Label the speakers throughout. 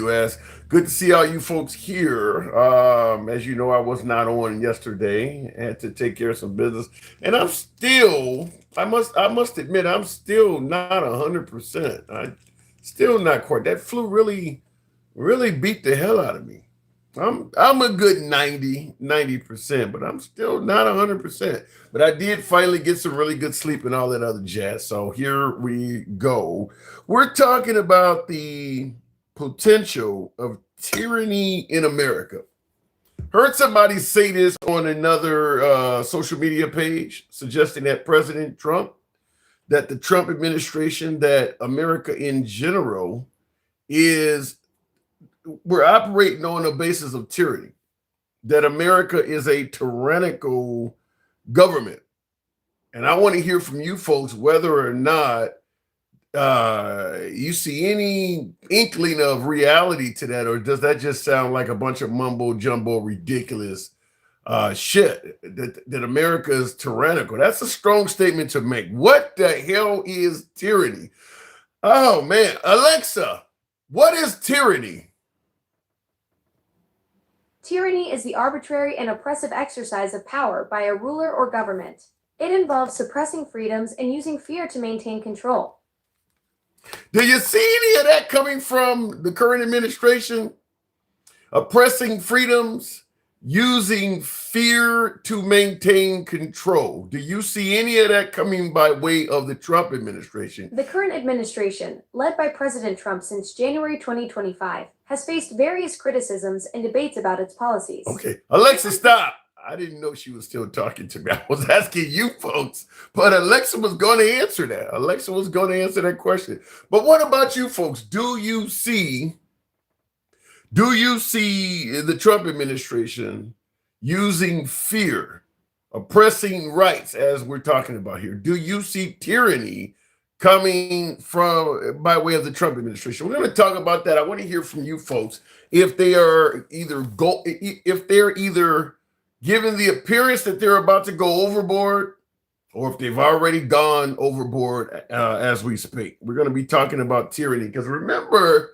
Speaker 1: U.S. Good to see all you folks here. As you know, I was not on yesterday. I had to take care of some business, and I'm still. I must admit, I'm still not 100%. I still not quite. That flu really beat the hell out of me. I'm a good 90%, but I'm still not 100%. But I did finally get some really good sleep and all that other jazz. So here we go. We're talking about the potential of tyranny in America. Heard somebody say this on another social media page, suggesting that President Trump, that the Trump administration, that America in general is we're operating on a basis of tyranny, that America is a tyrannical government. And I want to hear from you folks whether or not you see any inkling of reality to that, or does that just sound like a bunch of mumbo jumbo, ridiculous shit that America is tyrannical? That's a strong statement to make. What the hell is tyranny? Oh man, Alexa, what is tyranny?
Speaker 2: Tyranny is the arbitrary and oppressive exercise of power by a ruler or government. It involves suppressing freedoms and using fear to maintain control.
Speaker 1: Do you see any of that coming from the current administration? Oppressing freedoms, using fear to maintain control. Do you see any of that coming by way of the Trump administration?
Speaker 2: The current administration, led by President Trump since January 2025, has faced various criticisms and debates about its policies.
Speaker 1: Okay, Alexa, stop. I didn't know she was still talking to me. I was asking you folks, but Alexa was going to answer that. Alexa was going to answer that question. But what about you folks? Do you see the Trump administration using fear, oppressing rights, as we're talking about here? Do you see tyranny coming from by way of the Trump administration? We're going to talk about that. I want to hear from you folks if they are either given the appearance that they're about to go overboard, or if they've already gone overboard as we speak. We're going to be talking about tyranny because remember,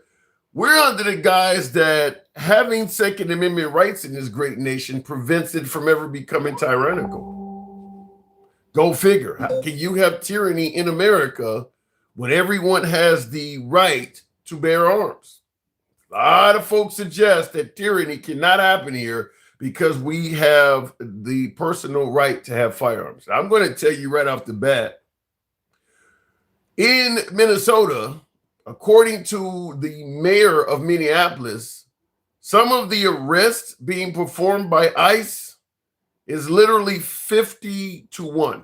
Speaker 1: we're under the guise that having Second Amendment rights in this great nation prevents it from ever becoming tyrannical. Go figure. Can you have tyranny in America when everyone has the right to bear arms? A lot of folks suggest that tyranny cannot happen here because we have the personal right to have firearms. I'm going to tell you right off the bat, in Minnesota, according to the mayor of Minneapolis, some of the arrests being performed by ICE is literally 50-1.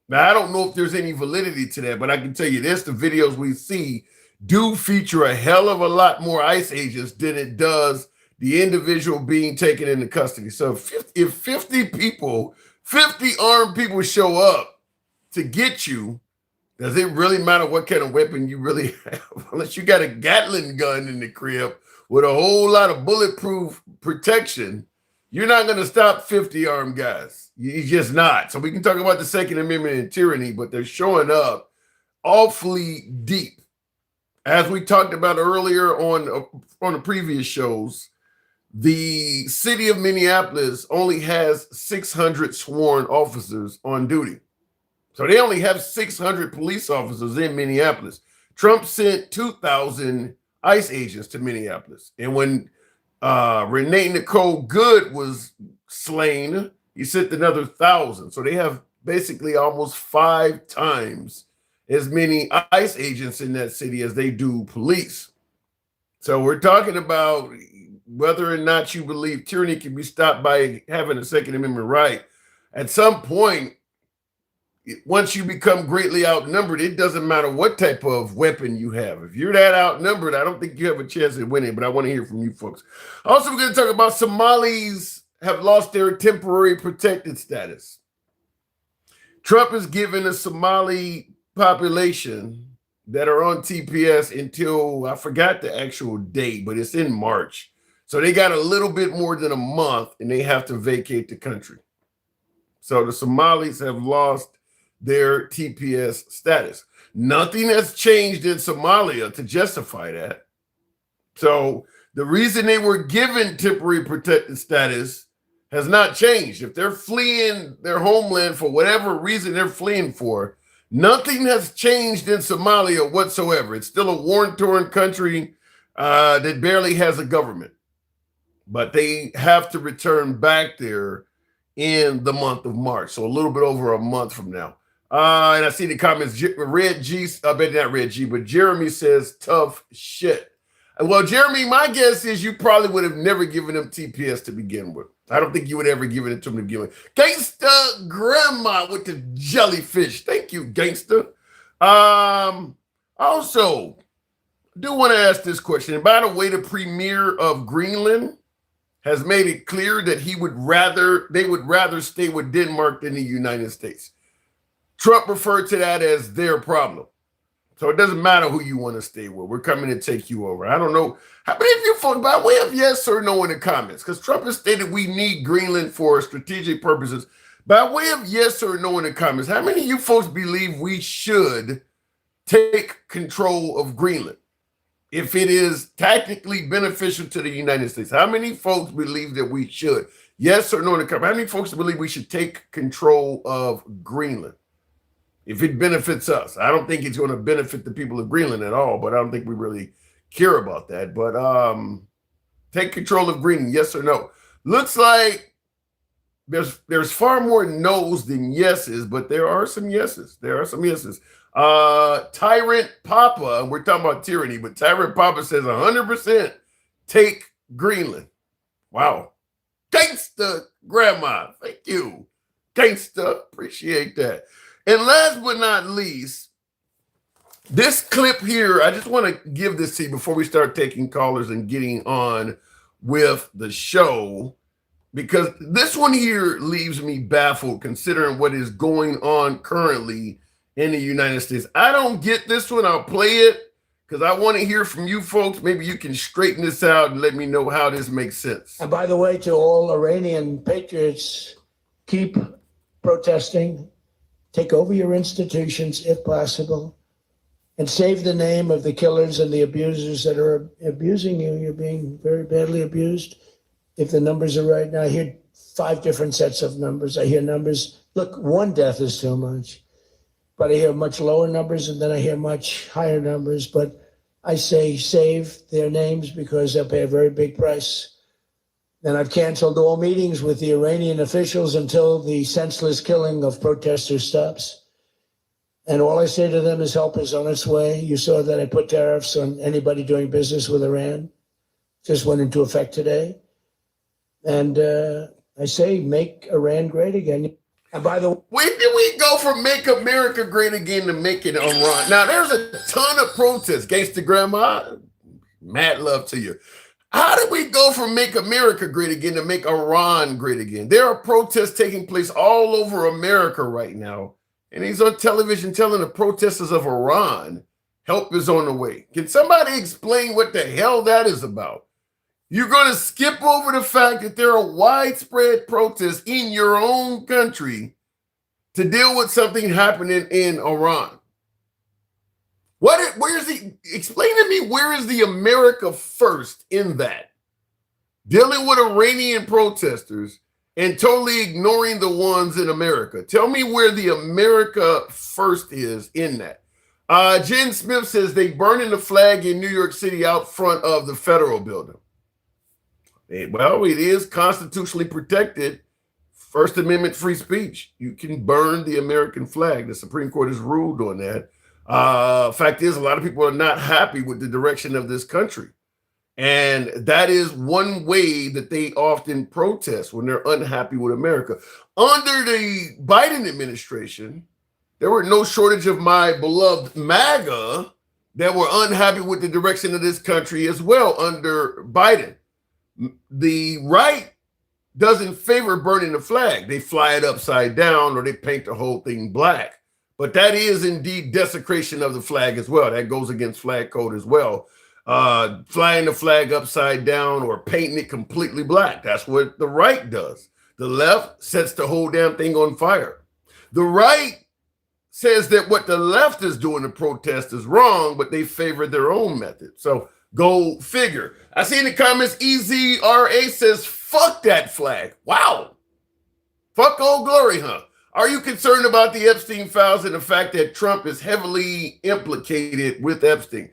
Speaker 1: Now, I don't know if there's any validity to that, but I can tell you this, the videos we see do feature a hell of a lot more ICE agents than it does the individual being taken into custody. So if 50 armed people show up to get you, does it really matter what kind of weapon you really have? Unless you got a Gatling gun in the crib with a whole lot of bulletproof protection, you're not going to stop 50 armed guys. You're just not. So we can talk about the Second Amendment and tyranny, but they're showing up awfully deep. As we talked about earlier on the previous shows, the city of Minneapolis only has 600 sworn officers on duty. So they only have 600 police officers in Minneapolis. Trump sent 2,000 ICE agents to Minneapolis. And when Renee Nicole Good was slain, he sent another 1,000. So they have basically almost 5 times as many ICE agents in that city as they do police. So we're talking about whether or not you believe tyranny can be stopped by having a Second Amendment right. At some point, once you become greatly outnumbered, it doesn't matter what type of weapon you have. If you're that outnumbered, I don't think you have a chance at winning, but I want to hear from you folks. Also, we're going to talk about Somalis have lost their temporary protected status. Trump has given the Somali population that are on TPS until, I forgot the actual date, but it's in March. So they got a little bit more than a month and they have to vacate the country. So the Somalis have lost their TPS status. Nothing has changed in Somalia to justify that. So the reason they were given temporary protected status has not changed. If they're fleeing their homeland for whatever reason they're fleeing for, nothing has changed in Somalia whatsoever. It's still a war-torn country that barely has a government, but they have to return back there in the month of March, so a little bit over a month from now. And I see the comments. Red G, I bet not Red G, but Jeremy says tough shit. Well, Jeremy, my guess is you probably would have never given them TPS to begin with. I don't think you would ever given it to them to begin with. Gangsta Grandma with the jellyfish. Thank you, gangster. Also, I do want to ask this question. And by the way, the premier of Greenland has made it clear that they would rather stay with Denmark than the United States. Trump referred to that as their problem. So it doesn't matter who you want to stay with. We're coming to take you over. I don't know. How many of you folks, by way of yes or no in the comments, because Trump has stated we need Greenland for strategic purposes. By way of yes or no in the comments, how many of you folks believe we should take control of Greenland if it is tactically beneficial to the United States? How many folks believe that we should? Yes or no in the comments. How many folks believe we should take control of Greenland if it benefits us? I don't think it's going to benefit the people of Greenland at all, but I don't think we really care about that. But take control of Greenland, yes or no? Looks like there's far more no's than yeses, but there are some yeses. There are some yeses. Tyrant Papa, we're talking about tyranny, but Tyrant Papa says 100% take Greenland. Wow. Gangsta Grandma, thank you. Gangsta, appreciate that. And last but not least, this clip here, I just want to give this to you before we start taking callers and getting on with the show, because this one here leaves me baffled considering what is going on currently in the United States. I don't get this one. I'll play it because I want to hear from you folks. Maybe you can straighten this out and let me know how this makes sense.
Speaker 3: And by the way, to all Iranian patriots, keep protesting, take over your institutions if possible, and save the name of the killers and the abusers that are abusing you. You're being very badly abused. If the numbers are right now, I hear 5 different sets of numbers. I hear numbers, look, 1 death is too much, but I hear much lower numbers, and then I hear much higher numbers. But I say save their names because they'll pay a very big price. And I've canceled all meetings with the Iranian officials until the senseless killing of protesters stops. And all I say to them is help is on its way. You saw that I put tariffs on anybody doing business with Iran. Just went into effect today. And I say make Iran great again. And by the way,
Speaker 1: when did we go from make America great again to make it Iran? Now, there's a ton of protests. Gangsta Grandma, mad love to you. How did we go from make America great again to make Iran great again? There are protests taking place all over America right now. And he's on television telling the protesters of Iran, help is on the way. Can somebody explain what the hell that is about? You're going to skip over the fact that there are widespread protests in your own country to deal with something happening in Iran. Explain to me, where is the America first in that? Dealing with Iranian protesters and totally ignoring the ones in America. Tell me where the America first is in that. Jen Smith says they burning the flag in New York City out front of the federal building. Well, it is constitutionally protected. First Amendment free speech. You can burn the American flag. The Supreme Court has ruled on that. Fact is, a lot of people are not happy with the direction of this country. And that is one way that they often protest when they're unhappy with America. Under the Biden administration, there were no shortage of my beloved MAGA that were unhappy with the direction of this country as well under Biden. The right doesn't favor burning the flag. They fly it upside down or they paint the whole thing black. But that is indeed desecration of the flag as well. That goes against flag code as well. Flying the flag upside down or painting it completely black. That's what the right does. The left sets the whole damn thing on fire. The right says that what the left is doing to protest is wrong, but they favor their own method. So Go figure. I see in the comments, EZRA says, fuck that flag. Wow. Fuck Old Glory, huh? Are you concerned about the Epstein files and the fact that Trump is heavily implicated with Epstein?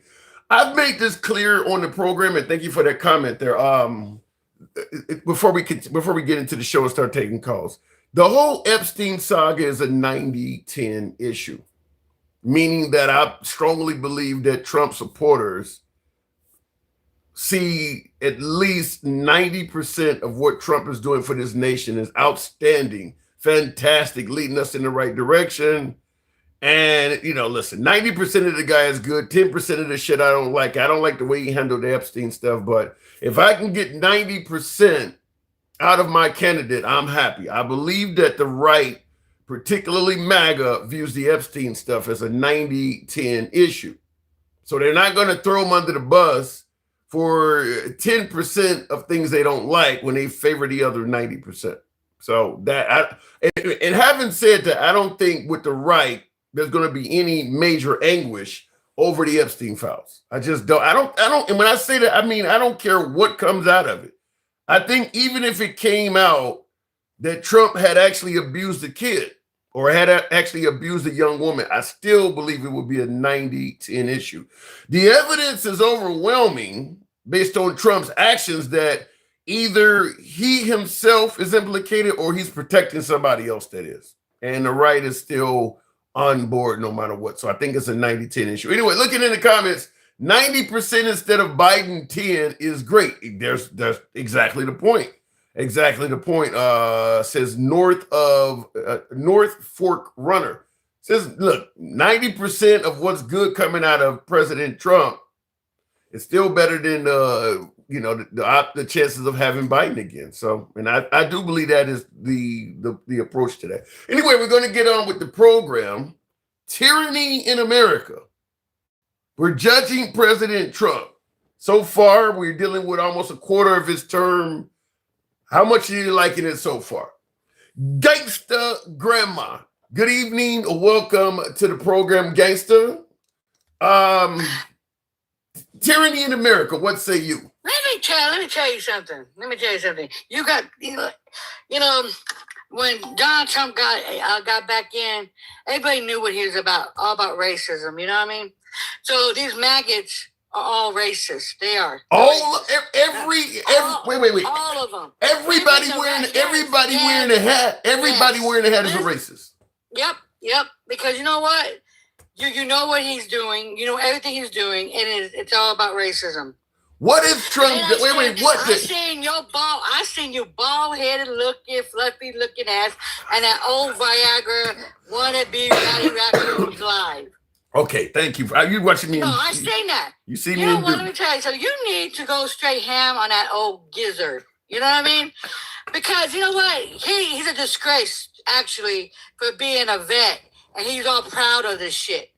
Speaker 1: I've made this clear on the program, and thank you for that comment there. Before we get into the show and start taking calls, the whole Epstein saga is a 90-10 issue, meaning that I strongly believe that Trump supporters see at least 90% of what Trump is doing for this nation is outstanding, fantastic, leading us in the right direction. And, listen, 90% of the guy is good. 10% of the shit I don't like. I don't like the way he handled the Epstein stuff. But if I can get 90% out of my candidate, I'm happy. I believe that the right, particularly MAGA, views the Epstein stuff as a 90-10 issue. So they're not going to throw him under the bus for 10% of things they don't like when they favor the other 90%. So and having said that, I don't think with the right, there's going to be any major anguish over the Epstein files. I just don't. I don't. And when I say that, I mean, I don't care what comes out of it. I think even if it came out that Trump had actually abused a kid or had actually abused a young woman, I still believe it would be a 90-10 issue. The evidence is overwhelming based on Trump's actions that either he himself is implicated or he's protecting somebody else that is. And the right is still on board no matter what. So I think it's a 90-10 issue. Anyway, looking in the comments, 90% instead of Biden 10 is great. There's exactly the point. Exactly the point. Says North Fork Runner. Says, look, 90% of what's good coming out of President Trump is still better than the chances of having Biden again. So, and I do believe that is the approach to that. Anyway, we're going to get on with the program. Tyranny in America. We're judging President Trump. So far, we're dealing with almost a quarter of his term. How much are you liking it so far? Gangsta Grandma. Good evening. Welcome to the program, Gangsta. Tyranny in America. What say you?
Speaker 4: Let me tell you something. You got, when Donald Trump got back in, everybody knew what he was about, all about racism. You know what I mean? So these maggots are all racist. They are.
Speaker 1: Wait. All
Speaker 4: of them.
Speaker 1: Everybody wearing a hat. Everybody wearing a hat is a racist.
Speaker 4: Yep. Because you know what? You know what he's doing. You know everything he's doing, and it's all about racism.
Speaker 1: What if Trump? What?
Speaker 4: I seen you bald-headed looking, fluffy looking ass, and that old Viagra wannabe rally raccoons live.
Speaker 1: Okay, thank you. Are you watching me?
Speaker 4: No, I seen that.
Speaker 1: You see me?
Speaker 4: You know what? Let me tell you. So you need to go straight ham on that old gizzard. You know what I mean? Because you know what? He's a disgrace actually for being a vet. And he's all proud of this shit.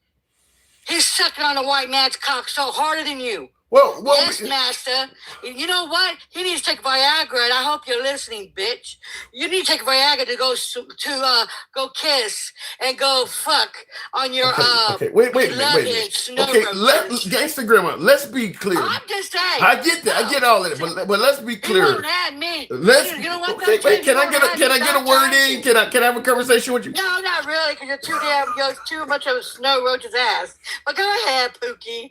Speaker 4: He's sucking on the white man's cock so harder than you.
Speaker 1: Well,
Speaker 4: yes, master. You know what? He needs to take Viagra, and I hope you're listening, bitch. You need to take Viagra to go kiss and go fuck on your
Speaker 1: Okay, wait. Okay, Gangsta Grandma, let's be clear.
Speaker 4: I'm just saying.
Speaker 1: I get that. I get all of it, but let's be clear.
Speaker 4: You don't add me.
Speaker 1: You know what? Can I get a word in? Can I have a conversation with you?
Speaker 4: No, not really, because you're too much of a snow roach's ass. But go ahead, Pookie.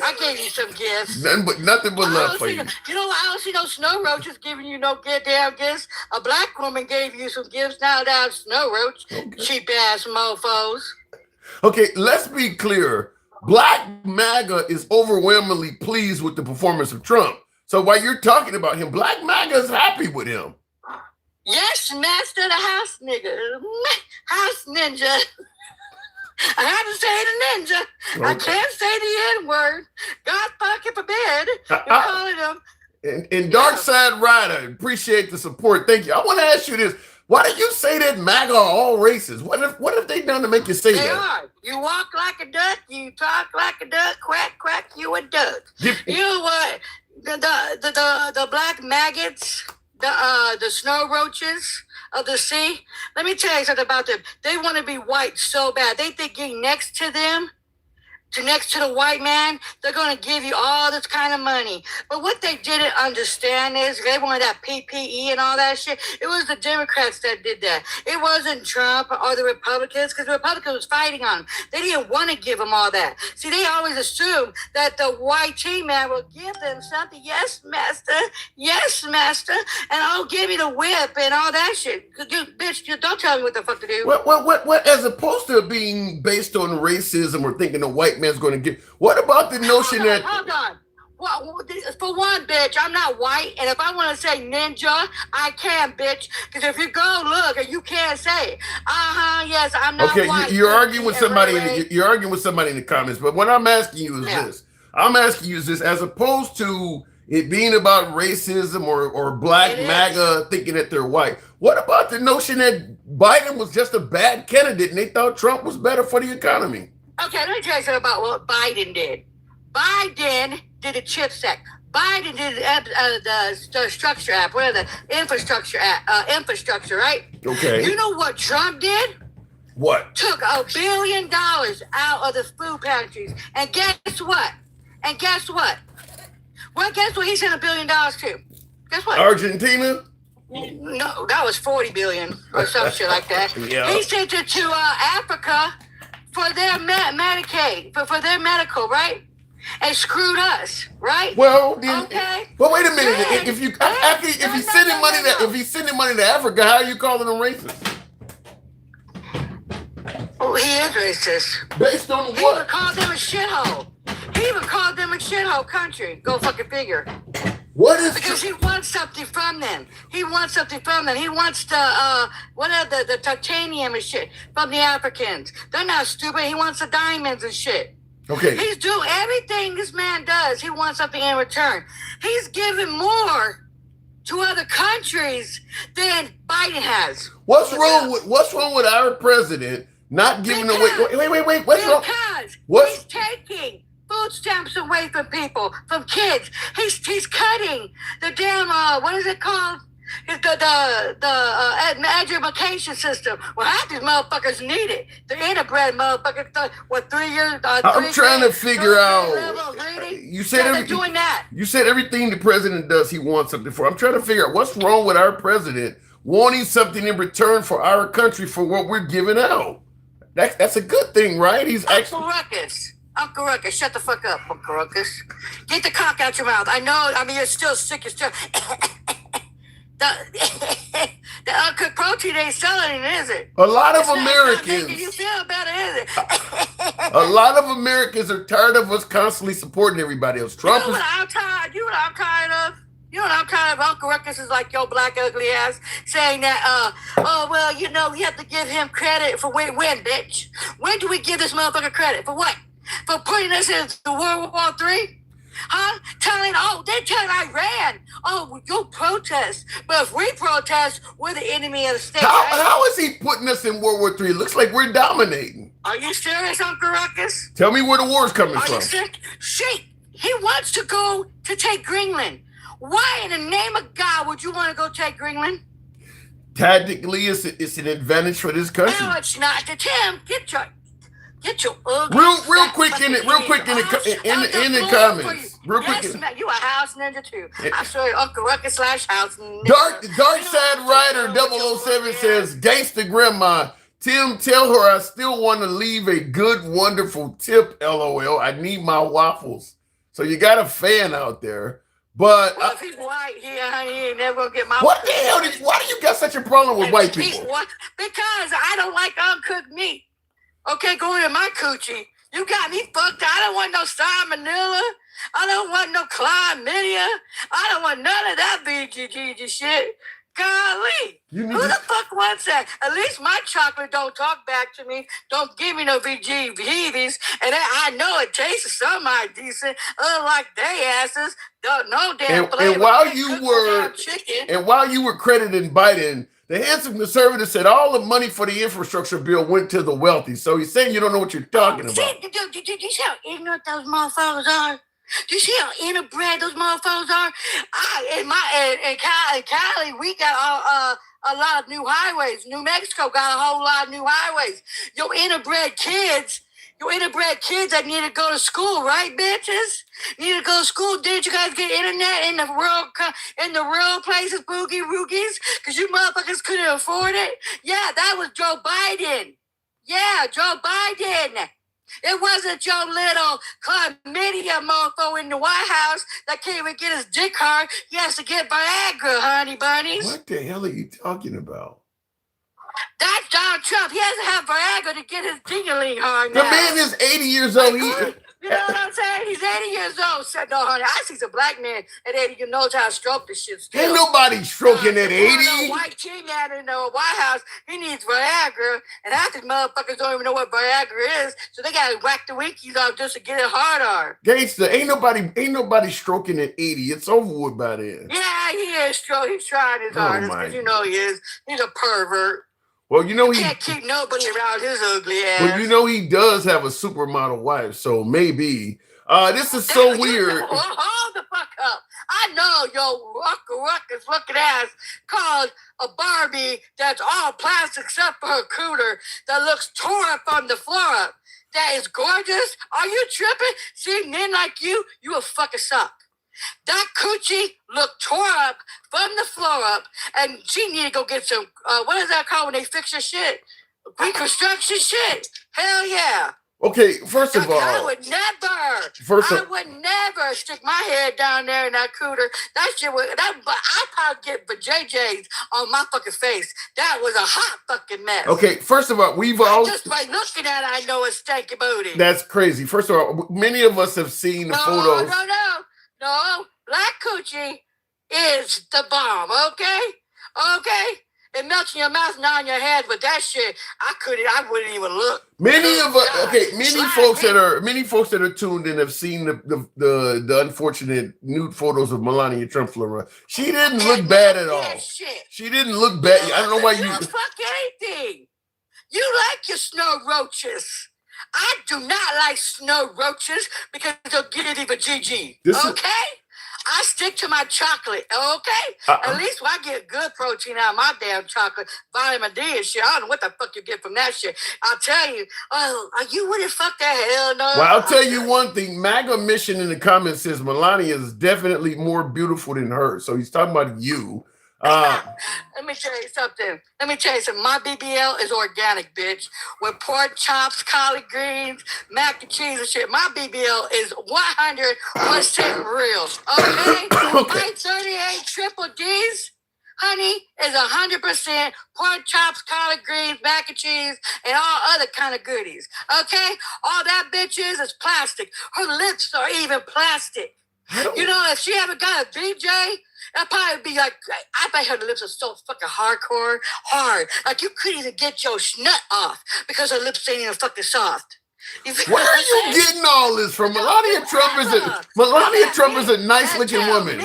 Speaker 4: I gave you some gifts.
Speaker 1: Nothing but love for you.
Speaker 4: You know what? I don't see no snow roaches giving you no goddamn gifts. A black woman gave you some gifts. Now that snow roach, cheap ass mofos.
Speaker 1: Okay, let's be clear. Black MAGA is overwhelmingly pleased with the performance of Trump. So while you're talking about him, Black MAGA is happy with him.
Speaker 4: Yes, master, the house nigga, house ninja. I have to say the ninja. Okay. I can't say the N-word. God fucking forbid. You're calling him.
Speaker 1: And Dark Side Rider, appreciate the support. Thank you. I want to ask you this. Why did you say that MAGA are all racist? What have they done to make you say that?
Speaker 4: They are. You walk like a duck. You talk like a duck. Quack, quack, you a duck. You know what? The black maggots, the snow roaches of the sea. Let me tell you something about them. They want to be white so bad. They think getting next to them to next to the white man, they're going to give you all this kind of money. But what they didn't understand is they wanted that PPE and all that shit. It was the Democrats that did that. It wasn't Trump or the Republicans, because the Republicans was fighting on them. They didn't want to give them all that. See, they always assume that the white team man will give them something. Yes, master. Yes, master. And I'll give you the whip and all that shit. Bitch, don't tell me what the fuck to do.
Speaker 1: What? As opposed to being based on racism or thinking the white man's going to get. What about the notion that?
Speaker 4: Hold on. Well, for one, bitch, I'm not white, and if I want to say ninja, I can, bitch. Because if you go look, you can't say it. Yes, I'm not white.
Speaker 1: Okay, you're arguing with somebody. You're arguing with somebody in the comments. But what I'm asking you is this: I'm asking you is this, as opposed to it being about racism or black MAGA thinking that they're white. What about the notion that Biden was just a bad candidate and they thought Trump was better for the economy?
Speaker 4: Okay, let me tell you something about what Biden did. Biden did a CHIPS Act. Biden did the Structure Act, whatever, the Infrastructure Act, infrastructure, right?
Speaker 1: Okay.
Speaker 4: You know what Trump did?
Speaker 1: What?
Speaker 4: Took $1 billion out of the food pantries. And guess what? Well, guess what he sent $1 billion to? Guess what?
Speaker 1: Argentina?
Speaker 4: No, that was 40 billion or some shit like that.
Speaker 1: Yeah.
Speaker 4: He sent it to Africa for their Medicaid, for their medical, right? And screwed us, right?
Speaker 1: Well, then,
Speaker 4: okay.
Speaker 1: Well, wait a minute. If he's sending money to Africa, how are you calling him racist?
Speaker 4: Oh, he is racist.
Speaker 1: Based on
Speaker 4: He
Speaker 1: what?
Speaker 4: even called them a shithole. He even called them a shithole country. Go fucking figure.
Speaker 1: What is?
Speaker 4: Because he wants something from them. He wants the titanium and shit from the Africans. They're not stupid. He wants the diamonds and shit.
Speaker 1: Okay.
Speaker 4: He's doing everything this man does. He wants something in return. He's giving more to other countries than Biden has.
Speaker 1: What's wrong with our president not giving away? Wait. What's wrong?
Speaker 4: Because he's taking food stamps away from people, from kids. He's cutting the damn what is it called? The education system. Well, half these motherfuckers need it. The interbred motherfuckers, 3 years?
Speaker 1: I'm trying to figure out. You said
Speaker 4: everything. Doing that.
Speaker 1: You said everything the president does, he wants something for. I'm trying to figure out what's wrong with our president wanting something in return for our country for what we're giving out. That's a good thing, right? He's
Speaker 4: Uncle Ruckus, shut the fuck up, Uncle Ruckus. Get the cock out your mouth. I know. I mean, you're still sick. You're still. The uncooked protein ain't selling it, is it?
Speaker 1: A lot of
Speaker 4: It's
Speaker 1: Americans.
Speaker 4: not making you feel better, is it?
Speaker 1: A lot of Americans are tired of us constantly supporting everybody else.
Speaker 4: You know what I'm tired of? You know what I'm tired of? Uncle Ruckus is like your black ugly ass saying that, we have to give him credit for when, bitch? When do we give this motherfucker credit? For what? For putting us into World War III? Huh? They're telling Iran, you'll protest. But if we protest, we're the enemy of the state.
Speaker 1: How is he putting us in World War III? It looks like we're dominating.
Speaker 4: Are you serious, Uncle Ruckus?
Speaker 1: Tell me where the war's coming from.
Speaker 4: You serious? Shit, he wants to go to take Greenland. Why in the name of God would you want to go take Greenland?
Speaker 1: Tactically, it's an advantage for this country.
Speaker 4: No, it's not. To Tim, get your ugly.
Speaker 1: Real quick in the comments. Real quick.
Speaker 4: You a house ninja too. I show you Uncle Ruckus / house ninja.
Speaker 1: Dark Side Rider 007 says, Gangsta Grandma, Tim, tell her I still want to leave a good, wonderful tip, LOL. I need my waffles. So you got a fan out there. But
Speaker 4: if he's white, he ain't never gonna get my.
Speaker 1: What the hell? Why do you got such a problem with white people?
Speaker 4: Because I don't like uncooked meat. Okay, going in my coochie. You got me fucked. I don't want no salmonella. I don't want no chlamydia. I don't want none of that BGG shit. Golly. Who the fuck wants that? At least my chocolate don't talk back to me. Don't give me no VGVs. And I know it tastes somewhat decent. Unlike they asses. No damn flavor.
Speaker 1: And while you were crediting Biden, the handsome conservative said all the money for the infrastructure bill went to the wealthy. So he's saying you don't know what you're talking about.
Speaker 4: Did you see how ignorant those motherfuckers are? Do you see how interbred those motherfuckers are? In Cali, we got a lot of new highways. New Mexico got a whole lot of new highways. Your interbred kids You interbred kids that need to go to school, right, bitches? Need to go to school. Did you guys get internet in the real places, boogie roogies? Because you motherfuckers couldn't afford it. Yeah, that was Joe Biden. Yeah, Joe Biden. It wasn't your little chlamydia mofo in the White House that can't even get his dick hard. He has to get Viagra, honey bunnies.
Speaker 1: What the hell are you talking about?
Speaker 4: That's Donald Trump. He has to have Viagra to get his ding-a-ling hard
Speaker 1: The
Speaker 4: now.
Speaker 1: man is 80 years old.
Speaker 4: You know what I'm saying? He's 80 years old. Said, no, honey, I see some black man at 80 who knows how to stroke this shit still.
Speaker 1: Ain't nobody stroking at 80.
Speaker 4: No white teen man in the White House, he needs Viagra, and half these motherfuckers don't even know what Viagra is, so they gotta whack the winkies off just to get it harder.
Speaker 1: Gangsta, ain't nobody stroking at 80. It's over with by then.
Speaker 4: Yeah, he is stroking. He's trying his hardest, because you know he is. He's a pervert.
Speaker 1: Well, you know
Speaker 4: he can't keep nobody around his ugly ass.
Speaker 1: Well, you know he does have a supermodel wife, so maybe. This is so weird.
Speaker 4: Hold the fuck up. I know your ruckus looking ass called a Barbie that's all plastic except for her cooter that looks tore up on the floor up. That is gorgeous. Are you tripping? See, men like you will fucking suck. That coochie looked tore up from the floor up, and she need to go get some, what is that called when they fix your shit? Reconstruction shit. Hell yeah.
Speaker 1: Okay, first of all,
Speaker 4: I would never stick my head down there in that cooter. That shit would, but I'd probably get the JJs on my fucking face. That was a hot fucking mess.
Speaker 1: Okay, first of all, we've all
Speaker 4: just by looking at it, I know it's stanky booty.
Speaker 1: That's crazy. First of all, many of us have seen the photos.
Speaker 4: No, black coochie is the bomb, okay? Okay? It melts in your mouth and on your head, but that shit, I wouldn't even look.
Speaker 1: Many folks that are tuned in have seen the unfortunate nude photos of Melania Trump. She didn't look bad at all. She didn't look bad. I don't know why you
Speaker 4: fuck anything. You like your snow roaches. I do not like snow roaches because they'll get it even GG. Okay? I stick to my chocolate, okay? At least I get good protein out of my damn chocolate, vitamin D and shit. I don't know what the fuck you get from that shit. I'll tell you, you wouldn't fuck that hell no.
Speaker 1: Well, I'll tell you one thing. MAGA Mission in the comments says Melania is definitely more beautiful than her. So he's talking about you.
Speaker 4: Let me tell you something. My BBL is organic, bitch. With pork chops, collard greens, mac and cheese and shit. My BBL is 100% real. Okay? My 38 triple Ds, honey, is 100% pork chops, collard greens, mac and cheese, and all other kind of goodies. Okay? All that bitch is plastic. Her lips are even plastic. You know, if she ever got a BJ, that'd probably be like, I bet her lips are so fucking hard. Like you couldn't even get your schnut off because her lips ain't even fucking soft.
Speaker 1: Where are you getting all this from? Melania Trump is a nice looking woman.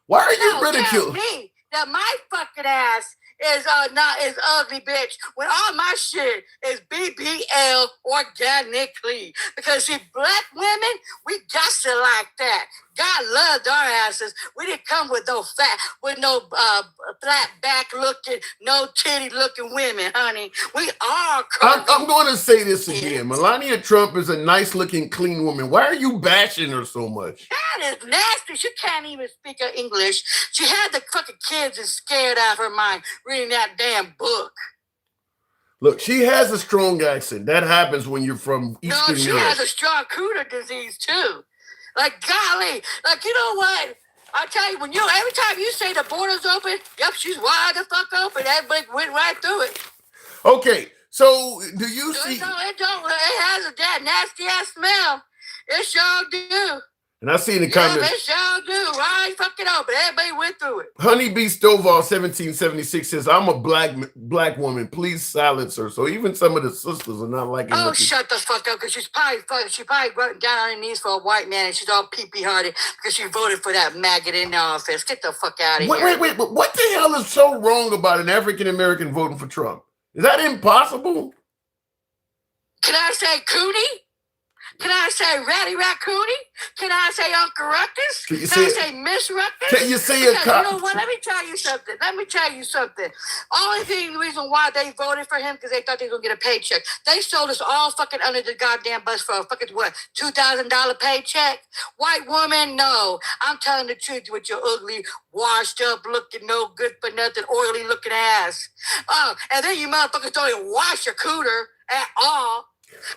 Speaker 1: Why are you ridiculing
Speaker 4: me that my fucking ass is ugly, bitch, when all my shit is BBL organically. Because see, black women, we got to like that. God loved our asses. We didn't come with no flat back looking, no titty looking women, honey. We are.
Speaker 1: I'm going to say this again. Melania Trump is a nice looking, clean woman. Why are you bashing her so much?
Speaker 4: That is nasty. She can't even speak English. She had the fucking kids and scared out of her mind reading that damn book.
Speaker 1: Look, she has a strong accent. That happens when you're from Eastern Europe.
Speaker 4: She has a strong cooter disease too. Like golly, like you know what? I tell you, every time you say the border's open, yep, she's wide the fuck open. Everybody went right through it.
Speaker 1: Okay, so do you see?
Speaker 4: It has that nasty ass smell. It sure do.
Speaker 1: And I see in the comments.
Speaker 4: It sure do. Right fucking open. Everybody went through it.
Speaker 1: Honeybee Stovall 1776 says, "I'm a black woman. Please silence her." So even some of the sisters are not liking.
Speaker 4: Oh, shut the fuck up, because she probably down on her knees for a white man, and she's all pee-pee hearted because she voted for that maggot in the office. Get the fuck out of here.
Speaker 1: Wait, but what the hell is so wrong about an African American voting for Trump? Is that impossible?
Speaker 4: Can I say cootie? Can I say Ratty Raccoony? Can I say Uncle Ruckus?
Speaker 1: Can you
Speaker 4: Can I
Speaker 1: say-
Speaker 4: say Miss Ruckus?
Speaker 1: Can you say a
Speaker 4: Because
Speaker 1: cop?
Speaker 4: you know what? Let me tell you something. Only reason why they voted for him because they thought they were gonna get a paycheck. They sold us all fucking under the goddamn bus for a fucking what? $2,000 paycheck? White woman, no. I'm telling the truth with your ugly, washed up, looking no good for nothing, oily looking ass. Oh, and then you motherfuckers don't even wash your cooter at all.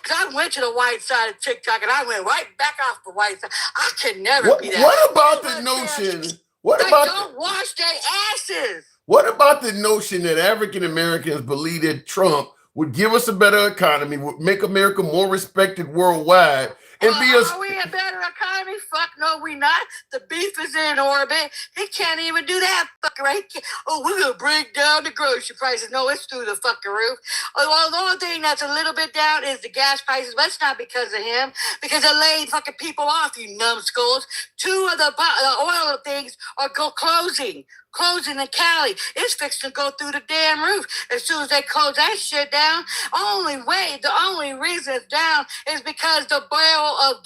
Speaker 4: Because I went to the white side of TikTok and I went right back off the white side. I can never be that.
Speaker 1: What about the notion? What
Speaker 4: They
Speaker 1: about
Speaker 4: don't wash their asses.
Speaker 1: what about the notion that African Americans believe that Trump would give us a better economy, would make America more respected worldwide, and be us?
Speaker 4: Are we a better economy? Fuck no, we not. The beef is in orbit. He can't even do that, fucker. Right? Oh, we're gonna bring down the grocery prices. No, it's through the fucking roof. Well, the only thing that's a little bit down is the gas prices, but it's not because of him. Because they laid fucking people off, you numbskulls. Two of the oil things are closing in Cali. It's fixing to go through the damn roof. As soon as they close that shit down, the only reason it's down is because the barrel of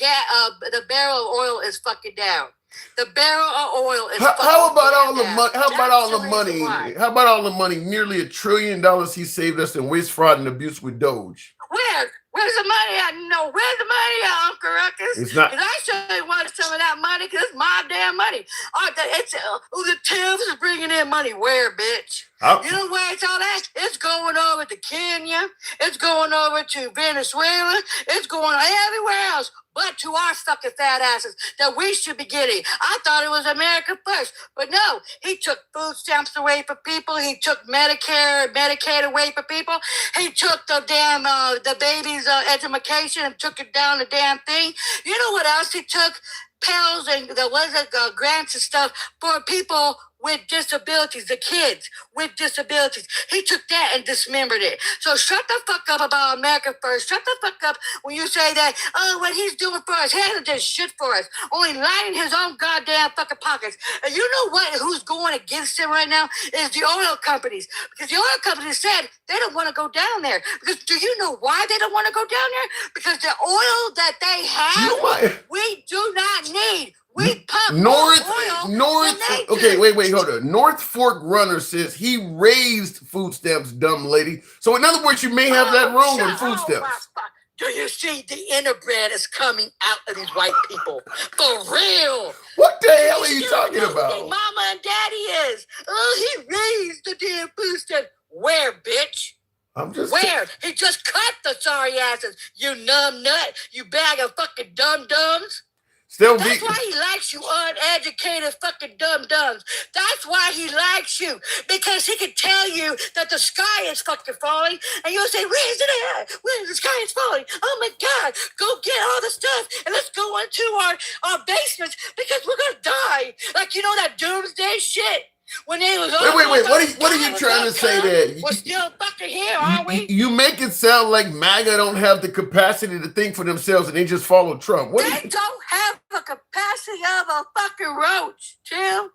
Speaker 4: oil is fucking down. The barrel of oil is
Speaker 1: How about all the
Speaker 4: down.
Speaker 1: money? How about all the
Speaker 4: That's the reason
Speaker 1: money?
Speaker 4: why.
Speaker 1: How about all the money? Nearly $1 trillion he saved us in waste, fraud, and abuse with Doge.
Speaker 4: Where's the money at? No, where's the money at, Uncle Ruckus?
Speaker 1: It's not.
Speaker 4: Because I certainly want some of that money because it's my damn money. The Tibbs is bringing in money. Where, bitch? You know where it's all at? It's going over to Kenya. It's going over to Venezuela. It's going everywhere else but to our fucking fat asses that we should be getting. I thought it was America first, but no. He took food stamps away from people. He took Medicare and Medicaid away from people. He took the damn the babies' education and took it down the damn thing. You know what else he took? Pals and grants and stuff for people with disabilities, the kids with disabilities. He took that and dismembered it. So shut the fuck up about America first. Shut the fuck up when you say that, what he's doing for us, he hasn't done shit for us. Only lining his own goddamn fucking pockets. And you know what? Who's going against him right now is the oil companies. Because the oil companies said they don't want to go down there. Because do you know why they don't want to go down there? Because the oil that they have, we do not need. We pump North.
Speaker 1: Okay, wait, hold on. North Fork Runner says he raised food stamps, dumb lady. So in other words, you may have that wrong on food stamps.
Speaker 4: Do you see the interbred is coming out of these white people? For real.
Speaker 1: What the hell are you talking about?
Speaker 4: Mama and daddy is. Oh, he raised the damn food stamps. Where, bitch? Where? He just cut the sorry asses. You numb nut. You bag of fucking dum-dums. That's why he likes you uneducated fucking dum-dums. That's why he likes you. Because he can tell you that the sky is fucking falling, and you'll say, where's it at? Where's the sky is falling? Oh my God, go get all the stuff, and let's go into our basements, because we're gonna die. Like, you know that doomsday shit? When they was
Speaker 1: wait, what are you trying to say there?
Speaker 4: We're still fucking here, aren't we?
Speaker 1: You make it sound like MAGA don't have the capacity to think for themselves and they just follow Trump.
Speaker 4: They don't have the capacity of a fucking roach, Tim.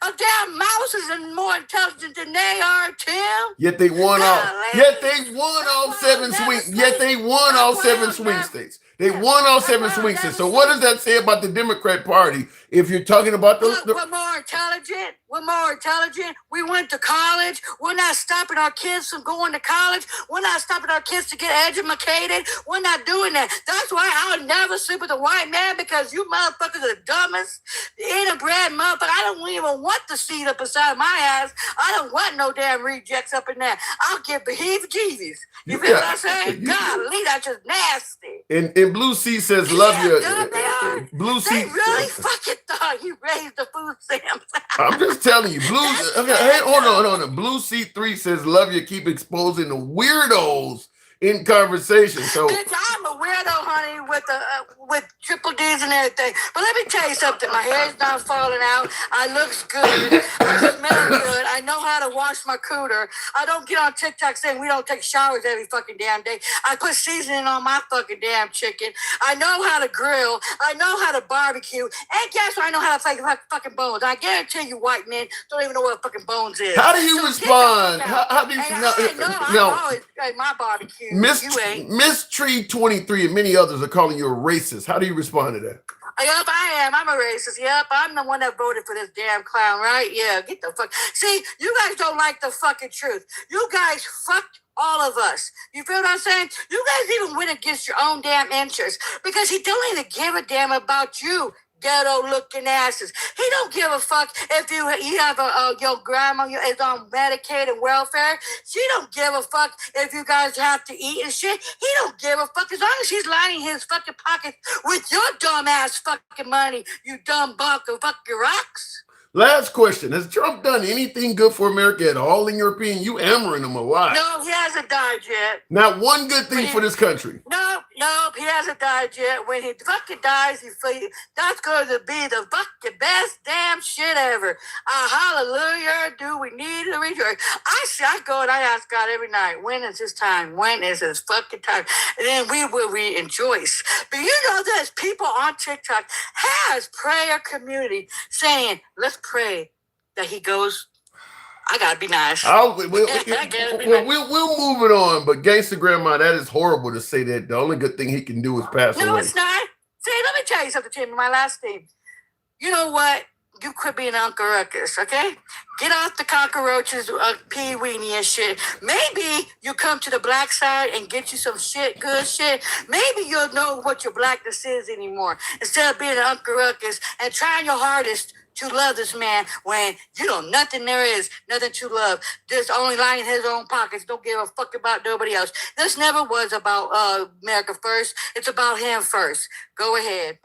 Speaker 4: A damn mouse is more intelligent than they are, Tim.
Speaker 1: Yet they won all 7 swing. Yet they won all 7 swing states. They won all 7 swing states. So what does that say about the Democrat Party? If you're talking about those,
Speaker 4: we're more intelligent. We're more intelligent. We went to college. We're not stopping our kids from going to college. We're not stopping our kids to get educated. We're not doing that. That's why I'll never sleep with a white man, because you motherfuckers are the dumbest, interbred motherfucker. I don't even want the seat up inside my ass. I don't want no damn rejects up in there. I'll give the heebie-jeebies. You feel what I'm saying? Golly, that's just nasty.
Speaker 1: And Blue Sea says, love you.
Speaker 4: They are.
Speaker 1: Blue Sea.
Speaker 4: They really fucking thought he raised the food stamps.
Speaker 1: I'm just telling you. Hold on. Blue C3 says, love you. Keep exposing the weirdos in conversation. So
Speaker 4: bitch, I'm a weirdo, honey, with triple D's and everything. But let me tell you something. My hair's not falling out. I looks good. I smell good. I know how to wash my cooter. I don't get on TikTok saying we don't take showers every fucking damn day. I put seasoning on my fucking damn chicken. I know how to grill. I know how to barbecue. And guess what? I know how to fake fucking bones. I guarantee you white men don't even know what fucking bones is.
Speaker 1: How do you respond? How do you
Speaker 4: I always like my barbecue. You ain't.
Speaker 1: Miss Tree 23 and many others are calling you a racist. How do you respond to that?
Speaker 4: Yep, I am. I'm a racist. Yep, I'm the one that voted for this damn clown, right? Yeah, get the fuck. See, you guys don't like the fucking truth. You guys fucked all of us. You feel what I'm saying? You guys even went against your own damn interests because he don't even give a damn about you. Ghetto looking asses. He don't give a fuck if you have your grandma is on Medicaid and welfare. She don't give a fuck if you guys have to eat and shit. He don't give a fuck as long as he's lining his fucking pockets with your dumb ass fucking money. You dumb buck of fucking rocks.
Speaker 1: Last question. Has Trump done anything good for America at all, in your opinion? You hammering him a lot.
Speaker 4: No, he hasn't died yet.
Speaker 1: Not one good thing for this country.
Speaker 4: Nope, he hasn't died yet. When he fucking dies, that's going to be the fucking best damn shit ever. Hallelujah, do we need to rejoice? I go and I ask God every night, when is his time? When is his fucking time? And then we will rejoice. But you know there's people on TikTok has prayer community saying, let's pray that he goes. I gotta be nice.
Speaker 1: We'll move it on, but Gangsta Grandma, that is horrible to say that. The only good thing he can do is pass away.
Speaker 4: No, it's not. See, let me tell you something, Tim. My last thing. You know what? You quit being Uncle Ruckus, okay? Get off the cockroaches, pee-weenie and shit. Maybe you come to the black side and get you some shit, good shit. Maybe you'll know what your blackness is anymore. Instead of being an Uncle Ruckus and trying your hardest to love this man when you know nothing there is, nothing to love. Just only lining his own pockets. Don't give a fuck about nobody else. This never was about America first. It's about him first. Go ahead.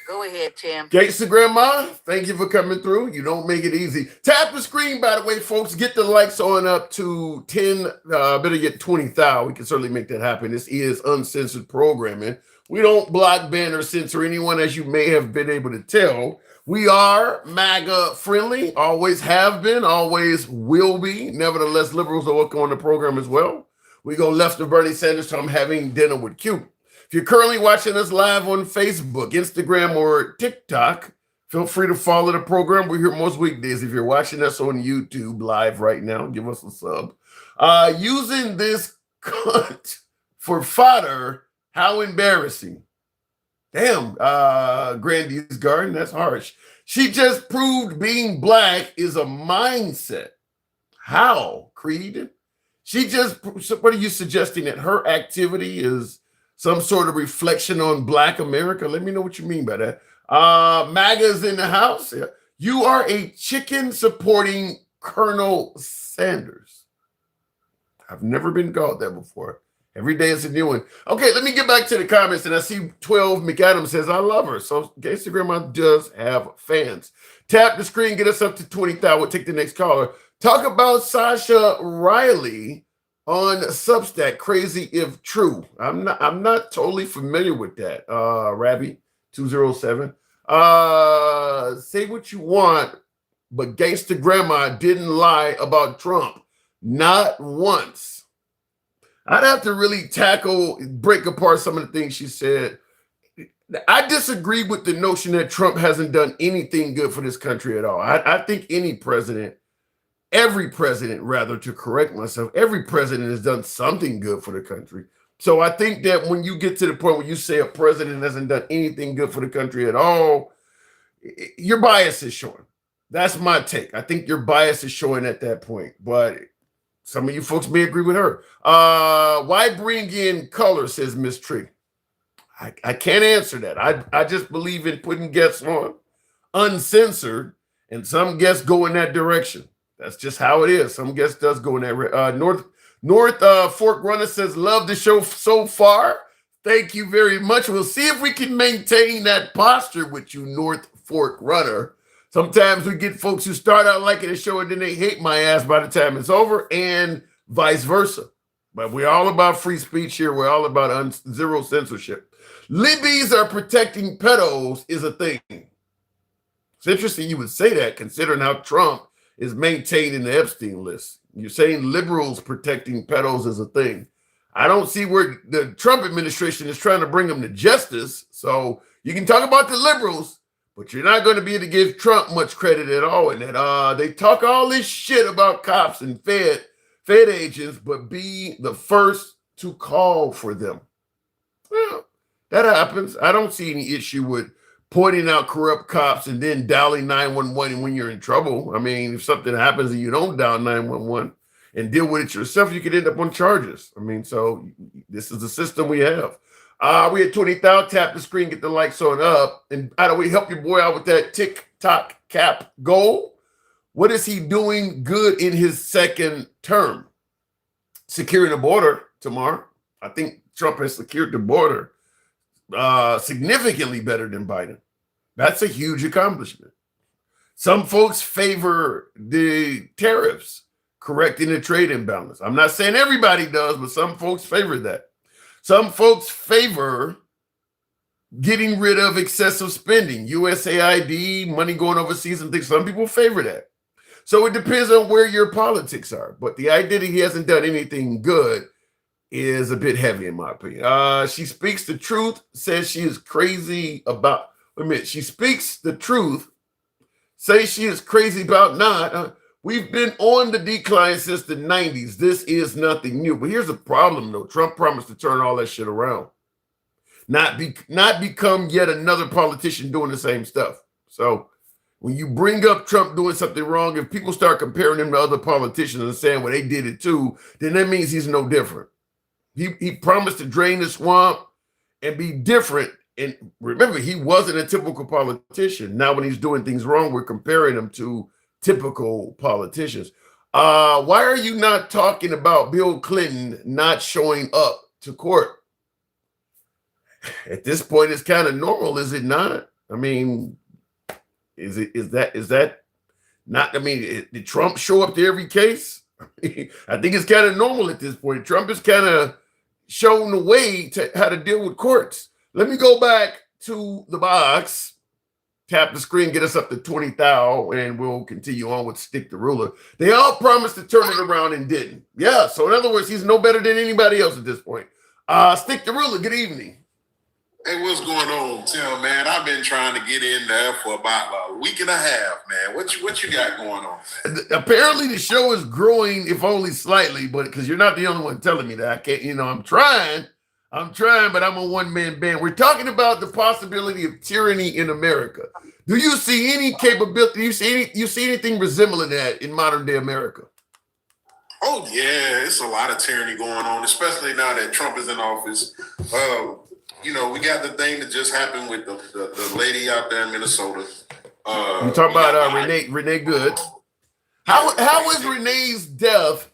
Speaker 4: Go ahead, Tim.
Speaker 1: Gangsta Grandma, thank you for coming through. You don't make it easy. Tap the screen, by the way, folks. Get the likes on up to 10, better get 20,000. We can certainly make that happen. This is uncensored programming. We don't block, ban, or censor anyone, as you may have been able to tell. We are MAGA friendly, always have been, always will be. Nevertheless, liberals are welcome on the program as well. We go left of Bernie Sanders to I'm having dinner with Q. If you're currently watching us live on Facebook, Instagram, or TikTok, feel free to follow the program. We're here most weekdays. If you're watching us on YouTube live right now, give us a sub. Using this cunt for fodder, how embarrassing. Damn, Grandy's Garden, that's harsh. She just proved being black is a mindset. How, Creed? What are you suggesting, that her activity is some sort of reflection on black America? Let me know what you mean by that. MAGA's in the house. You are a chicken supporting Colonel Sanders. I've never been called that before. Every day is a new one. Okay, let me get back to the comments. And I see 12 McAdams says, I love her. So Gangsta Grandma does have fans. Tap the screen, get us up to 20,000. We'll take the next caller. Talk about Sasha Riley on Substack. Crazy if true. I'm not totally familiar with that. Rabbi 207. Say what you want, but Gangsta Grandma didn't lie about Trump. Not once. I'd have to really break apart some of the things she said. I disagree with the notion that Trump hasn't done anything good for this country at all. I think every president, to correct myself, every president has done something good for the country. So I think that when you get to the point where you say a president hasn't done anything good for the country at all, your bias is showing. That's my take. I think your bias is showing at that point. But some of you folks may agree with her. Why bring in color, says Miss Tree. I can't answer that. I just believe in putting guests on uncensored, and some guests go in that direction. That's just how it is. Some guests does go in that North Fork Runner says, love the show so far. Thank you very much. We'll see if we can maintain that posture with you, North Fork Runner. Sometimes we get folks who start out liking the show and then they hate my ass by the time it's over, and vice versa. But we're all about free speech here. We're all about zero censorship. Libbies are protecting pedos is a thing. It's interesting you would say that, considering how Trump is maintaining the Epstein list. You're saying liberals protecting pedos is a thing. I don't see where the Trump administration is trying to bring them to justice. So you can talk about the liberals, but you're not going to be able to give Trump much credit at all. And that they talk all this shit about cops and Fed agents, but be the first to call for them. Well, that happens. I don't see any issue with pointing out corrupt cops and then dialing 911 when you're in trouble. I mean, if something happens and you don't dial 911 and deal with it yourself, you could end up on charges. I mean, so this is the system we have. We had 20,000. Tap the screen, get the likes on up. And how do we help your boy out with that TikTok cap goal? What is he doing good in his second term? Securing the border tomorrow. I think Trump has secured the border significantly better than Biden. That's a huge accomplishment. Some folks favor the tariffs, correcting the trade imbalance. I'm not saying everybody does, but some folks favor that. Some folks favor getting rid of excessive spending, USAID, money going overseas and things. Some people favor that. So it depends on where your politics are. But the idea that he hasn't done anything good is a bit heavy in my opinion. She speaks the truth, says she is crazy about, she speaks the truth, says she is crazy about not. We've been on the decline since the 90s. This is nothing new. But here's the problem, though. Trump promised to turn all that shit around. Not become yet another politician doing the same stuff. So when you bring up Trump doing something wrong, if people start comparing him to other politicians and saying, well, they did it too, then that means he's no different. He promised to drain the swamp and be different. And remember, he wasn't a typical politician. Now when he's doing things wrong, we're comparing him to typical politicians. Why are you not talking about Bill Clinton not showing up to court? At this point, it's kind of normal, is it not? I mean, is that not? I mean, did Trump show up to every case? I think it's kind of normal at this point. Trump is kind of shown the way to how to deal with courts. Let me go back to the box. Tap the screen, get us up to 20,000, and we'll continue on with Stick the Ruler. They all promised to turn it around and didn't. Yeah, so in other words, he's no better than anybody else at this point. Stick the Ruler, good evening.
Speaker 5: Hey, what's going on, Tim, man? I've been trying to get in there for about a week and a half, man. What you got going on, man?
Speaker 1: Apparently the show is growing, if only slightly, but because you're not the only one telling me that. I can't, I'm trying, but I'm a one-man band. We're talking about the possibility of tyranny in America. Do you see any capability? You see anything resembling that in modern day America?
Speaker 5: Oh yeah, it's a lot of tyranny going on, especially now that Trump is in office. We got the thing that just happened with the lady out there in Minnesota.
Speaker 1: You talking about Renee Good? How is Renee's death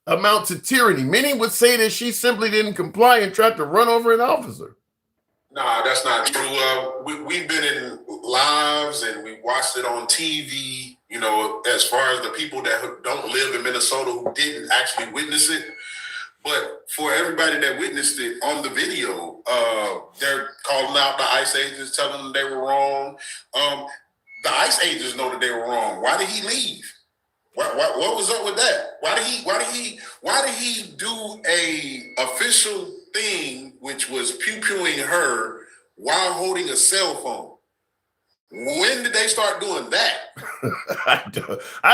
Speaker 1: amount to tyranny? Many would say that she simply didn't comply and tried to run over an officer.
Speaker 5: Nah, that's not true. We've been in lives and we watched it on TV. As far as the people that don't live in Minnesota who didn't actually witness it. But for everybody that witnessed it on the video, they're calling out the ICE agents, telling them they were wrong. The ICE agents know that they were wrong. Why did he leave? What was up with that? Why did he do a official thing which was pew-pewing her while holding a cell phone? When did they start doing that?
Speaker 1: I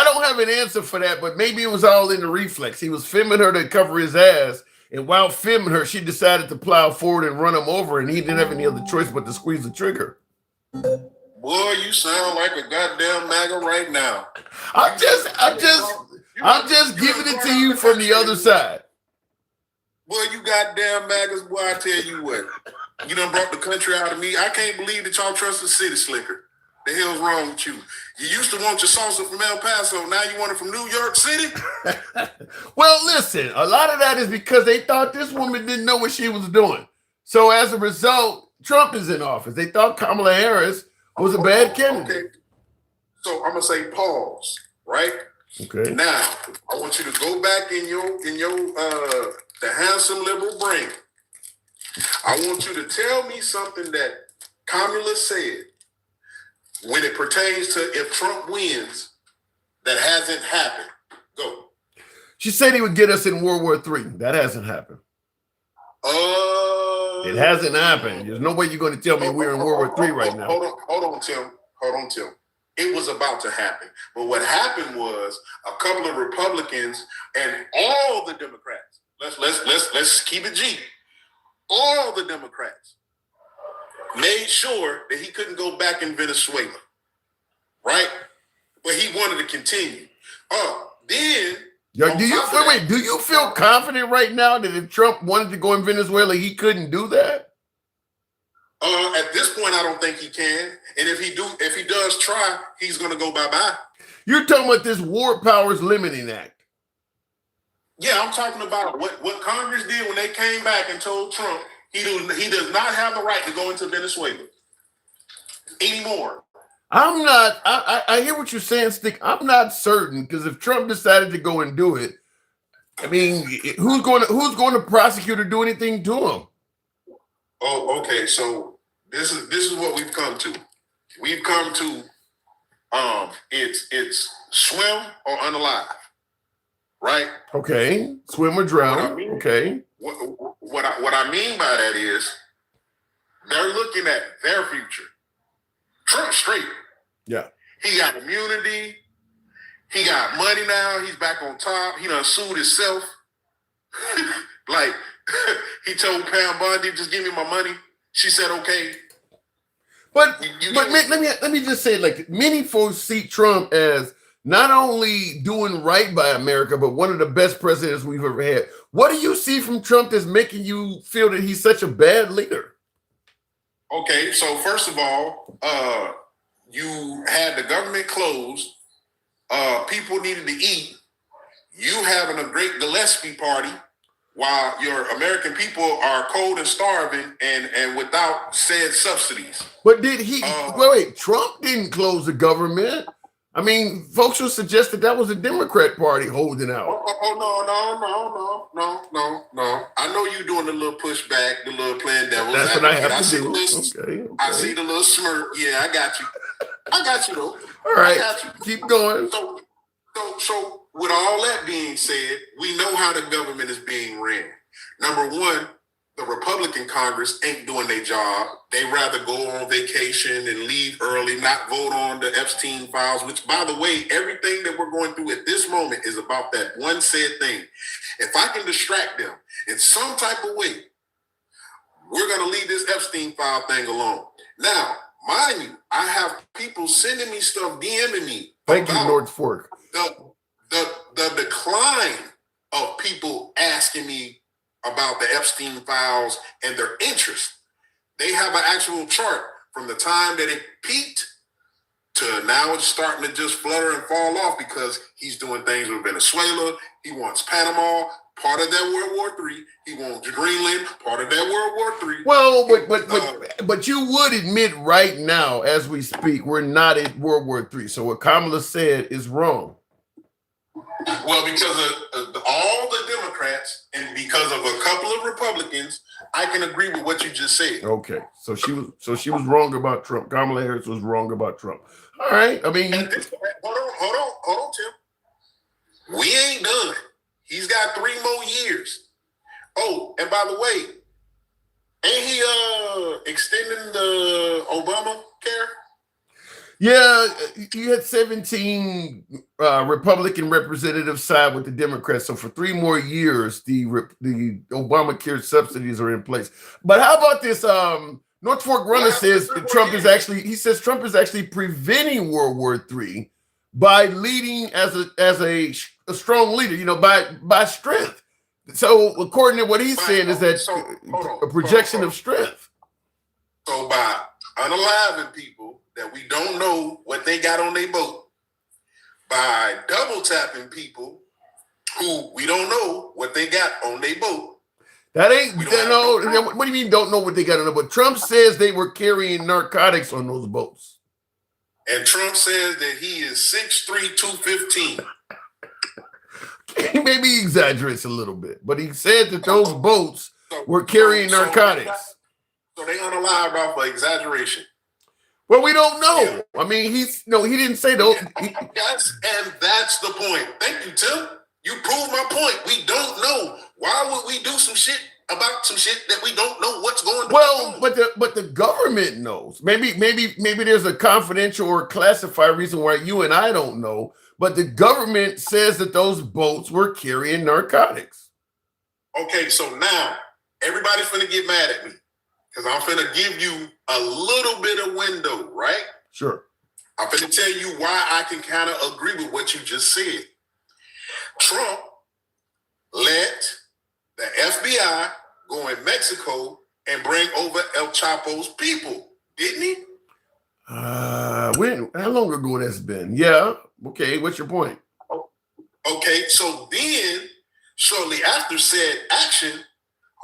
Speaker 1: don't have an answer for that, but maybe it was all in the reflex. He was filming her to cover his ass, and while filming her, she decided to plow forward and run him over, and he didn't have any other choice but to squeeze the trigger.
Speaker 5: Boy, you sound like a goddamn MAGA right now.
Speaker 1: I'm just giving it to you from the other side.
Speaker 5: Boy, you goddamn MAGAs, boy, I tell you what. You done brought the country out of me. I can't believe that y'all trust the city slicker. The hell's wrong with you? You used to want your salsa from El Paso. Now you want it from New York City?
Speaker 1: Well, listen, a lot of that is because they thought this woman didn't know what she was doing. So as a result, Trump is in office. They thought Kamala Harris was a bad candidate.
Speaker 5: Okay. So I'm gonna say pause, right?
Speaker 1: Okay.
Speaker 5: Now I want you to go back in your the handsome liberal brain. I want you to tell me something that Kamala said when it pertains to if Trump wins that hasn't happened. Go.
Speaker 1: She said he would get us in World War III. That hasn't happened. It hasn't happened. There's no way you're going to tell me we're in World War III right now.
Speaker 5: Hold on, Tim. It was about to happen. But what happened was a couple of Republicans and all the Democrats. Let's keep it G. All the Democrats made sure that he couldn't go back in Venezuela. Right? But he wanted to continue. Then
Speaker 1: do you feel confident right now that if Trump wanted to go in Venezuela, he couldn't do that?
Speaker 5: At this point, I don't think he can. And if he does try, he's going to go bye-bye.
Speaker 1: You're talking about this War Powers Limiting Act.
Speaker 5: Yeah, I'm talking about what Congress did when they came back and told Trump he does not have the right to go into Venezuela anymore.
Speaker 1: I hear what you're saying, Stick. I'm not certain, because if Trump decided to go and do it, I mean, who's going to prosecute or do anything to him?
Speaker 5: Oh, okay. So this is what we've come to. We've come to it's swim or unalive, right?
Speaker 1: Okay, swim or drown. Okay.
Speaker 5: What I mean by that is they're looking at their future. Trump's straight.
Speaker 1: Yeah.
Speaker 5: He got immunity. He got money now. He's back on top. He done sued himself. Like he told Pam Bondi, just give me my money. She said, okay.
Speaker 1: But let me just say, like, many folks see Trump as not only doing right by America, but one of the best presidents we've ever had. What do you see from Trump that's making you feel that he's such a bad leader?
Speaker 5: Okay, so first of all, you had the government closed. People needed to eat. You having a great Gillespie party while your American people are cold and starving and without said subsidies.
Speaker 1: But did he? Wait, Trump didn't close the government. I mean, folks will suggest that was a Democrat party holding out.
Speaker 5: No. I know you're doing the little pushback, the little playing devil's
Speaker 1: That's
Speaker 5: advocate.
Speaker 1: what I have to do. Okay.
Speaker 5: I see the little smirk. Yeah, I got you though.
Speaker 1: All right,
Speaker 5: I got you.
Speaker 1: Keep going.
Speaker 5: So with all that being said, we know how the government is being ran. Number one, the Republican Congress ain't doing their job. They rather go on vacation and leave early, not vote on the Epstein files, which, by the way, everything that we're going through at this moment is about that one said thing. If I can distract them in some type of way, we're going to leave this Epstein file thing alone. Now, mind you, I have people sending me stuff, DMing me.
Speaker 1: Thank you, North Fork.
Speaker 5: The decline of people asking me about the Epstein files and their interest. They have an actual chart from the time that it peaked to now it's starting to just flutter and fall off because he's doing things with Venezuela. He wants Panama, part of that World War III. He wants Greenland, part of that World War III.
Speaker 1: Well, but you would admit right now, as we speak, we're not in World War III. So what Kamala said is wrong.
Speaker 5: Well, because of all the Democrats and because of a couple of Republicans, I can agree with what you just said.
Speaker 1: Okay, so she was wrong about Trump. Kamala Harris was wrong about Trump. All right, I mean,
Speaker 5: hold on, Tim. We ain't done. He's got 3 more years. Oh, and by the way, ain't he extending the Obamacare?
Speaker 1: Yeah, you had 17 Republican representatives side with the Democrats. So for 3 more years, the Obamacare subsidies are in place. But how about this? North Fork Runner says that Trump is actually preventing World War III by leading as a strong leader, you know, by strength. So according to what he's saying is that a projection of strength.
Speaker 5: So by unaliving people that we don't know what they got on their boat, by double tapping people who we don't know what they got on their boat.
Speaker 1: That ain't what do you mean don't know what they got on the boat? Trump says they were carrying narcotics on those boats.
Speaker 5: And Trump says that he is 6'3", 215.
Speaker 1: Maybe he exaggerates a little bit, but he said that those boats were carrying narcotics.
Speaker 5: So they unalived off of exaggeration.
Speaker 1: Well, we don't know. I mean, he didn't say those.
Speaker 5: That's the point. Thank you, Tim. You proved my point. We don't know. Why would we do some shit about some shit that we don't know what's going on?
Speaker 1: Well, but the government knows. Maybe there's a confidential or classified reason why you and I don't know. But the government says that those boats were carrying narcotics.
Speaker 5: Okay, so now everybody's finna get mad at me because I'm finna give you a little bit of window, right?
Speaker 1: Sure.
Speaker 5: I'm finna tell you why I can kind of agree with what you just said. Trump let the FBI go in Mexico and bring over El Chapo's people, didn't he?
Speaker 1: How long ago that's been? Yeah. Okay. What's your point?
Speaker 5: Okay. So then, shortly after said action,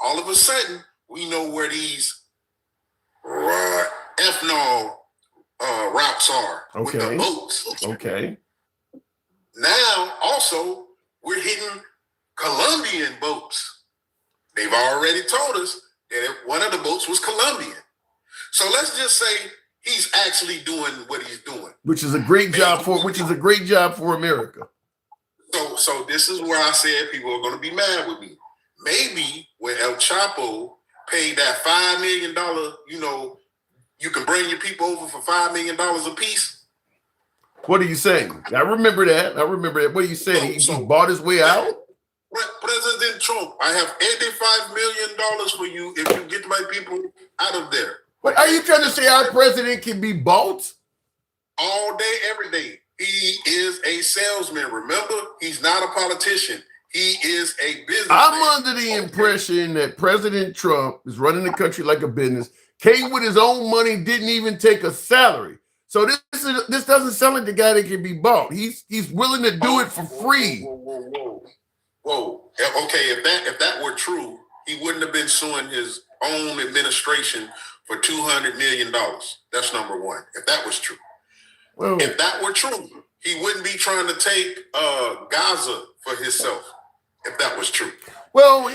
Speaker 5: all of a sudden, we know where these ethanol routes are with the boats.
Speaker 1: Okay.
Speaker 5: Now, also, we're hitting Colombian boats. They've already told us that one of the boats was Colombian. So let's just say he's actually doing what he's doing,
Speaker 1: which is a great job for America.
Speaker 5: So this is where I said people are going to be mad with me. Maybe when El Chapo paid that $5 million, you can bring your people over for $5 million a piece.
Speaker 1: What are you saying? I remember that. What are you saying? He bought his way out?
Speaker 5: President Trump, I have $85 million for you if you get my people out of there.
Speaker 1: What are you trying to say? Our president can be bought?
Speaker 5: All day, every day. He is a salesman. Remember, he's not a politician. He is a businessman.
Speaker 1: I'm under the impression that President Trump is running the country like a business, came with his own money, didn't even take a salary. So this doesn't sound like the guy that can be bought. He's willing to do it for free.
Speaker 5: Whoa. Okay, if that were true, he wouldn't have been suing his own administration for $200 million. That's number one. If that was true.
Speaker 1: Well,
Speaker 5: if that were true, he wouldn't be trying to take Gaza for himself. If that was true.
Speaker 1: Well,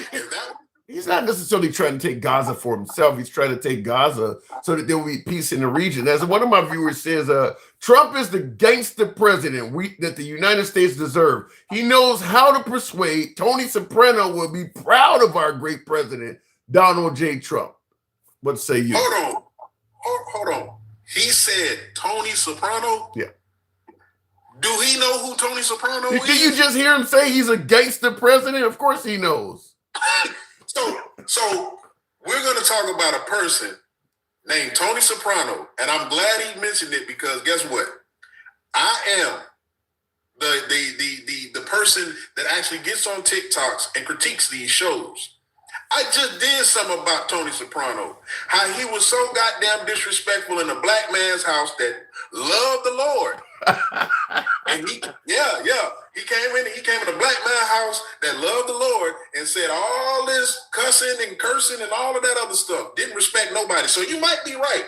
Speaker 1: he's not necessarily trying to take Gaza for himself. He's trying to take Gaza so that there will be peace in the region. As one of my viewers says, Trump is the gangster president that the United States deserve. He knows how to persuade. Tony Soprano will be proud of our great president, Donald J. Trump. What say you?
Speaker 5: Hold on. He said Tony Soprano?
Speaker 1: Yeah.
Speaker 5: Do he know who Tony Soprano is?
Speaker 1: Did you just hear him say he's a gangster president? Of course he knows.
Speaker 5: So we're going to talk about a person named Tony Soprano, and I'm glad he mentioned it because guess what? I am the person that actually gets on TikToks and critiques these shows. I just did something about Tony Soprano, how he was so goddamn disrespectful in a black man's house that loved the Lord. And he came in a black man's house that loved the Lord and said all this cussing and cursing and all of that other stuff. Didn't respect nobody. So you might be right.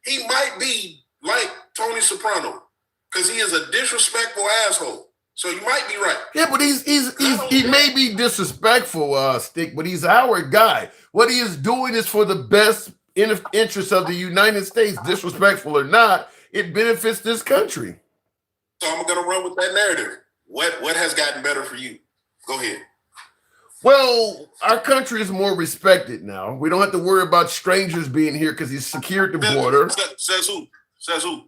Speaker 5: He might be like Tony Soprano because he is a disrespectful asshole. So you might be right.
Speaker 1: Yeah, but he may be disrespectful, Stick, but he's our guy. What he is doing is for the best interest of the United States, disrespectful or not. It benefits this country.
Speaker 5: So I'm going to run with that narrative. What has gotten better for you? Go ahead.
Speaker 1: Well, our country is more respected now. We don't have to worry about strangers being here because he's secured the border.
Speaker 5: Says who?
Speaker 1: Says who?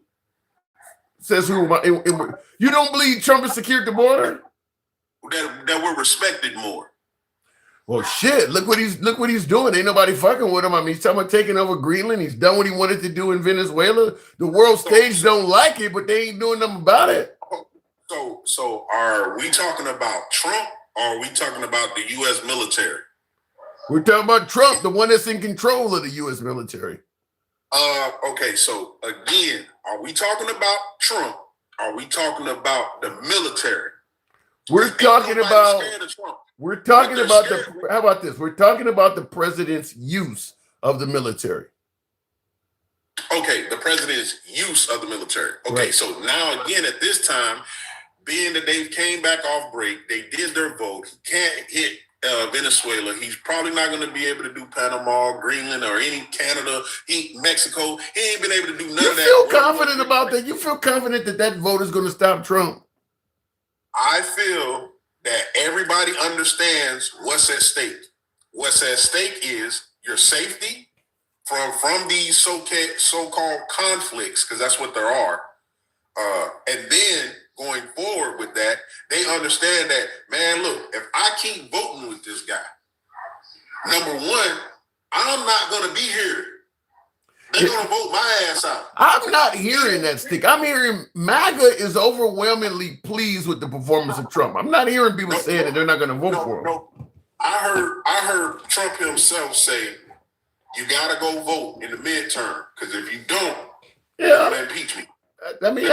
Speaker 1: You don't believe Trump has secured the border?
Speaker 5: That we're respected more.
Speaker 1: Well, shit! Look what he's doing. Ain't nobody fucking with him. I mean, he's talking about taking over Greenland. He's done what he wanted to do in Venezuela. The world stage don't like it, but they ain't doing nothing about it.
Speaker 5: So are we talking about Trump or are we talking about the U.S. military?
Speaker 1: We're talking about Trump, the one that's in control of the U.S. military.
Speaker 5: Okay, so again, are we talking about Trump? Are we talking about the military?
Speaker 1: We're talking about how about this? We're talking about the president's use of the military.
Speaker 5: Okay, the president's use of the military. Okay, right. So now again at this time, being that they came back off break, they did their vote. He can't hit Venezuela. He's probably not going to be able to do Panama, Greenland, or any Canada, Mexico. He ain't been able to do none
Speaker 1: You
Speaker 5: of that.
Speaker 1: feel confident about that? You feel confident that that vote is going to stop Trump?
Speaker 5: I feel that everybody understands what's at stake. What's at stake is your safety from these so-called conflicts, because that's what there are. And then going forward with that, they understand that, man, look, if I keep voting with this guy, number one, I'm not going to be here. They're going to vote my ass out.
Speaker 1: I'm not hearing that stick. I'm hearing MAGA is overwhelmingly pleased with the performance of Trump. I'm not hearing people saying that they're not going to vote for him.
Speaker 5: No. I heard Trump himself say, you got to go vote in the midterm, because if you don't, you're going to impeach me.
Speaker 1: I mean,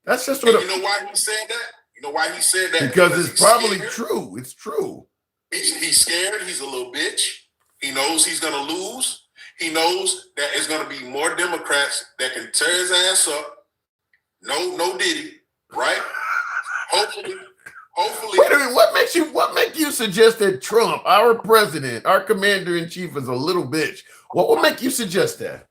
Speaker 1: that's just
Speaker 5: what. You know why he said that? You know why he said that?
Speaker 1: Because it's probably true. It's true.
Speaker 5: He's scared. He's a little bitch. He knows he's going to lose. He knows that it's going to be more Democrats that can tear his ass up. No Diddy, right? Hopefully.
Speaker 1: Wait a minute. What makes you suggest that Trump, our president, our commander in chief, is a little bitch? What would make you suggest that?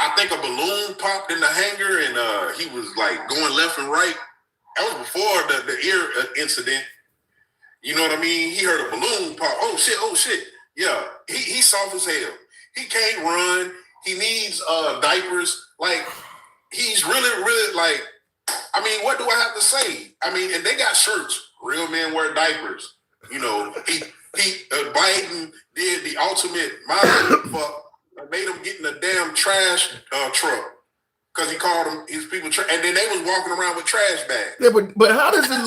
Speaker 5: I think a balloon popped in the hangar and he was like going left and right. That was before the ear incident. You know what I mean? He heard a balloon pop. Oh shit. Yeah, he's soft as hell. He can't run. He needs diapers. Like, he's really like, I mean, what do I have to say? I mean, and they got shirts. Real men wear diapers. You know, Biden did the ultimate fuck. Made him get in a damn trash truck because he called them his people and then they was walking around with trash bags.
Speaker 1: Yeah, but how does it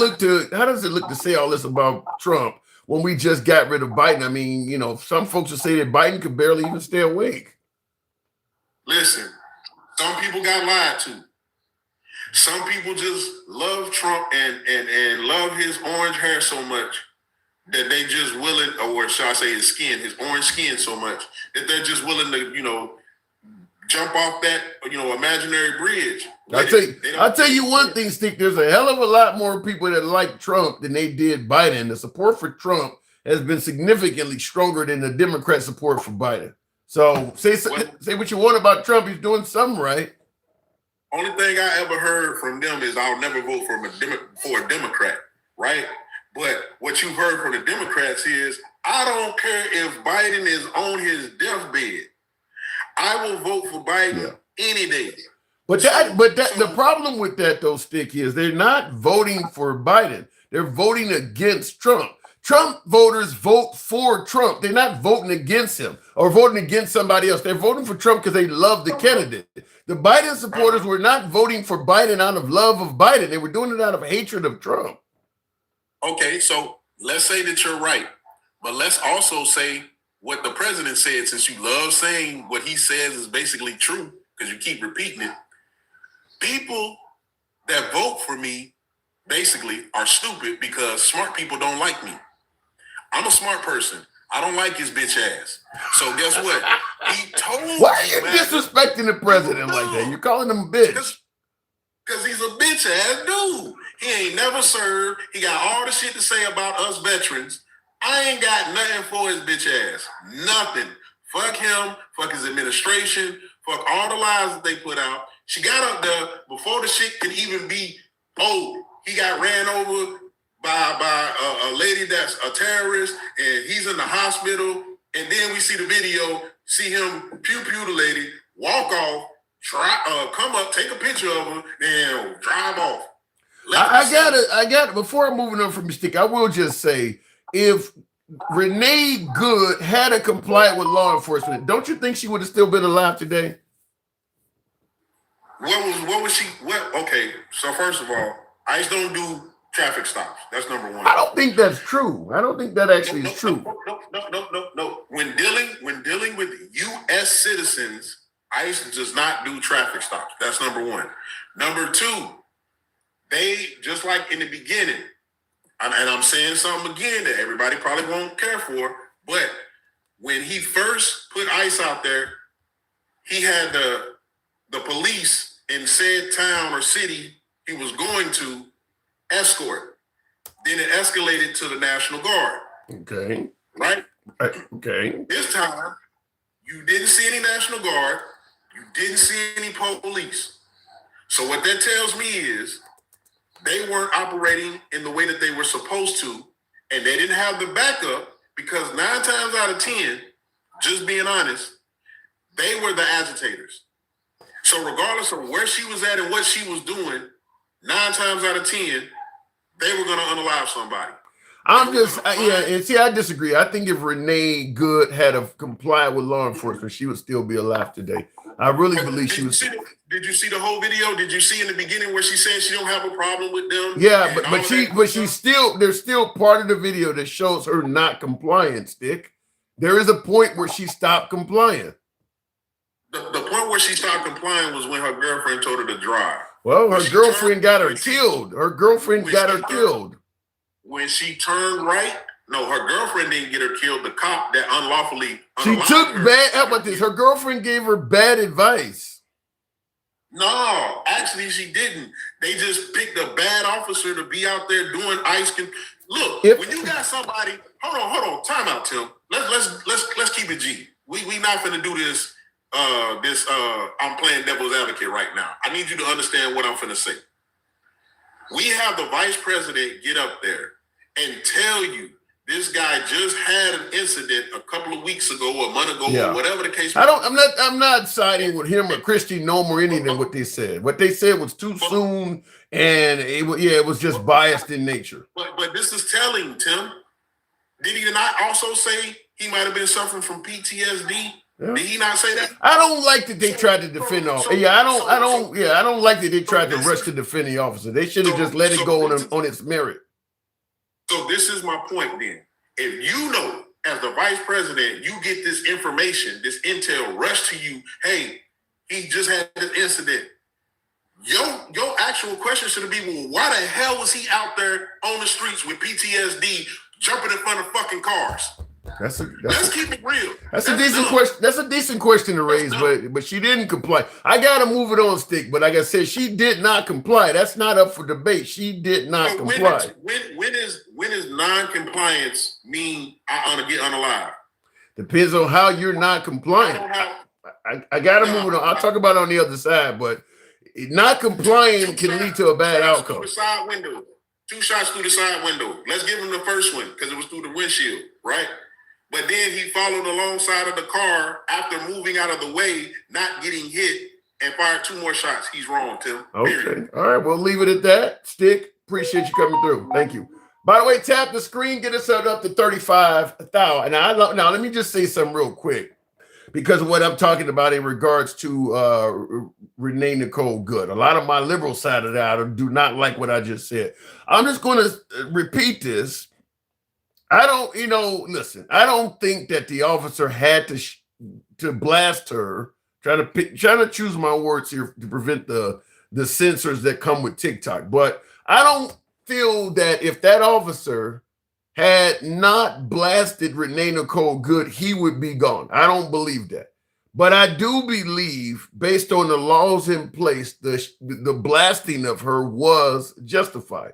Speaker 1: look to say all this about Trump when we just got rid of Biden? I mean, you know, some folks will say that Biden could barely even stay awake.
Speaker 5: Listen, some people got lied to. Some people just love Trump and love his orange hair so much that they just willing, or shall I say his skin, his orange skin so much that they're just willing to, you know, jump off that, you know, imaginary bridge.
Speaker 1: I'll tell you one thing, Stick. There's a hell of a lot more people that like Trump than they did Biden. The support for Trump has been significantly stronger than the Democrat support for Biden. So say what you want about Trump. He's doing something right.
Speaker 5: Only thing I ever heard from them is I'll never vote for a Democrat, right? But what you've heard from the Democrats is, I don't care if Biden is on his deathbed. I will vote for Biden any day.
Speaker 1: But the problem with that, though, Stick, is they're not voting for Biden. They're voting against Trump. Trump voters vote for Trump. They're not voting against him or voting against somebody else. They're voting for Trump because they love the candidate. The Biden supporters were not voting for Biden out of love of Biden. They were doing it out of hatred of Trump.
Speaker 5: Okay, so let's say that you're right. But let's also say what the president said, since you love saying what he says is basically true, because you keep repeating it. People that vote for me basically are stupid because smart people don't like me. I'm a smart person. I don't like his bitch ass. So guess what? He told
Speaker 1: Why are you disrespecting the president like that? You're calling him a bitch.
Speaker 5: Because he's a bitch ass dude. He ain't never served. He got all the shit to say about us veterans. I ain't got nothing for his bitch ass. Nothing. Fuck him. Fuck his administration. Fuck all the lies that they put out. She got up there before the shit could even be old. He got ran over by a lady that's a terrorist, and he's in the hospital. And then we see the video, see him pew the lady, walk off, come up, take a picture of her, then drive off.
Speaker 1: I got it. Before I'm moving on from your Stick, I will just say, if Renee Good had complied with law enforcement, don't you think she would have still been alive today?
Speaker 5: What was she? Okay, so first of all, ICE don't do traffic stops. That's number one.
Speaker 1: I don't think that's true. I don't think that actually is true.
Speaker 5: No. When dealing with U.S. citizens, ICE does not do traffic stops. That's number one. Number two, they, just like in the beginning, and I'm saying something again that everybody probably won't care for, but when he first put ICE out there, he had the police in said town or city he was going to escort. Then it escalated to the National Guard.
Speaker 1: Okay.
Speaker 5: Right?
Speaker 1: Okay.
Speaker 5: This time, you didn't see any National Guard. You didn't see any police. So what that tells me is they weren't operating in the way that they were supposed to, and they didn't have the backup because 9 times out of 10, just being honest, they were the agitators. So regardless of where she was at and what she was doing, 9 times out of 10, they were going to unalive somebody.
Speaker 1: I'm just, and see, I disagree. I think if Renee Good had have complied with law enforcement, she would still be alive today. I really believe she was.
Speaker 5: Did you see the whole video? Did you see in the beginning where she said she don't have a problem with them?
Speaker 1: Yeah, but she's still, there's still part of the video that shows her not compliant, Stick. There is a point where she stopped complying.
Speaker 5: The point where she stopped complying was when her girlfriend told her to drive.
Speaker 1: Well, her girlfriend got her killed. Her girlfriend got her killed.
Speaker 5: When she turned right, no, her girlfriend didn't get her killed. The cop that unlawfully
Speaker 1: she took bad. How about this? Her girlfriend gave her bad advice.
Speaker 5: No, actually, she didn't. They just picked a bad officer to be out there doing ice. Look, when you got somebody, hold on, time out, Tim. Let's keep it G. We not finna do this. I'm playing devil's advocate right now. I need you to understand what I'm finna say. We have the vice president get up there and tell you this guy just had an incident a couple of weeks ago, a month ago, or whatever the case.
Speaker 1: I'm not siding with him or Christy Nome or anything. What they said. What they said was too soon, and it was just biased in nature.
Speaker 5: But this is telling, Tim. Did he not also say he might have been suffering from PTSD? Yeah. Did he not say that?
Speaker 1: I don't like that they tried to defend the officer. I don't like that they tried to rush to defend the officer. They should have just let it go on its merit. So
Speaker 5: this is my point then. If you know, as the vice president, you get this information, this intel rushed to you, hey, he just had this incident. Your actual question should be, well, why the hell was he out there on the streets with PTSD jumping in front of fucking cars? Let's keep it real. That's a decent question. That's a decent question to raise, but she didn't comply. I gotta move it on, Stick. But like I said, she did not comply. That's not up for debate. She did not comply. When is non-compliance mean I ought to get unalive?
Speaker 1: Depends on how you're not compliant. I gotta move it on. I'll talk about it on the other side, but not complying can lead to a bad outcome.
Speaker 5: Through the side window. 2 shots through the side window. Let's give him the first one because it was through the windshield, right? But then he followed alongside of the car after moving out of the way, not getting hit, and fired 2 more shots. He's wrong, Tim.
Speaker 1: Okay. All right. We'll leave it at that. Stick. Appreciate you coming through. Thank you. By the way, tap the screen. Get us up to 35,000. Now, let me just say something real quick because of what I'm talking about in regards to Renee Nicole Good. A lot of my liberal side of that do not like what I just said. I'm just going to repeat this. I don't think that the officer had to blast her. Trying to choose my words here to prevent the censors that come with TikTok. But I don't feel that if that officer had not blasted Renee Nicole Good, he would be gone. I don't believe that. But I do believe, based on the laws in place, the blasting of her was justified.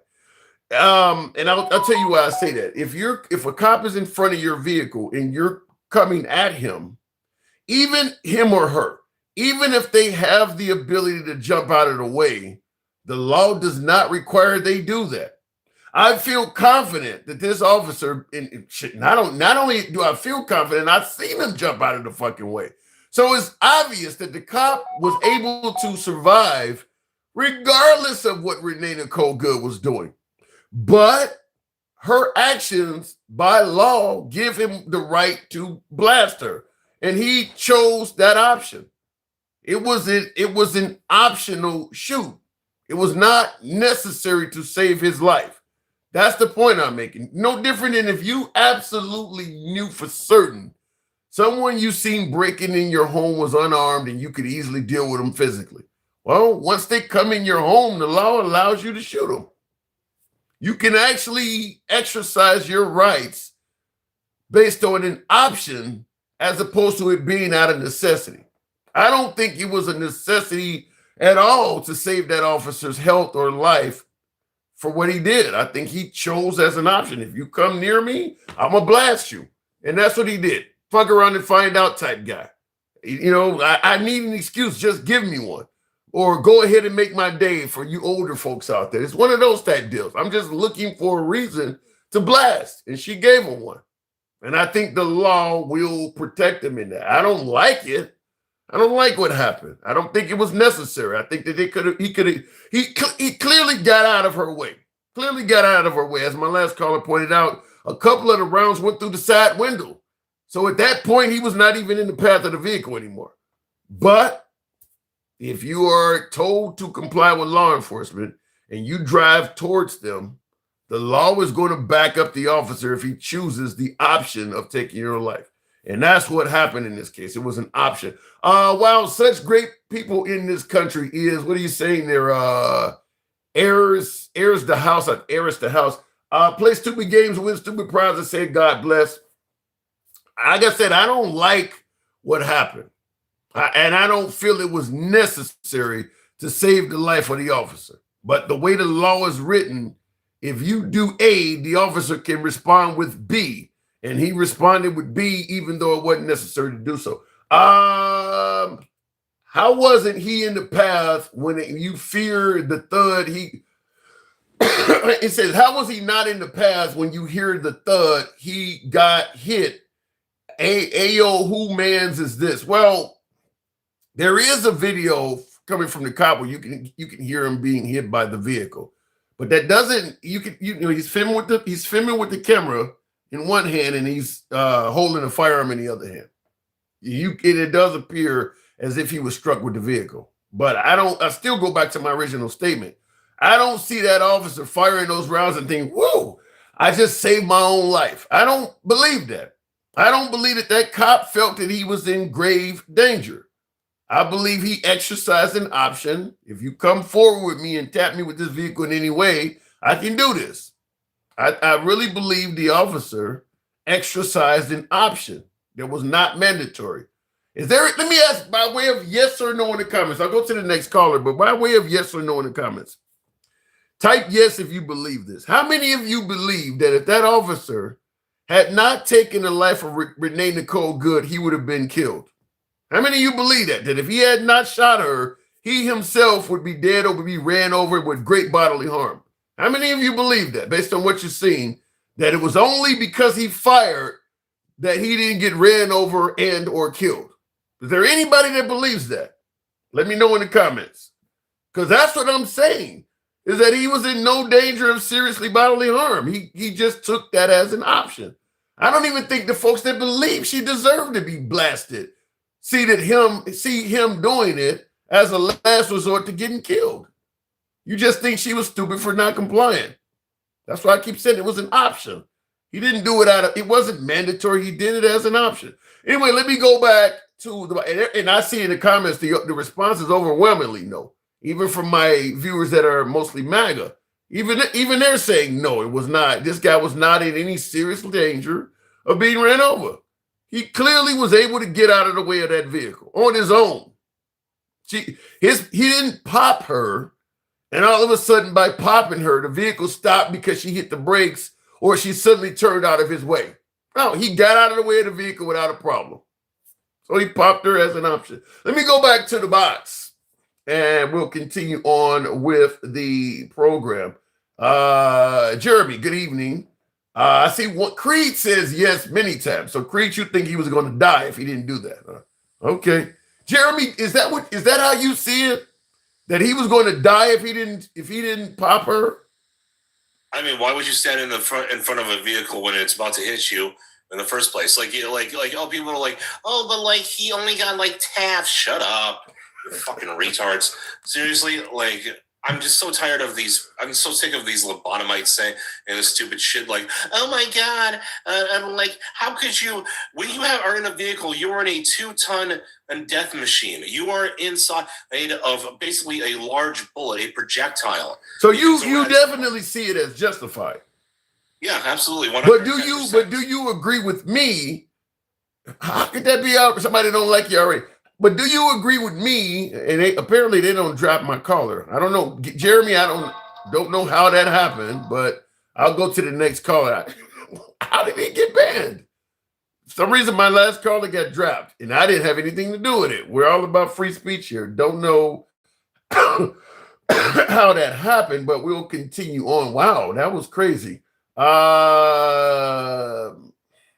Speaker 1: And I'll tell you why I say that. If a cop is in front of your vehicle and you're coming at him, even him or her, even if they have the ability to jump out of the way, the law does not require they do that. I feel confident that this officer, not only do I feel confident, I've seen him jump out of the fucking way. So it's obvious that the cop was able to survive regardless of what Renee Nicole Good was doing. But her actions by law give him the right to blast her. And he chose that option. It was an optional shoot. It was not necessary to save his life. That's the point I'm making. No different than if you absolutely knew for certain someone you seen breaking in your home was unarmed and you could easily deal with them physically. Well, once they come in your home, the law allows you to shoot them. You can actually exercise your rights based on an option as opposed to it being out of necessity. I don't think it was a necessity at all to save that officer's health or life for what he did. I think he chose as an option. If you come near me, I'm gonna blast you. And that's what he did. Fuck around and find out type guy. You know, I need an excuse. Just give me one. Or go ahead and make my day for you older folks out there. It's one of those type deals. I'm just looking for a reason to blast. And she gave him one. And I think the law will protect him in that. I don't like it. I don't like what happened. I don't think it was necessary. I think that he clearly got out of her way. Clearly got out of her way. As my last caller pointed out, a couple of the rounds went through the side window. So at that point, he was not even in the path of the vehicle anymore. But if you are told to comply with law enforcement and you drive towards them, the law is going to back up the officer if he chooses the option of taking your life. And that's what happened in this case. It was an option. Wow, such great people in this country is, what are you saying there? Heirs the house. Play stupid games, win stupid prizes, say God bless. Like I said, I don't like what happened. And I don't feel it was necessary to save the life of the officer. But the way the law is written, if you do A, the officer can respond with B. And he responded with B, even though it wasn't necessary to do so. How wasn't he in the path when you feared the thud? It says, how was he not in the path when you hear the thud? He got hit. Ayo, who mans is this? Well, there is a video coming from the cop where you can hear him being hit by the vehicle, but that doesn't. He's filming with the camera in one hand and he's holding a firearm in the other hand. It does appear as if he was struck with the vehicle, but I still go back to my original statement. I don't see that officer firing those rounds and think, whoa, I just saved my own life. I don't believe that. I don't believe that cop felt that he was in grave danger. I believe he exercised an option. If you come forward with me and tap me with this vehicle in any way, I can do this. I really believe the officer exercised an option that was not mandatory. Let me ask by way of yes or no in the comments. I'll go to the next caller, but by way of yes or no in the comments, type yes if you believe this. How many of you believe that if that officer had not taken the life of Renee Nicole Good, he would have been killed? How many of you believe that if he had not shot her, he himself would be dead or would be ran over with great bodily harm? How many of you believe that, based on what you're seeing, that it was only because he fired that he didn't get ran over and or killed? Is there anybody that believes that? Let me know in the comments. Because that's what I'm saying, is that he was in no danger of seriously bodily harm. He just took that as an option. I don't even think the folks that believe she deserved to be blasted see him doing it as a last resort to getting killed. You just think she was stupid for not complying. That's why I keep saying it was an option. He didn't do it it wasn't mandatory. He did it as an option. Anyway, let me go back to and I see in the comments the response is overwhelmingly no. Even from my viewers that are mostly MAGA, even they're saying no, it was not. This guy was not in any serious danger of being ran over. He clearly was able to get out of the way of that vehicle on his own. He didn't pop her, and all of a sudden, by popping her, the vehicle stopped because she hit the brakes or she suddenly turned out of his way. No, he got out of the way of the vehicle without a problem. So he popped her as an option. Let me go back to the box, and we'll continue on with the program. Jeremy, good evening. I see what Creed says yes many times. So Creed, you think he was going to die if he didn't do that? Huh? Okay, Jeremy, is that how you see it? That he was going to die if he didn't pop her?
Speaker 6: I mean, why would you stand in front of a vehicle when it's about to hit you in the first place? Like people are like, oh, but like he only got like tapped. Shut up, you fucking retards. Seriously, like. I'm just so tired of these. I'm so sick of these lobotomites saying this stupid shit like, oh my God. I'm like, how could you, when you are in a vehicle, you are in a 2-ton death machine. You are inside of basically a large bullet, a projectile.
Speaker 1: So you definitely see it as justified.
Speaker 6: Yeah, absolutely. 100%.
Speaker 1: But do you agree with me? How could that be out? Somebody don't like you already. But do you agree with me? And apparently they don't drop my caller. I don't know, Jeremy. Don't know how that happened, but I'll go to the next caller. How did it get banned? For some reason, my last caller got dropped, and I didn't have anything to do with it. We're all about free speech here. Don't know how that happened, but we'll continue on. Wow, that was crazy.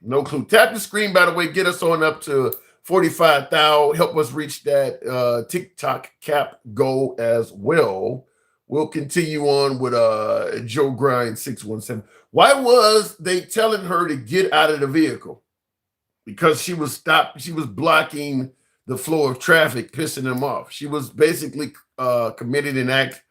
Speaker 1: No clue. Tap the screen, by the way. Get us on up to 45,000. Help us reach that TikTok cap goal as well. We'll continue on with Joe Grind 617. Why was they telling her to get out of the vehicle? Because she was stopped. She was blocking the flow of traffic, pissing them off. She was basically committed an act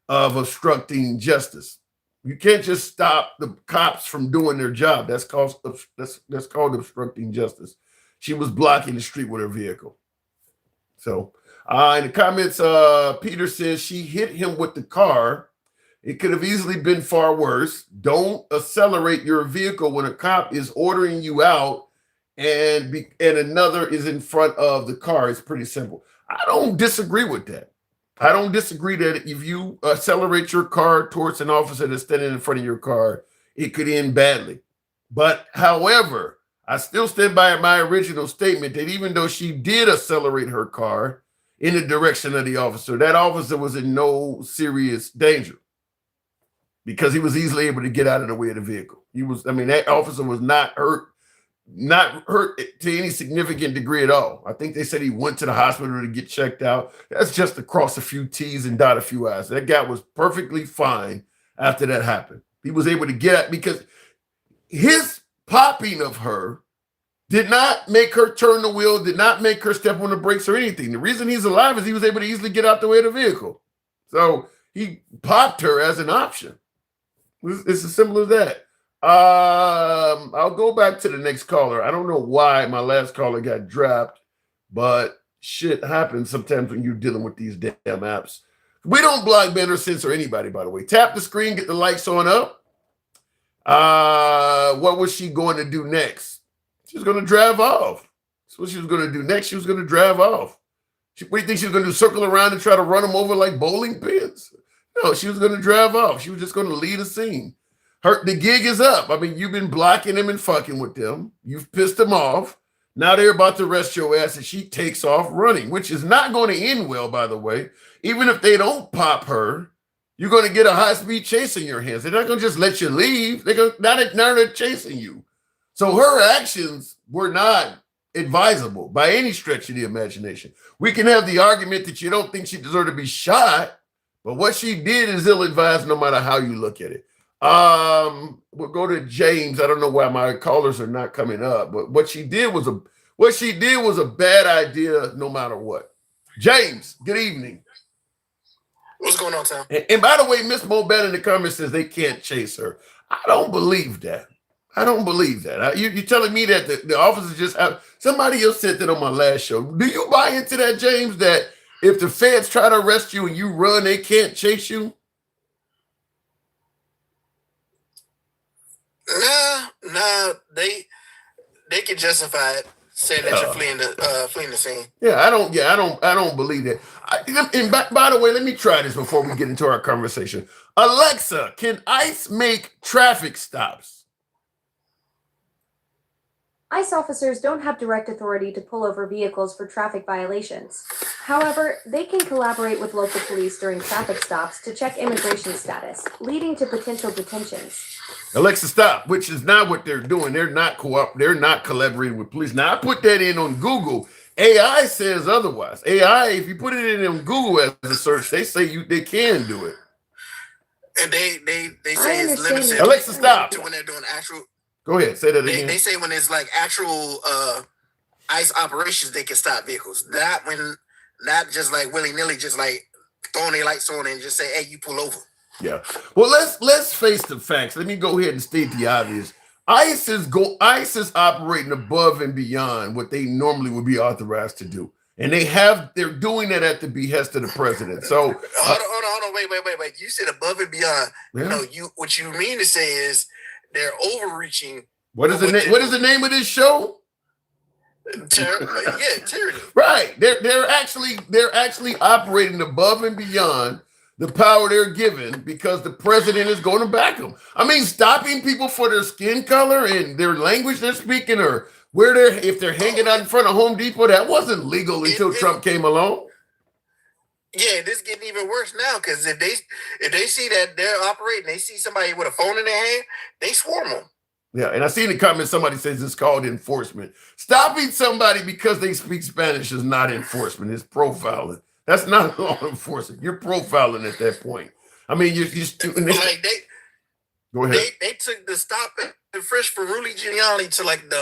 Speaker 1: of obstructing justice. You can't just stop the cops from doing their job. That's called obstructing justice. She was blocking the street with her vehicle. So in the comments, Peter says she hit him with the car. It could have easily been far worse. Don't accelerate your vehicle when a cop is ordering you out and another is in front of the car. It's pretty simple. I don't disagree with that. I don't disagree that if you accelerate your car towards an officer that's standing in front of your car, it could end badly. But however, I still stand by my original statement that even though she did accelerate her car in the direction of the officer, that officer was in no serious danger because he was easily able to get out of the way of the vehicle. That officer was not hurt to any significant degree at all. I think they said he went to the hospital to get checked out. That's just to cross a few T's and dot a few I's. That guy was perfectly fine after that happened. He was able to get out because his popping of her did not make her turn the wheel, did not make her step on the brakes or anything. The reason he's alive is he was able to easily get out the way of the vehicle. So he popped her as an option. It's as simple as that. I'll go back to the next caller. I don't know why my last caller got dropped, but shit happens sometimes when you're dealing with these damn apps. We don't block, ban, or censor anybody, by the way. Tap the screen, get the lights on up. What was she going to do next? She was going to drive off. That's what she was going to do next. She was going to drive off. What do you think she was going to do? Circle around and try to run them over like bowling pins? No, she was going to drive off. She was just going to leave the scene. The gig is up. You've been blocking them and fucking with them. You've pissed them off. Now they're about to arrest your ass, and she takes off running, which is not going to end well, by the way. Even if they don't pop her, you're going to get a high-speed chase in your hands. They're not going to just let you leave. Now they're chasing you. So her actions were not advisable by any stretch of the imagination. We can have the argument that you don't think she deserved to be shot, but what she did is ill-advised no matter how you look at it. We'll go to James. I don't know why my callers are not coming up, but what she did was a bad idea no matter what. James, good evening.
Speaker 7: What's going on, Tom?
Speaker 1: And by the way, Miss Mobile in the comments says they can't chase her. I don't believe that. You're telling me that the officers just have somebody else said that on my last show. Do you buy into that, James, that if the feds try to arrest you and you run, they can't chase you?
Speaker 7: Nah, they can justify it, saying that you're fleeing the scene.
Speaker 1: Yeah, I don't believe that. And by the way, let me try this before we get into our conversation. Alexa, can ICE make traffic stops?
Speaker 2: ICE officers don't have direct authority to pull over vehicles for traffic violations. However, they can collaborate with local police during traffic stops to check immigration status, leading to potential detentions.
Speaker 1: Alexa, stop, which is not what they're doing. They're not collaborating with police. Now, I put that in on Google. AI says otherwise. AI, if you put it in on Google as a search, they say they can do it.
Speaker 7: And they say it's limited.
Speaker 1: Alexa, stop.
Speaker 7: To when they're doing actual.
Speaker 1: Go ahead, say that again.
Speaker 7: They say when it's like actual ICE operations, they can stop vehicles. Not just like willy-nilly, just like throwing their lights on and just say, hey, you pull over.
Speaker 1: Yeah. Well, let's face the facts. Let me go ahead and state the obvious. ICE is operating above and beyond what they normally would be authorized to do. And they're doing it at the behest of the president. So
Speaker 7: hold on, wait. You said above and beyond.
Speaker 1: Yeah.
Speaker 7: No, what you mean to say is they're overreaching.
Speaker 1: What is the name of this show?
Speaker 7: Tyranny.
Speaker 1: Right. They're actually operating above and beyond the power they're given because the president is going to back them. I mean, stopping people for their skin color and their language they're speaking, or where if they're hanging out in front of Home Depot, that wasn't legal until Trump came along.
Speaker 7: Yeah, this is getting even worse now because if they see that they're operating, they see somebody with a phone in their hand, they swarm them.
Speaker 1: Yeah, and I see in the comments somebody says it's called enforcement. Stopping somebody because they speak Spanish is not enforcement. It's profiling. That's not law enforcement. You're profiling at that point. I mean, you're
Speaker 7: like
Speaker 1: go ahead.
Speaker 7: They took the stop and frisk for Rudy Giuliani to like the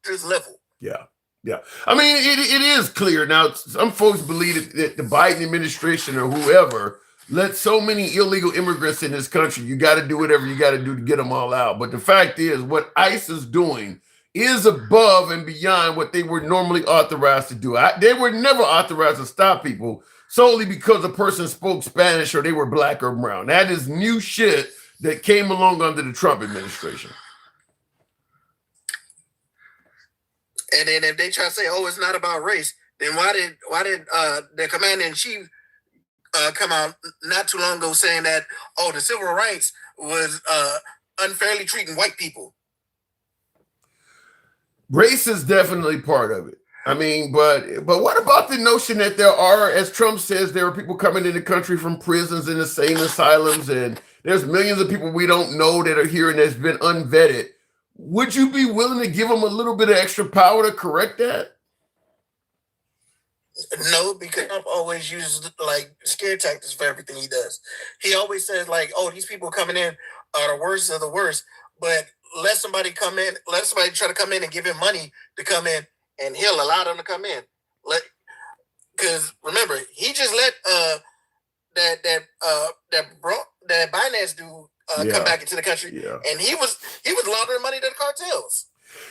Speaker 7: 100th level.
Speaker 1: Yeah. Yeah. I mean, it is clear. Now, some folks believe that the Biden administration or whoever let so many illegal immigrants in this country. You got to do whatever you got to do to get them all out. But the fact is, what ICE is doing is above and beyond what they were normally authorized to do. They were never authorized to stop people solely because a person spoke Spanish or they were black or brown. That is new shit that came along under the Trump administration.
Speaker 7: And then if they try to say, "Oh, it's not about race," then why did the commander in chief come out not too long ago saying that, "Oh, the civil rights was unfairly treating white people"?
Speaker 1: Race is definitely part of it. I mean, but what about the notion that there are, as Trump says, there are people coming in the country from prisons and insane asylums, and there's millions of people we don't know that are here and that's been unvetted. Would you be willing to give him a little bit of extra power to correct that?
Speaker 7: No, because Trump always uses like scare tactics for everything he does. He always says like, "Oh, these people coming in are the worst of the worst," but let somebody try to come in and give him money to come in, and he'll allow them to come in. Because remember, he just let that Binance dude come back into the country, and he was laundering money to the cartels.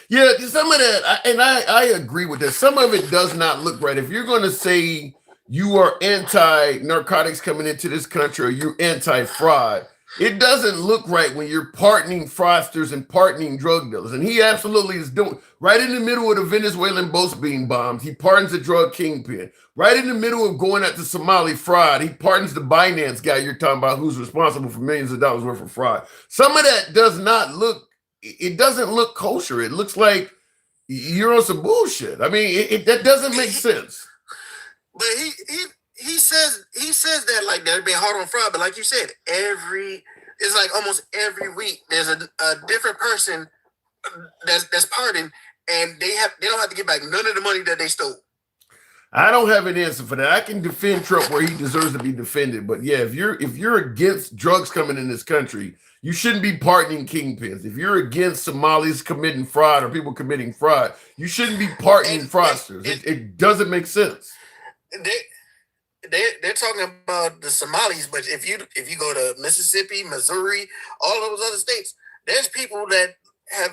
Speaker 1: Yeah, some of that, and I agree with that. Some of it does not look right. If you're going to say you are anti-narcotics coming into this country or you're anti-fraud, it doesn't look right when you're pardoning fraudsters and pardoning drug dealers. And he absolutely is doing right in the middle of the Venezuelan boats being bombed. He pardons the drug kingpin. Right in the middle of going at the Somali fraud, he pardons the Binance guy you're talking about who's responsible for millions of dollars worth of fraud. Some of that doesn't look kosher. It looks like you're on some bullshit. I mean, that doesn't make sense.
Speaker 7: But he says that like they're being hard on fraud, but like you said, it's like almost every week there's a different person that's pardoned, and they don't have to get back none of the money that they stole.
Speaker 1: I don't have an answer for that. I can defend Trump where he deserves to be defended, but yeah, if you're against drugs coming in this country, you shouldn't be pardoning kingpins. If you're against Somalis committing fraud or people committing fraud, you shouldn't be pardoning fraudsters. It doesn't make sense.
Speaker 7: They're talking about the Somalis, but if you go to Mississippi, Missouri, all those other states, there's people that have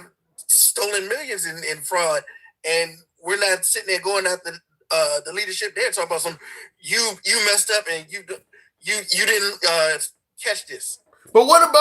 Speaker 7: stolen millions in fraud, and we're not sitting there going after the leadership there talking about some you messed up and you didn't catch this.
Speaker 1: But what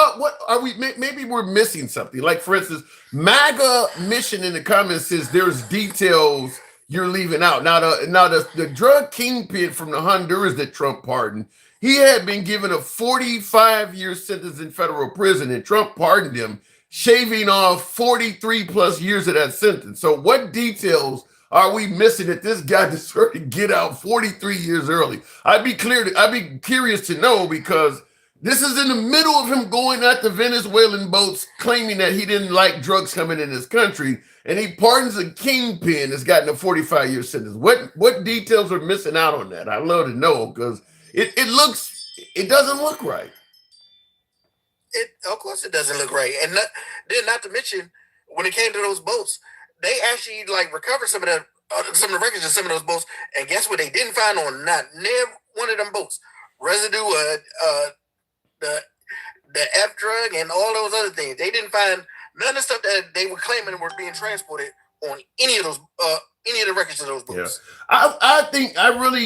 Speaker 1: are we? Maybe we're missing something. Like, for instance, MAGA mission in the comments says there's details you're leaving out. Now the drug kingpin from the Honduras that Trump pardoned, he had been given a 45-year sentence in federal prison, and Trump pardoned him, shaving off 43 plus years of that sentence. So what details are we missing that this guy deserved to get out 43 years early? I'd be curious to know, because this is in the middle of him going at the Venezuelan boats, claiming that he didn't like drugs coming in his country, and he pardons a kingpin that's gotten a 45-year sentence. What details are missing out on that? I'd love to know, because it doesn't look right.
Speaker 7: Of course, it doesn't look right, and not to mention when it came to those boats, they actually like recovered some of the records of some of those boats, and guess what? They didn't find on not near one of them boats residue the F drug and all those other things. They didn't find none of the stuff that they were claiming were being transported on any of the records of those boats.
Speaker 1: Yeah. I think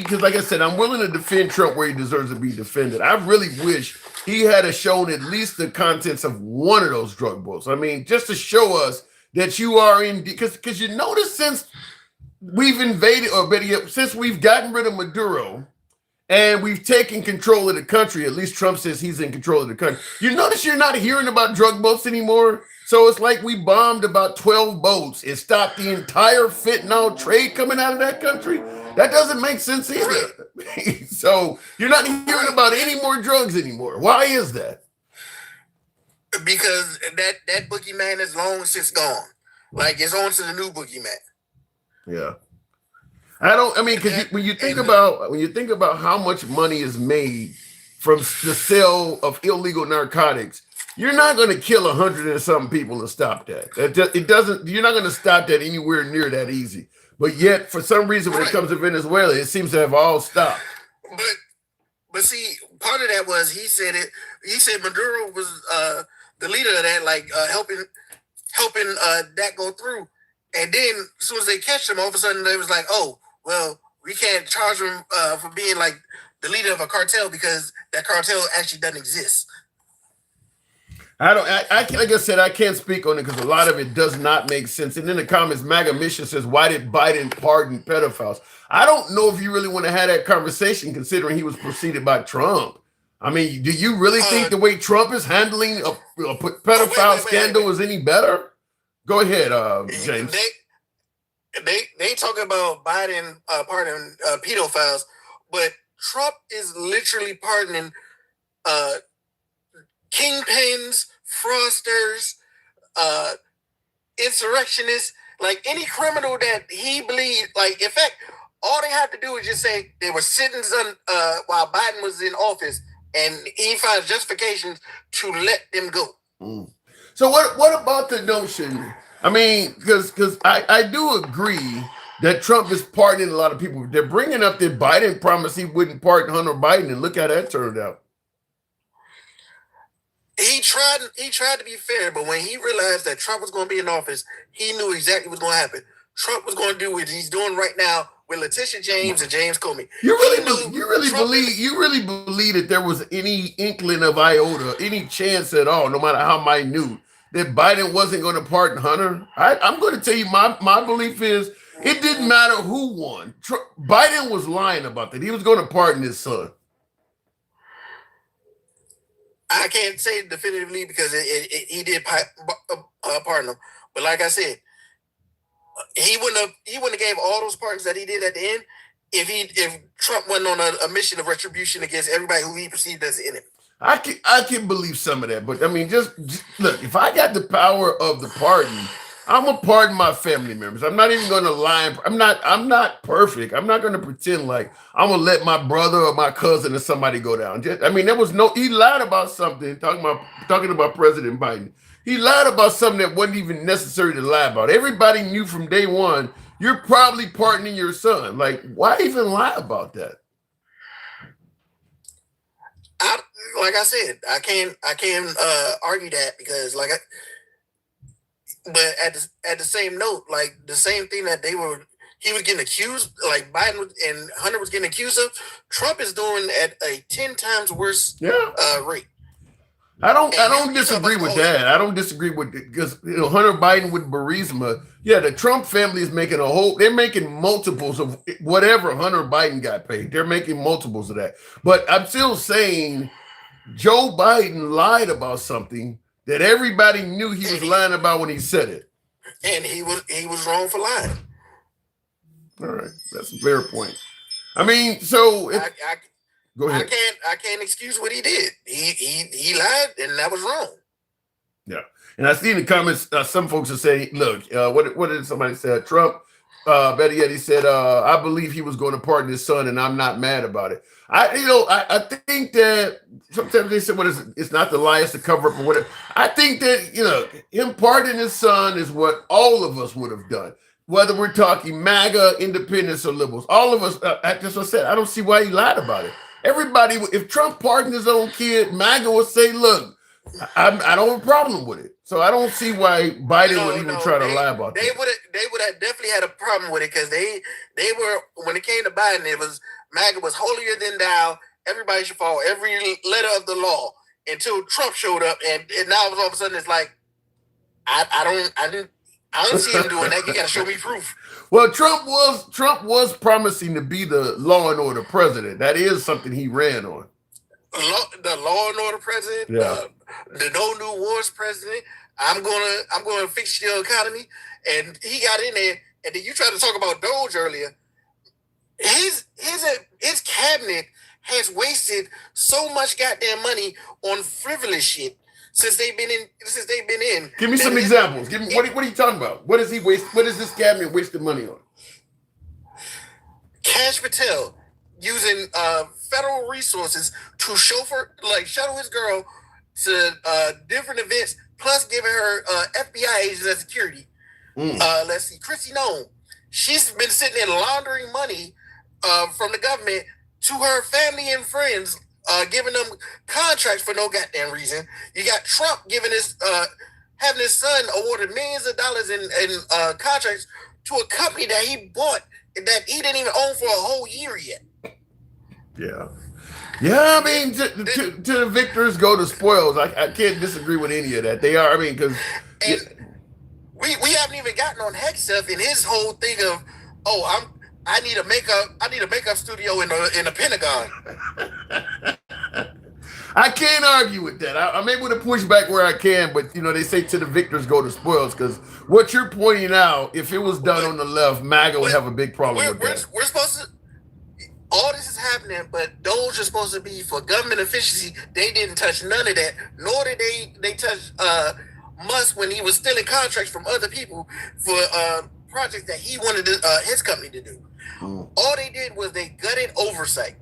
Speaker 1: because like I said, I'm willing to defend Trump where he deserves to be defended. I really wish he had shown at least the contents of one of those drug boats. I mean, just to show us that you are in, because you notice since we've invaded, or better yet, since we've gotten rid of Maduro, and we've taken control of the country. At least Trump says he's in control of the country. You notice you're not hearing about drug boats anymore. So it's like we bombed about 12 boats and stopped the entire fentanyl trade coming out of that country. That doesn't make sense either. So you're not hearing about any more drugs anymore. Why is that?
Speaker 7: Because that boogeyman is long since gone. Like, it's on to the new boogeyman.
Speaker 1: Yeah. Because when you think about how much money is made from the sale of illegal narcotics, you're not going to kill 100 and something people and stop that. It doesn't. You're not going to stop that anywhere near that easy. But yet, for some reason, when it comes to Venezuela, it seems to have all stopped.
Speaker 7: But see, part of that was he said Maduro was the leader of that, like helping that go through. And then as soon as they catch him, all of a sudden they was like, oh, well, we can't charge him for being like the leader of a cartel because that cartel actually doesn't exist.
Speaker 1: Like I said, I can't speak on it because a lot of it does not make sense. And in the comments, MAGA Mission says, why did Biden pardon pedophiles? I don't know if you really want to have that conversation considering he was preceded by Trump. I mean, do you really think the way Trump is handling a pedophile scandal is any better? Go ahead, James.
Speaker 7: They talk about Biden pardoning pedophiles, but Trump is literally pardoning kingpins, fraudsters, insurrectionists, like any criminal that he believes. Like, in fact, all they have to do is just say they were sentenced while Biden was in office, and he finds justifications to let them go.
Speaker 1: So what about the notion? I mean, because I do agree that Trump is pardoning a lot of people. They're bringing up that Biden promised he wouldn't pardon Hunter Biden, and look how that turned out.
Speaker 7: He tried to be fair, but when he realized that Trump was going to be in office, he knew exactly what was going to happen. Trump was going to do what he's doing right now with Letitia James and James Comey. You
Speaker 1: really believe that there was any inkling of iota, any chance at all, no matter how minute, that Biden wasn't going to pardon Hunter? I'm going to tell you my belief is it didn't matter who won. Biden was lying about that. He was going to pardon his son.
Speaker 7: I can't say definitively because he did pardon him, but like I said, he wouldn't have gave all those pardons that he did at the end if Trump went on a mission of retribution against everybody who he perceived as an enemy.
Speaker 1: I can believe some of that, but I mean, just look. If I got the power of the pardon, I'm gonna pardon my family members. I'm not even gonna lie. I'm not perfect. I'm not gonna pretend like I'm gonna let my brother or my cousin or somebody go down. He lied about something. Talking about President Biden. He lied about something that wasn't even necessary to lie about. Everybody knew from day one. You're probably pardoning your son. Like, why even lie about that?
Speaker 7: Like I said, I can't argue that because but at the same note, like the same thing that he was getting accused, like Biden and Hunter was getting accused of, Trump is doing at a 10 times worse rate.
Speaker 1: I don't disagree with that. I don't disagree with it because Hunter Biden with Burisma. Yeah, the Trump family is they're making multiples of whatever Hunter Biden got paid. They're making multiples of that. But I'm still saying Joe Biden lied about something that everybody knew he was lying about when he said it.
Speaker 7: And he was wrong for lying.
Speaker 1: All right. That's a fair point. I mean, so go ahead.
Speaker 7: I can't excuse what he did. He lied, and that was wrong.
Speaker 1: Yeah, and I see in the comments some folks are saying, "Look, what did somebody say? Trump, better yet, he said, I believe he was going to pardon his son, and I'm not mad about it." I think that sometimes they say, it's not the lie, it's the cover up or whatever. I think that him pardoning his son is what all of us would have done. Whether we're talking MAGA, independents, or liberals, all of us. That's what I said. I don't see why he lied about it. Everybody, if Trump pardoned his own kid, MAGA would say, "Look, I don't have a problem with it." So I don't see why Biden would even try to lie about that.
Speaker 7: They would have definitely had a problem with it because they were, when it came to Biden, it was MAGA was holier than thou. Everybody should follow every letter of the law until Trump showed up, and now all of a sudden it's like I I don't see him doing that. You got to show me proof.
Speaker 1: Well, Trump was promising to be the law and order president. That is something he ran on.
Speaker 7: The law and order president, the no new wars president. I'm gonna fix your economy, and he got in there. And then you tried to talk about Doge earlier. His cabinet has wasted so much goddamn money on frivolous shit since they've been in.
Speaker 1: Give me some examples. Give me what are you talking about? What is he waste? What is this cabinet wasting money on?
Speaker 7: Cash Patel using federal resources to shuttle his girl to different events, plus giving her FBI agents as security. Let's see, Chrissy Nome. She's been sitting there laundering money from the government to her family and friends, giving them contracts for no goddamn reason. You got Trump giving having his son awarded millions of dollars in contracts to a company that he bought that he didn't even own for a whole year yet.
Speaker 1: Yeah. I mean, to the victors go the spoils. I can't disagree with any of that. They are. I mean, because
Speaker 7: we haven't even gotten on Heck stuff in his whole thing of, I need a makeup studio in the Pentagon.
Speaker 1: I can't argue with that. I'm able to push back where I can, but they say to the victors go the spoils, because what you're pointing out, if it was done on the left, MAGA would have a big problem with that.
Speaker 7: We're supposed to. All this is happening, but Doge is supposed to be for government efficiency. They didn't touch none of that, nor did they touch Musk when he was stealing contracts from other people for projects that he wanted his company to do. All they did was they gutted oversight,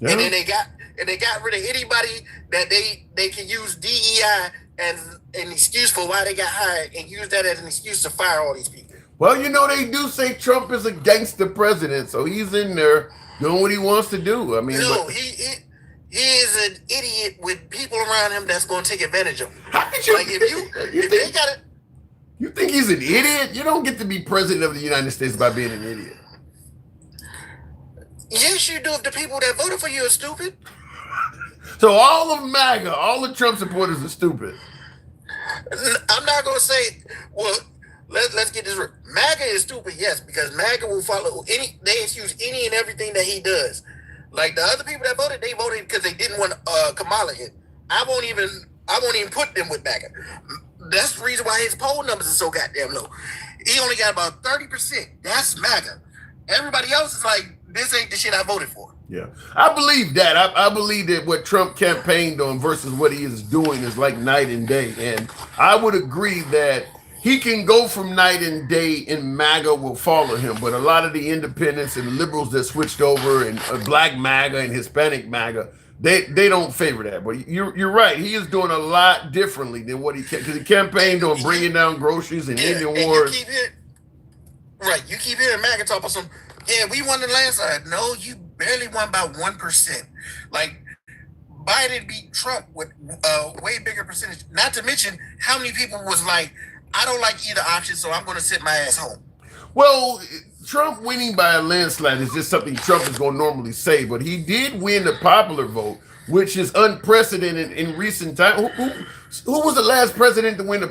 Speaker 7: and then they got rid of anybody that they can use DEI as an excuse for why they got hired, and use that as an excuse to fire all these people.
Speaker 1: Well, they do say Trump is a gangster president, so he's in there doing what he wants to do. I mean,
Speaker 7: he is an idiot with people around him that's going to take advantage of him.
Speaker 1: How could you?
Speaker 7: You
Speaker 1: think he's an idiot? You don't get to be president of the United States by being an idiot.
Speaker 7: Yes, you do. If the people that voted for you are stupid.
Speaker 1: So all of MAGA, all the Trump supporters are stupid.
Speaker 7: I'm not going to say. Well, let's get this right. MAGA is stupid, yes, because MAGA will follow they excuse any and everything that he does. Like the other people that voted, they voted because they didn't want Kamala in. I won't even put them with MAGA. That's the reason why his poll numbers are so goddamn low. He only got about 30%. That's MAGA. Everybody else is like, this ain't the shit I voted for.
Speaker 1: Yeah, I believe that. I believe that what Trump campaigned on versus what he is doing is like night and day. And I would agree that he can go from night and day and MAGA will follow him. But a lot of the independents and liberals that switched over and black MAGA and Hispanic MAGA, they don't favor that. But you're right. He is doing a lot differently than what because he campaigned on bringing down groceries and Indian wars.
Speaker 7: You keep hearing MAGA talk about some, we won the landslide. No, you barely won by 1%. Like, Biden beat Trump with a way bigger percentage. Not to mention how many people was like, I don't like either option, so I'm going to sit my ass home.
Speaker 1: Well, Trump winning by a landslide is just something Trump is going to normally say, but he did win the popular vote, which is unprecedented in recent time. Who was the last president to win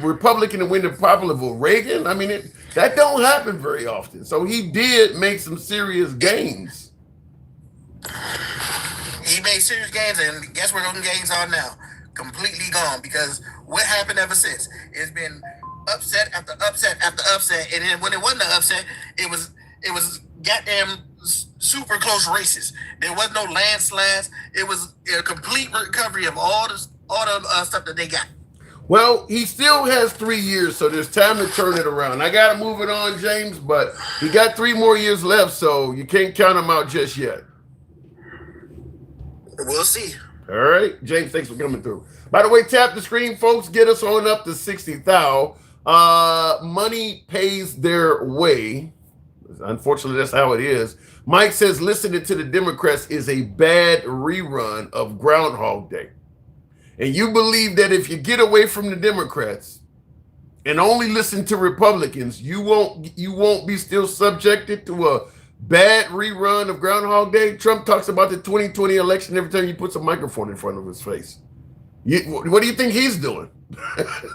Speaker 1: Republican to win the popular vote? Reagan? I mean, that don't happen very often. So he did make some serious gains.
Speaker 7: He made serious gains, and guess where those gains are now? Completely gone, because what happened ever since? It's been upset after upset after upset, and then when it wasn't an upset, it was goddamn super close races. There was no landslides. It was a complete recovery of all the stuff that they got.
Speaker 1: Well, he still has 3 years, so there's time to turn it around. I got to move it on, James, but he got 3 more years left, so you can't count him out just yet.
Speaker 7: We'll see.
Speaker 1: All right, James, thanks for coming through. By the way, tap the screen, folks. Get us on up to 60,000. Money pays their way. Unfortunately, that's how it is. Mike says listening to the Democrats is a bad rerun of Groundhog Day. And you believe that if you get away from the Democrats and only listen to Republicans, you won't be still subjected to a bad rerun of Groundhog Day? Trump talks about the 2020 election every time he puts a microphone in front of his face. What do you think he's doing?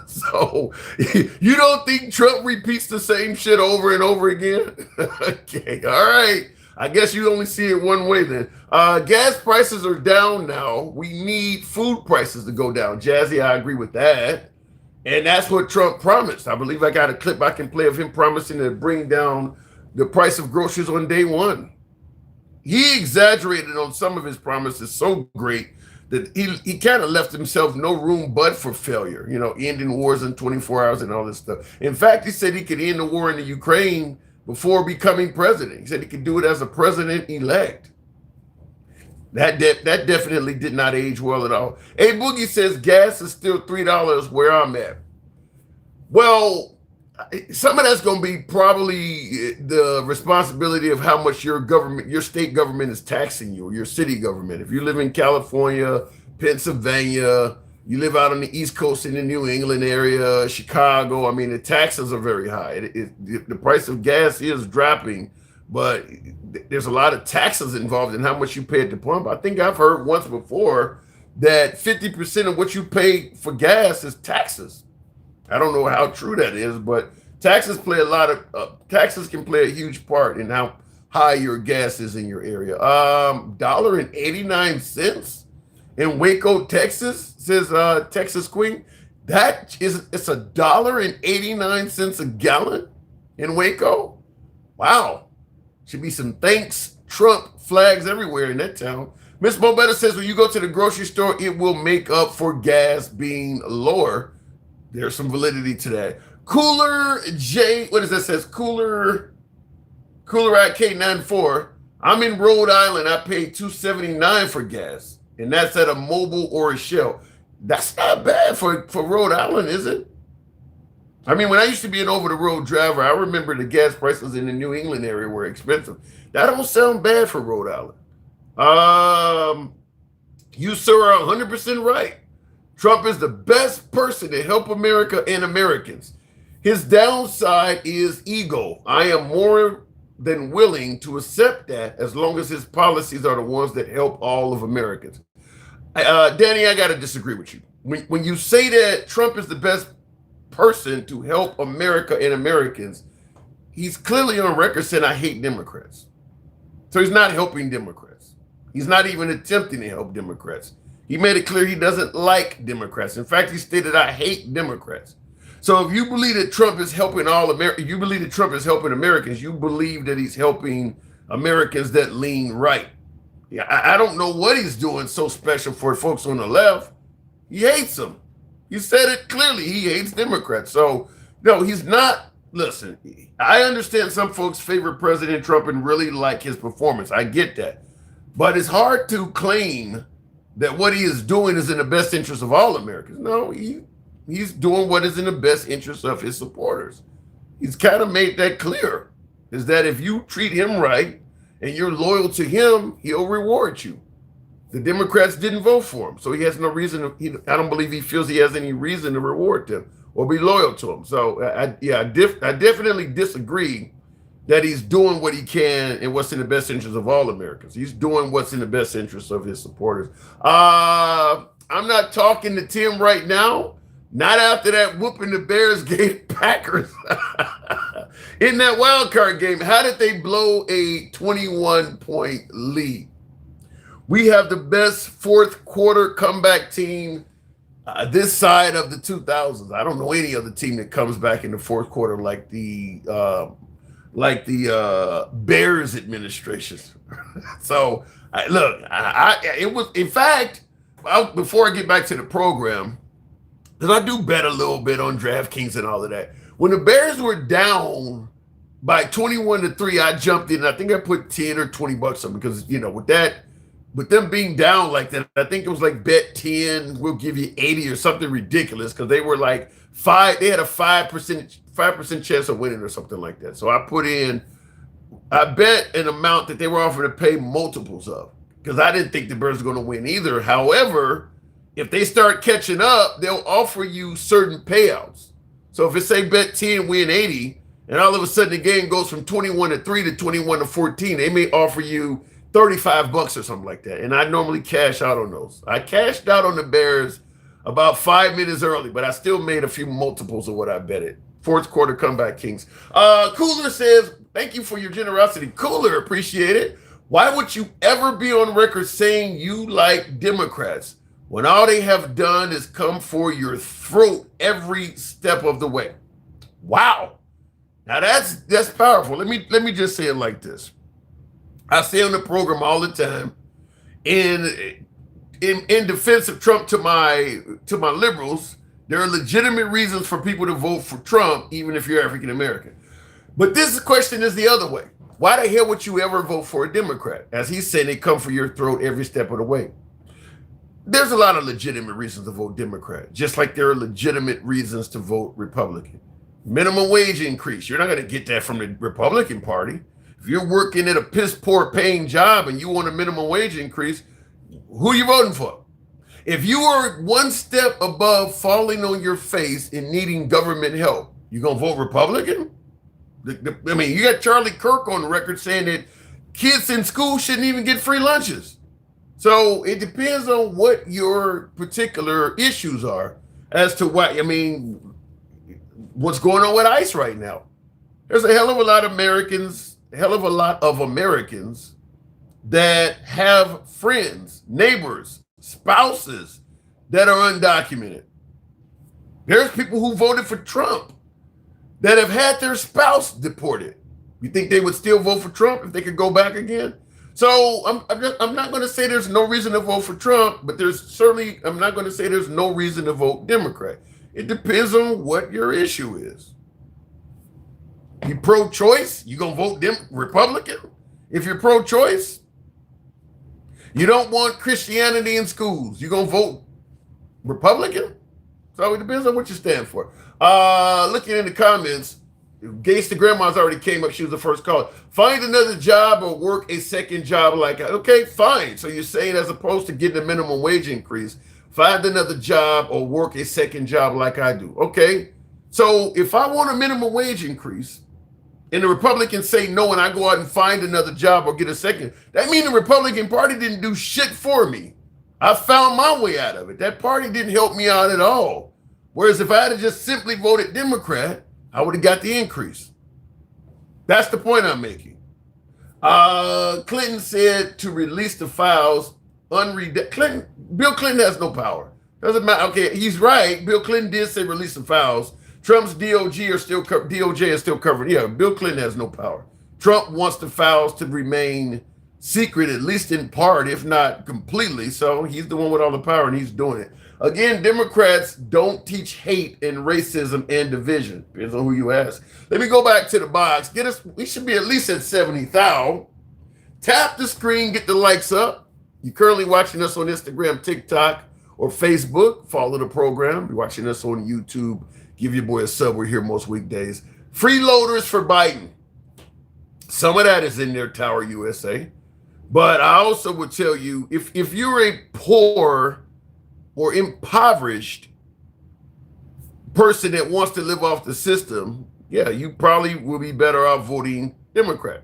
Speaker 1: So you don't think Trump repeats the same shit over and over again? Okay, all right. I guess you only see it one way then. Gas prices are down now. We need food prices to go down. Jazzy, I agree with that. And that's what Trump promised. I believe I got a clip I can play of him promising to bring down the price of groceries on day one. He exaggerated on some of his promises so great that he kind of left himself no room but for failure, you know, ending wars in 24 hours and all this stuff. In fact, he said he could end the war in the Ukraine before becoming president. He said he could do it as a president-elect. That definitely did not age well at all. A Boogie says gas is still $3 where I'm at. Well, some of that's going to be probably the responsibility of how much your government, your state government is taxing you, or your city government. If you live in California, Pennsylvania, you live out on the East Coast in the New England area, Chicago, I mean, the taxes are very high. The price of gas is dropping, but there's a lot of taxes involved in how much you pay at the pump. I think I've heard once before that 50% of what you pay for gas is taxes. I don't know how true that is, but taxes can play a huge part in how high your gas is in your area. $1.89 in Waco, Texas, says Texas Queen. It's $1.89 a gallon in Waco. Wow. Should be some thanks Trump flags everywhere in that town. Miss Bobetta says when you go to the grocery store, it will make up for gas being lower. There's some validity to that. Cooler J, what is that? Says Cooler at K94. I'm in Rhode Island. I paid $2.79 for gas, and that's at a Mobile or a Shell. That's not bad for Rhode Island, is it? I mean, when I used to be an over-the-road driver, I remember the gas prices in the New England area were expensive. That don't sound bad for Rhode Island. You, sir, are 100% right. Trump is the best person to help America and Americans. His downside is ego. I am more than willing to accept that as long as his policies are the ones that help all of Americans. Danny, I got to disagree with you. When you say that Trump is the best person to help America and Americans, he's clearly on record saying, I hate Democrats. So he's not helping Democrats. He's not even attempting to help Democrats. He made it clear he doesn't like Democrats. In fact, he stated, I hate Democrats. So if you believe that Trump is helping you believe that Trump is helping Americans, you believe that he's helping Americans that lean right. Yeah, I don't know what he's doing so special for folks on the left. He hates them. You said it clearly. He hates Democrats. So, no, he's not. Listen, I understand some folks favor President Trump and really like his performance. I get that. But it's hard to claim that what he is doing is in the best interest of all Americans. No, he's doing what is in the best interest of his supporters. He's kind of made that clear, is that if you treat him right and you're loyal to him, he'll reward you. The Democrats didn't vote for him, so he has no reason. I don't believe he feels he has any reason to reward them or be loyal to him. So I definitely disagree that he's doing what he can and what's in the best interest of all Americans. He's doing what's in the best interest of his supporters. I'm not talking to Tim right now. Not after that whooping the Bears gave Packers. In that wild card game, how did they blow a 21-point lead? We have the best fourth quarter comeback team this side of the 2000s. I don't know any other team that comes back in the fourth quarter like the Bears administration. So it was, in fact, before I get back to the program, because I do bet a little bit on DraftKings and all of that. When the Bears were down by 21-3, I jumped in. I think I put 10 or 20 bucks on because, with them being down like that, I think it was like bet 10, we'll give you 80 or something ridiculous because they were like they had a 5% chance of winning or something like that. So I bet an amount that they were offering to pay multiples of because I didn't think the Bears were going to win either. However, if they start catching up, they'll offer you certain payouts. So if it's say bet 10, win 80, and all of a sudden the game goes from 21-3 to 21-14, they may offer you 35 bucks or something like that. And I normally cash out on those. I cashed out on the Bears about 5 minutes early, but I still made a few multiples of what I betted. Fourth quarter comeback Kings. Cooler says, thank you for your generosity. Cooler, appreciate it. Why would you ever be on record saying you like Democrats when all they have done is come for your throat every step of the way? Wow. Now that's powerful. Let me just say it like this. I say on the program all the time, in defense of Trump to my liberals, there are legitimate reasons for people to vote for Trump, even if you're African American. But this question is the other way. Why the hell would you ever vote for a Democrat? As he's saying, they come for your throat every step of the way. There's a lot of legitimate reasons to vote Democrat, just like there are legitimate reasons to vote Republican. Minimum wage increase. You're not going to get that from the Republican Party. If you're working at a piss poor paying job and you want a minimum wage increase, who are you voting for? If you are one step above falling on your face and needing government help, you going to vote Republican? I mean, you got Charlie Kirk on the record saying that kids in school shouldn't even get free lunches. So it depends on what your particular issues are as to what, I mean, what's going on with ICE right now. There's a hell of a lot of Americans that have friends, neighbors, spouses that are undocumented. There's people who voted for Trump that have had their spouse deported. You think they would still vote for Trump if they could go back again? So I'm not going to say there's no reason to vote for Trump, but I'm not going to say there's no reason to vote Democrat. It depends on what your issue is. You pro-choice, you going to vote Republican? If you're pro-choice, you don't want Christianity in schools, you going to vote Republican? So it depends on what you stand for. Looking in the comments, Gates to Grandma's already came up. She was the first caller. Find another job or work a second job like that. Okay, fine. So you're saying as opposed to getting a minimum wage increase, find another job or work a second job like I do. Okay, so if I want a minimum wage increase and the Republicans say no and I go out and find another job or get a second, that means the Republican Party didn't do shit for me. I found my way out of it. That party didn't help me out at all. Whereas if I had just simply voted Democrat, I would have got the increase. That's the point I'm making. Clinton said to release the files Bill Clinton has no power. Doesn't matter. Okay, he's right. Bill Clinton did say release the files. Trump's DOJ is still covered. Yeah, Bill Clinton has no power. Trump wants the files to remain secret, at least in part, if not completely. So he's the one with all the power and he's doing it. Again, Democrats don't teach hate and racism and division. Depends on who you ask. Let me go back to the box. We should be at least at 70,000. Tap the screen, get the likes up. You're currently watching us on Instagram, TikTok, or Facebook. Follow the program. You're watching us on YouTube. Give your boy a sub. We're here most weekdays. Freeloaders for Biden. Some of that is in there, Tower USA. But I also would tell you, if you're a poor or impoverished person that wants to live off the system, yeah, you probably will be better off voting Democrat.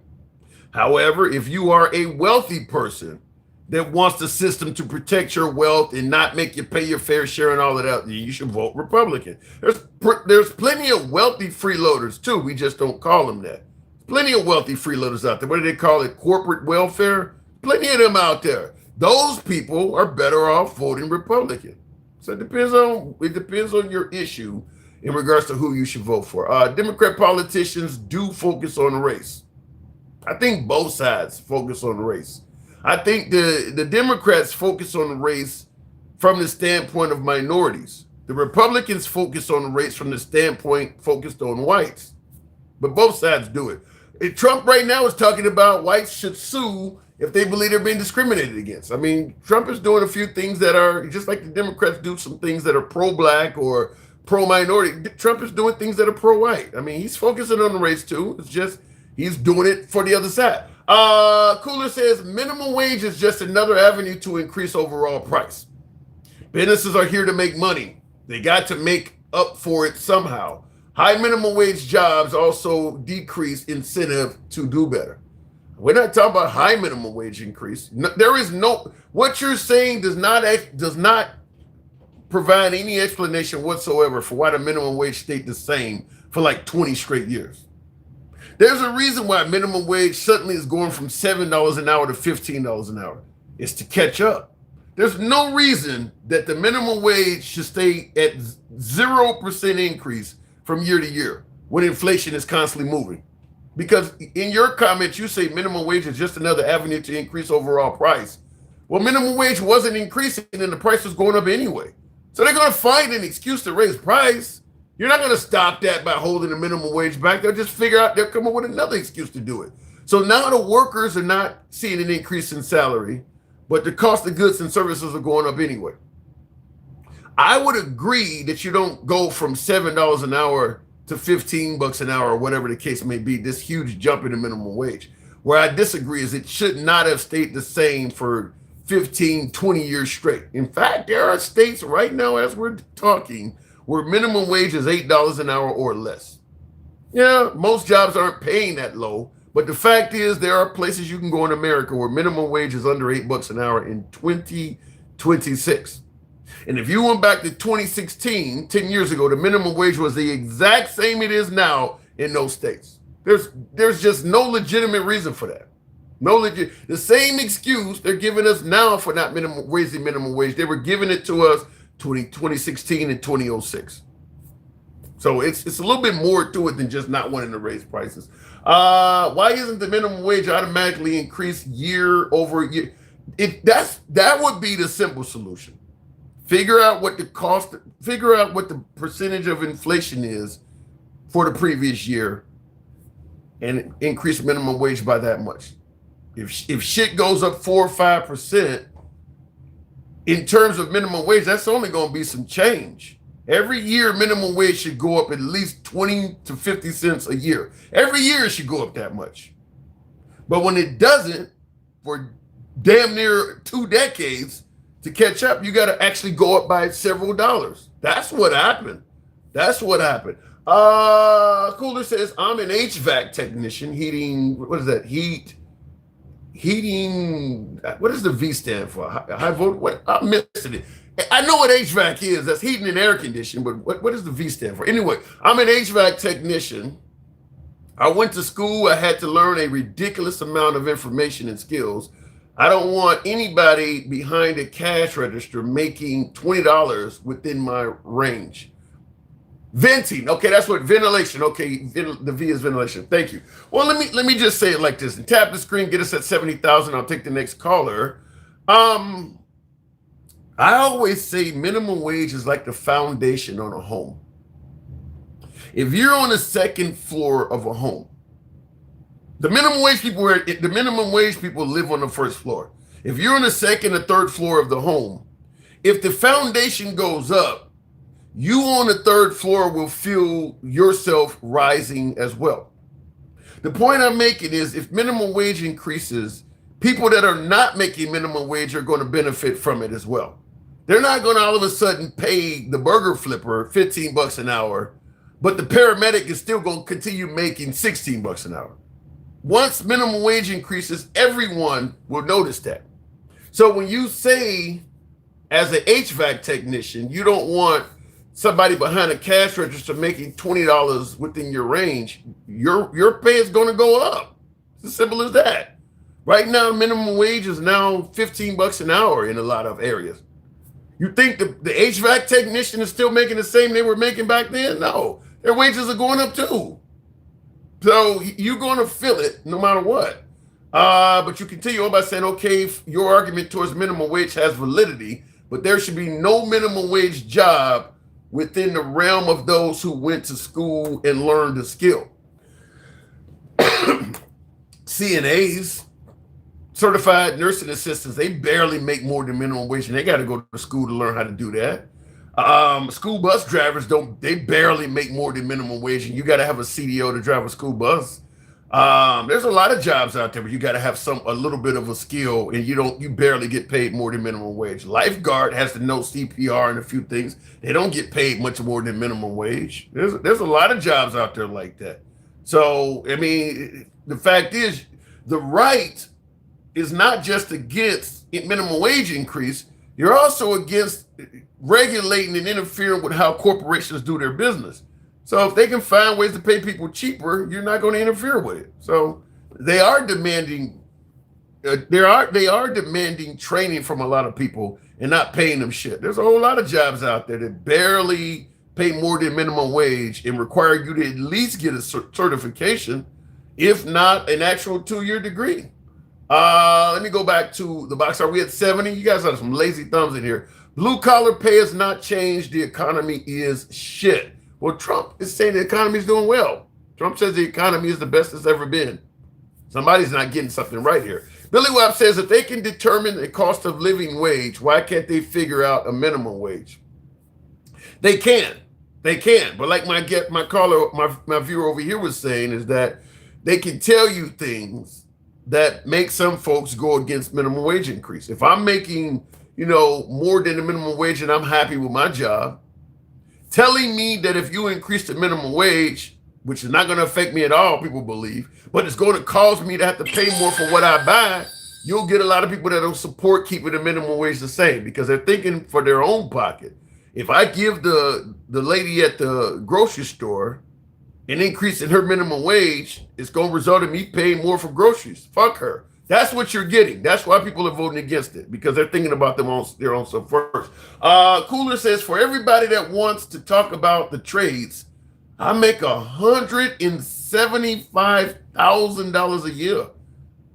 Speaker 1: However, if you are a wealthy person that wants the system to protect your wealth and not make you pay your fair share and all of that, you should vote Republican. There's plenty of wealthy freeloaders too. We just don't call them that. Plenty of wealthy freeloaders out there. What do they call it? Corporate welfare? Plenty of them out there. Those people are better off voting Republican. So it depends on your issue in regards to who you should vote for. Democrat politicians do focus on race. I think both sides focus on race. I think the Democrats focus on race from the standpoint of minorities. The Republicans focus on race from the standpoint focused on whites. But both sides do it. Trump right now is talking about whites should sue if they believe they're being discriminated against. I mean, Trump is doing a few things that are, just like the Democrats do some things that are pro-black or pro-minority. Trump is doing things that are pro-white. I mean, he's focusing on the race too. It's just he's doing it for the other side. Cooler says minimum wage is just another avenue to increase overall price. Businesses are here to make money. They got to make up for it somehow. High minimum wage jobs also decrease incentive to do better. We're not talking about high minimum wage increase. No, what you're saying does not provide any explanation whatsoever for why the minimum wage stayed the same for like 20 straight years. There's a reason why minimum wage suddenly is going from $7 an hour to $15 an hour. It's to catch up. There's no reason that the minimum wage should stay at 0% increase from year to year when inflation is constantly moving. Because in your comments, you say minimum wage is just another avenue to increase overall price. Well, minimum wage wasn't increasing and the price was going up anyway. So they're going to find an excuse to raise price. You're not going to stop that by holding the minimum wage back. They'll just they'll come up with another excuse to do it. So now the workers are not seeing an increase in salary, but the cost of goods and services are going up anyway. I would agree that you don't go from $7 an hour to $15 an hour or whatever the case may be, this huge jump in the minimum wage. Where I disagree is it should not have stayed the same for 15, 20 years straight. In fact, there are states right now as we're talking where minimum wage is $8 an hour or less. Yeah, most jobs aren't paying that low, but the fact is there are places you can go in America where minimum wage is under $8 an hour in 2026. And if you went back to 2016, 10 years ago, the minimum wage was the exact same it is now in those states. There's just no legitimate reason for that. The same excuse they're giving us now for not raising minimum wage, they were giving it to us 2016 and 2006. So it's a little bit more to it than just not wanting to raise prices. Why isn't the minimum wage automatically increased year over year? That would be the simple solution. Figure out what the percentage of inflation is for the previous year and increase minimum wage by that much. If shit goes up 4 or 5% in terms of minimum wage, that's only going to be some change. Every year, minimum wage should go up at least 20 to 50 cents a year. Every year it should go up that much. But when it doesn't, for damn near 2 decades, to catch up, you got to actually go up by several dollars. That's what happened. Cooler says, I'm an HVAC technician, heating, what is that? Heating, what does the V stand for? High voltage? What? I'm missing it. I know what HVAC is. That's heating and air conditioning, but what does the V stand for? Anyway, I'm an HVAC technician. I went to school. I had to learn a ridiculous amount of information and skills. I don't want anybody behind a cash register making $20 within my range. Venting. Okay, that's what ventilation. Okay, the V is ventilation. Thank you. Well, let me just say it like this. And tap the screen, get us at 70,000. I'll take the next caller. I always say minimum wage is like the foundation on a home. If you're on the second floor of a home, the minimum wage people live on the first floor. If you're on the second or third floor of the home, if the foundation goes up, you on the third floor will feel yourself rising as well. The point I'm making is if minimum wage increases, people that are not making minimum wage are going to benefit from it as well. They're not going to all of a sudden pay the burger flipper $15 an hour, but the paramedic is still going to continue making $16 an hour. Once minimum wage increases, everyone will notice that. So when you say, as an HVAC technician, you don't want somebody behind a cash register making $20 within your range, your pay is going to go up. It's as simple as that. Right now, minimum wage is now $15 an hour in a lot of areas. You think the HVAC technician is still making the same they were making back then? No, their wages are going up too. So you're going to feel it no matter what. But you continue on by saying, okay, your argument towards minimum wage has validity, but there should be no minimum wage job within the realm of those who went to school and learned a skill. CNAs, certified nursing assistants, they barely make more than minimum wage, and they got to go to school to learn how to do that. School bus drivers they barely make more than minimum wage, and you got to have a CDO to drive a school bus. There's a lot of jobs out there where you got to have a little bit of a skill, and you barely get paid more than minimum wage. Lifeguard has to know CPR and a few things. They don't get paid much more than minimum wage. There's a lot of jobs out there like that. So, I mean, the fact is, the right is not just against minimum wage increase. You're also against regulating and interfering with how corporations do their business. So if they can find ways to pay people cheaper, you're not going to interfere with it. So they are demanding they are demanding training from a lot of people and not paying them shit. There's a whole lot of jobs out there that barely pay more than minimum wage and require you to at least get a certification, if not an actual 2-year degree. Let me go back to the box. Are we at 70? You guys have some lazy thumbs in here. Blue collar pay has not changed. The economy is shit. Well, Trump is saying the economy is doing well. Trump says the economy is the best it's ever been. Somebody's not getting something right here. Billy Webb says if they can determine the cost of living wage, why can't they figure out a minimum wage? They can. They can. But like my caller, my viewer over here was saying, is that they can tell you things that make some folks go against minimum wage increase. If I'm making, more than the minimum wage and I'm happy with my job, telling me that if you increase the minimum wage, which is not going to affect me at all, people believe, but it's going to cause me to have to pay more for what I buy, you'll get a lot of people that don't support keeping the minimum wage the same because they're thinking for their own pocket. If I give the lady at the grocery store an increase in her minimum wage, it's going to result in me paying more for groceries. Fuck her. That's what you're getting. That's why people are voting against it, because they're thinking about their own stuff first. Cooler says, for everybody that wants to talk about the trades, I make $175,000 a year.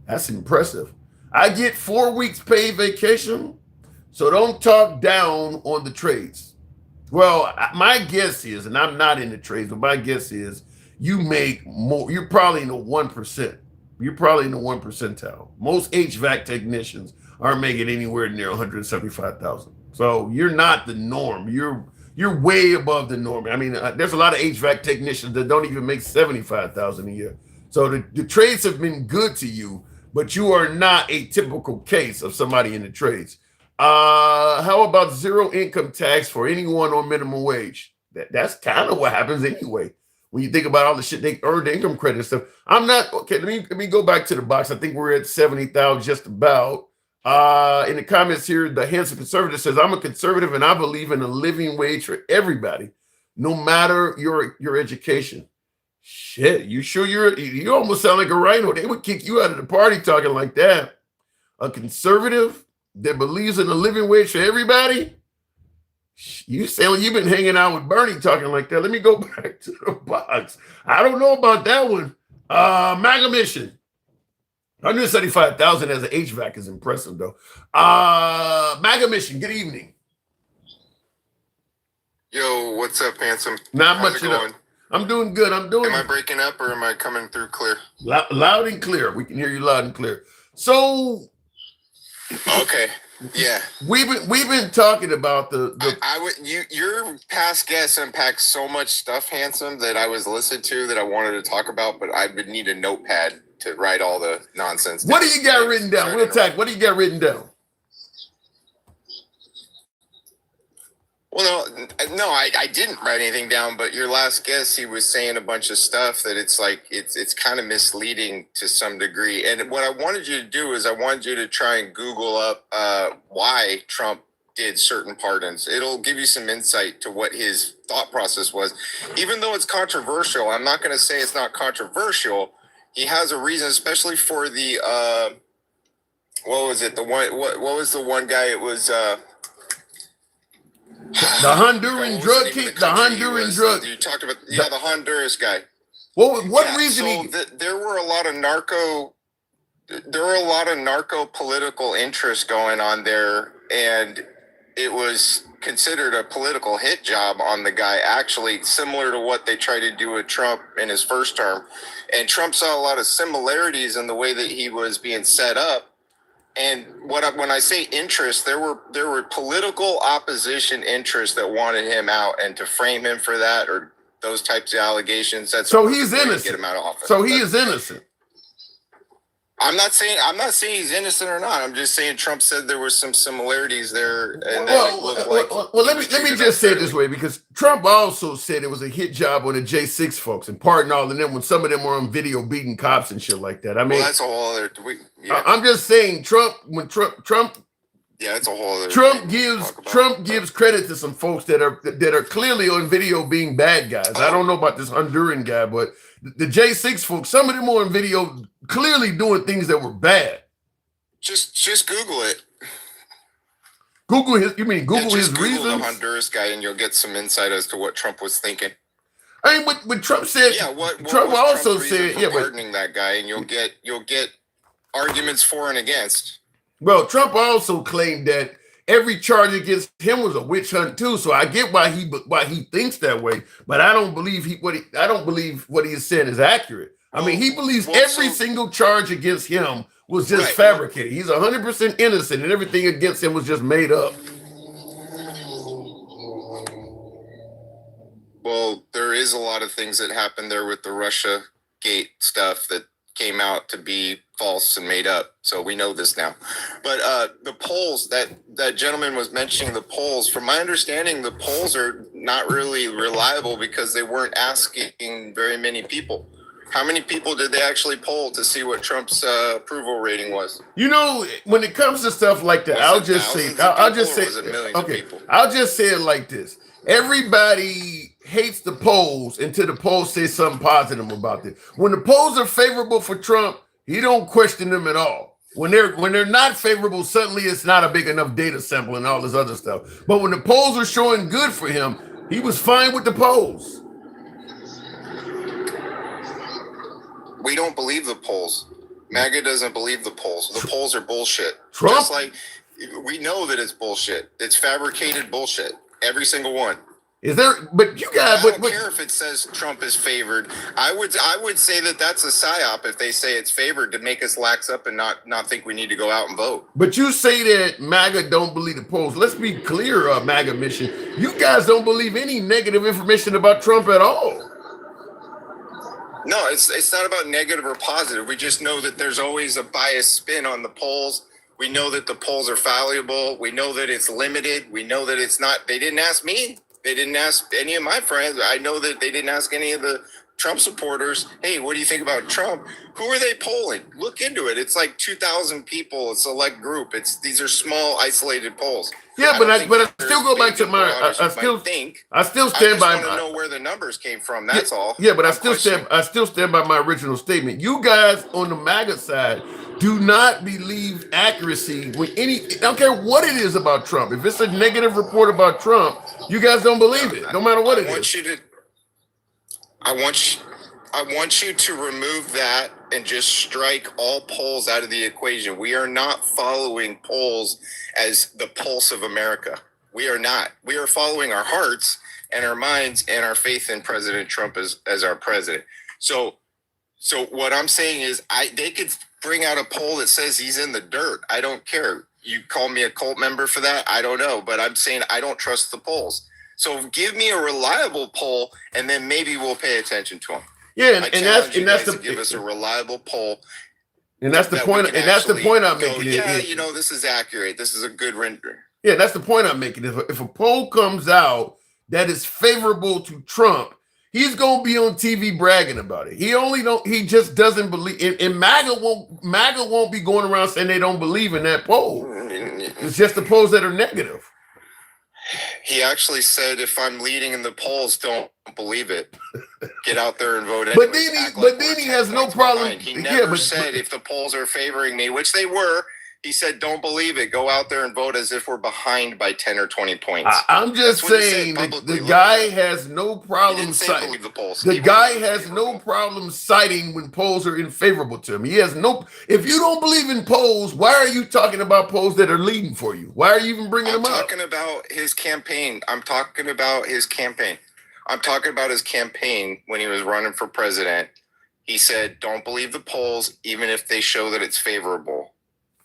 Speaker 1: That's impressive. I get 4 weeks paid vacation, so don't talk down on the trades. Well, my guess is, and I'm not in the trades, but my guess is you make more. You're probably in the 1%. You're probably in the 1 percentile. Most HVAC technicians aren't making anywhere near 175,000. So you're not the norm. You're way above the norm. I mean, there's a lot of HVAC technicians that don't even make 75,000 a year. So the trades have been good to you, but you are not a typical case of somebody in the trades. How about zero income tax for anyone on minimum wage? That's kind of what happens anyway. When you think about all the shit they earned, the income credit stuff. I'm not okay. Let me go back to the box. I think we're at 70,000 just about. In the comments here, the handsome conservative says, I'm a conservative and I believe in a living wage for everybody, no matter your education. Shit, you sure you almost sound like a rhino. They would kick you out of the party talking like that. A conservative that believes in a living wage for everybody? You sound like you've been hanging out with Bernie talking like that. Let me go back to the box. I don't know about that one. MAGA mission. 175,000 as an HVAC is impressive, though. MAGA mission, good evening.
Speaker 8: Yo, what's up, handsome?
Speaker 1: Not much. I'm doing good. Am
Speaker 8: I breaking up or am I coming through clear?
Speaker 1: Loud and clear. We can hear you loud and clear. So,
Speaker 8: okay, yeah.
Speaker 1: We've been talking about
Speaker 8: your past guests unpacked so much stuff, handsome, that I was listening to that I wanted to talk about, but I would need a notepad to write all the nonsense down.
Speaker 1: What do you got written down? We'll talk. What do you got written down?
Speaker 8: Well, no, I didn't write anything down, but your last guest, he was saying a bunch of stuff that it's like, it's kind of misleading to some degree. And what I wanted you to do is I wanted you to try and Google up why Trump did certain pardons. It'll give you some insight to what his thought process was. Even though it's controversial, I'm not going to say it's not controversial. He has a reason, especially for the, what was it? What was the one guy? It was,
Speaker 1: the Honduran drug king, the Honduran drug.
Speaker 8: You talked about the Honduras guy.
Speaker 1: What reason?
Speaker 8: There were a lot of narco political interests going on there, and it was considered a political hit job on the guy. Actually, similar to what they tried to do with Trump in his first term, and Trump saw a lot of similarities in the way that he was being set up. And when I say interest, there were political opposition interests that wanted him out, and to frame him for that or those types of allegations.
Speaker 1: So he's innocent.
Speaker 8: Get him out of office.
Speaker 1: So he is innocent.
Speaker 8: I'm not saying he's innocent or not. I'm just saying Trump said there were some similarities there. And
Speaker 1: let me just say it this way, because Trump also said it was a hit job on the J6 folks, and pardon all of them when some of them were on video beating cops and shit like that. I mean,
Speaker 8: that's a whole other.
Speaker 1: I'm just saying Trump
Speaker 8: Yeah, it's a whole other
Speaker 1: Trump
Speaker 8: thing to talk about.
Speaker 1: Trump gives credit to some folks that are clearly on video being bad guys. I don't know about this Honduran guy, but the J6 folks, some of them were on video clearly doing things that were bad.
Speaker 8: Just Google it.
Speaker 1: Google his
Speaker 8: Just Google
Speaker 1: reasons.
Speaker 8: the Honduras guy, and you'll get some insight as to what Trump was thinking.
Speaker 1: I mean, what Trump said.
Speaker 8: Yeah, what
Speaker 1: Trump
Speaker 8: was
Speaker 1: also
Speaker 8: Trump's reason
Speaker 1: said,
Speaker 8: for
Speaker 1: yeah, but
Speaker 8: pardoning that guy, and you'll get arguments for and against.
Speaker 1: well, Trump also claimed that every charge against him was a witch hunt too. So I get why he thinks that way, but I don't believe what he is saying is accurate. I mean, he believes every single charge against him was just fabricated. He's 100% innocent, and everything against him was just made up.
Speaker 8: Well, there is a lot of things that happened there with the Russia Gate stuff that came out to be false and made up. So we know this now. But the polls, that gentleman was mentioning the polls. From my understanding, the polls are not really reliable because they weren't asking very many people. How many people did they actually poll to see what Trump's approval rating was?
Speaker 1: You know, when it comes to stuff like that, I'll just say it like this. Everybody hates the polls until the polls say something positive about it. When the polls are favorable for Trump, he don't question them at all. When they're not favorable, suddenly it's not a big enough data sample and all this other stuff. But when the polls are showing good for him, he was fine with the polls.
Speaker 8: We don't believe the polls. MAGA doesn't believe the polls. The polls are bullshit.
Speaker 1: Trump?
Speaker 8: Just like we know that it's bullshit. It's fabricated bullshit. Every single one.
Speaker 1: Is there? But you guys,
Speaker 8: I don't care if it says Trump is favored. I would say that that's a psyop if they say it's favored to make us lax up and not think we need to go out and vote.
Speaker 1: But you say that MAGA don't believe the polls. Let's be clear, MAGA mission. You guys don't believe any negative information about Trump at all.
Speaker 8: No, it's not about negative or positive. We just know that there's always a biased spin on the polls. We know that the polls are fallible. We know that it's limited. We know that it's not. They didn't ask me. They didn't ask any of my friends. I know that they didn't ask any of the Trump supporters, hey, what do you think about Trump? Who are they polling? Look into it. It's like 2,000 people, a select group. These are small, isolated polls.
Speaker 1: Yeah, but I still go back to my. I still stand by.
Speaker 8: I just want to know where the numbers came from. That's all.
Speaker 1: Yeah, but I still stand by my original statement. You guys on the MAGA side do not believe accuracy with I don't care what it is about Trump. If it's a negative report about Trump, you guys don't believe it, no matter what it is.
Speaker 8: I want you to remove that and just strike all polls out of the equation. We are not following polls as the pulse of America. We are not. We are following our hearts and our minds and our faith in President Trump as our president. So what I'm saying is they could bring out a poll that says he's in the dirt. I don't care. You call me a cult member for that? I don't know. But I'm saying I don't trust the polls. So give me a reliable poll, and then maybe we'll pay attention to them.
Speaker 1: Yeah, and that's
Speaker 8: to give us a reliable poll.
Speaker 1: And that's the point. And that's the point I'm making.
Speaker 8: Yeah, this is accurate. This is a good rendering.
Speaker 1: Yeah, that's the point I'm making. If a poll comes out that is favorable to Trump, he's gonna be on TV bragging about it. He just doesn't believe. And MAGA won't be going around saying they don't believe in that poll. It's just the polls that are negative.
Speaker 8: He actually said, if I'm leading in the polls, don't believe it. Get out there and vote anyway.
Speaker 1: But then he has no problem.
Speaker 8: He never said if the polls are favoring me, which they were. He said, don't believe it. Go out there and vote as if we're behind by 10 or 20 points.
Speaker 1: I'm just saying the guy has no problem citing. The guy has no problem citing when polls are unfavorable to him. He has no. If you don't believe in polls, why are you talking about polls that are leading for you? Why are you even bringing them up?
Speaker 8: I'm talking about his campaign. I'm talking about his campaign when he was running for president. He said, don't believe the polls, even if they show that it's favorable.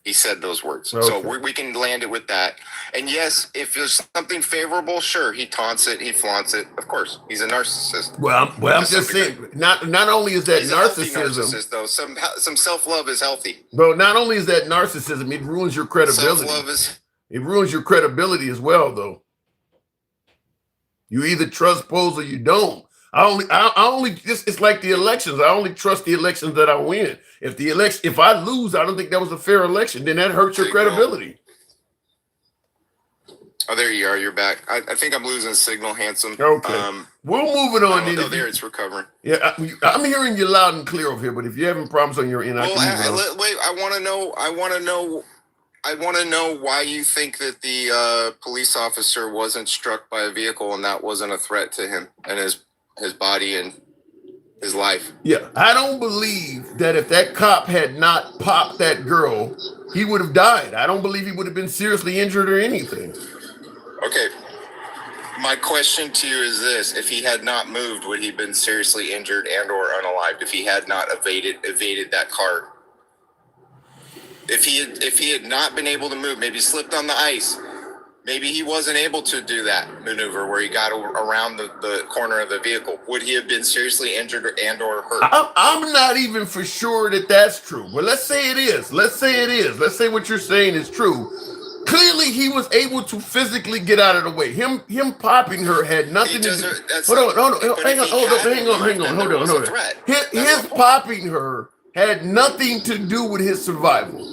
Speaker 8: He said those words. Okay. So we can land it with that. And yes, if there's something favorable, sure, he taunts it, he flaunts it. Of course, he's a narcissist.
Speaker 1: Well, I'm just saying, not only is that
Speaker 8: he's
Speaker 1: narcissism,
Speaker 8: though. Some self-love is healthy.
Speaker 1: Bro, not only is that narcissism, it ruins your credibility. It ruins your credibility as well, though. You either trust polls or you don't. It's like the elections. I only trust the elections that I win. If I lose, I don't think that was a fair election. Then that hurts your credibility.
Speaker 8: Oh, there you are. You're back. I think I'm losing signal, handsome.
Speaker 1: Okay. We'll move it on.
Speaker 8: Oh, there it's recovering.
Speaker 1: Yeah, I'm hearing you loud and clear over here. But if you're having problems on your end, I can move it on.
Speaker 8: Wait. I want to know why you think that the police officer wasn't struck by a vehicle and that wasn't a threat to him and his body and his life.
Speaker 1: Yeah, I don't believe that if that cop had not popped that girl, he would have died. I don't believe he would have been seriously injured or anything.
Speaker 8: Okay. My question to you is this: if he had not moved, would he have been seriously injured and or unalived? If he had not evaded that car? If he had not been able to move, maybe slipped on the ice, maybe he wasn't able to do that maneuver where he got around the corner of the vehicle, would he have been seriously injured and or hurt?
Speaker 1: I'm not even for sure that that's true. But let's say it is. Let's say what you're saying is true. Clearly, he was able to physically get out of the way. Him popping her had nothing to do. Hold on. His popping her had nothing to do with his survival.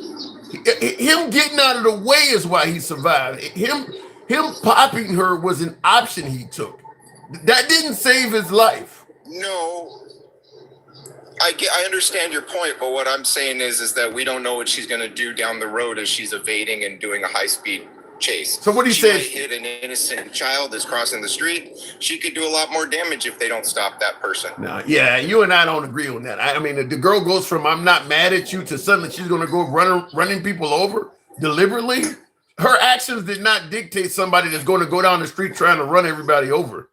Speaker 1: Him getting out of the way is why he survived. Him popping her was an option he took. That didn't save his life.
Speaker 8: No. I understand your point, but what I'm saying is that we don't know what she's going to do down the road as she's evading and doing a high-speed chase.
Speaker 1: So what he
Speaker 8: said, might hit an innocent child that's crossing the street. She could do a lot more damage if they don't stop that person.
Speaker 1: No, yeah, you and I don't agree on that. I mean, the girl goes from "I'm not mad at you" to suddenly she's going to go running people over deliberately. Her actions did not dictate somebody that's going to go down the street trying to run everybody over.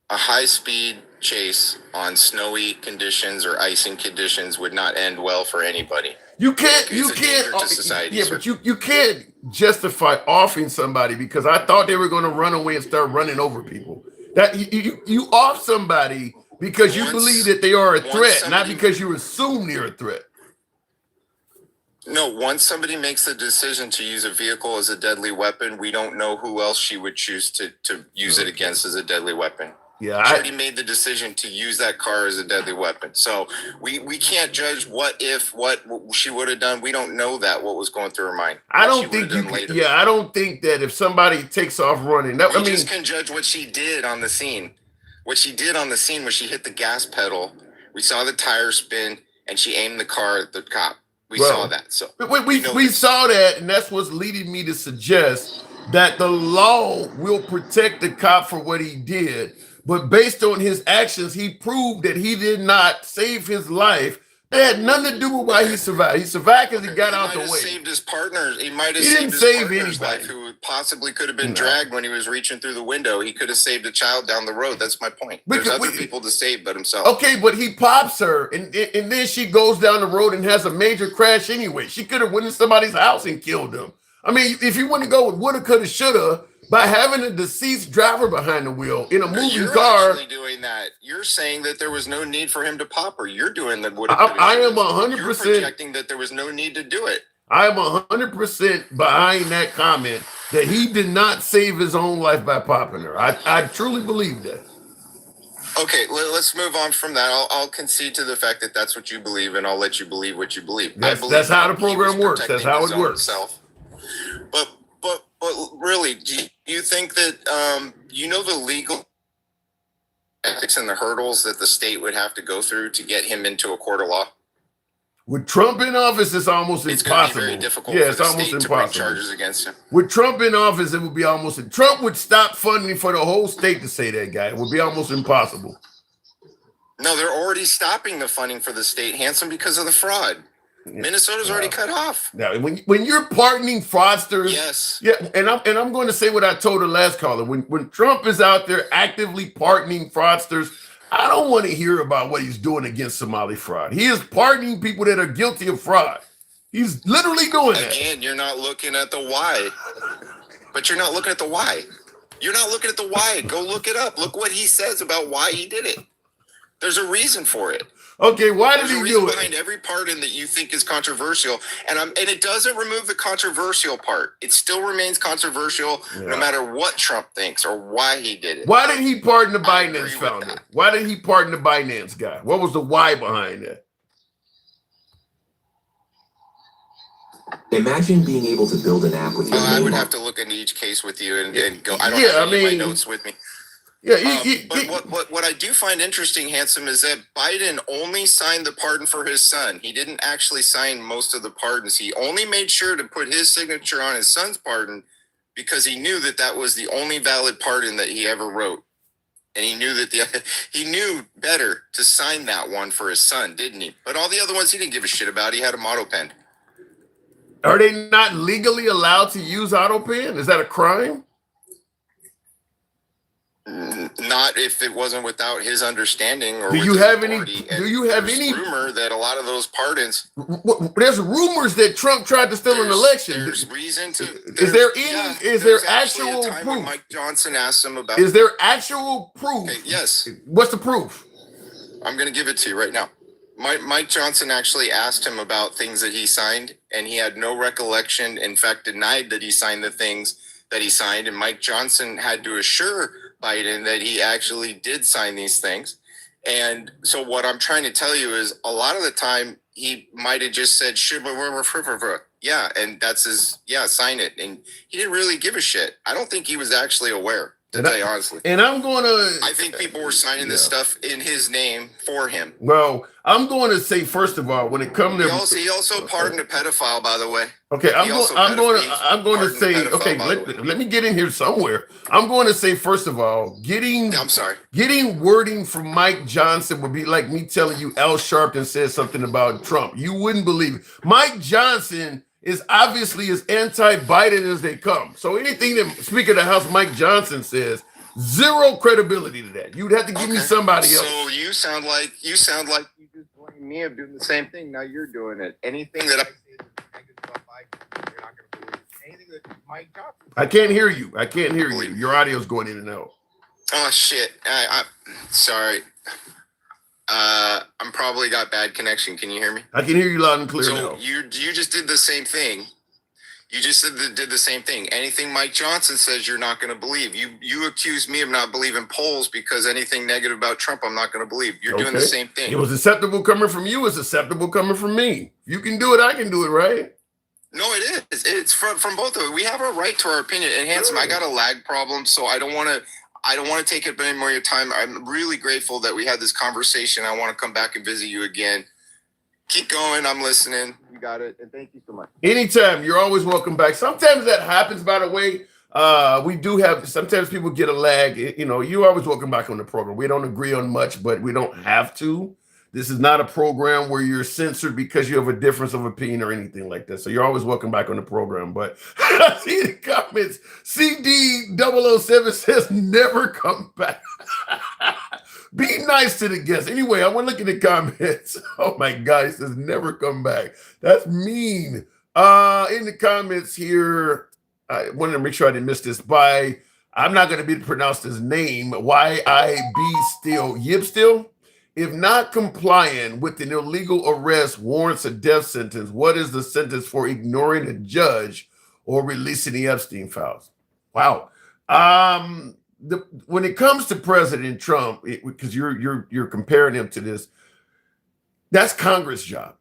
Speaker 8: A high-speed chase on snowy conditions or icing conditions would not end well for anybody.
Speaker 1: You can't
Speaker 8: to society,
Speaker 1: but you can't justify offing somebody because I thought they were going to run away and start running over people. That you off somebody because you believe that they are a threat, not because you assume they're a threat.
Speaker 8: No, once somebody makes the decision to use a vehicle as a deadly weapon, we don't know who else she would choose to use it against as a deadly weapon.
Speaker 1: Yeah,
Speaker 8: she already made the decision to use that car as a deadly weapon. So we can't judge what she would have done. We don't know what was going through her mind.
Speaker 1: I don't think you can, I don't think that if somebody takes off running,
Speaker 8: we just can judge what she did on the scene. What she did on the scene was she hit the gas pedal. We saw the tire spin and she aimed the car at the cop. We saw that. So
Speaker 1: we saw that, and that's what's leading me to suggest that the law will protect the cop for what he did. But based on his actions, he proved that he did not save his life. It had nothing to do with why he survived. He survived because he got out the way.
Speaker 8: He might have saved his partner. He might have
Speaker 1: saved
Speaker 8: his partner's life, who possibly could have been dragged when he was reaching through the window. He could have saved a child down the road. That's my point. There's other people to save but himself.
Speaker 1: Okay, but he pops her, and then she goes down the road and has a major crash anyway. She could have went in somebody's house and killed them. I mean, if you want to go with woulda, coulda, shoulda, by having a deceased driver behind the wheel in a moving car.
Speaker 8: You're actually doing that. You're saying that there was no need for him to pop her. You're doing the woulda,
Speaker 1: I am 100%.
Speaker 8: You're projecting that there was no need to do it.
Speaker 1: I am 100% behind that comment that he did not save his own life by popping her. I truly believe that.
Speaker 8: Okay, let's move on from that. I'll concede to the fact that that's what you believe, and I'll let you believe what you believe.
Speaker 1: That's how the program works. That's how it works.
Speaker 8: But really, do you think that the legal ethics and the hurdles that the state would have to go through to get him into a court of law?
Speaker 1: With Trump in office, it's almost impossible.
Speaker 8: It's going to be very difficult for the state to bring charges against him.
Speaker 1: With Trump in office, it would be almost. Trump would stop funding for the whole state to say that guy. It would be almost impossible.
Speaker 8: No, they're already stopping the funding for the state, Hanson, because of the fraud. Minnesota's already cut off.
Speaker 1: Now, when you're pardoning fraudsters,
Speaker 8: yes,
Speaker 1: yeah, and I'm going to say what I told the last caller. When Trump is out there actively pardoning fraudsters, I don't want to hear about what he's doing against Somali fraud. He is pardoning people that are guilty of fraud. He's literally doing that.
Speaker 8: Again, you're not looking at the why. But you're not looking at the why. You're not looking at the why. Go look it up. Look what he says about why he did it. There's a reason for it.
Speaker 1: Okay, why did he do it?
Speaker 8: Behind every part in that you think is controversial, and it doesn't remove the controversial part. It still remains controversial, no matter what Trump thinks or why he did it.
Speaker 1: Why did he pardon the Binance founder? Why did he pardon the Binance guy? What was the why behind that?
Speaker 9: Imagine being able to build an app with your
Speaker 8: I
Speaker 9: name
Speaker 8: would
Speaker 9: on
Speaker 8: have to look into each case with you and go. I don't
Speaker 1: Yeah,
Speaker 8: have
Speaker 1: I
Speaker 8: any of my
Speaker 1: mean,
Speaker 8: notes with me.
Speaker 1: yeah,
Speaker 8: But what I do find interesting, Handsome, is that Biden only signed the pardon for his son. He didn't actually sign most of the pardons. He only made sure to put his signature on his son's pardon because he knew that that was the only valid pardon that he ever wrote. And he knew that he knew better to sign that one for his son, didn't he? But all the other ones he didn't give a shit about. He had them auto penned.
Speaker 1: Are they not legally allowed to use auto pen? Is that a crime?
Speaker 8: Not if it wasn't without his understanding or
Speaker 1: Do you
Speaker 8: with
Speaker 1: have
Speaker 8: his
Speaker 1: any?
Speaker 8: authority.
Speaker 1: Do you have
Speaker 8: There's
Speaker 1: any
Speaker 8: rumor that a lot of those pardons?
Speaker 1: There's rumors that Trump tried to steal an election.
Speaker 8: There's reason to.
Speaker 1: Is there any? Is there
Speaker 8: actually
Speaker 1: actual
Speaker 8: a time
Speaker 1: proof?
Speaker 8: when Mike Johnson asked him about.
Speaker 1: Is there actual proof?
Speaker 8: Okay, yes.
Speaker 1: What's the proof?
Speaker 8: I'm going to give it to you right now. Mike Johnson actually asked him about things that he signed, and he had no recollection. In fact, denied that he signed the things that he signed. And Mike Johnson had to assure Biden that he actually did sign these things. And so what I'm trying to tell you is a lot of the time he might have just said, yeah, and that's his, sign it. And he didn't really give a shit. I don't think he was actually aware, to tell you honestly.
Speaker 1: And I'm going to...
Speaker 8: I think people were signing this stuff in his name for him.
Speaker 1: Well, I'm going to say, first of all, when it comes to...
Speaker 8: He also pardoned a pedophile, by the way.
Speaker 1: Okay, I'm going to say, okay, let me get in here somewhere. I'm going to say, first of all, getting wording from Mike Johnson would be like me telling you Al Sharpton said something about Trump. You wouldn't believe it. Mike Johnson is obviously as anti-Biden as they come. So anything that Speaker of the House Mike Johnson says, zero credibility to that. You'd have to give me somebody else.
Speaker 8: So you sound like you just blame me of doing the same thing. Now you're doing it. Anything that I say is negative about Biden, you're not going to believe. Anything that Mike Johnson.
Speaker 1: I can't hear you. I can't hear you. Your audio's going in and out.
Speaker 8: Oh shit! I'm sorry. I'm probably got bad connection. Can you hear me?
Speaker 1: I can hear you loud and clear now.
Speaker 8: So you just did the same thing. You just did the same thing. Anything Mike Johnson says, you're not going to believe. You accuse me of not believing polls because anything negative about Trump, I'm not going to believe. You're doing the same thing.
Speaker 1: It was acceptable coming from you. It's acceptable coming from me. You can do it. I can do it, right?
Speaker 8: No, it is. It's from both of us. We have a right to our opinion. And Handsome, I got a lag problem, so I don't want to take up any more of your time. I'm really grateful that we had this conversation. I want to come back and visit you again. Keep going. I'm listening. You got it. And thank you so much.
Speaker 1: Anytime. You're always welcome back. Sometimes that happens, by the way. We do have, sometimes people get a lag. You're always welcome back on the program. We don't agree on much, but we don't have to. This is not a program where you're censored because you have a difference of opinion or anything like that. So you're always welcome back on the program. But I see the comments. CD007 says never come back. Be nice to the guests. Anyway, I want to look at the comments. Oh my God, it says never come back. That's mean. In the comments here, I wanted to make sure I didn't miss this. I'm not going to be pronounced his name. YIB still. Yib still? If not complying with an illegal arrest warrants a death sentence, what is the sentence for ignoring a judge or releasing the Epstein files? Wow. When it comes to President Trump, because you're comparing him to this, that's Congress' job.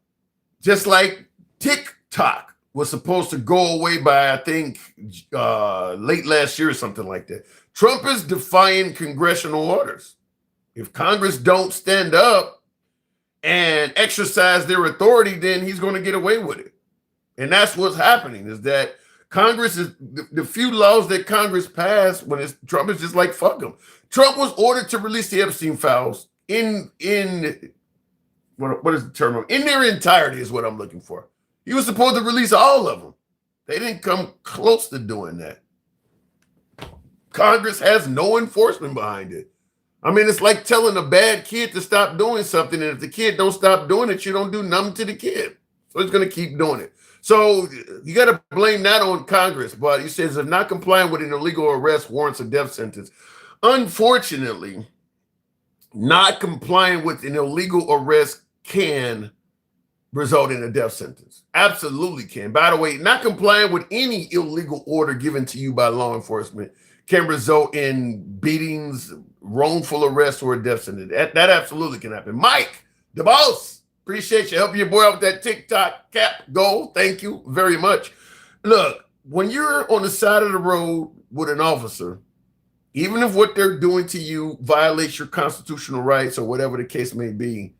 Speaker 1: Just like TikTok was supposed to go away by, I think, late last year or something like that. Trump is defying congressional orders. If Congress don't stand up and exercise their authority, then he's going to get away with it. And that's what's happening, is that Congress is the few laws that Congress passed when Trump is just like, fuck them. Trump was ordered to release the Epstein files in what is the term? In their entirety is what I'm looking for. He was supposed to release all of them. They didn't come close to doing that. Congress has no enforcement behind it. I mean, it's like telling a bad kid to stop doing something, and if the kid don't stop doing it, you don't do nothing to the kid. So he's going to keep doing it. So you got to blame that on Congress. But he says if not complying with an illegal arrest warrants a death sentence. Unfortunately, not complying with an illegal arrest can result in a death sentence. Absolutely can. By the way, not complying with any illegal order given to you by law enforcement can result in beatings, wrongful arrest, or a death sentence. That absolutely can happen. Mike, the boss, Appreciate you helping your boy out with that TikTok cap goal. Thank you very much. Look, when you're on the side of the road with an officer, even if what they're doing to you violates your constitutional rights or whatever the case may be,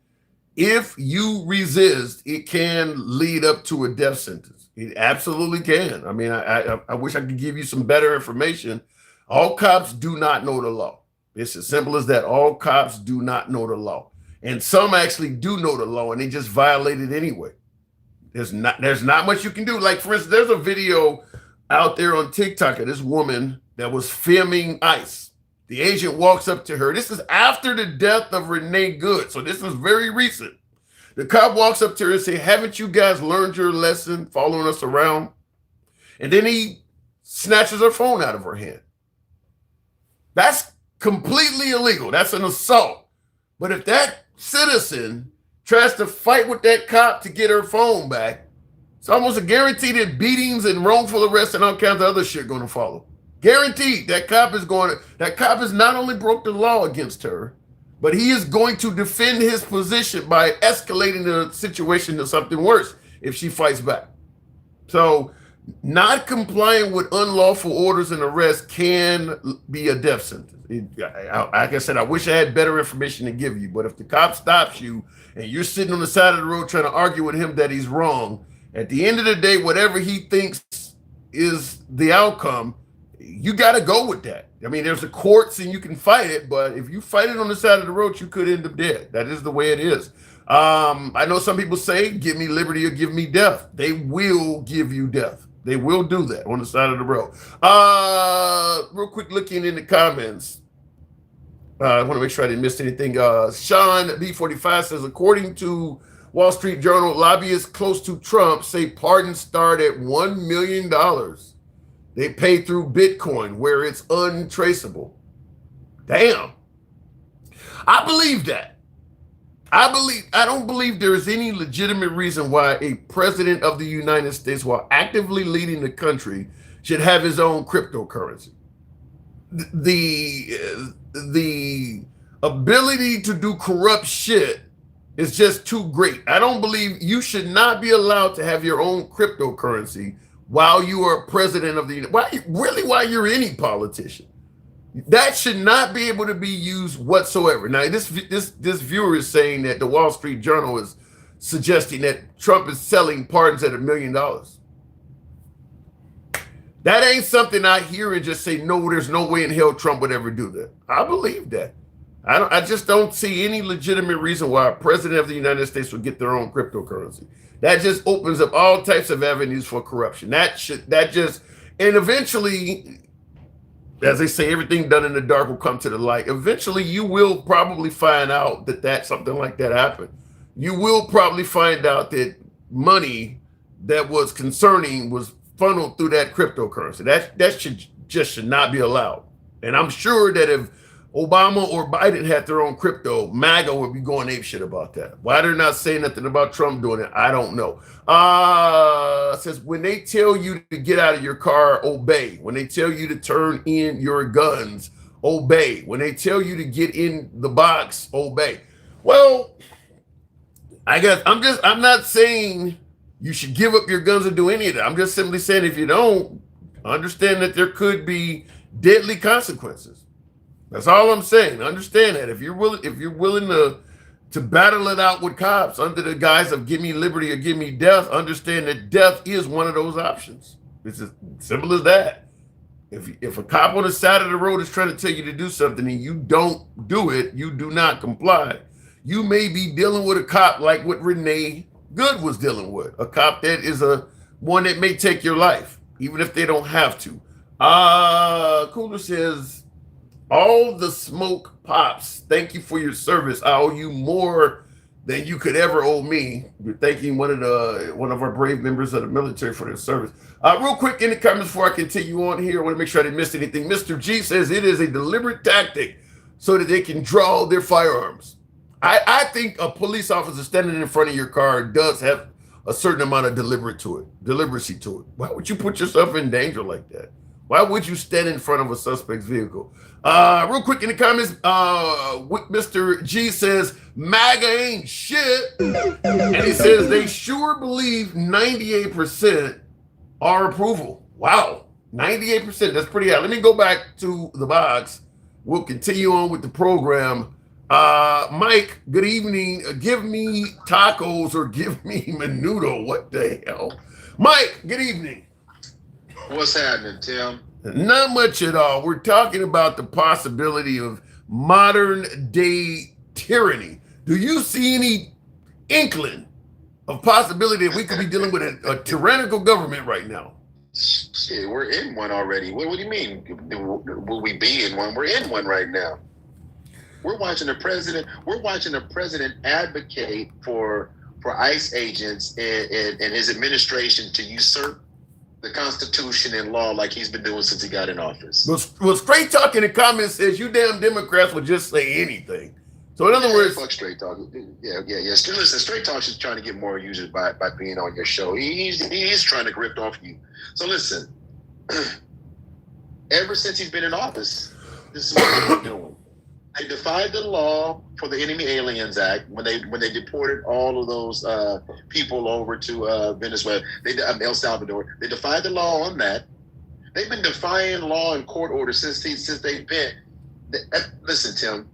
Speaker 1: if you resist, it can lead up to a death sentence. It absolutely can. I mean, I wish I could give you some better information. All cops do not know the law. It's as simple as that. All cops do not know the law. And some actually do know the law and they just violate it anyway. There's not much you can do. Like, for instance, there's a video out there on TikTok of this woman that was filming ICE. The agent walks up to her. This is after the death of Renee Good. So this was very recent. The cop walks up to her and says, haven't you guys learned your lesson following us around? And then he snatches her phone out of her hand. That's completely illegal. That's an assault. But if that citizen tries to fight with that cop to get her phone back, it's almost a guarantee that beatings and wrongful arrests and all kinds of other shit going to follow. Guaranteed. That cop has not only broke the law against her, but he is going to defend his position by escalating the situation to something worse if she fights back. So not complying with unlawful orders and arrests can be a death sentence. Like I said, I wish I had better information to give you, but if the cop stops you and you're sitting on the side of the road trying to argue with him that he's wrong, at the end of the day, whatever he thinks is the outcome, you got to go with that. I mean, there's the courts and you can fight it, but if you fight it on the side of the road, you could end up dead. That is the way it is. I know some people say, give me liberty or give me death. They will give you death. They will do that on the side of the road. Real quick, looking in the comments. I want to make sure I didn't miss anything. Sean B45 says, according to Wall Street Journal, lobbyists close to Trump say pardons start at $1 million. They pay through Bitcoin where it's untraceable. Damn. I believe that. I don't believe there is any legitimate reason why a president of the United States, while actively leading the country, should have his own cryptocurrency. The ability to do corrupt shit is just too great. I don't believe you should not be allowed to have your own cryptocurrency while you are president of the while you're any politician. That should not be able to be used whatsoever. Now, this viewer is saying that the Wall Street Journal is suggesting that Trump is selling pardons at $1 million. That ain't something I hear and just say, no, there's no way in hell Trump would ever do that. I believe that. I just don't see any legitimate reason why a president of the United States would get their own cryptocurrency. That just opens up all types of avenues for corruption. And eventually, as they say, everything done in the dark will come to the light. Eventually, you will probably find out that something like that happened. You will probably find out that money that was concerning was funneled through that cryptocurrency. That should not be allowed. And I'm sure that if Obama or Biden had their own crypto, MAGA would be going apeshit about that. Why they're not saying nothing about Trump doing it, I don't know. Says, when they tell you to get out of your car, obey. When they tell you to turn in your guns, obey. When they tell you to get in the box, obey. Well, I guess I'm not saying you should give up your guns or do any of that. I'm just simply saying if you don't, understand that there could be deadly consequences. That's all I'm saying. Understand that if you're willing to battle it out with cops under the guise of give me liberty or give me death, understand that death is one of those options. It's as simple as that. If a cop on the side of the road is trying to tell you to do something and you don't do it, you do not comply, you may be dealing with a cop like what Renee Good was dealing with, a cop that is one that may take your life, even if they don't have to. Cooler says, all the smoke pops. Thank you for your service. I owe you more than you could ever owe me. We're thanking one of our brave members of the military for their service. Real quick in the comments before I continue on here, I want to make sure I didn't miss anything. Mr. G says it is a deliberate tactic so that they can draw their firearms. I think a police officer standing in front of your car does have a certain amount of deliberacy to it. Why would you put yourself in danger like that? Why would you stand in front of a suspect's vehicle? Real quick in the comments, Mr. G says MAGA ain't shit, and he says they sure believe 98% are approval. Wow, 98%. That's pretty high. Let me go back to the box. We'll continue on with the program. Mike, good evening. Give me tacos or give me menudo. What the hell? Mike, good evening.
Speaker 10: What's happening, Tim?
Speaker 1: Not much at all. We're talking about the possibility of modern day tyranny. Do you see any inkling of possibility that we could be dealing with a tyrannical government right now?
Speaker 10: Shit, we're in one already. What do you mean? Will we be in one? We're in one right now. We're watching the president. We're watching the president advocate for ICE agents and his administration to usurp the Constitution and law like he's been doing since he got in office.
Speaker 1: Well, Straight Talk in the comments says you damn Democrats will just say anything. So in other words,
Speaker 10: fuck Straight Talk. Yeah. Listen, Straight Talk's just trying to get more users by being on your show. He's trying to grip off you. So listen, ever since he's been in office, this is what they're doing. They defied the law for the Enemy Aliens Act when they deported all of those people over to Venezuela, El Salvador. They defied the law on that. They've been defying law and court orders since they've been. Listen, Tim,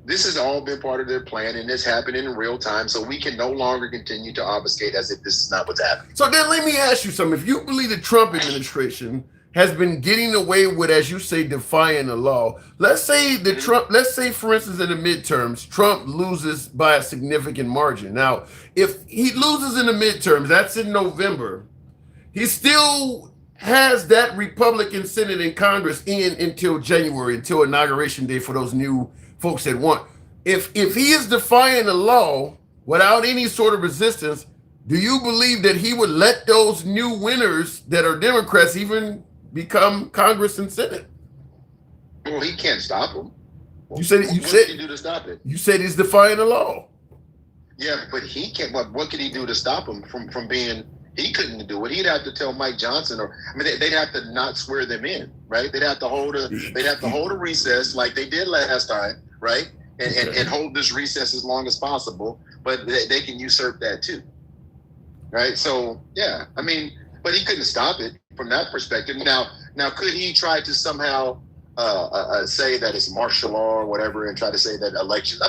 Speaker 10: this has all been part of their plan, and it's happening in real time. So we can no longer continue to obfuscate as if this is not what's happening.
Speaker 1: So then let me ask you something. If you believe the Trump administration has been getting away with, as you say, defying the law. Let's say for instance, in the midterms, Trump loses by a significant margin. Now, if he loses in the midterms, that's in November, he still has that Republican Senate and Congress until January, until inauguration day for those new folks that want. If he is defying the law without any sort of resistance, do you believe that he would let those new winners that are Democrats even become Congress and Senate?
Speaker 10: Well, he can't stop him.
Speaker 1: What can he
Speaker 10: do to stop it?
Speaker 1: You said he's defying the law.
Speaker 10: Yeah, but he can't. What could he do to stop him from being? He couldn't do it. He'd have to tell Mike Johnson, they'd have to not swear them in, right? They'd have to hold a recess like they did last time, right? And hold this recess as long as possible. But they can usurp that too, right? So yeah, but he couldn't stop it from that perspective. Now, could he try to somehow say that it's martial law or whatever, and try to say that elections?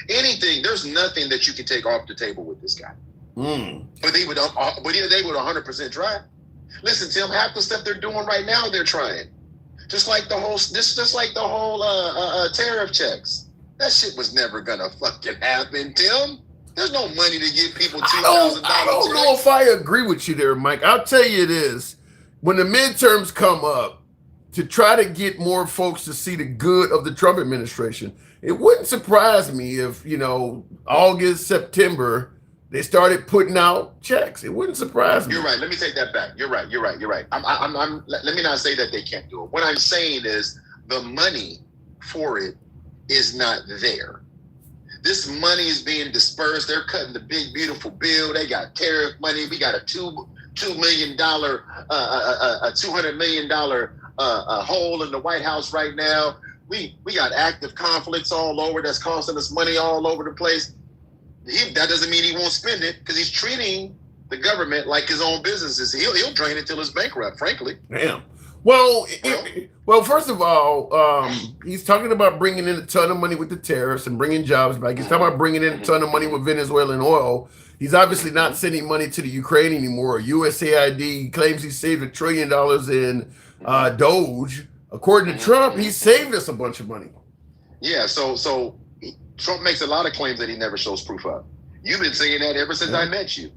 Speaker 10: Anything. There's nothing that you can take off the table with this guy. But they would 100% try. Listen, Tim, half the stuff they're doing right now, they're trying. Just like the whole tariff checks. That shit was never gonna fucking happen, Tim. There's no money to give people $2,000.
Speaker 1: I don't know if I agree with you there, Mike. I'll tell you this. When the midterms come up, to try to get more folks to see the good of the Trump administration, it wouldn't surprise me if, August, September, they started putting out checks. It wouldn't surprise me.
Speaker 10: You're right. Let me take that back. You're right. Let me not say that they can't do it. What I'm saying is the money for it is not there. This money is being dispersed. They're cutting the big, beautiful bill. They got tariff money. We got a $200 million hole in the White House right now. We got active conflicts all over that's costing us money all over the place. That doesn't mean he won't spend it, because he's treating the government like his own businesses. He'll drain it till it's bankrupt, frankly.
Speaker 1: Damn. Well, first of all, he's talking about bringing in a ton of money with the tariffs and bringing jobs back. He's talking about bringing in a ton of money with Venezuelan oil. He's obviously not sending money to the Ukraine anymore. USAID claims he saved $1 trillion in Doge. According to Trump, he saved us a bunch of money.
Speaker 10: Yeah, so Trump makes a lot of claims that he never shows proof of. You've been saying that ever since I met you.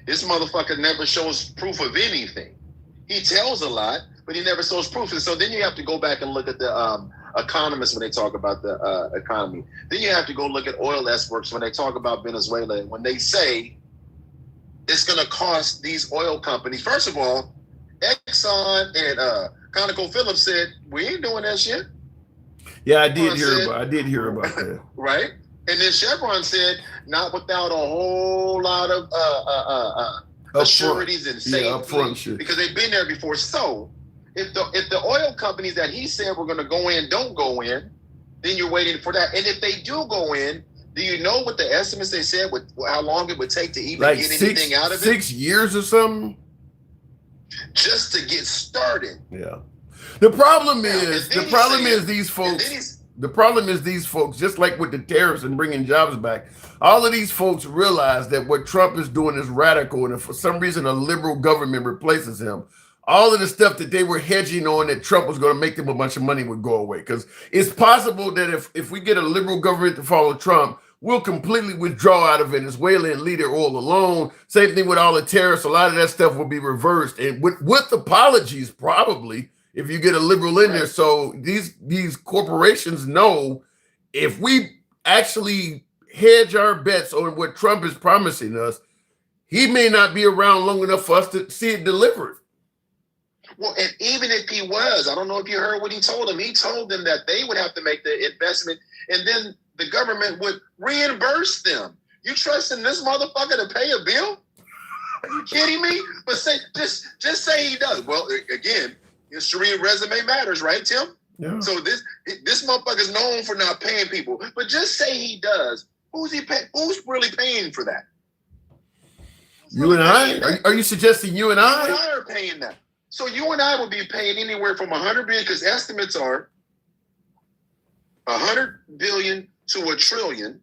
Speaker 10: This motherfucker never shows proof of anything. He tells a lot, but he never shows proof. And so then you have to go back and look at the economists when they talk about the economy. Then you have to go look at oil experts when they talk about Venezuela. And when they say it's going to cost these oil companies, first of all, Exxon and ConocoPhillips said, we ain't doing that shit.
Speaker 1: Yeah, I did hear about that.
Speaker 10: Right? And then Chevron said, not without a whole lot of sureties and safety,
Speaker 1: upfront shit,
Speaker 10: because they've been there before. So if the oil companies that he said were going to go in don't go in, then you're waiting for that. And if they do go in, do you know what the estimates they said with how long it would take to even
Speaker 1: Like
Speaker 10: get anything out of it?
Speaker 1: 6 years or something.
Speaker 10: Just to get started.
Speaker 1: Yeah. The problem
Speaker 10: Now,
Speaker 1: is
Speaker 10: and then he's saying-
Speaker 1: these
Speaker 10: and
Speaker 1: folks.
Speaker 10: then he's-
Speaker 1: The problem is these folks, just like with the tariffs and bringing jobs back, all of these folks realize that what Trump is doing is radical, and if for some reason a liberal government replaces him, all of the stuff that they were hedging on that Trump was going to make them a bunch of money would go away. Because it's possible that if we get a liberal government to follow Trump, we'll completely withdraw out of Venezuela and leave their oil alone. Same thing with all the tariffs. A lot of that stuff will be reversed, and with apologies, probably, if you get a liberal in there. So these corporations know if we actually hedge our bets on what Trump is promising us, he may not be around long enough for us to see it delivered.
Speaker 10: Well, and even if he was, I don't know if you heard what he told them. He told them that they would have to make the investment, and then the government would reimburse them. You trusting this motherfucker to pay a bill? Are you kidding me? But just say he does. Well, again, history and resume matters, right, Tim?
Speaker 1: Yeah.
Speaker 10: So this motherfucker's known for not paying people. But just say he does. Who's really paying for that?
Speaker 1: You and I? Are you suggesting you and
Speaker 10: You
Speaker 1: I?
Speaker 10: and I are paying that. So you and I would be paying anywhere from 100 billion, because estimates are 100 billion to $1 trillion.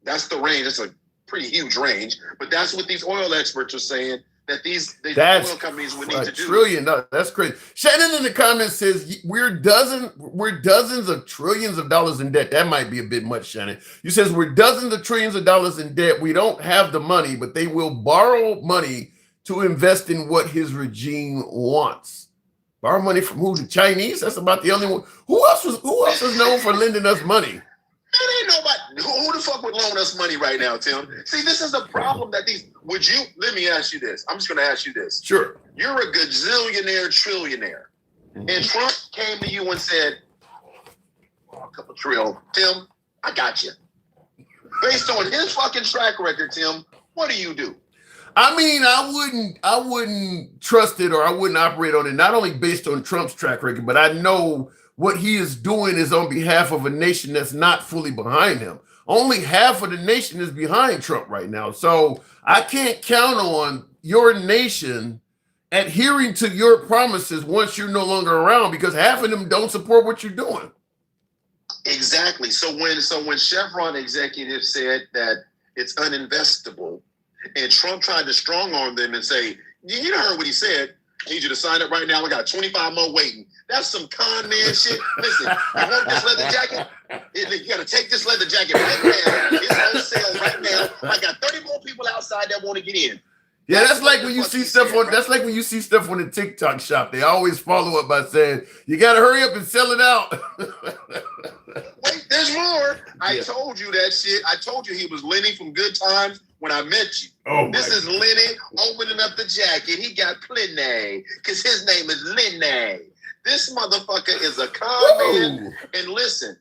Speaker 10: That's the range. It's a pretty huge range. But that's what these oil experts are saying that these oil companies would need to do.
Speaker 1: $1 trillion. No, that's crazy. Shannon in the comments says we're dozens of trillions of dollars in debt. That might be a bit much, Shannon. You says we're dozens of trillions of dollars in debt. We don't have the money, but they will borrow money to invest in what his regime wants. Borrow money from who? The Chinese? That's about the only one. Who else is known for lending us money?
Speaker 10: It ain't nobody. Who the fuck would loan us money right now, Tim? See, this is the problem that let me ask you this. I'm just going to ask you this.
Speaker 1: Sure.
Speaker 10: You're a gazillionaire, trillionaire. And Trump came to you and said, a couple trill. Tim, I got you. Based on his fucking track record, Tim, what do you do?
Speaker 1: I mean, I wouldn't trust it, or I wouldn't operate on it, not only based on Trump's track record, but I know what he is doing is on behalf of a nation that's not fully behind him. Only half of the nation is behind Trump right now. So I can't count on your nation adhering to your promises once you're no longer around, because half of them don't support what you're doing.
Speaker 10: Exactly. So when Chevron executives said that it's uninvestable, and Trump tried to strong arm them and say, you heard what he said, I need you to sign up right now. I got 25 more waiting. That's some con man shit. Listen, you want this leather jacket? You got to take this leather jacket right now. It's on sale right now. I got 30 more people outside that want to get in.
Speaker 1: Yeah, that's like when you see stuff on. That's like when you see stuff on the TikTok shop. They always follow up by saying, "You got to hurry up and sell it out."
Speaker 10: Wait, there's more. I told you that shit. I told you he was Lenny from Good Times when I met you.
Speaker 1: Oh,
Speaker 10: this is Lenny opening up the jacket. He got plenty because his name is Lenny. This motherfucker is a con man. And listen,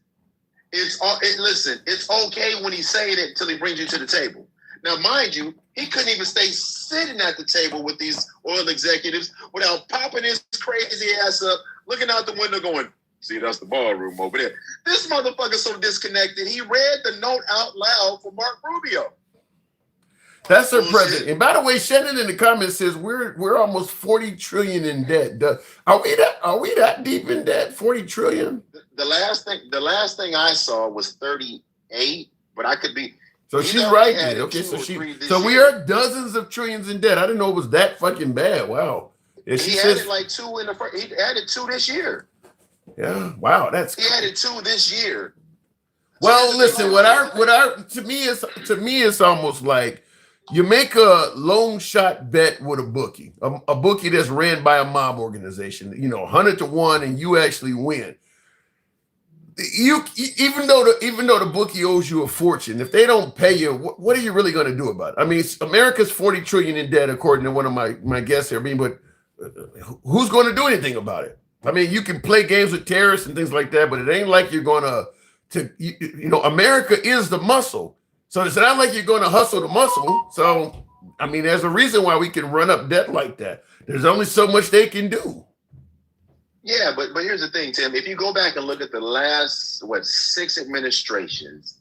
Speaker 10: it's okay when he's saying it until he brings you to the table. Now, mind you, he couldn't even stay sitting at the table with these oil executives without popping his crazy ass up, looking out the window going, see, that's the ballroom over there. This motherfucker's so disconnected, he read the note out loud for Mark Rubio.
Speaker 1: That's her president. And by the way, Shannon in the comments says we're almost 40 trillion in debt. Are we that deep in debt? 40 trillion?
Speaker 10: The last thing I saw was 38, but I could be.
Speaker 1: So she's right then. Okay, so we are dozens of trillions in debt. I didn't know it was that fucking bad. Wow. Yeah,
Speaker 10: he added like 2 in the first. He added 2 this year.
Speaker 1: Yeah. Wow.
Speaker 10: He added 2 this year.
Speaker 1: Well, listen. To me, it's almost like you make a long shot bet with a bookie, a bookie that's ran by a mob organization. 100 to 1, and you actually win. Even though the bookie owes you a fortune, if they don't pay you, what are you really going to do about it? I mean, America's 40 trillion in debt, according to one of my guests here. But who's going to do anything about it? I mean, you can play games with terrorists and things like that, but it ain't like you're going to America is the muscle. So it's not like you're going to hustle the muscle. So, I mean, there's a reason why we can run up debt like that. There's only so much they can do.
Speaker 10: Yeah, but here's the thing, Tim. If you go back and look at the last 6 administrations,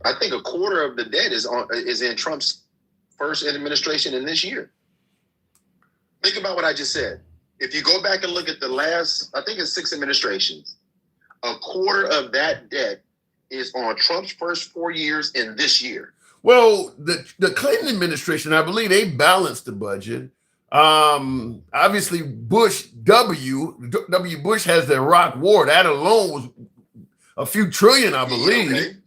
Speaker 10: I think a quarter of the debt is in Trump's first administration in this year. Think about what I just said. If you go back and look at the last, I think it's 6 administrations, a quarter of that debt is on Trump's first 4 years in this year.
Speaker 1: Well, the Clinton administration, I believe they balanced the budget. Obviously W. Bush has the Iraq war. That alone was a few trillion, I believe.
Speaker 10: Yeah, okay.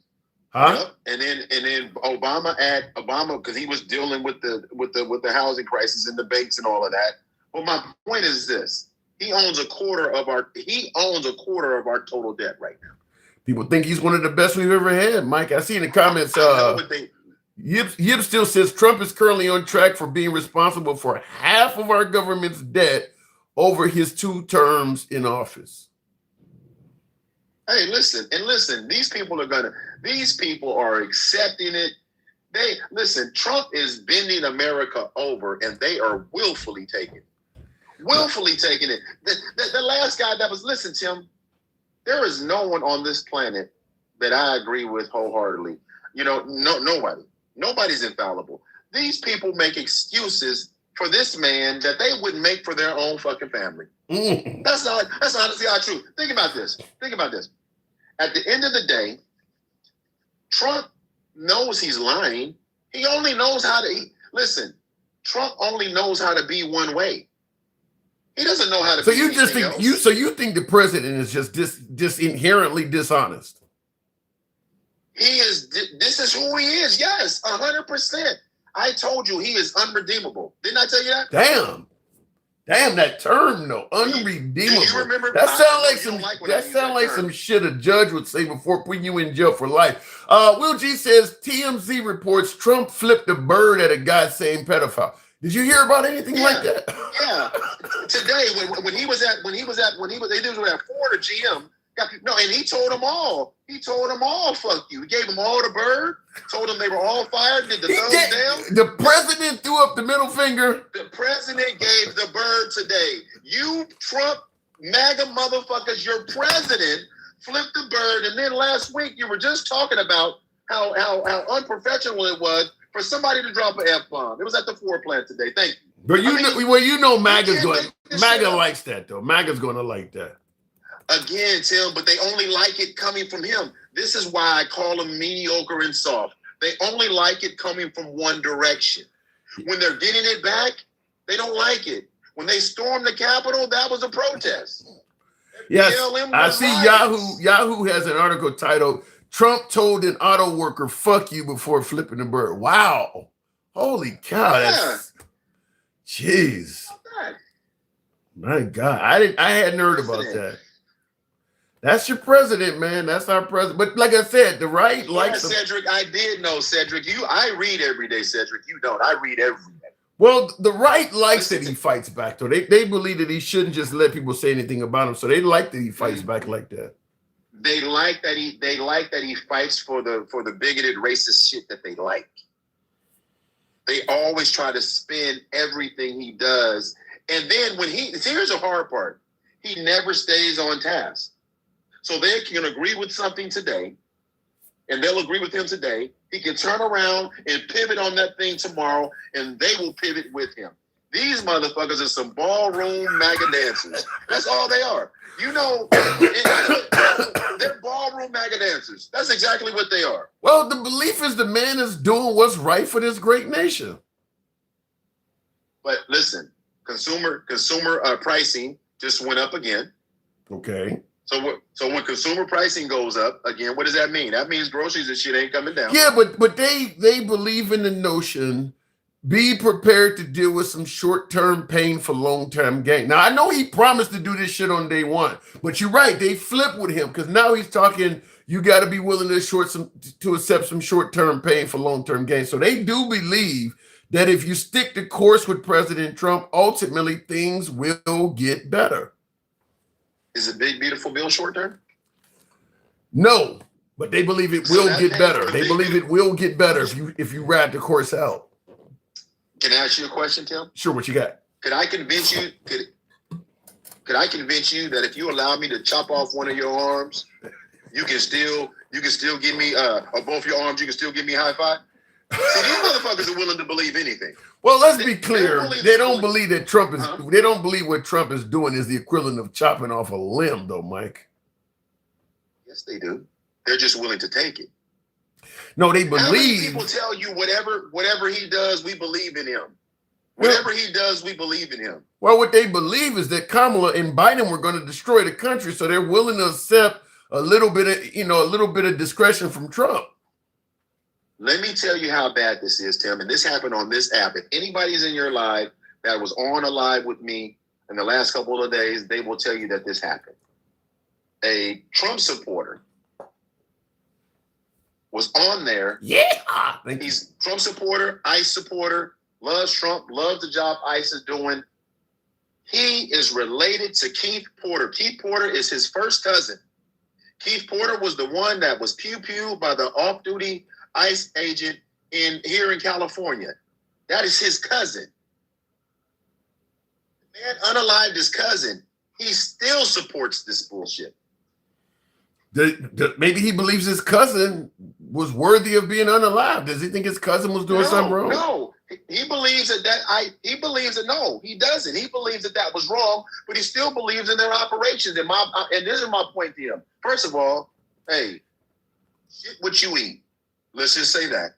Speaker 1: Huh?
Speaker 10: Yep. And then Obama because he was dealing with the housing crisis and the banks and all of that. But my point is this: he owns a quarter of our total debt right now.
Speaker 1: People think he's one of the best we've ever had, Mike. I see in the comments. Yip still says Trump is currently on track for being responsible for half of our government's debt over his 2 terms in office.
Speaker 10: Hey, listen. These people are accepting it. Trump is bending America over, and they are willfully taking it. The last guy that was, listen, Tim, there is no one on this planet that I agree with wholeheartedly. Nobody. Nobody's infallible. These people make excuses for this man that they wouldn't make for their own fucking family. That's honestly not true. Think about this. At the end of the day, Trump knows he's lying. He only knows how to listen. Trump only knows how to be one way. He doesn't know how to. So you just think else.
Speaker 1: You think the president is just inherently dishonest?
Speaker 10: He is. This is who he is. Yes, 100%. I told you he is unredeemable. Didn't I tell you that?
Speaker 1: Damn that term though, unredeemable. Do you remember? That sounds like some shit a judge would say before putting you in jail for life. Will G says TMZ reports Trump flipped a bird at a guy saying pedophile. Did you hear about anything like that?
Speaker 10: Yeah. Today, when he was at they did it at Florida GM. No, and he told them all. Fuck you. He gave them all the bird. Told them they were all fired. Did the thumbs down.
Speaker 1: The president threw up the middle finger.
Speaker 10: The president gave the bird today. You Trump MAGA motherfuckers. Your president flipped the bird, and then last week you were just talking about how unprofessional it was for somebody to drop an F-bomb. It was at the Ford plant today. Thank you.
Speaker 1: But MAGA likes that though. MAGA's going to like that.
Speaker 10: Again, Tim, but they only like it coming from him. This is why I call him mediocre and soft. They only like it coming from one direction. When they're getting it back, they don't like it. When they stormed the Capitol, that was a protest.
Speaker 1: Yes, I see Yahoo has an article titled, Trump told an auto worker, fuck you, before flipping the bird. Wow. Holy cow. That's, jeez. My God. I hadn't heard about that. That's your president, man. That's our president. But like I said, the right likes
Speaker 10: Cedric, I did know, Cedric. I read every day, Cedric. You don't. I read every day.
Speaker 1: Well, the right likes that he fights back, though. They believe that he shouldn't just let people say anything about him. So they like that he fights back like that.
Speaker 10: They like that he fights for the bigoted, racist shit that they like. They always try to spin everything he does. And then here's the hard part. He never stays on task. So they can agree with something today, and they'll agree with him today. He can turn around and pivot on that thing tomorrow, and they will pivot with him. These motherfuckers are some ballroom MAGA dancers. That's all they are. They're ballroom MAGA dancers. That's exactly what they are.
Speaker 1: Well, the belief is the man is doing what's right for this great nation.
Speaker 10: But listen, consumer pricing just went up again.
Speaker 1: Okay.
Speaker 10: So when consumer pricing goes up again, what does that mean? That means groceries and shit ain't coming down.
Speaker 1: Yeah, but they believe in the notion, be prepared to deal with some short-term pain for long-term gain. Now, I know he promised to do this shit on day one, but you're right. They flip with him because now he's talking, you got to be willing to accept some short-term pain for long-term gain. So they do believe that if you stick the course with President Trump, ultimately things will get better.
Speaker 10: Is a big, beautiful bill short term?
Speaker 1: No, but they believe it will get better. They believe it will get better if you ride the course out. Can
Speaker 10: I ask you a question, Tim?
Speaker 1: Sure, what you got?
Speaker 10: Could I convince you? Could I convince you that if you allow me to chop off one of your arms, you can still give me or both your arms, you can still give me a high five? See, these motherfuckers are willing to believe anything.
Speaker 1: Well, let's be clear.
Speaker 10: willing
Speaker 1: They
Speaker 10: to
Speaker 1: don't
Speaker 10: believe-
Speaker 1: believe that Trump is. They don't believe what Trump is doing is the equivalent of chopping off a limb, though, Mike.
Speaker 10: Yes, they do. They're just willing to take it.
Speaker 1: No, they
Speaker 10: How many
Speaker 1: believe.
Speaker 10: people tell you whatever he does, we believe in him. Whatever he does, we believe in him.
Speaker 1: Well, what they believe is that Kamala and Biden were going to destroy the country, so they're willing to accept a little bit of discretion from Trump.
Speaker 10: Let me tell you how bad this is, Tim. And this happened on this app. If anybody's in your live that was on a live with me in the last couple of days, they will tell you that this happened. A Trump supporter was on there.
Speaker 1: Yeah.
Speaker 10: He's Trump supporter, ICE supporter, loves Trump, loves the job ICE is doing. He is related to Keith Porter. Keith Porter is his first cousin. Keith Porter was the one that was pew-pewed by the off-duty ICE agent here in California. That is his cousin. The man unalived his cousin. He still supports this bullshit.
Speaker 1: Maybe he believes his cousin was worthy of being unalived. Does he think his cousin was doing something wrong?
Speaker 10: No, he believes he believes that no, he doesn't. He believes that was wrong, but he still believes in their operations. And this is my point to him. First of all, hey, shit what you eat. Let's just say that.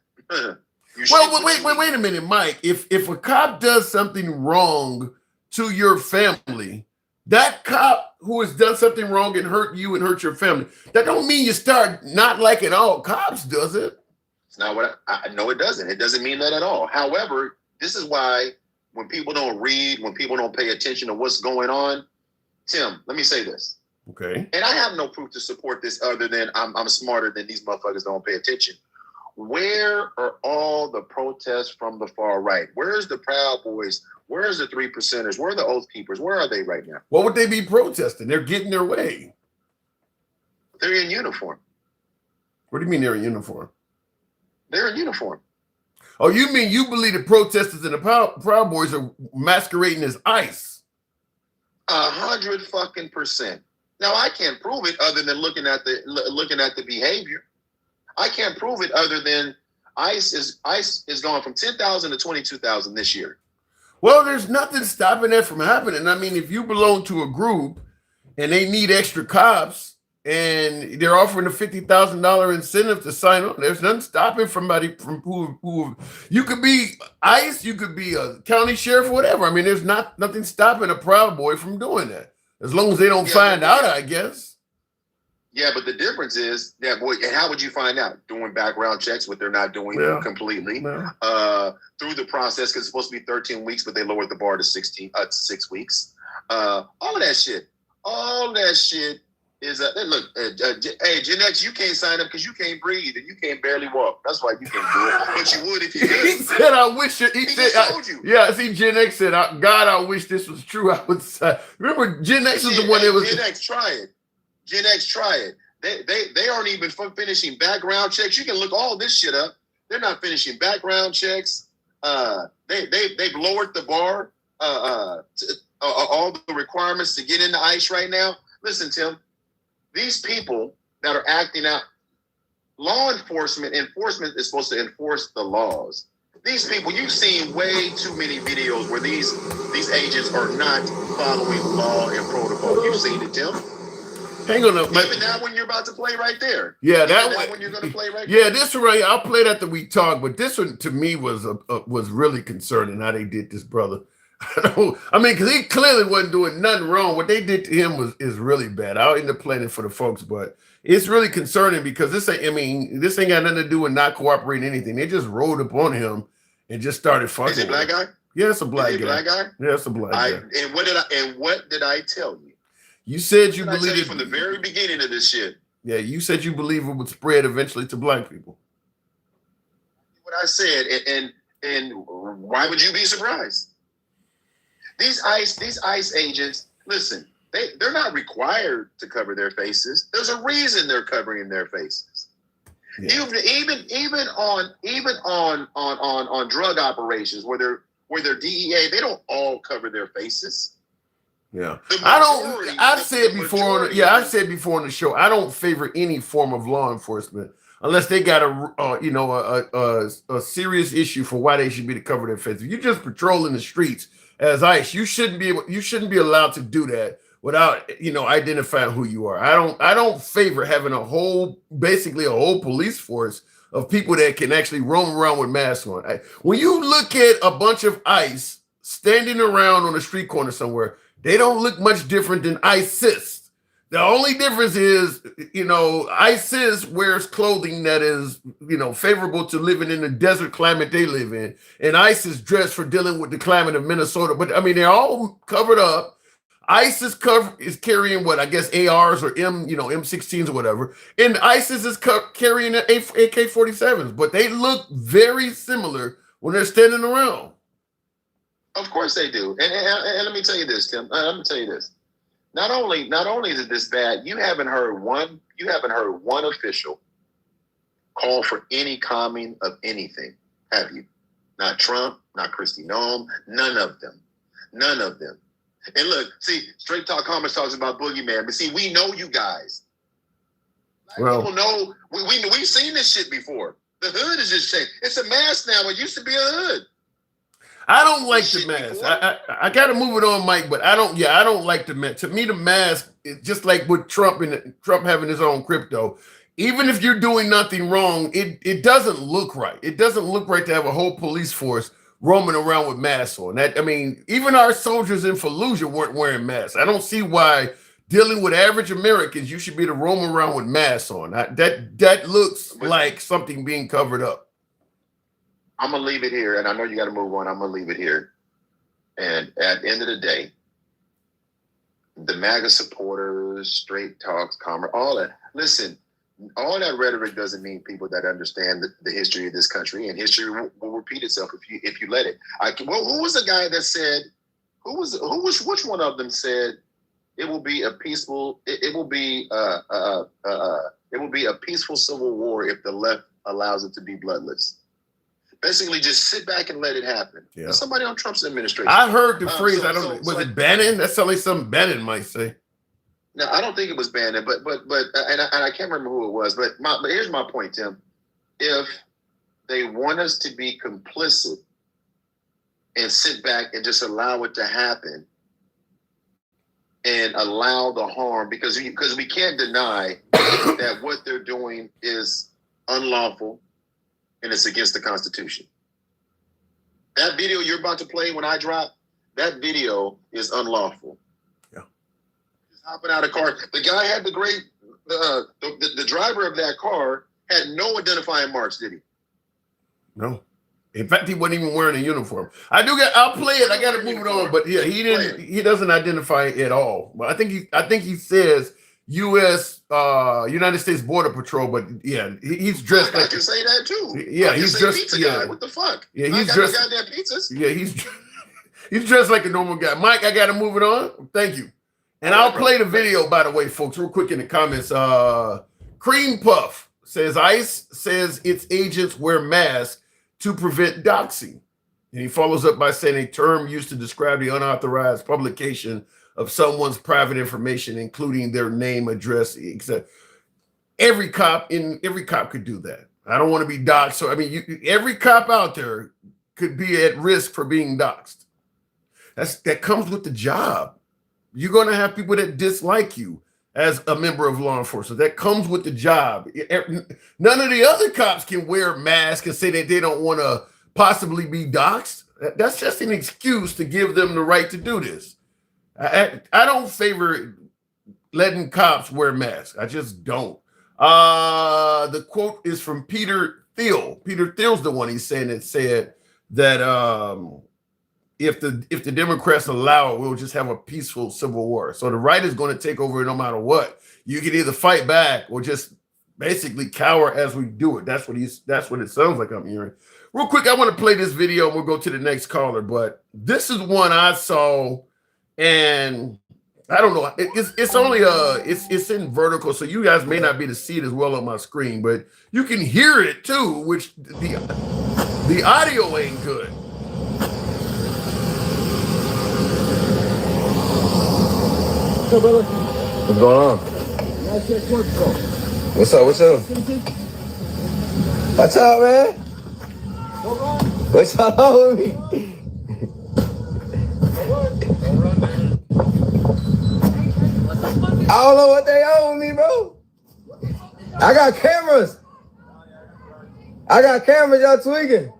Speaker 1: Well, wait a minute, Mike. If a cop does something wrong to your family, that cop who has done something wrong and hurt you and hurt your family, that don't mean you start not liking all cops, does it?
Speaker 10: It's not what I know. It doesn't. It doesn't mean that at all. However, this is why when people don't read, when people don't pay attention to what's going on, Tim, let me say this.
Speaker 1: Okay.
Speaker 10: And I have no proof to support this other than I'm smarter than these motherfuckers don't pay attention. Where are all the protests from the far right? Where's the Proud Boys? Where's the 3%ers? Where are the Oath Keepers? Where are they right now?
Speaker 1: What would they be protesting? They're getting their way.
Speaker 10: They're in uniform.
Speaker 1: What do you mean they're in uniform?
Speaker 10: They're in uniform.
Speaker 1: Oh, you mean you believe the protesters and the Proud Boys are masquerading as ICE?
Speaker 10: 100%. Now I can't prove it other than looking at the behavior. I can't prove it other than ICE is going from 10,000 to 22,000 this year.
Speaker 1: Well, there's nothing stopping that from happening. I mean, if you belong to a group and they need extra cops and they're offering a $50,000 incentive to sign on, there's nothing stopping somebody from who you could be ICE, you could be a county sheriff, whatever. I mean, there's nothing stopping a Proud Boy from doing that, as long as they don't find out, I guess.
Speaker 10: Yeah, but the difference is that, boy, and how would you find out? Doing background checks, what they're not doing completely through the process, because it's supposed to be 13 weeks, but they lowered the bar to 6 weeks. All of that shit. All that shit is look. Hey, Gen X, you can't sign up because you can't breathe and you can't barely walk. That's why you can't do it. But you would if you did.
Speaker 1: He said, "I wish it." He said,
Speaker 10: told you.
Speaker 1: "Yeah." See, Gen X said, "God, I wish this was true." I would say, remember, Gen X is the one that was.
Speaker 10: Gen X, try it. Gen X, try it. They aren't even finishing background checks. You can look all this shit up. They're not finishing background checks. They've lowered the bar. All the requirements to get into ICE right now. Listen, Tim, these people that are acting out, law enforcement is supposed to enforce the laws. These people, you've seen way too many videos where these agents are not following law and protocol. You've seen it, Tim.
Speaker 1: Hang on,
Speaker 10: even that one you're about to play right there.
Speaker 1: Yeah,
Speaker 10: that one you're going to play right
Speaker 1: there.
Speaker 10: Yeah,
Speaker 1: this one right. I'll play that we talk, but this one to me was really concerning how they did this, brother. I mean, because he clearly wasn't doing nothing wrong. What they did to him is really bad. I'll end up playing it for the folks, but it's really concerning because this ain't got nothing to do with not cooperating anything. They just rolled up on him and just started fucking.
Speaker 10: Is it a black guy?
Speaker 1: Yeah, it's a black guy.
Speaker 10: Black guy?
Speaker 1: Yeah, it's a black guy.
Speaker 10: And what did I tell you?
Speaker 1: You said you believe it
Speaker 10: from the very beginning of this shit.
Speaker 1: Yeah, you said you believe it would spread eventually to black people.
Speaker 10: What I said, and why would you be surprised? These ICE agents, listen, they're not required to cover their faces. There's a reason they're covering their faces. Yeah. Even on drug operations where they're DEA, they don't all cover their faces.
Speaker 1: Yeah,
Speaker 10: The
Speaker 1: I don't.
Speaker 10: majority-
Speaker 1: I've said
Speaker 10: the
Speaker 1: before. On the,
Speaker 10: majority
Speaker 1: yeah,
Speaker 10: of
Speaker 1: I've said before on the show. I don't favor any form of law enforcement unless they got a serious issue for why they should be to cover their face. If you're just patrolling the streets as ICE, you shouldn't be able. You shouldn't be allowed to do that without identifying who you are. I don't favor having basically a whole police force of people that can actually roam around with masks on. When you look at a bunch of ICE standing around on a street corner somewhere, they don't look much different than ISIS. The only difference is, ISIS wears clothing that is, favorable to living in the desert climate they live in. And ISIS dressed for dealing with the climate of Minnesota. But I mean, they're all covered up. ISIS is carrying what I guess ARs or M16s or whatever. And ISIS is carrying AK-47s, but they look very similar when they're standing around.
Speaker 10: Of course they do. And let me tell you this, Tim. Let me tell you this. Not only is it this bad, you haven't heard one official call for any calming of anything, have you? Not Trump, not Kristi Noem, none of them. None of them. And look, see, Straight Talk Commerce talks about Boogeyman, but see, we know you guys. People know we've seen this shit before. The hood is just changed. It's a mask now. It used to be a hood.
Speaker 1: I don't like the mask. I got to move it on, Mike, but I don't like the mask. To me, the mask is just like with Trump and Trump having his own crypto. Even if you're doing nothing wrong, it doesn't look right. It doesn't look right to have a whole police force roaming around with masks on. Even our soldiers in Fallujah weren't wearing masks. I don't see why dealing with average Americans, you should be to roam around with masks on. That looks like something being covered up.
Speaker 10: I'm going to leave it here, and I know you got to move on. I'm going to leave it here. And at the end of the day, the MAGA supporters, Straight Talks, Commerce, all that. Listen, all that rhetoric doesn't mean people that understand the history of this country, and history will repeat itself if you let it. Who was the guy that said? Which one of them said it will be a peaceful? It will be a peaceful civil war if the left allows it to be bloodless. Basically, just sit back and let it happen. Yeah. Somebody on Trump's administration.
Speaker 1: I heard the phrase. Was it Bannon? That sounds like something Bannon might say.
Speaker 10: No, I don't think it was Bannon, but I can't remember who it was. But here's my point, Tim. If they want us to be complicit and sit back and just allow it to happen and allow the harm, because we can't deny that what they're doing is unlawful. And it's against the Constitution. That video you're about to play when I drop, that video is unlawful.
Speaker 1: Yeah.
Speaker 10: Just hopping out of car. The guy had the driver of that car had no identifying marks, did he?
Speaker 1: No. In fact, he wasn't even wearing a uniform. I'll play it. I got to move it on. But yeah, he doesn't identify at all. But I think he says United States Border Patrol, but yeah, he's dressed like.
Speaker 10: I can say that too.
Speaker 1: Yeah, he's dressed.
Speaker 10: Pizza guy. What the fuck?
Speaker 1: Yeah, he's dressed.
Speaker 10: Goddamn pizzas.
Speaker 1: Yeah, he's dressed like a normal guy. Mike, I got to move it on. Thank you. And I'll play the video, by the way, folks, real quick in the comments. Cream Puff says ICE says its agents wear masks to prevent doxing. And he follows up by saying a term used to describe the unauthorized publication of someone's private information, including their name, address, etc. Every cop could do that. I don't want to be doxxed. So, I mean, every cop out there could be at risk for being doxxed. That comes with the job. You're going to have people that dislike you as a member of law enforcement. That comes with the job. None of the other cops can wear masks and say that they don't want to possibly be doxxed. That's just an excuse to give them the right to do this. I don't favor letting cops wear masks. I just don't. The quote is from Peter Thiel. Peter Thiel's the one said that if the Democrats allow it, we'll just have a peaceful civil war. So the right is going to take over no matter what. You can either fight back or just basically cower as we do it. That's what it sounds like I'm hearing. Real quick, I want to play this video and we'll go to the next caller. But this is one I saw. And I don't know. It's only it's in vertical, so you guys may not be able to see it as well on my screen, but you can hear it too, which the audio ain't good.
Speaker 11: What's going on? What's up? What's up? What's up, man? What's up with me? I don't know what they owe me, bro. I got cameras. Y'all tweaking.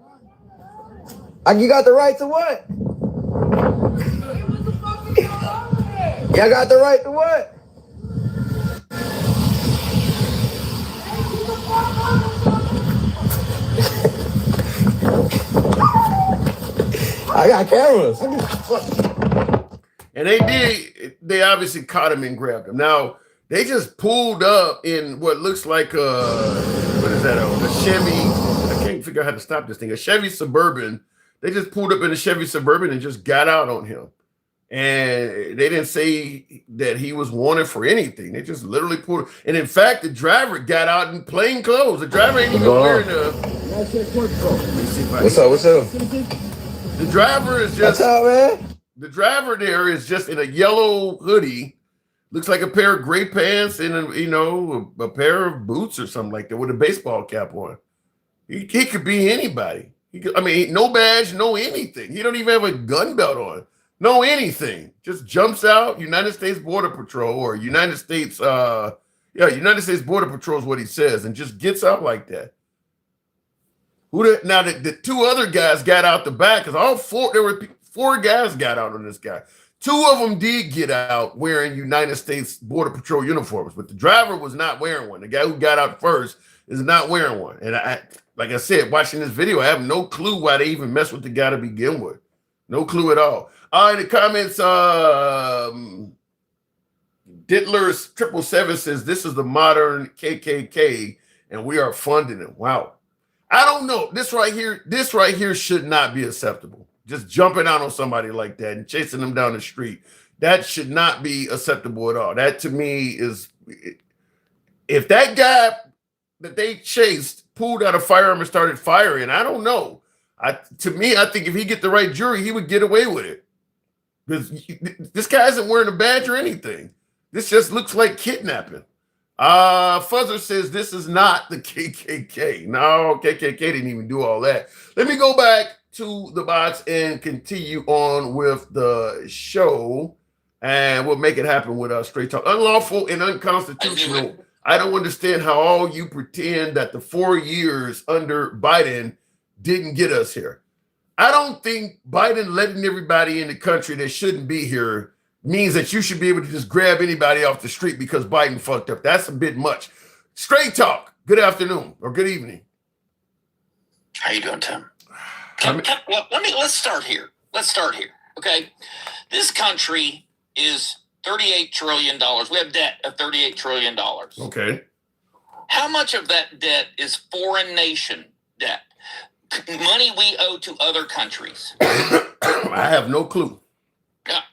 Speaker 11: You got the right to what? Y'all got the right to what? I got cameras.
Speaker 1: And they obviously caught him and grabbed him. Now, they just pulled up in what looks like what is that, a Chevy. I can't figure out how to stop this thing. A Chevy Suburban. They just pulled up in a Chevy Suburban and just got out on him. And they didn't say that he was wanted for anything. They just literally pulled. And in fact, the driver got out in plain clothes. The driver ain't even wearing
Speaker 11: What's up? What's up?
Speaker 1: The driver is just.
Speaker 11: What's up, man?
Speaker 1: The driver there is just in a yellow hoodie. Looks like a pair of gray pants and a pair of boots or something like that with a baseball cap on. He could be anybody. No badge, no anything. He don't even have a gun belt on. No anything. Just jumps out. United States Border Patrol or United States Border Patrol is what he says, and just gets out like that. Now the two other guys got out the back because there were four guys got out on this guy. Two of them did get out wearing United States Border Patrol uniforms, but the driver was not wearing one. The guy who got out first is not wearing one. And like I said, watching this video, I have no clue why they even mess with the guy to begin with. No clue at all. In the comments, Diddler's 777 says this is the modern KKK and we are funding it. Wow. I don't know. This right here should not be acceptable. Just jumping out on somebody like that and chasing them down the street. That should not be acceptable at all. That to me is, if that guy that they chased pulled out a firearm and started firing, I don't know. I think if he get the right jury, he would get away with it. This guy isn't wearing a badge or anything. This just looks like kidnapping. Fuzzer says this is not the KKK. No, KKK didn't even do all that. Let me go back to the box and continue on with the show, and we'll make it happen with Straight Talk. Unlawful and unconstitutional. I don't understand how all you pretend that the 4 years under Biden didn't get us here. I don't think Biden letting everybody in the country that shouldn't be here means that you should be able to just grab anybody off the street because Biden fucked up. That's a bit much. Straight Talk. Good afternoon or good evening.
Speaker 12: How you doing, Tim? Let's start here. Okay. This country is $38 trillion. We have debt of $38 trillion.
Speaker 1: Okay.
Speaker 12: How much of that debt is foreign nation debt? Money we owe to other countries.
Speaker 1: I have no clue.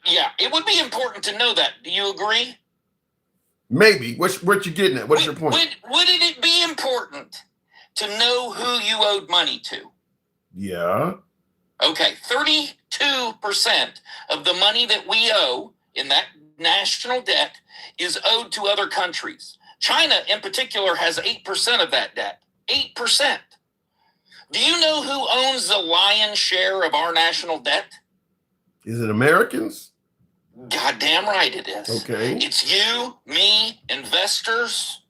Speaker 12: Yeah, it would be important to know that. Do you agree?
Speaker 1: Maybe. What you getting at? What's your point?
Speaker 12: Wouldn't it be important to know who you owed money to?
Speaker 1: Yeah.
Speaker 12: Okay, 32% of the money that we owe in that national debt is owed to other countries. China, in particular, has 8% of that debt. 8%. Do you know who owns the lion's share of our national debt?
Speaker 1: Is it Americans?
Speaker 12: Goddamn right it is.
Speaker 1: Okay.
Speaker 12: It's you, me, investors.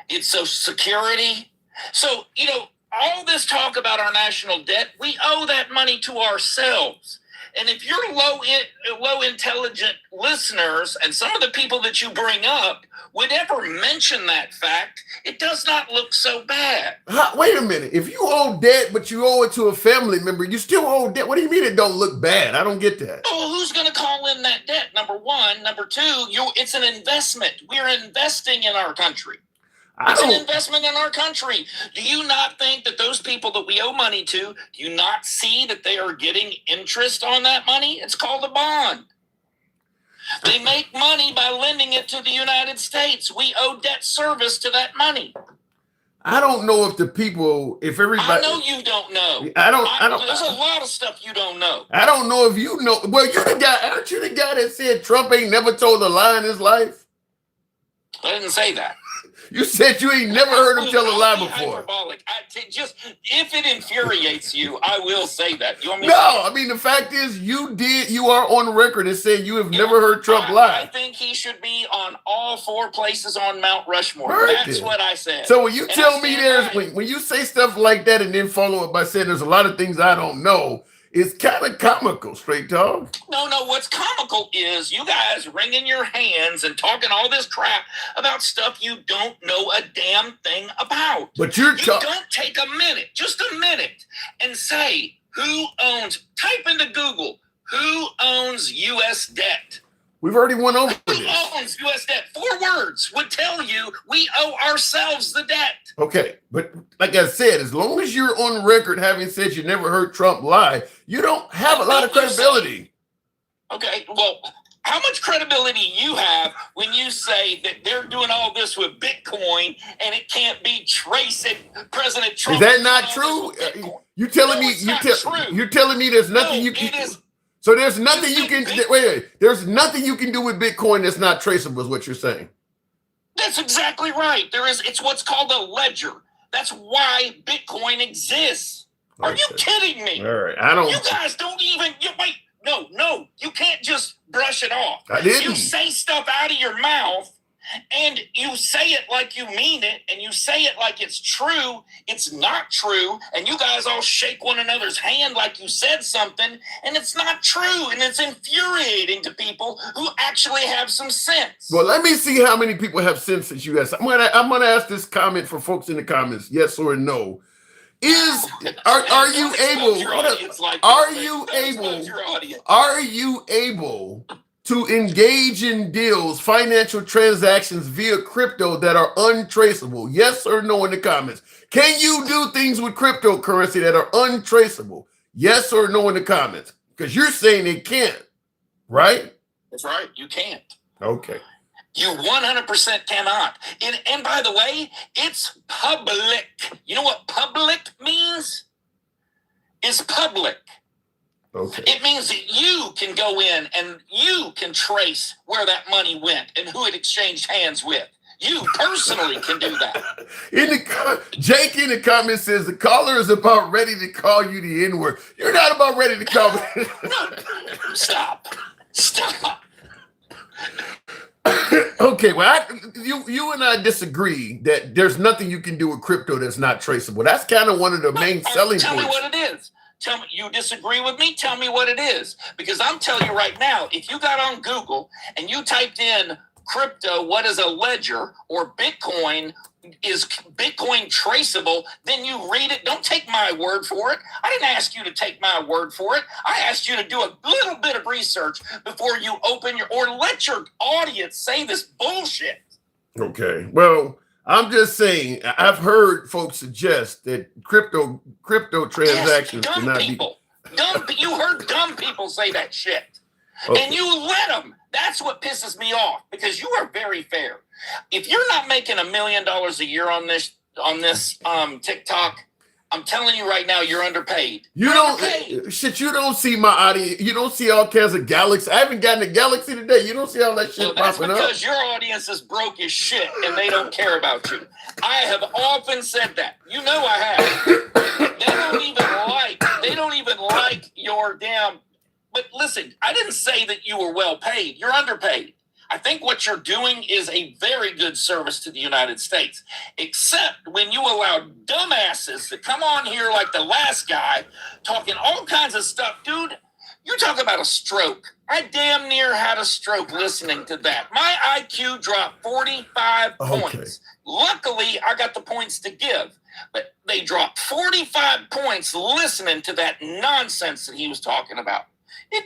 Speaker 12: It's Social Security. So, all this talk about our national debt, we owe that money to ourselves. And if you're low intelligent listeners and some of the people that you bring up would ever mention that fact, it does not look so bad.
Speaker 1: Wait a minute. If you owe debt, but you owe it to a family member, you still owe debt. What do you mean it don't look bad? I don't get that.
Speaker 12: Oh, who's going to call in that debt? Number one. Number two, it's an investment. We're investing in our country. It's an investment in our country. Do you not think that those people that we owe money to, do you not see that they are getting interest on that money? It's called a bond. They make money by lending it to the United States. We owe debt service to that money.
Speaker 1: I don't know if the people, if everybody.
Speaker 12: I know you don't know.
Speaker 1: I don't.
Speaker 12: There's a lot of stuff you don't know.
Speaker 1: I don't know if you know. Well, you're the guy. Aren't you the guy that said Trump ain't never told a lie in his life?
Speaker 12: I didn't say that.
Speaker 1: You said you ain't never heard him tell a lie before.
Speaker 12: Hyperbolic. Just if it infuriates you, I will say that. You want me?
Speaker 1: No, I mean the fact is you are on record as saying you have never heard Trump lie.
Speaker 12: I think he should be on all 4 places on Mount Rushmore.
Speaker 1: Right.
Speaker 12: That's what I said.
Speaker 1: So when you tell me when you say stuff like that and then follow it by saying there's a lot of things I don't know, it's kind of comical, straight talk.
Speaker 12: No, what's comical is you guys wringing your hands and talking all this crap about stuff you don't know a damn thing about.
Speaker 1: But
Speaker 12: you don't take a minute, just a minute, and say who owns, type into Google, who owns U.S. debt?
Speaker 1: We've already went over this.
Speaker 12: Who owns U.S. debt? 4 words would tell you we owe ourselves the debt.
Speaker 1: Okay, but like I said, as long as you're on record having said you never heard Trump lie, you don't have a lot of credibility.
Speaker 12: Okay, well, how much credibility you have when you say that they're doing all this with Bitcoin and it can't be traced at President Trump?
Speaker 1: Is that not true? You telling me you're telling me there's nothing you can. So there's nothing you can wait. There's nothing you can do with Bitcoin that's not traceable, is what you're saying.
Speaker 12: That's exactly right. It's what's called a ledger. That's why Bitcoin exists. Are you kidding me?
Speaker 1: All right,
Speaker 12: You guys don't even. Wait, no. You can't just brush it off.
Speaker 1: I didn't.
Speaker 12: You say stuff out of your mouth, and you say it like you mean it, and you say it like it's true. It's not true, and you guys all shake one another's hand like you said something, and it's not true, and it's infuriating to people who actually have some sense.
Speaker 1: Well, let me see how many people have sense that you guys. I'm gonna ask this comment for folks in the comments, yes or no. Are you able to engage in deals, financial transactions via crypto that are untraceable? Yes or no in the comments. Can you do things with cryptocurrency that are untraceable? Yes or no in the comments. Because you're saying it can't, right?
Speaker 12: That's right. You can't.
Speaker 1: Okay.
Speaker 12: You 100% cannot. And by the way, it's public. You know what public means? It's public.
Speaker 1: Okay.
Speaker 12: It means that you can go in and you can trace where that money went and who it exchanged hands with. You personally can do that.
Speaker 1: Jake in the comments says the caller is about ready to call you the N-word. You're not about ready to call me.
Speaker 12: No, stop.
Speaker 1: Okay, well, you and I disagree that there's nothing you can do with crypto that's not traceable. That's kind of one of the main selling points.
Speaker 12: Tell me what it is. Tell me, you disagree with me? Tell me what it is. Because I'm telling you right now, if you got on Google and you typed in crypto, what is a ledger, or Bitcoin, is Bitcoin traceable, then you read it. Don't take my word for it. I didn't ask you to take my word for it. I asked you to do a little bit of research before you open or let your audience say this bullshit.
Speaker 1: Okay. Well, I'm just saying, I've heard folks suggest that crypto transactions cannot be.
Speaker 12: You heard dumb people say that shit. Okay. And you let them. That's what pisses me off, because you are very fair. If you're not making $1 million a year on this TikTok, I'm telling you right now, you're underpaid. You don't
Speaker 1: see my audience. You don't see all kinds of galaxies. I haven't gotten a galaxy today. You don't see all that shit popping up.
Speaker 12: Because your audience is broke as shit and they don't care about you. I have often said that. You know I have. They don't even like your damn. But listen, I didn't say that you were well paid. You're underpaid. I think what you're doing is a very good service to the United States, except when you allow dumbasses to come on here like the last guy talking all kinds of stuff. Dude, you talk about a stroke. I damn near had a stroke listening to that. My IQ dropped 45 points. Luckily, I got the points to give, but they dropped 45 points listening to that nonsense that he was talking about. And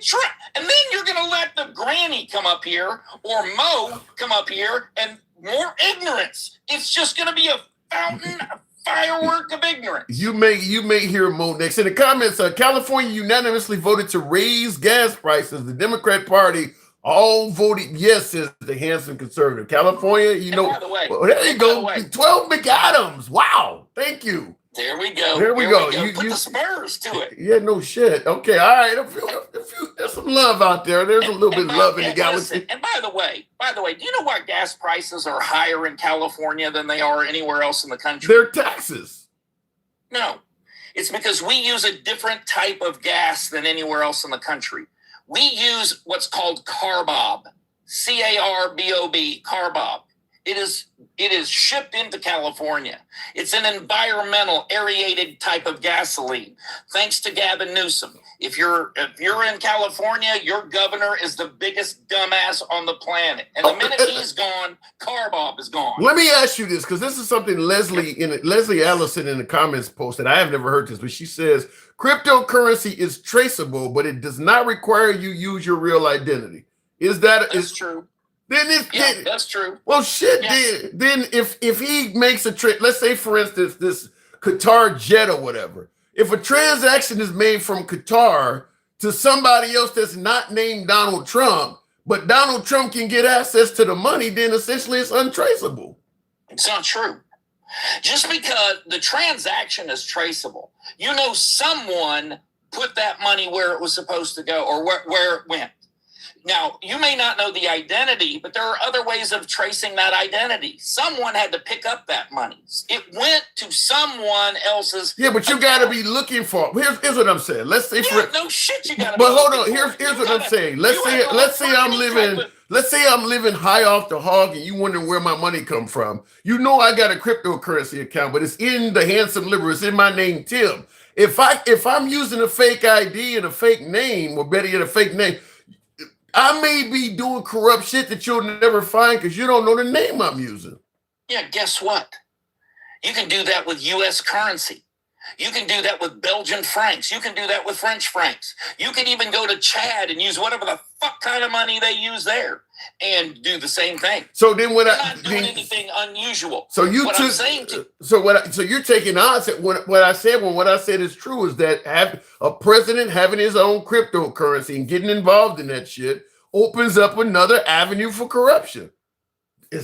Speaker 12: then you're going to let the granny come up here or Mo come up here and more ignorance. It's just going to be a fountain, a firework of ignorance.
Speaker 1: You may hear Mo next. In the comments, California unanimously voted to raise gas prices. The Democrat Party All voted yes, says the handsome conservative. California, you know.
Speaker 12: By the way,
Speaker 1: well, there you go. 12 McAdams. Wow. Thank you.
Speaker 12: There we go.
Speaker 1: There we go.
Speaker 12: Put the spurs to it.
Speaker 1: Yeah, no shit. Okay, all right. There's some love out there. There's a little bit of love in the galaxy.
Speaker 12: And by the way, do you know why gas prices are higher in California than they are anywhere else in the country?
Speaker 1: They're taxes.
Speaker 12: No, it's because we use a different type of gas than anywhere else in the country. We use what's called carbob, CARBOB, carbob. It is shipped into California. It's an environmental aerated type of gasoline. Thanks to Gavin Newsom. If you're in California, your governor is the biggest dumbass on the planet. And the minute he's gone, carbob is gone.
Speaker 1: Let me ask you this, because this is something Leslie Allison in the comments posted. I have never heard this, but she says cryptocurrency is traceable, but it does not require you use your real identity. That's
Speaker 12: true.
Speaker 1: Then
Speaker 12: that's true.
Speaker 1: Well, shit. Yeah. Then if he makes a trip, let's say for instance this Qatar jet or whatever, if a transaction is made from Qatar to somebody else that's not named Donald Trump, but Donald Trump can get access to the money, then essentially it's untraceable.
Speaker 12: It's not true. Just because the transaction is traceable, someone put that money where it was supposed to go or where it went. Now, you may not know the identity, but there are other ways of tracing that identity. Someone had to pick up that money. It went to someone else's.
Speaker 1: Yeah, but you got to be looking for it. Here's what I'm saying. Let's say
Speaker 12: no shit you got to.
Speaker 1: But hold on. Here's what I'm saying. Let's say I'm living high off the hog and you wondering where my money come from. You know I got a cryptocurrency account, but it's in the Handsome Liberal. It's in my name, Tim. If I'm using a fake ID and a fake name, or better yet, a fake name, I may be doing corrupt shit that you'll never find because you don't know the name I'm using.
Speaker 12: Yeah, guess what? You can do that with U.S. currency. You can do that with Belgian francs. You can do that with French francs. You can even go to Chad and use whatever the fuck kind of money they use there and do the same thing.
Speaker 1: So then
Speaker 12: You're not doing anything unusual.
Speaker 1: So you're taking odds at what I said. When what I said is true is that a president having his own cryptocurrency and getting involved in that shit opens up another avenue for corruption.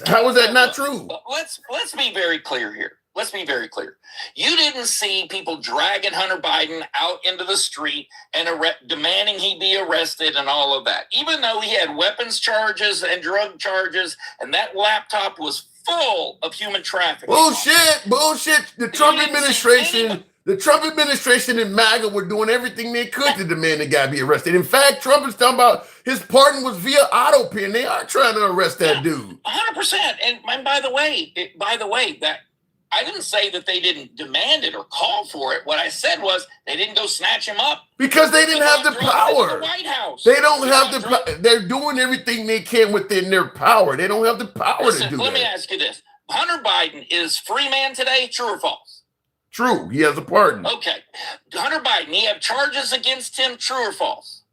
Speaker 1: How is that not true?
Speaker 12: Let's be very clear here. Let's be very clear. You didn't see people dragging Hunter Biden out into the street and demanding he be arrested and all of that, even though he had weapons charges and drug charges, and that laptop was full of human trafficking.
Speaker 1: Bullshit. The Trump administration and MAGA were doing everything they could to demand the guy be arrested. In fact, Trump is talking about his pardon was via auto pin. They are trying to arrest that dude.
Speaker 12: 100%. And by the way, that I didn't say that they didn't demand it or call for it. What I said was they didn't go snatch him up
Speaker 1: because they didn't have the power.
Speaker 12: The White House.
Speaker 1: They don't have the power. They're doing everything they can within their power. They don't have the power to do that.
Speaker 12: Let me ask you this: Hunter Biden is free man today? True or false?
Speaker 1: True. He has a pardon.
Speaker 12: Okay, Hunter Biden. He have charges against him? True or false?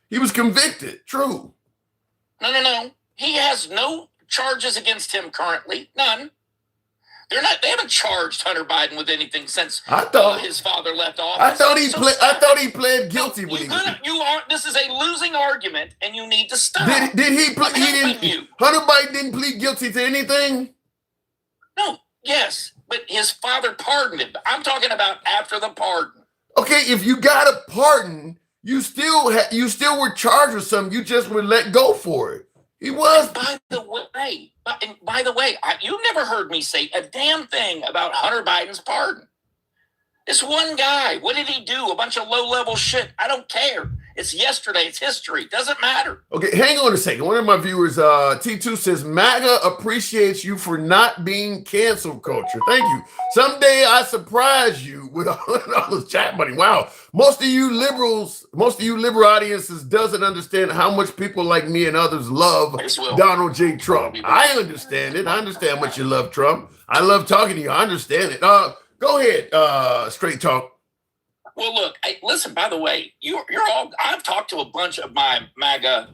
Speaker 1: He was convicted. True.
Speaker 12: No. He has no charges against him currently. None. They haven't charged Hunter Biden with anything since his father left office.
Speaker 1: I thought he pled guilty when
Speaker 12: This is a losing argument, and you need to stop.
Speaker 1: Hunter Biden didn't plead guilty to anything?
Speaker 12: No. Yes, but his father pardoned him. I'm talking about after the pardon.
Speaker 1: Okay, if you got a pardon, you still were charged with something. You just were let go for it. He was.
Speaker 12: By the way, you never heard me say a damn thing about Hunter Biden's pardon. This one guy, what did he do? A bunch of low-level shit. I don't care. It's yesterday. It's history. Doesn't matter.
Speaker 1: Okay, hang on a second. One of my viewers, T2, says, MAGA appreciates you for not being cancel culture. Thank you. Someday I surprise you with all this chat money. Wow. Most of you liberal audiences doesn't understand how much people like me and others love Donald J. Trump. I understand it. I understand how much you love Trump. I love talking to you. I understand it. Go ahead, Straight Talk.
Speaker 12: Well, look, listen, by the way, I've talked to a bunch of my MAGA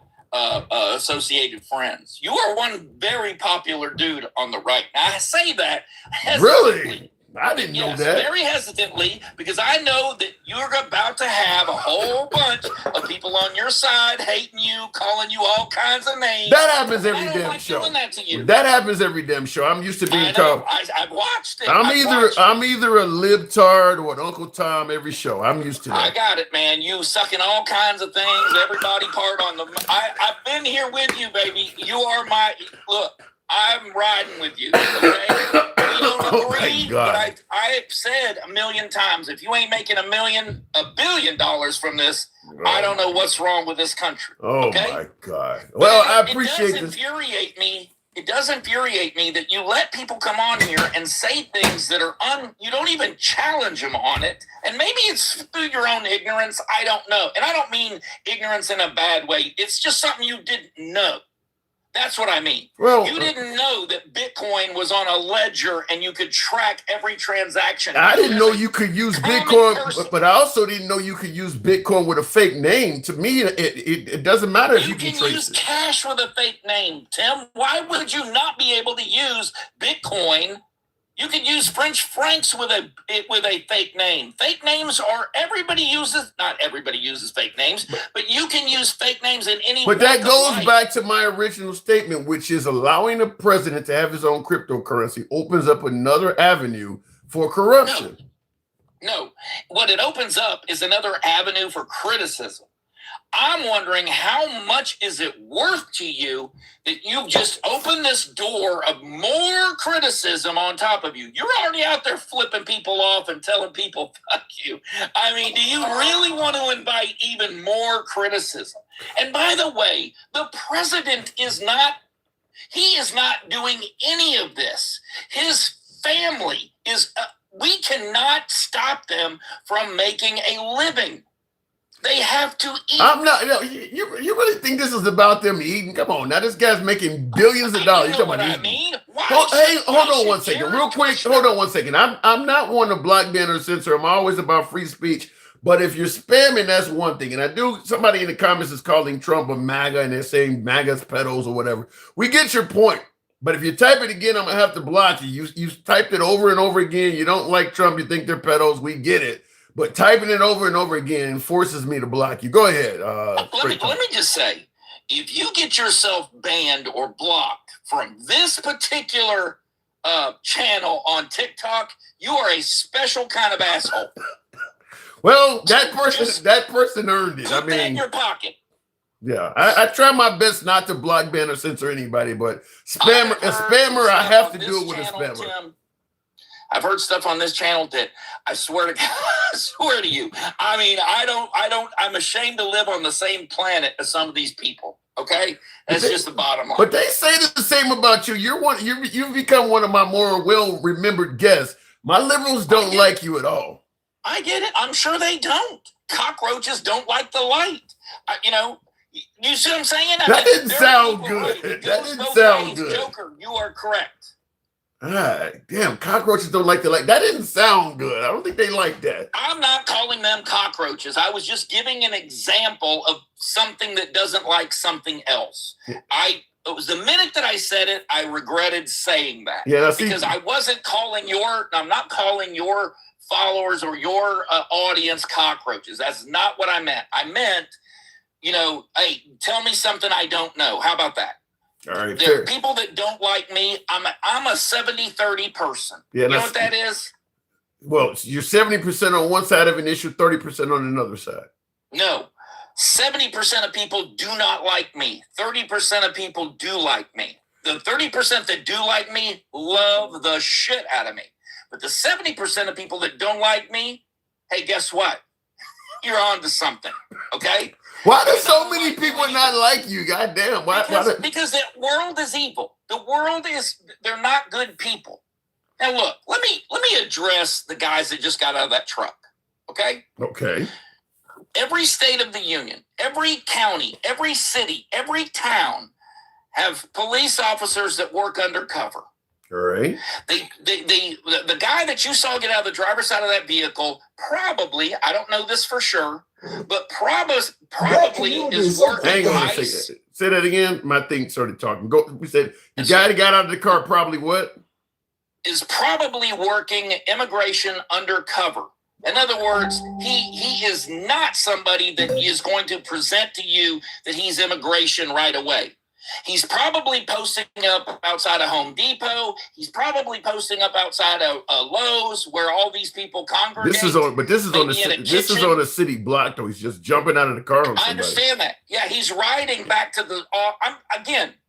Speaker 12: associated friends. You are one very popular dude on the right. Now, I say that.
Speaker 1: Really? I didn't know
Speaker 12: Yes,
Speaker 1: that.
Speaker 12: very hesitantly, because I know that you're about to have a whole bunch of people on your side hating you, calling you all kinds of names.
Speaker 1: That happens every
Speaker 12: I don't
Speaker 1: damn
Speaker 12: like
Speaker 1: show.
Speaker 12: doing that to you.
Speaker 1: That happens every damn show. I'm used to being
Speaker 12: I know.
Speaker 1: called.
Speaker 12: I've watched it.
Speaker 1: I'm
Speaker 12: I've watched it.
Speaker 1: either a libtard or an Uncle Tom every show. I'm used to
Speaker 12: I
Speaker 1: that.
Speaker 12: got it, man. You sucking all kinds of things. Everybody part on the. I've been here with you, baby. You are my look. I'm riding with you. Okay? We don't
Speaker 1: Oh my
Speaker 12: agree,
Speaker 1: God.
Speaker 12: but I've said a million times, if you ain't making $1 billion from this, I don't know what's wrong with this country.
Speaker 1: Oh
Speaker 12: Okay?
Speaker 1: my God. Well, I
Speaker 12: It
Speaker 1: appreciate
Speaker 12: does
Speaker 1: this.
Speaker 12: infuriate me. It does infuriate me that you let people come on here and say things that are you don't even challenge them on it. And maybe it's through your own ignorance. I don't know. And I don't mean ignorance in a bad way. It's just something you didn't know. That's what I mean.
Speaker 1: Well,
Speaker 12: You didn't know that Bitcoin was on a ledger and you could track every transaction.
Speaker 1: I didn't know you could use
Speaker 12: common
Speaker 1: Bitcoin,
Speaker 12: person.
Speaker 1: but I also didn't know you could use Bitcoin with a fake name. To me, it doesn't matter if
Speaker 12: You
Speaker 1: you can
Speaker 12: can
Speaker 1: trace
Speaker 12: use
Speaker 1: it.
Speaker 12: cash with a fake name, Tim. Why would you not be able to use Bitcoin? You could use French francs with a fake name. Fake names are not everybody uses fake names, but you can use fake names in any.
Speaker 1: But that
Speaker 12: walk of
Speaker 1: goes
Speaker 12: life.
Speaker 1: back to my original statement, which is allowing the president to have his own cryptocurrency opens up another avenue for corruption.
Speaker 12: No, what it opens up is another avenue for criticism. I'm wondering how much is it worth to you that you've just opened this door of more criticism on top of you? You're already out there flipping people off and telling people, fuck you. I mean, do you really want to invite even more criticism? And by the way, the president is not doing any of this. His family is, we cannot stop them from making a living. They have to eat.
Speaker 1: I'm not. No, you really think this is about them eating? Come on, now this guy's making billions of dollars.
Speaker 12: You know what I mean?
Speaker 1: Hold on one second, real quick. Hold on one second. I'm not one to block, ban, or censor. I'm always about free speech. But if you're spamming, that's one thing. And somebody in the comments is calling Trump a MAGA, and they're saying MAGA's pedos or whatever. We get your point. But if you type it again, I'm gonna have to block you. You typed it over and over again. You don't like Trump. You think they're pedos. We get it. But typing it over and over again forces me to block you. Go ahead.
Speaker 12: Let me just say, if you get yourself banned or blocked from this particular channel on TikTok, you are a special kind of asshole.
Speaker 1: Well, that person earned it.
Speaker 12: Put that in your pocket.
Speaker 1: Yeah, I try my best not to block, ban, or censor anybody, but a spammer, I have to do it with a spammer.
Speaker 12: Tim, I've heard stuff on this channel that I swear to God, I swear to you. I mean, I'm ashamed to live on the same planet as some of these people. Okay? That's just the bottom line.
Speaker 1: But they say the same about you. You've become one of my more well-remembered guests. My liberals don't like you at all.
Speaker 12: I get it. I'm sure they don't. Cockroaches don't like the light. You see what I'm saying?
Speaker 1: That didn't sound good. That didn't sound good.
Speaker 12: Joker, you are correct.
Speaker 1: Damn, cockroaches don't like the light. That didn't sound good. I don't think they like that.
Speaker 12: I'm not calling them cockroaches. I was just giving an example of something that doesn't like something else. It was the minute that I said it, I regretted saying that.
Speaker 1: Yeah,
Speaker 12: because I'm not calling your followers or your audience cockroaches. That's not what I meant. I meant, hey, tell me something I don't know. How about that?
Speaker 1: All right,
Speaker 12: there are people that don't like me. I'm a 70-30 person.
Speaker 1: Yeah,
Speaker 12: you know what that is?
Speaker 1: Well, you're 70% on one side of an issue, 30% on another side.
Speaker 12: No. 70% of people do not like me. 30% of people do like me. The 30% that do like me love the shit out of me. But the 70% of people that don't like me, hey, guess what? You're on to something, okay?
Speaker 1: Why do so many people not like you? Goddamn.
Speaker 12: Because the world is evil. The world they're not good people. Now look, let me address the guys that just got out of that truck, okay?
Speaker 1: Okay.
Speaker 12: Every state of the union, every county, every city, every town have police officers that work undercover.
Speaker 1: All right.
Speaker 12: The guy that you saw get out of the driver's side of that vehicle probably, I don't know this for sure, but probably is working.
Speaker 1: Hang on a second. Say that again. My thing started talking. We said the guy that got out of the car probably what?
Speaker 12: is probably working immigration undercover. In other words, he is not somebody that is going to present to you that he's immigration right away. He's probably posting up outside of Home Depot. He's probably posting up outside of Lowe's, where all these people congregate.
Speaker 1: This is on a city block, though. He's just jumping out of the car on somebody.
Speaker 12: I understand that. Yeah, he's riding back to the.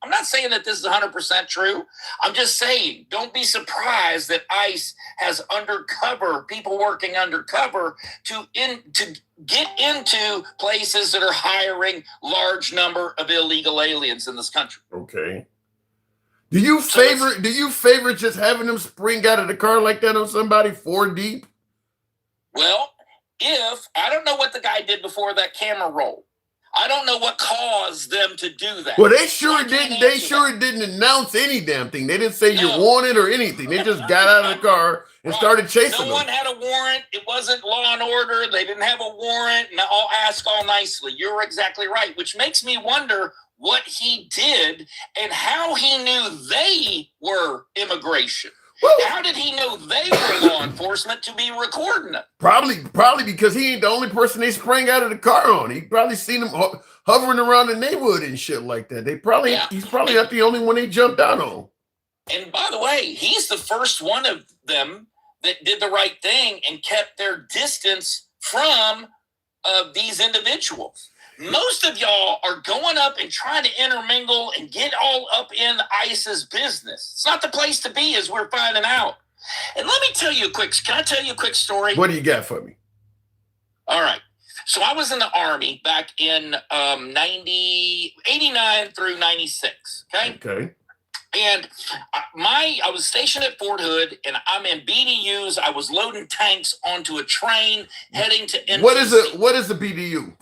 Speaker 12: I'm not saying that this is 100% true. I'm just saying, don't be surprised that ICE has people working undercover to get into places that are hiring large number of illegal aliens in this country.
Speaker 1: Okay. Do you favor just having them spring out of the car like that on somebody 4 deep?
Speaker 12: Well, if I don't know what the guy did before that camera roll. I don't know what caused them to do that.
Speaker 1: Well, they sure didn't. They sure didn't announce any damn thing. They didn't say you're wanted or anything. They just got out of the car and started chasing them.
Speaker 12: No one had a warrant. It wasn't Law and Order. They didn't have a warrant. And I'll ask all nicely. You're exactly right, which makes me wonder what he did and how he knew they were immigration. How did he know they were law enforcement to be recording it?
Speaker 1: Probably because he ain't the only person they sprang out of the car on. He probably seen them hovering around the neighborhood and shit like that. He's probably not the only one they jumped out on.
Speaker 12: And by the way, he's the first one of them that did the right thing and kept their distance from these individuals. Most of y'all are going up and trying to intermingle and get all up in ICE's business. It's not the place to be, as we're finding out. And let me tell you can I tell you a quick story?
Speaker 1: What do you got for me?
Speaker 12: All right. So I was in the Army back in 89 through 96. Okay. And I was stationed at Fort Hood, and I'm in BDUs. I was loading tanks onto a train heading to NBC.
Speaker 1: What is a BDU?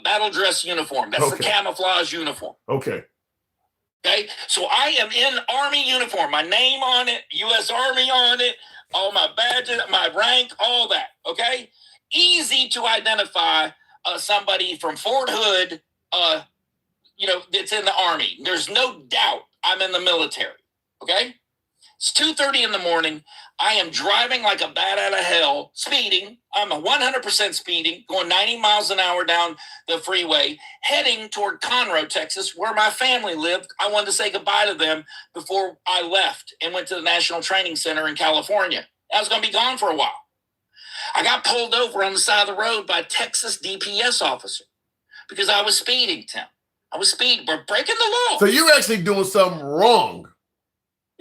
Speaker 12: Battle dress uniform. That's the camouflage uniform.
Speaker 1: Okay.
Speaker 12: So I am in Army uniform, my name on it, U.S. Army on it, all my badges, my rank, all that. Okay. Easy to identify somebody from Fort Hood, that's in the Army. There's no doubt I'm in the military. Okay. It's 2:30 in the morning. I am driving like a bat out of hell, speeding. I'm 100% speeding, going 90 miles an hour down the freeway, heading toward Conroe, Texas, where my family lived. I wanted to say goodbye to them before I left and went to the National Training Center in California. I was going to be gone for a while. I got pulled over on the side of the road by a Texas DPS officer because I was speeding, Tim. I was speeding. We're breaking the law.
Speaker 1: So you're actually doing something wrong.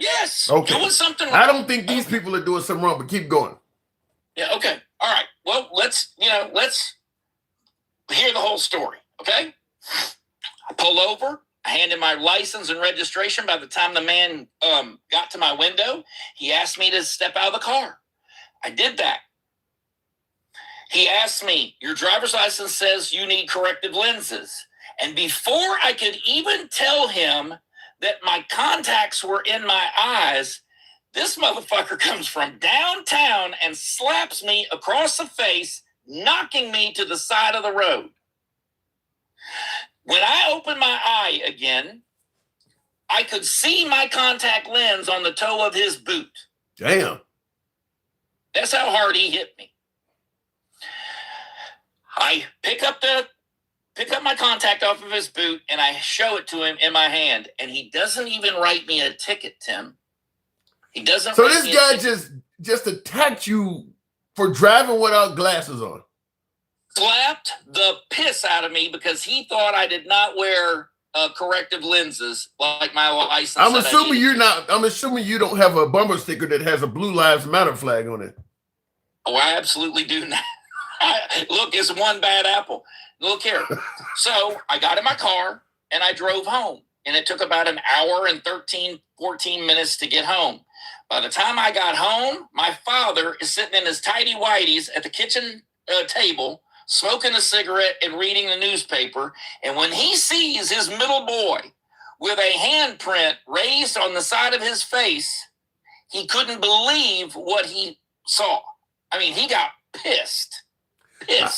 Speaker 12: Yes.
Speaker 1: Okay.
Speaker 12: Doing something wrong.
Speaker 1: I don't think these people are doing something wrong, but keep going.
Speaker 12: Yeah. Okay. All right. Well, let's hear the whole story. Okay. I pull over. I handed my license and registration. By the time the man got to my window, he asked me to step out of the car. I did that. He asked me, your driver's license says you need corrective lenses. And before I could even tell him that my contacts were in my eyes, this motherfucker comes from downtown and slaps me across the face, knocking me to the side of the road. When I opened my eye again, I could see my contact lens on the toe of his boot.
Speaker 1: Damn.
Speaker 12: That's how hard he hit me. I pick up my contact off of his boot and I show it to him in my hand, and he doesn't even write me a ticket, Tim. He doesn't.
Speaker 1: So this guy just attacked you for driving without glasses on.
Speaker 12: Slapped the piss out of me because he thought I did not wear corrective lenses like my license.
Speaker 1: I'm assuming you're not. I'm assuming you don't have a bumper sticker that has a Blue Lives Matter flag on it.
Speaker 12: Oh, I absolutely do not. Look, it's one bad apple. Look here. So I got in my car and I drove home, and it took about an hour and 14 minutes to get home. By the time I got home, my father is sitting in his tighty-whities at the kitchen table, smoking a cigarette and reading the newspaper. And when he sees his middle boy with a handprint raised on the side of his face, he couldn't believe what he saw. I mean, he got pissed.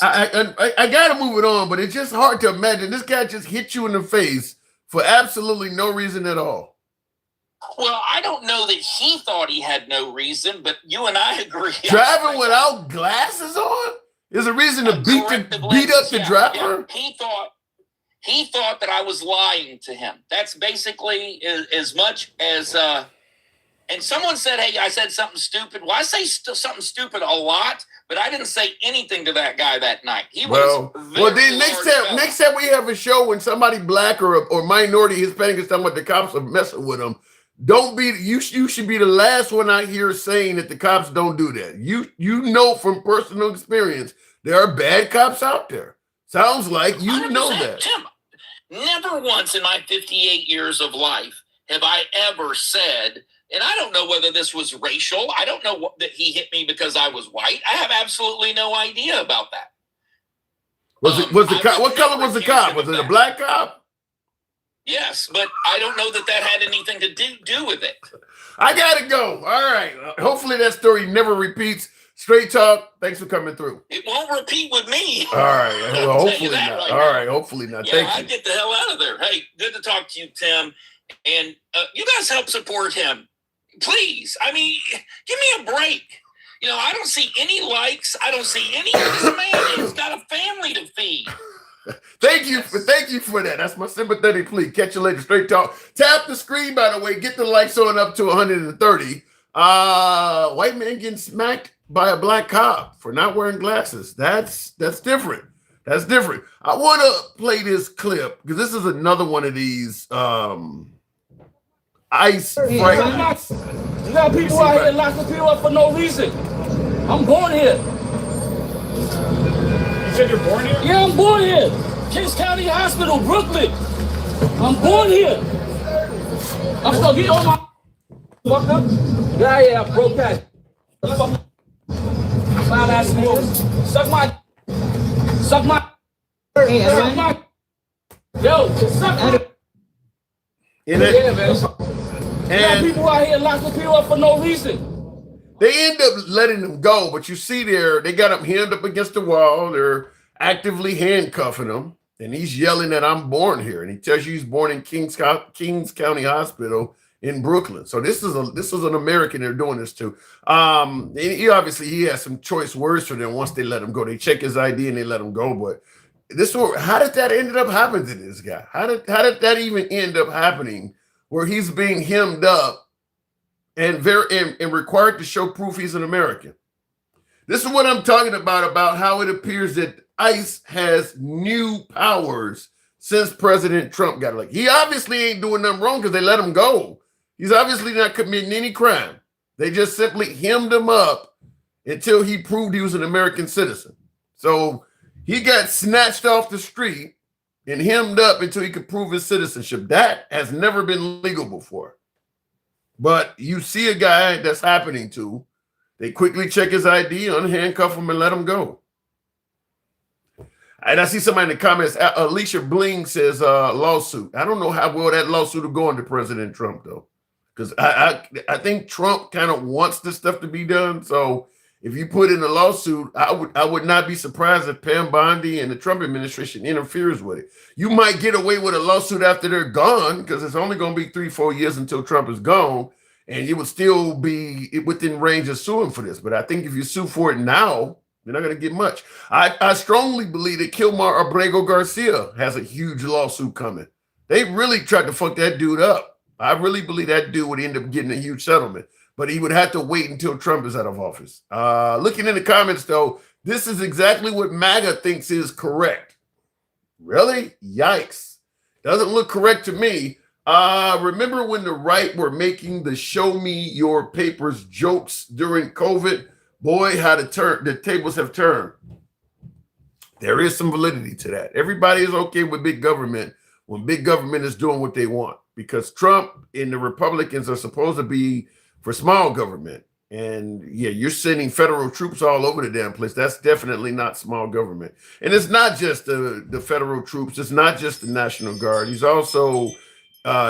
Speaker 1: I gotta move it on, but it's just hard to imagine this guy just hit you in the face for absolutely no reason at all.
Speaker 12: Well, I don't know that he thought he had no reason, but you and I agree.
Speaker 1: Driving without glasses on is a reason to beat up the driver.
Speaker 12: Yeah. He thought that I was lying to him. That's basically as much as. And someone said, "Hey, I said something stupid." Well, I say something stupid a lot, but I didn't say anything to that guy that night. He was
Speaker 1: then next time we have a show when somebody black or minority Hispanic is talking about the cops are messing with them, don't be you should be the last one I hear saying that the cops don't do that. You know from personal experience there are bad cops out there. Sounds like you know that.
Speaker 12: Tim, never once in my 58 years of life have I ever said. And I don't know whether this was racial. I don't know that he hit me because I was white. I have absolutely no idea about that.
Speaker 1: Was the cop? What color was the cop? Was it a black cop?
Speaker 12: Yes, but I don't know that had anything to do with it.
Speaker 1: I gotta go. All right. Hopefully that story never repeats. Straight talk. Thanks for coming through.
Speaker 12: It won't repeat with me.
Speaker 1: All right. Well, hopefully not. All right. Hopefully not.
Speaker 12: Yeah, Thank you. Get the hell out of there. Hey, good to talk to you, Tim. And you guys help support him. Please, I mean, give me a break. You know, I don't see any likes. I don't see any. This man has got a family to feed.
Speaker 1: Thank you for that. That's my sympathetic plea. Catch you later. Straight talk. Tap the screen, by the way. Get the likes on up to 130. White man getting smacked by a black cop for not wearing glasses. That's different. That's different. I want to play this clip because this is another one of these ice fragments.
Speaker 13: You got people out here locking people up for no reason. I'm born here.
Speaker 14: You said you're born here?
Speaker 13: Yeah, I'm born here. Kings County Hospital, Brooklyn. I'm born here. I'm gonna get on my fuck up. Yeah, I broke that. Loud ass smoke. Suck my. Yo, suck my. Yeah, man. And people out here locking people up for no reason.
Speaker 1: They end up letting them go, but you see there, they got him hemmed up against the wall. They're actively handcuffing him, and he's yelling that I'm born here. And he tells you he's born in Kings County Hospital in Brooklyn. So this is an American they're doing this to. He has some choice words for them once they let him go. They check his ID and they let him go. But how did that end up happening to this guy? How did that even end up happening? Where he's being hemmed up and required to show proof he's an American. This is what I'm talking about how it appears that ICE has new powers since President Trump got elected. He obviously ain't doing nothing wrong because they let him go. He's obviously not committing any crime. They just simply hemmed him up until he proved he was an American citizen. So he got snatched off the street and hemmed up until he could prove his citizenship. That has never been legal before. But you see a guy that's happening to, they quickly check his ID, unhandcuff him, and let him go. And I see somebody in the comments, Alicia Bling says lawsuit. I don't know how well that lawsuit will go into President Trump, though. Because I think Trump kind of wants this stuff to be done. So if you put in a lawsuit, I would not be surprised if Pam Bondi and the Trump administration interferes with it. You might get away with a lawsuit after they're gone because it's only going to be 3-4 years until Trump is gone, and you would still be within range of suing for this. But I think if you sue for it now, you're not going to get much. I strongly believe that Kilmar Abrego Garcia has a huge lawsuit coming. They really tried to fuck that dude up. I really believe that dude would end up getting a huge settlement. But he would have to wait until Trump is out of office. Looking in the comments, though, this is exactly what MAGA thinks is correct. Really? Yikes. Doesn't look correct to me. Remember when the right were making the show me your papers jokes during COVID? Boy, how the tables have turned. There is some validity to that. Everybody is okay with big government when big government is doing what they want, because Trump and the Republicans are supposed to be for small government. And yeah, you're sending federal troops all over the damn place. That's definitely not small government. And it's not just the federal troops. It's not just the National Guard. He's also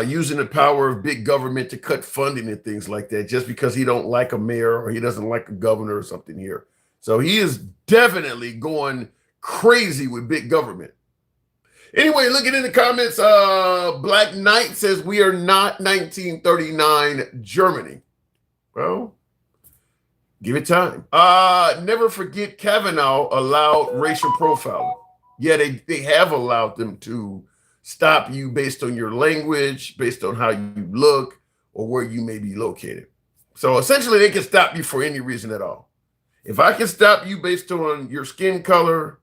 Speaker 1: using the power of big government to cut funding and things like that, just because he don't like a mayor or he doesn't like a governor or something here. So he is definitely going crazy with big government. Anyway, looking in the comments, Black Knight says we are not 1939 Germany. Well, give it time. Never forget Kavanaugh allowed racial profiling. Yeah, they have allowed them to stop you based on your language, based on how you look, or where you may be located. So essentially, they can stop you for any reason at all. If I can stop you based on your skin color,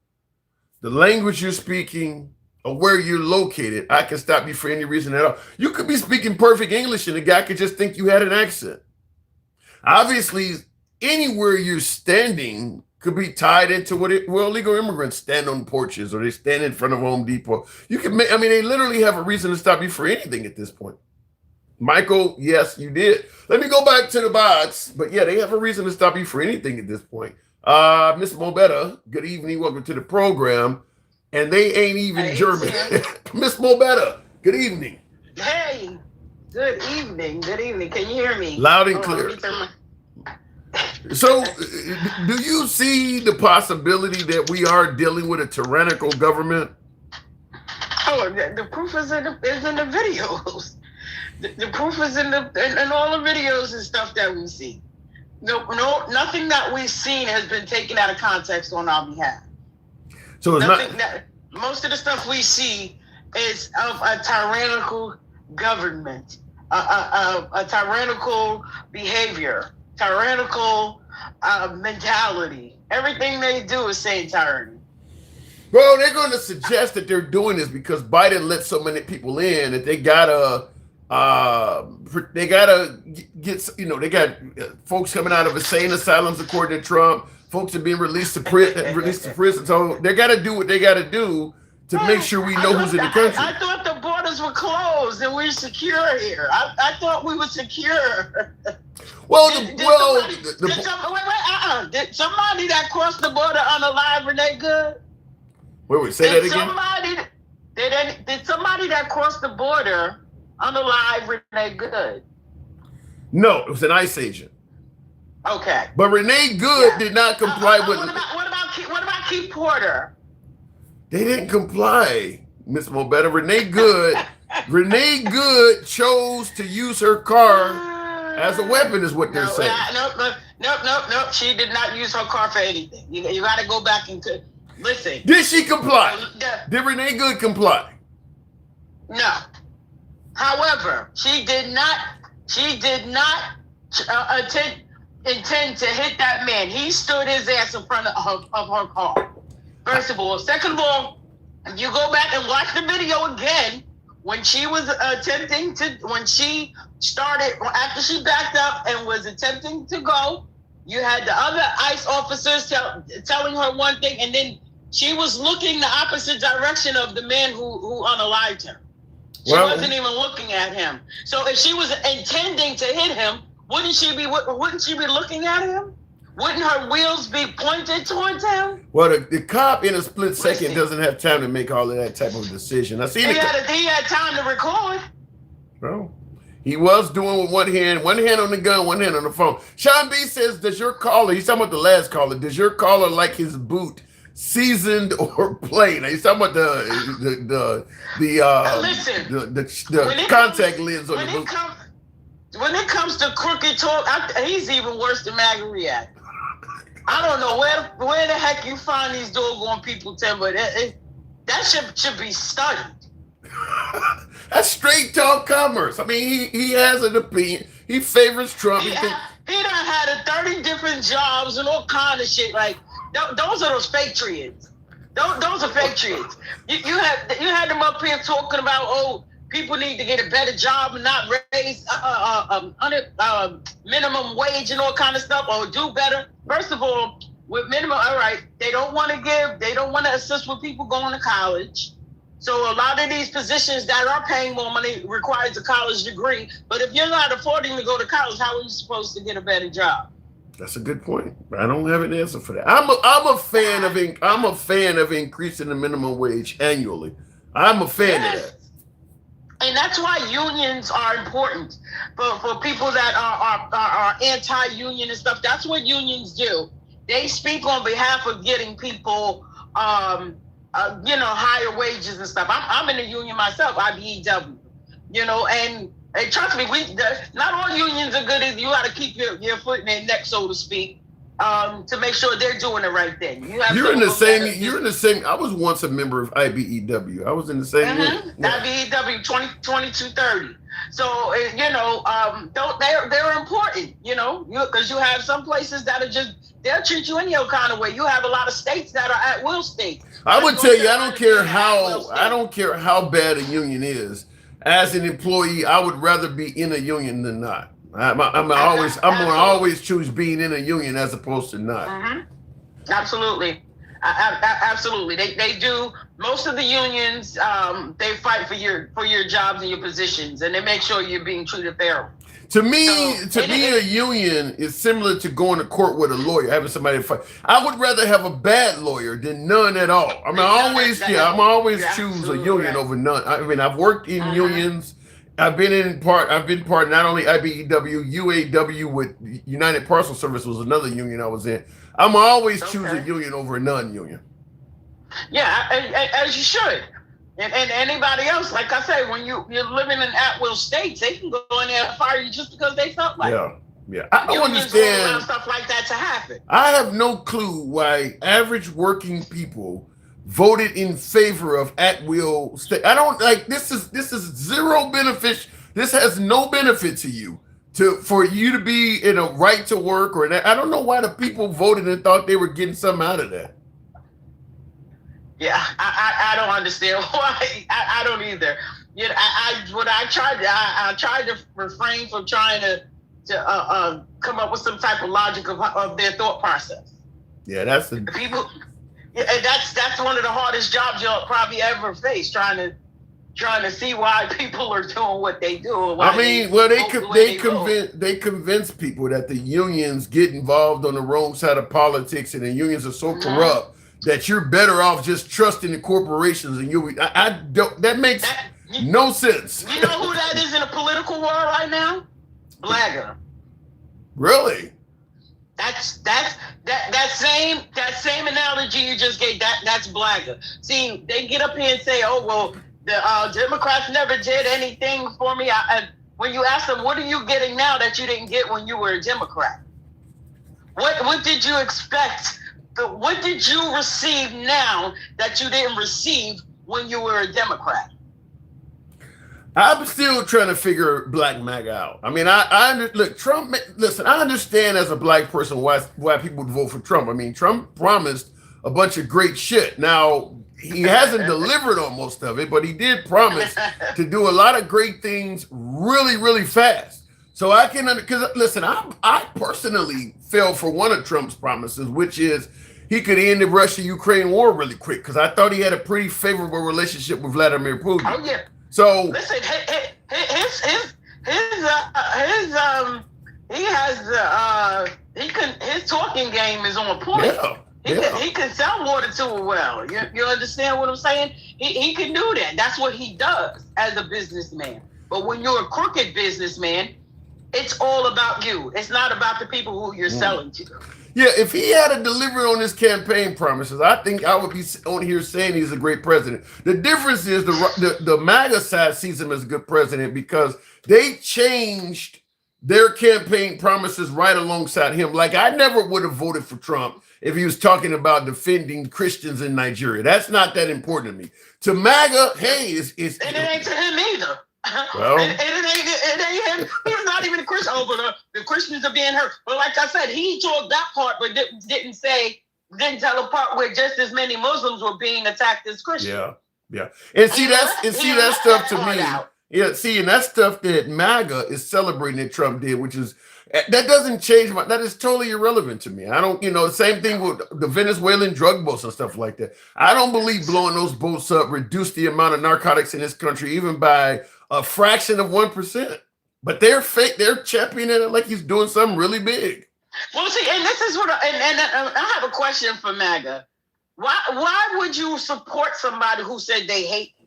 Speaker 1: the language you're speaking, or where you're located, I can stop you for any reason at all. You could be speaking perfect English and the guy could just think you had an accent. Obviously, anywhere you're standing could be tied into illegal immigrants stand on porches or they stand in front of Home Depot. They literally have a reason to stop you for anything at this point. Michael, yes, you did. Let me go back to the bots. But yeah, they have a reason to stop you for anything at this point. Miss Mobetta, good evening. Welcome to the program. And they ain't even German. Miss Mobetta, good evening.
Speaker 14: Hey, good evening. Good evening. Can you hear me?
Speaker 1: Loud and clear. So, do you see the possibility that we are dealing with a tyrannical government?
Speaker 14: Oh, the proof is in the videos. The proof is in all the videos and stuff that we see. No, nothing that we've seen has been taken out of context on our behalf.
Speaker 1: So it's
Speaker 14: most of the stuff we see is of a tyrannical government, a tyrannical behavior, tyrannical mentality. Everything they do is saying tyranny.
Speaker 1: Well, they're going to suggest that they're doing this because Biden let so many people in that they gotta get, they got folks coming out of insane asylums according to Trump. Folks are being released to prison. So they got to do what they got to do to make sure we know who's in the country.
Speaker 14: I thought the borders were closed and we're secure here. I thought we were secure.
Speaker 1: Well,
Speaker 14: did somebody that crossed the border unalive Renee Good?
Speaker 1: Wait, say that again.
Speaker 14: Did somebody that crossed the border unalive Renee Good?
Speaker 1: No, it was an ICE agent.
Speaker 14: Okay.
Speaker 1: But Renee Good did not comply with.
Speaker 14: What about Keith Porter?
Speaker 1: They didn't comply, Miss Mobetta. Renee Good chose to use her car as a weapon, is what they're saying.
Speaker 14: Nope. She did not use her car for anything. You got to go back and listen.
Speaker 1: Did she comply? Did Renee Good comply?
Speaker 14: No. However, she did not intend to hit that man. He stood his ass in front of her car. First of all. Second of all, if you go back and watch the video again, when she was after she backed up and was attempting to go, you had the other ICE officers telling her one thing, and then she was looking the opposite direction of the man who unalived her. She wasn't even looking at him. So if she was intending to hit him, wouldn't she be looking at him? Wouldn't her wheels be pointed towards him?
Speaker 1: Well, the cop in a split second doesn't have time to make all of that type of decision.
Speaker 14: He had time to record.
Speaker 1: Well, he was doing with one hand on the gun, one hand on the phone. Sean B says, does your caller, he's talking about the last caller, does your caller like his boot seasoned or plain? He's talking about the contact lens on the boot.
Speaker 14: When it comes to crooked talk, he's even worse than Magariak. I don't know where the heck you find these doggone people, Tim, but that should be studied.
Speaker 1: That's straight talk commerce. I mean, he has an opinion. He favors Trump.
Speaker 14: He done had 30 different jobs and all kind of shit. Like those are those patriots. Those are patriots. You had them up here talking about people need to get a better job and not raise minimum wage and all kind of stuff, or do better. First of all, with minimum, all right, they don't want to assist with people going to college. So a lot of these positions that are paying more money requires a college degree. But if you're not affording to go to college, how are you supposed to get a better job?
Speaker 1: That's a good point. I don't have an answer for that. I'm a fan of increasing the minimum wage annually. I'm a fan of that.
Speaker 14: And that's why unions are important for people that are anti-union and stuff. That's what unions do. They speak on behalf of getting people higher wages and stuff. I'm in the union myself, IBEW, and trust me, not all unions are good. You got to keep your foot in their neck, so to speak, to make sure they're doing the right thing.
Speaker 1: You're in the same. I was once a member of IBEW. I was in the same.
Speaker 14: IBEW 2230. So they're important. Because you have some places that are they'll treat you any old kind of way. You have a lot of states that are at will states.
Speaker 1: I would tell you, I don't care how bad a union is. As an employee, I would rather be in a union than not. I'm gonna always choose being in a union as opposed to not.
Speaker 14: Absolutely. Absolutely. They do. Most of the unions, they fight for your jobs and your positions, and they make sure you're being treated fairly.
Speaker 1: To me, a union is similar to going to court with a lawyer, having somebody fight. I would rather have a bad lawyer than none at all. I'm always choose a union over none. I mean, I've worked in unions. I've been part not only IBEW, UAW with United Parcel Service was another union I was in. I'm always choose a union over a non-union.
Speaker 14: Yeah, as you should. And anybody else, like I say, when you're living in at-will states, they can go in there and fire you just because they felt like it.
Speaker 1: Yeah. I don't understand
Speaker 14: stuff like that to happen.
Speaker 1: I have no clue why average working people voted in favor of at-will state. I don't like this is zero benefit. This has no benefit to you for you to be in a right to work or that. I don't know why the people voted and thought they were getting something out of that.
Speaker 14: Yeah, I don't understand why. I don't either. I tried to refrain from trying to come up with some type of logic of their thought process.
Speaker 1: Yeah, that's the
Speaker 14: people. Yeah, and that's one of the hardest jobs you'll probably ever face. Trying to see why people are doing what they do.
Speaker 1: They convince people that the unions get involved on the wrong side of politics, and the unions are so corrupt that you're better off just trusting the corporations. And that makes no sense.
Speaker 14: You know who that is in the political world right now? Blagger.
Speaker 1: Really?
Speaker 14: That same analogy you just gave. That's Blagger. See, they get up here and say, "Oh well, the Democrats never did anything for me." When you ask them, "What are you getting now that you didn't get when you were a Democrat?" What did you expect? What did you receive now that you didn't receive when you were a Democrat?
Speaker 1: I'm still trying to figure Black MAGA out. I mean, look, Trump. Listen, I understand as a black person why people would vote for Trump. I mean, Trump promised a bunch of great shit. Now he hasn't delivered on most of it, but he did promise to do a lot of great things really, really fast. So I can, because listen, I personally fell for one of Trump's promises, which is he could end the Russia-Ukraine war really quick, because I thought he had a pretty favorable relationship with Vladimir Putin.
Speaker 14: Oh yeah.
Speaker 1: So
Speaker 14: listen, his talking game is on point. He can sell water to a well. You understand what I'm saying? He can do that. That's what he does as a businessman. But when you're a crooked businessman, it's all about you. It's not about the people who you're selling to.
Speaker 1: Yeah, if he had delivered on his campaign promises, I think I would be on here saying he's a great president. The difference is the MAGA side sees him as a good president because they changed their campaign promises right alongside him. Like, I never would have voted for Trump if he was talking about defending Christians in Nigeria. That's not that important to me. To MAGA, hey,
Speaker 14: and it ain't to him either.
Speaker 1: Well,
Speaker 14: it ain't him. He's not even a Christian. Oh, but the Christians are being hurt. But like I said, he told that part, but didn't tell the part where just as many Muslims were being attacked as Christians.
Speaker 1: Yeah. And see that stuff to me. Yeah, see, and that stuff that MAGA is celebrating that Trump did, which is that doesn't change that is totally irrelevant to me. I don't, the same thing with the Venezuelan drug boats and stuff like that. I don't believe blowing those boats up reduced the amount of narcotics in this country even by a fraction of 1%. But they're fake. They're championing it like he's doing something really big.
Speaker 14: Well, see, and this is what I have a question for MAGA. Why would you support somebody who said they hate you?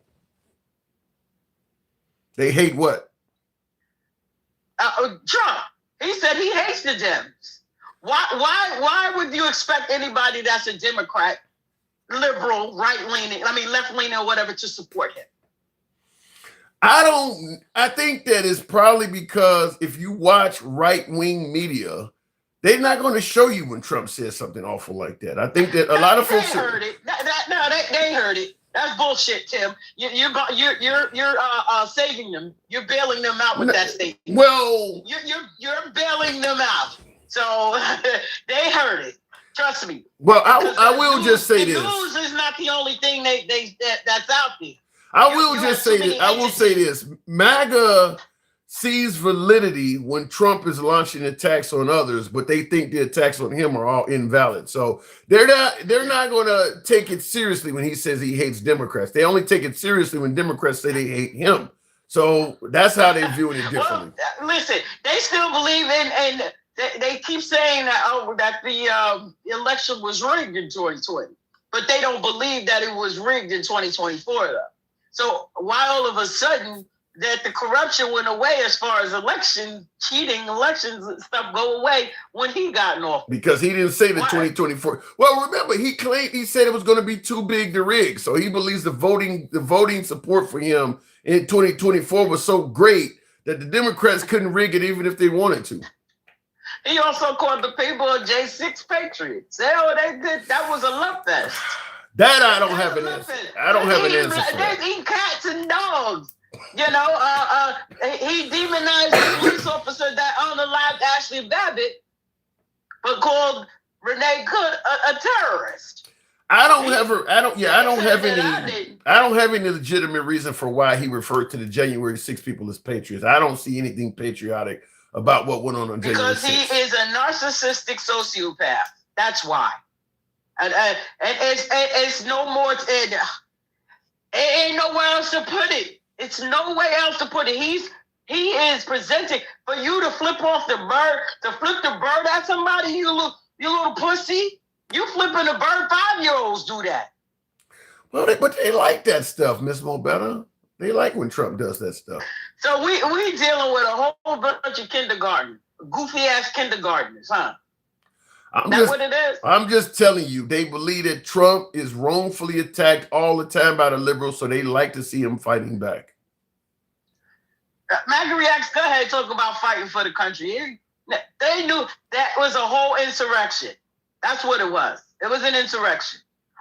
Speaker 1: They hate what?
Speaker 14: Trump. He said he hates the Dems. Why would you expect anybody that's a Democrat liberal, right-leaning, left-leaning or whatever to support him.
Speaker 1: I think that is probably because if you watch right-wing media, they're not going to show you when Trump says something awful like that. I think that a lot of folks
Speaker 14: heard it. They heard it. That's bullshit, Tim. You're saving them. You're bailing them out with that statement.
Speaker 1: Well,
Speaker 14: you're bailing them out. So they heard it. Trust me.
Speaker 1: Well, I will just say this.
Speaker 14: News is not the only thing that's out there.
Speaker 1: I will say this. MAGA sees validity when Trump is launching attacks on others, but they think the attacks on him are all invalid. So they're not going to take it seriously when he says he hates Democrats. They only take it seriously when Democrats say they hate him. So that's how they're viewing it differently.
Speaker 14: Well, listen, they still believe in they keep saying that the election was rigged in 2020, but they don't believe that it was rigged in 2024 though. So why all of a sudden that the corruption went away as far as cheating elections and stuff go away when he got in office?
Speaker 1: Because he didn't say the 2024. Well, remember, he said it was going to be too big to rig. So he believes the voting support for him in 2024 was so great that the Democrats couldn't rig it even if they wanted to.
Speaker 14: He also called the people of J6 patriots. They did. That was a love fest.
Speaker 1: That I don't have an answer. I don't have an answer for that.
Speaker 14: They eat cats and dogs. He demonized the police officer that unalived Ashley Babbitt, but called Renee Cook a terrorist.
Speaker 1: I don't have any legitimate reason for why he referred to the January 6 people as patriots. I don't see anything patriotic about what went on January 6.
Speaker 14: Because he is a narcissistic sociopath. That's why. And it's no more. It ain't nowhere else to put it. It's no way else to put it. He is presenting for you to flip the bird at somebody. You little pussy. You flipping the bird. 5-year-olds do that.
Speaker 1: Well, but they like that stuff, Miss Mobetta. They like when Trump does that stuff.
Speaker 14: So we dealing with a whole bunch of kindergarten, goofy ass kindergartners, huh? That's what it is.
Speaker 1: I'm just telling you, they believe that Trump is wrongfully attacked all the time by the liberals, so they like to see him fighting back.
Speaker 14: MAGA reacts, go ahead, talk about fighting for the country. They knew that was a whole insurrection. That's what it was. It was an insurrection.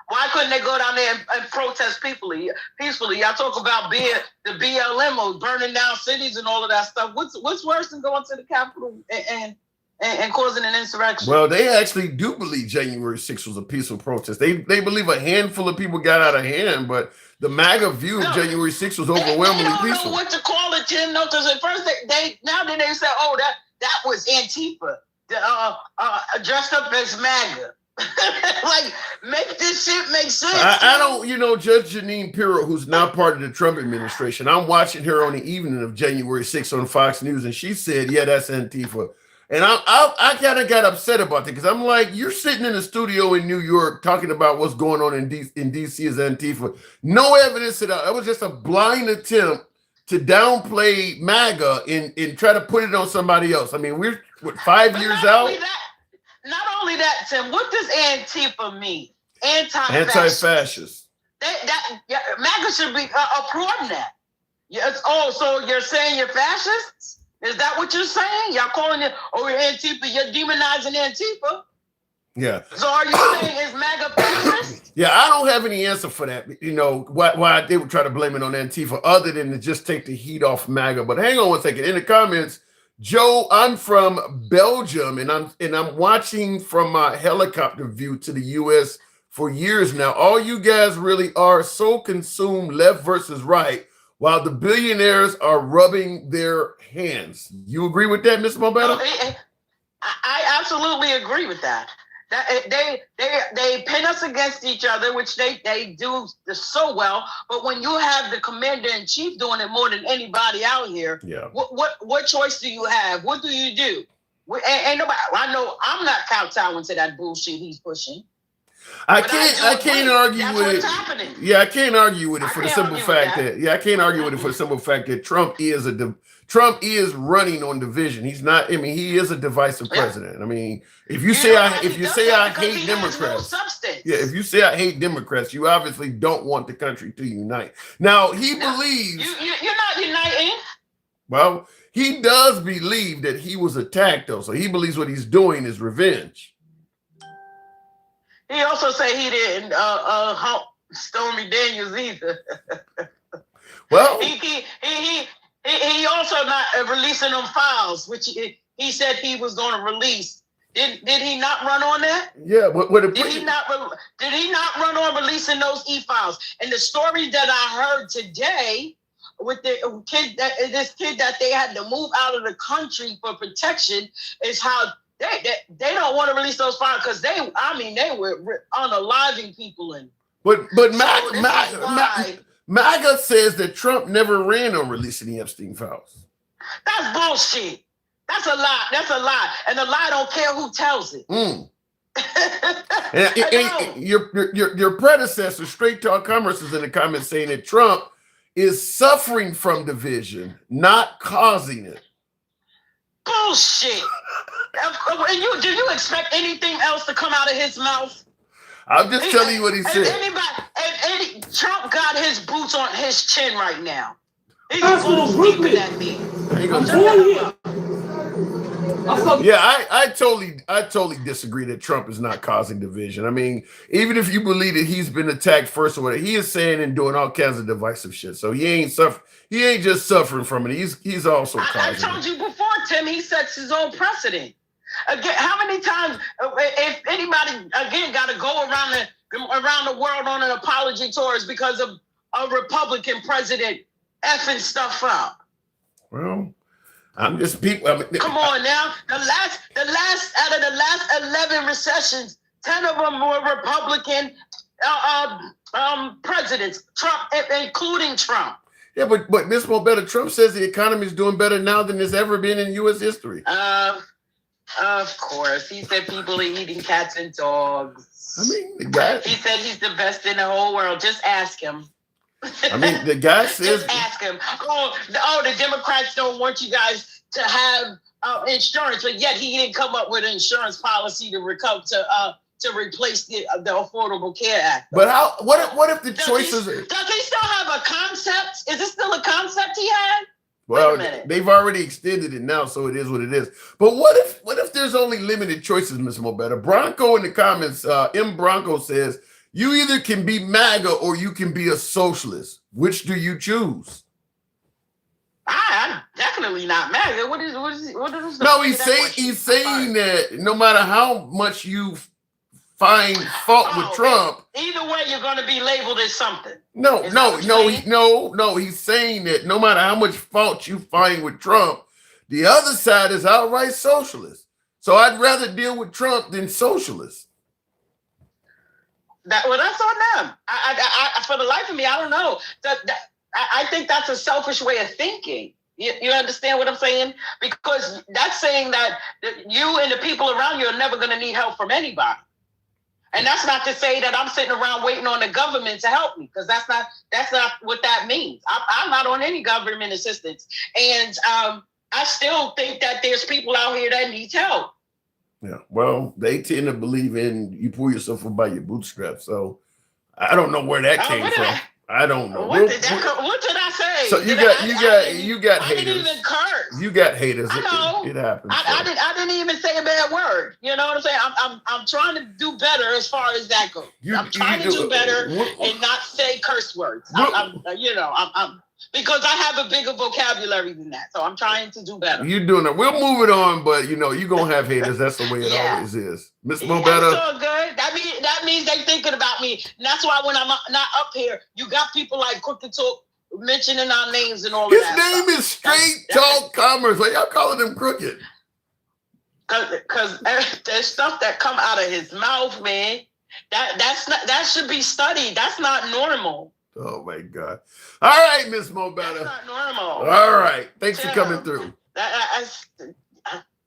Speaker 14: Why couldn't they go down there and protest peacefully? Y'all talk about the BLM or burning down cities and all of that stuff. What's worse than going to the Capitol and causing an insurrection?
Speaker 1: Well, they actually do believe January 6th was a peaceful protest. They believe a handful of people got out of hand, but the MAGA view of January 6th was overwhelmingly peaceful.
Speaker 14: They don't know what to call it, Jim. No, because at first they say, oh, that was Antifa dressed up as MAGA. Like, make this shit make sense.
Speaker 1: I don't, Judge Jeanine Pirro, who's now part of the Trump administration, I'm watching her on the evening of January 6th on Fox News, and she said, yeah, that's Antifa. And I kind of got upset about that because I'm like, you're sitting in the studio in New York talking about what's going on in D.C. as Antifa. No evidence that it was just a blind attempt to downplay MAGA and try to put it on somebody else. I mean, we're 5 years out.
Speaker 14: Not only that, Tim, what does Antifa mean?
Speaker 1: Anti-fascist.
Speaker 14: MAGA should be applauding that. Yes. Oh, so you're saying you're fascists? Is that what you're saying? Y'all calling it, you're Antifa, you're demonizing Antifa?
Speaker 1: Yeah.
Speaker 14: So are you saying it's MAGA fascist?
Speaker 1: Yeah, I don't have any answer for that. Why they would try to blame it on Antifa other than to just take the heat off MAGA. But hang on one second. In the comments, Joe, I'm from Belgium, and I'm watching from my helicopter view to the U.S. for years now. All you guys really are so consumed left versus right, while the billionaires are rubbing their hands. You agree with that, Ms. Mobetta?
Speaker 14: No, I absolutely agree with that. They pin us against each other, which they do so well. But when you have the commander in chief doing it more than anybody out here,
Speaker 1: yeah.
Speaker 14: What choice do you have? What do you do? Ain't nobody. I know I'm not kowtowing to that bullshit he's pushing.
Speaker 1: I can't argue with it.
Speaker 14: Happening.
Speaker 1: Yeah, I can't argue with it for the simple fact that Trump is running on division. He's not. I mean, he is a divisive president. I mean, if you say I hate Democrats,
Speaker 14: no substance. Democrats.
Speaker 1: Yeah, if you say I hate Democrats, you obviously don't want the country to unite. Now, he believes...
Speaker 14: You're not uniting.
Speaker 1: Well, he does believe that he was attacked, though. So he believes what he's doing is revenge.
Speaker 14: He also said he didn't hump Stormy Daniels either.
Speaker 1: Well,
Speaker 14: he also not releasing them files, which he said he was going to release. Did he not run on that?
Speaker 1: Yeah,
Speaker 14: did he not run on releasing those e-files? And the story that I heard today with the kid this kid that they had to move out of the country for protection is how they don't want to release those files because they were unaliving people in.
Speaker 1: But MAGA says that Trump never ran on releasing the Epstein files.
Speaker 14: That's bullshit. That's a lie. That's a lie. And the lie don't care who tells it.
Speaker 1: And your predecessor, Straight Talk Commerce, is in the comments saying that Trump is suffering from division, not causing it.
Speaker 14: Bullshit. Do you expect anything else to come out of his mouth?
Speaker 1: I'm just telling you what he said.
Speaker 14: Trump got his boots on his chin right now. He's deeper than me.
Speaker 1: Yeah, I totally disagree that Trump is not causing division. I mean, even if you believe that he's been attacked first or whatever, he is saying and doing all kinds of divisive shit. So he ain't just suffering from it. He's also causing
Speaker 14: I told you before, Tim, he sets his own precedent. Again, how many times, if anybody again got to go around the world on an apology tour is because of a Republican president effing stuff up?
Speaker 1: Well, I'm just people.
Speaker 14: Come on now. The last out of the last 11 recessions, 10 of them were Republican presidents, Trump, including Trump.
Speaker 1: Yeah, but Ms. Mobetta, Trump says the economy is doing better now than it's ever been in U.S. history.
Speaker 14: Of course. He said people are eating cats and dogs.
Speaker 1: I mean, the guy...
Speaker 14: He said he's the best in the whole world. Just ask him.
Speaker 1: I mean, the guy says...
Speaker 14: Just ask him. The Democrats don't want you guys to have insurance, but yet he didn't come up with an insurance policy to replace the Affordable Care Act.
Speaker 1: But how? What if the choices...
Speaker 14: Does he still have a concept? Is this still a concept he had?
Speaker 1: Well, they've already extended it now, so it is what it is. But what if there's only limited choices, Ms. Mobetta? Bronco in the comments, M. Bronco says, you either can be MAGA or you can be a socialist. Which do you choose?
Speaker 14: I'm definitely not MAGA. What is
Speaker 1: No, he's saying that no matter how much you find fault with Trump,
Speaker 14: either way you're going to be labeled as something.
Speaker 1: No. He's saying that no matter how much fault you find with Trump, the other side is outright socialist. So I'd rather deal with Trump than socialist.
Speaker 14: That's on them. I for the life of me, I don't know. I think that's a selfish way of thinking. You understand what I'm saying? Because that's saying that you and the people around you are never going to need help from anybody. And that's not to say that I'm sitting around waiting on the government to help me, because that's not what that means. I'm not on any government assistance. And I still think that there's people out here that need help.
Speaker 1: Yeah, well, they tend to believe in you pull yourself up by your bootstraps. So I don't know where that came from. I don't know.
Speaker 14: What did I say?
Speaker 1: So you got haters.
Speaker 14: I didn't even curse.
Speaker 1: You got haters.
Speaker 14: I know.
Speaker 1: It happens.
Speaker 14: I didn't even say a bad word. You know what I'm saying? I'm trying to do better as far as that goes. I'm trying to do better and not say curse words. I'm because I have a bigger vocabulary than that. So I'm trying to do better.
Speaker 1: You're doing it. We'll move it on, but you're gonna have haters. That's the way it always is. Miss Mobetta.
Speaker 14: That's so good. That means they're thinking about me. And that's why when I'm not up here, you got people like Crooked Talk mentioning our names and all of that.
Speaker 1: His name is Straight Talk Commerce. Why y'all calling him crooked?
Speaker 14: Because there's stuff that come out of his mouth, man. That should be studied. That's not normal.
Speaker 1: Oh my God. All right, Miss Mobetta.
Speaker 14: That's not normal.
Speaker 1: All right. Thanks for coming through.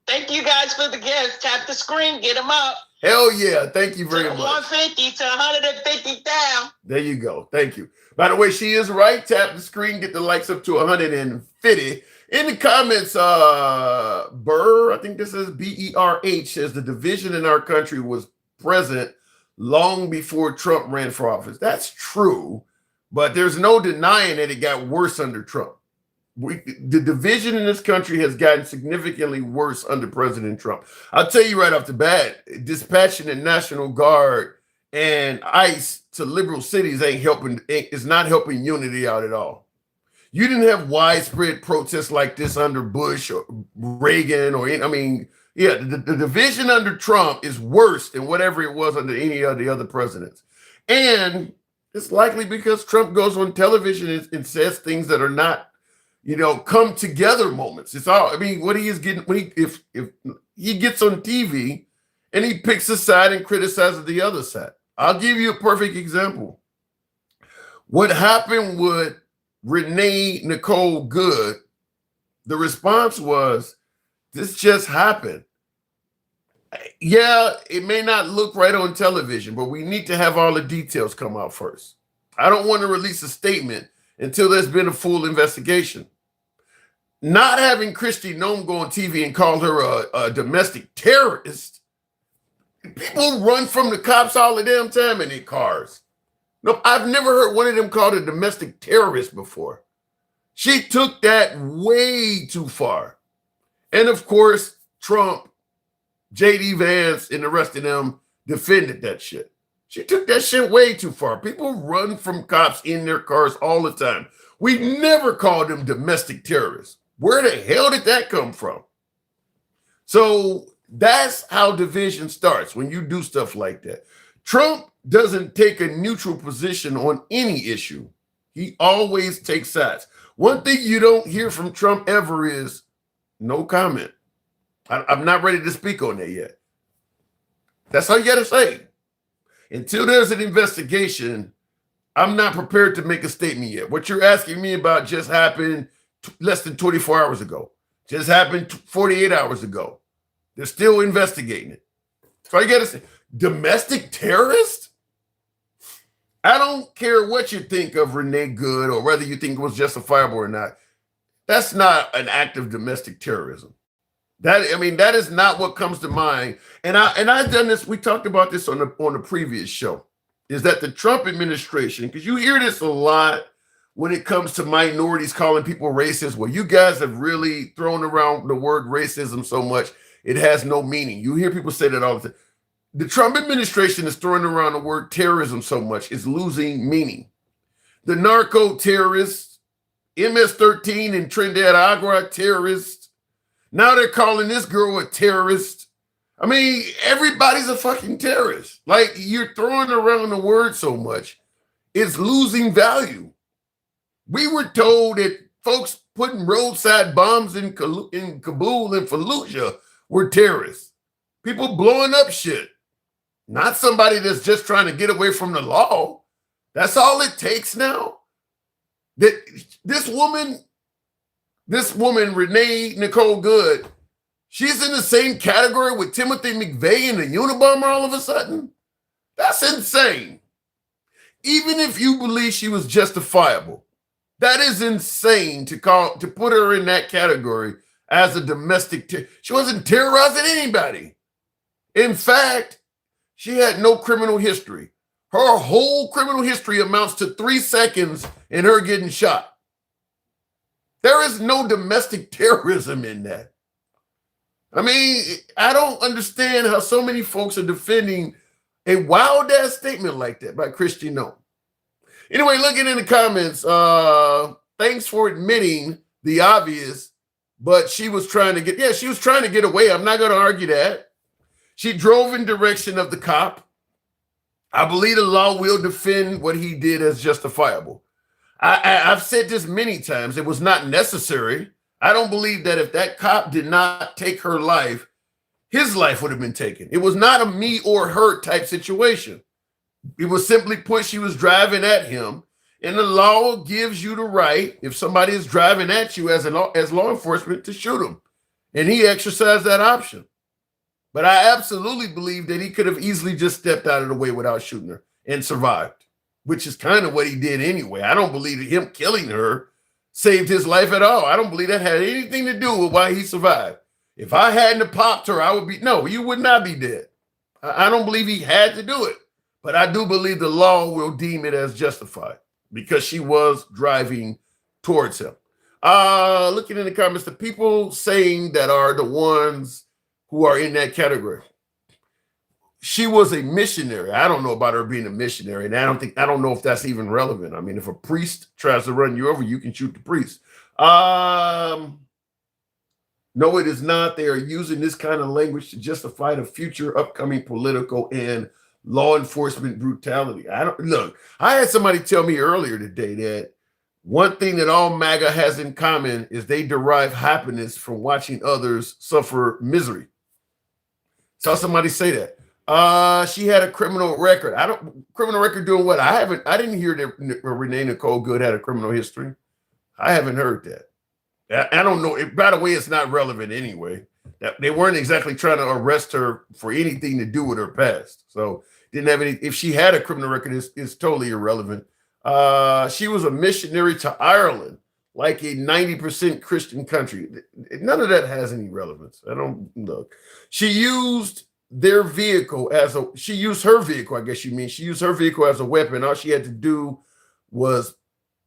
Speaker 14: Thank you guys for the gifts. Tap the screen, get them up.
Speaker 1: Hell yeah. Thank you very much.
Speaker 14: 150 to 150 down.
Speaker 1: There you go. Thank you. By the way, she is right. Tap the screen, get the likes up to 150. In the comments, Burr, I think this is BERH, says the division in our country was present long before Trump ran for office. That's true, but there's no denying that it got worse under Trump. The division in this country has gotten significantly worse under President Trump. I'll tell you right off the bat, dispatching the National Guard and ICE to liberal cities is not helping unity out at all. You didn't have widespread protests like this under Bush or Reagan the division under Trump is worse than whatever it was under any of the other presidents. And it's likely because Trump goes on television and says things that are not, come together moments. It's all, what he is getting, if he gets on TV and he picks a side and criticizes the other side. I'll give you a perfect example. What happened with Renee Nicole Good, the response was, this just happened. Yeah, it may not look right on television, but we need to have all the details come out first. I don't want to release a statement until there's been a full investigation. Not having Kristi Noem go on TV and call her a domestic terrorist. People run from the cops all the damn time in their cars. No, I've never heard one of them called a domestic terrorist before. She took that way too far. And of course, Trump, J.D. Vance, and the rest of them defended that shit. She took that shit way too far. People run from cops in their cars all the time. We never called them domestic terrorists. Where the hell did that come from? So that's how division starts when you do stuff like that. Trump doesn't take a neutral position on any issue. He always takes sides. One thing you don't hear from Trump ever is no comment. I'm not ready to speak on that yet. That's all you got to say. Until there's an investigation, I'm not prepared to make a statement yet. What you're asking me about just happened less than 24 hours ago. Just happened 48 hours ago. They're still investigating it. So you got to say, domestic terrorist? I don't care what you think of Renee Good or whether you think it was justifiable or not. That's not an act of domestic terrorism. That is not what comes to mind. And I've done this. We talked about this on the previous show. Is that the Trump administration? Because you hear this a lot when it comes to minorities calling people racist. Well, you guys have really thrown around the word racism so much it has no meaning. You hear people say that all the time. The Trump administration is throwing around the word terrorism so much it's losing meaning. The narco terrorists, MS-13 and Trinidad Agua terrorists. Now they're calling this girl a terrorist. Everybody's a fucking terrorist. Like, you're throwing around the word so much, it's losing value. We were told that folks putting roadside bombs in Kabul and Fallujah were terrorists. People blowing up shit. Not somebody that's just trying to get away from the law. That's all it takes now. That this woman, Renee Nicole Good, she's in the same category with Timothy McVeigh and the Unabomber all of a sudden. That's insane. Even if you believe she was justifiable, that is insane to put her in that category as a domestic terrorist. She wasn't terrorizing anybody. In fact, she had no criminal history. Her whole criminal history amounts to 3 seconds and her getting shot. There is no domestic terrorism in that. I don't understand how so many folks are defending a wild-ass statement like that by Kristi Noem. Anyway, looking in the comments, thanks for admitting the obvious, but she was trying to get away. I'm not going to argue that. She drove in direction of the cop. I believe the law will defend what he did as justifiable. I've said this many times. It was not necessary. I don't believe that if that cop did not take her life, his life would have been taken. It was not a me or her type situation. It was simply put, she was driving at him. And the law gives you the right, if somebody is driving at you as law enforcement, to shoot him. And he exercised that option. But I absolutely believe that he could have easily just stepped out of the way without shooting her and survived, which is kind of what he did anyway. I don't believe that him killing her saved his life at all. I don't believe that had anything to do with why he survived. If I hadn't popped her, you would not be dead. I don't believe he had to do it. but I do believe the law will deem it as justified because she was driving towards him. Looking in the comments, the people saying that are the ones who are in that category. She was a missionary. I don't know about her being a missionary, and I don't know if that's even relevant. I mean, if a priest tries to run you over, you can shoot the priest. No, it is not. They are using this kind of language to justify the future upcoming political and law enforcement brutality. I had somebody tell me earlier today that one thing that all MAGA has in common is they derive happiness from watching others suffer misery. Saw somebody say that. She had a criminal record. Criminal record doing what? I didn't hear that Renee Nicole Good had a criminal history. I haven't heard that. I don't know. By the way, it's not relevant anyway. They weren't exactly trying to arrest her for anything to do with her past. So didn't have any. If she had a criminal record, it's totally irrelevant. She was a missionary to Ireland, like a 90% Christian country. None of that has any relevance. I don't look. She used her vehicle, I guess you mean. She used her vehicle as a weapon. All she had to do was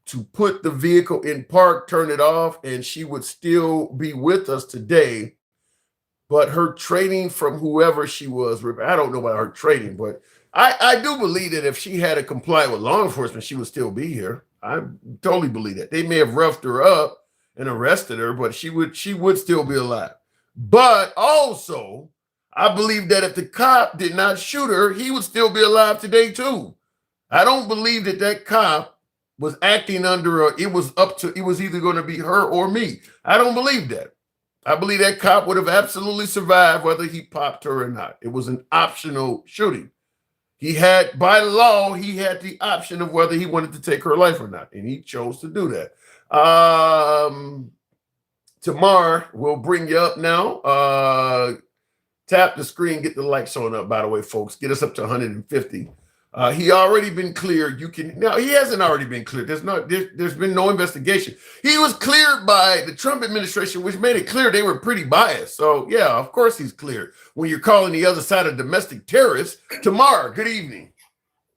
Speaker 1: to put the vehicle in park, turn it off, and she would still be with us today. But her training from whoever she was, I don't know about her training, but I do believe that if she had to comply with law enforcement, she would still be here. I totally believe that. They may have roughed her up and arrested her, but she would still be alive. But also, I believe that if the cop did not shoot her, he would still be alive today too. I don't believe that cop was acting under it was either going to be her or me. I don't believe that. I believe that cop would have absolutely survived whether he popped her or not. It was an optional shooting. By law, he had the option of whether he wanted to take her life or not, and he chose to do that. Tamar, we'll bring you up now. Tap the screen, get the lights on up, by the way, folks. Get us up to 150. He already been cleared. He hasn't already been cleared. There's been no investigation. He was cleared by the Trump administration, which made it clear they were pretty biased. So yeah, of course he's cleared. When you're calling the other side of domestic terrorists. Tamar, good evening.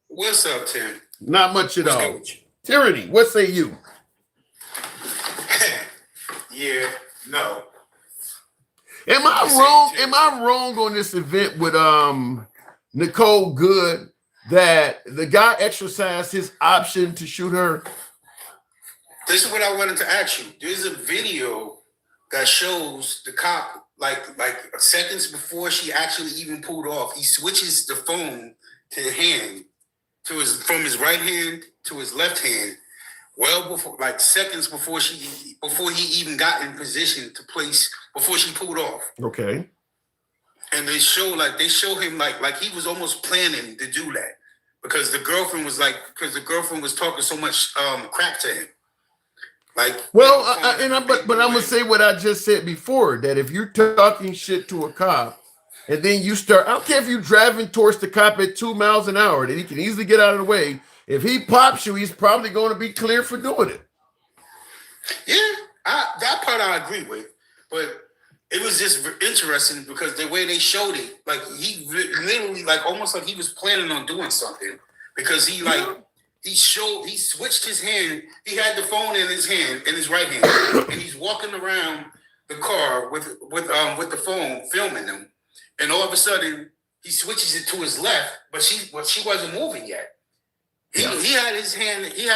Speaker 15: What's up, Tim?
Speaker 1: Not much at all. Tyranny, what say you?
Speaker 15: Yeah, no.
Speaker 1: Am I wrong on this event with Nicole Good that the guy exercised his option to shoot her?
Speaker 15: This is what I wanted to ask you. There's a video that shows the cop like seconds before she actually even pulled off. He switches the phone to the hand from his right hand to his left hand. Well before, like seconds before he even got in position before she pulled off.
Speaker 1: Okay.
Speaker 15: And they show him like he was almost planning to do that because the girlfriend was talking so much crap to him.
Speaker 1: But I'm gonna say what I just said before, that if you're talking shit to a cop and then you start, I don't care if you're driving towards the cop at 2 miles an hour, that he can easily get out of the way. If he pops you, he's probably going to be clear for doing it.
Speaker 15: Yeah, that part I agree with. But it was just interesting because the way they showed it, like he literally, like almost like he was planning on doing something because he switched his hand. He had the phone in his hand, in his right hand, and he's walking around the car with the phone filming them. And all of a sudden, he switches it to his left, but she wasn't moving yet. He had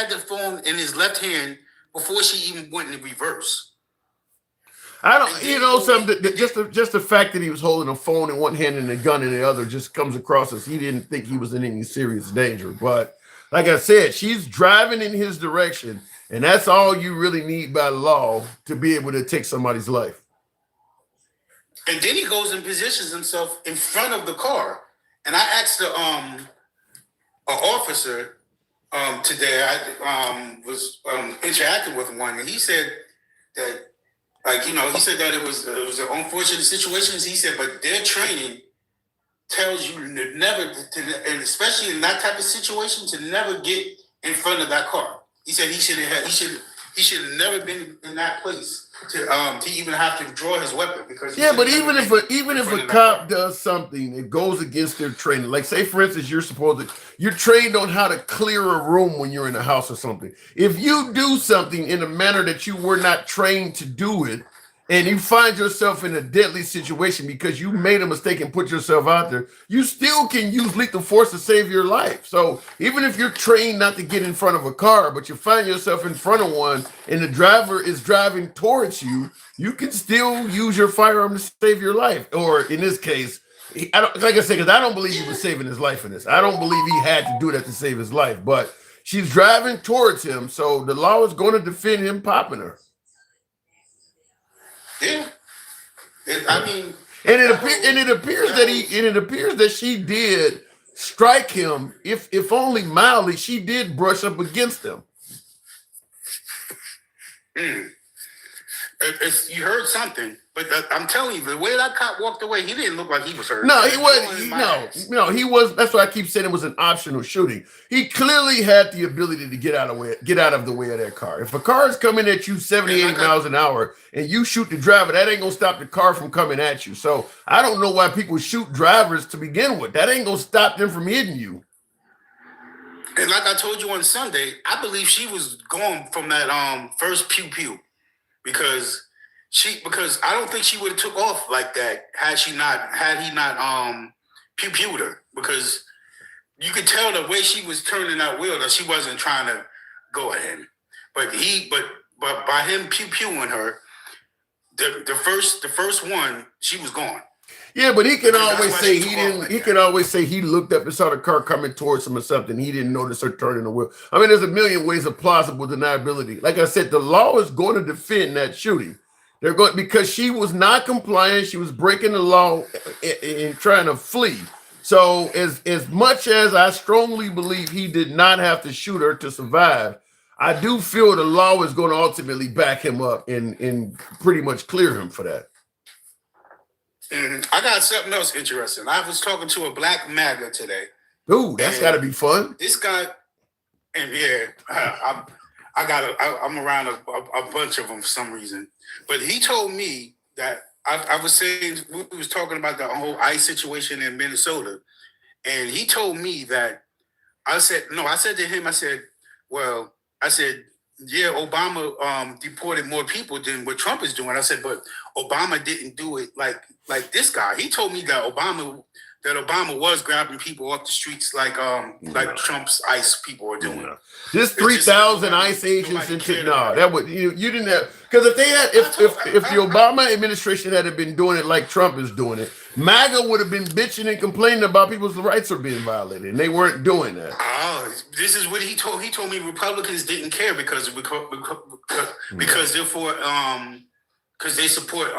Speaker 15: the phone in his left hand before she even went in reverse.
Speaker 1: I don't, something. Just the fact that he was holding a phone in one hand and a gun in the other just comes across as he didn't think he was in any serious danger. But like I said, she's driving in his direction, and that's all you really need by law to be able to take somebody's life.
Speaker 15: And then he goes and positions himself in front of the car. And I asked an officer today. I was interacting with one, and he said that, he said that it was an unfortunate situation. He said, but their training tells you never to, and especially in that type of situation, to never get in front of that car. He said he should He should have never been in that place to even have to draw his weapon because
Speaker 1: but even if a cop does something, it goes against their training. Like say for instance, you're trained on how to clear a room when you're in a house or something. If you do something in a manner that you were not trained to do it, and you find yourself in a deadly situation because you made a mistake and put yourself out there, you still can use lethal force to save your life. So even if you're trained not to get in front of a car, but you find yourself in front of one and the driver is driving towards you, you can still use your firearm to save your life. Or in this case, because I don't believe he was saving his life in this. I don't believe he had to do that to save his life, but she's driving towards him. So the law is going to defend him popping her.
Speaker 15: Yeah. It
Speaker 1: appears that she did strike him, if only mildly. She did brush up against him.
Speaker 15: You heard something, but I'm telling you, the way that cop walked away, he didn't look like he was hurt.
Speaker 1: No, he wasn't. No, he was. That's why I keep saying it was an optional shooting. He clearly had the ability to get out of the way of that car. If a car is coming at you 78 miles an hour and you shoot the driver, that ain't gonna stop the car from coming at you. So I don't know why people shoot drivers to begin with. That ain't gonna stop them from hitting you.
Speaker 15: And like I told you on Sunday, I believe she was going from that first pew pew. Because I don't think she would have took off like that had he not pew-pewed her. Because you could tell the way she was turning that wheel that she wasn't trying to go ahead. But by him pew-pewing her, the first one, she was gone.
Speaker 1: Yeah, but he can always say he didn't. He can always say he looked up and saw the car coming towards him or something. He didn't notice her turning the wheel. I mean, there's a million ways of plausible deniability. Like I said, the law is going to defend that shooting. They're going because she was not compliant. She was breaking the law and trying to flee. So as much as I strongly believe he did not have to shoot her to survive, I do feel the law is going to ultimately back him up and pretty much clear him for that.
Speaker 15: I got something else interesting. I was talking to a black MAGA today.
Speaker 1: Ooh, that's got to be fun.
Speaker 15: This guy, and yeah, I'm around a bunch of them for some reason. But he told me that I was saying we was talking about the whole ICE situation in Minnesota, and he told me that I said to him, yeah, Obama deported more people than what Trump is doing. I said, but Obama didn't do it like this guy. He told me that Obama was grabbing people off the streets like Trump's ICE people are doing.
Speaker 1: This 3,000 ICE agents that would you didn't have, because if they had if the Obama administration had been doing it like Trump is doing it, MAGA would have been bitching and complaining about people's rights are being violated, and they weren't doing that.
Speaker 15: Oh, this is what he told. He told me Republicans didn't care because they support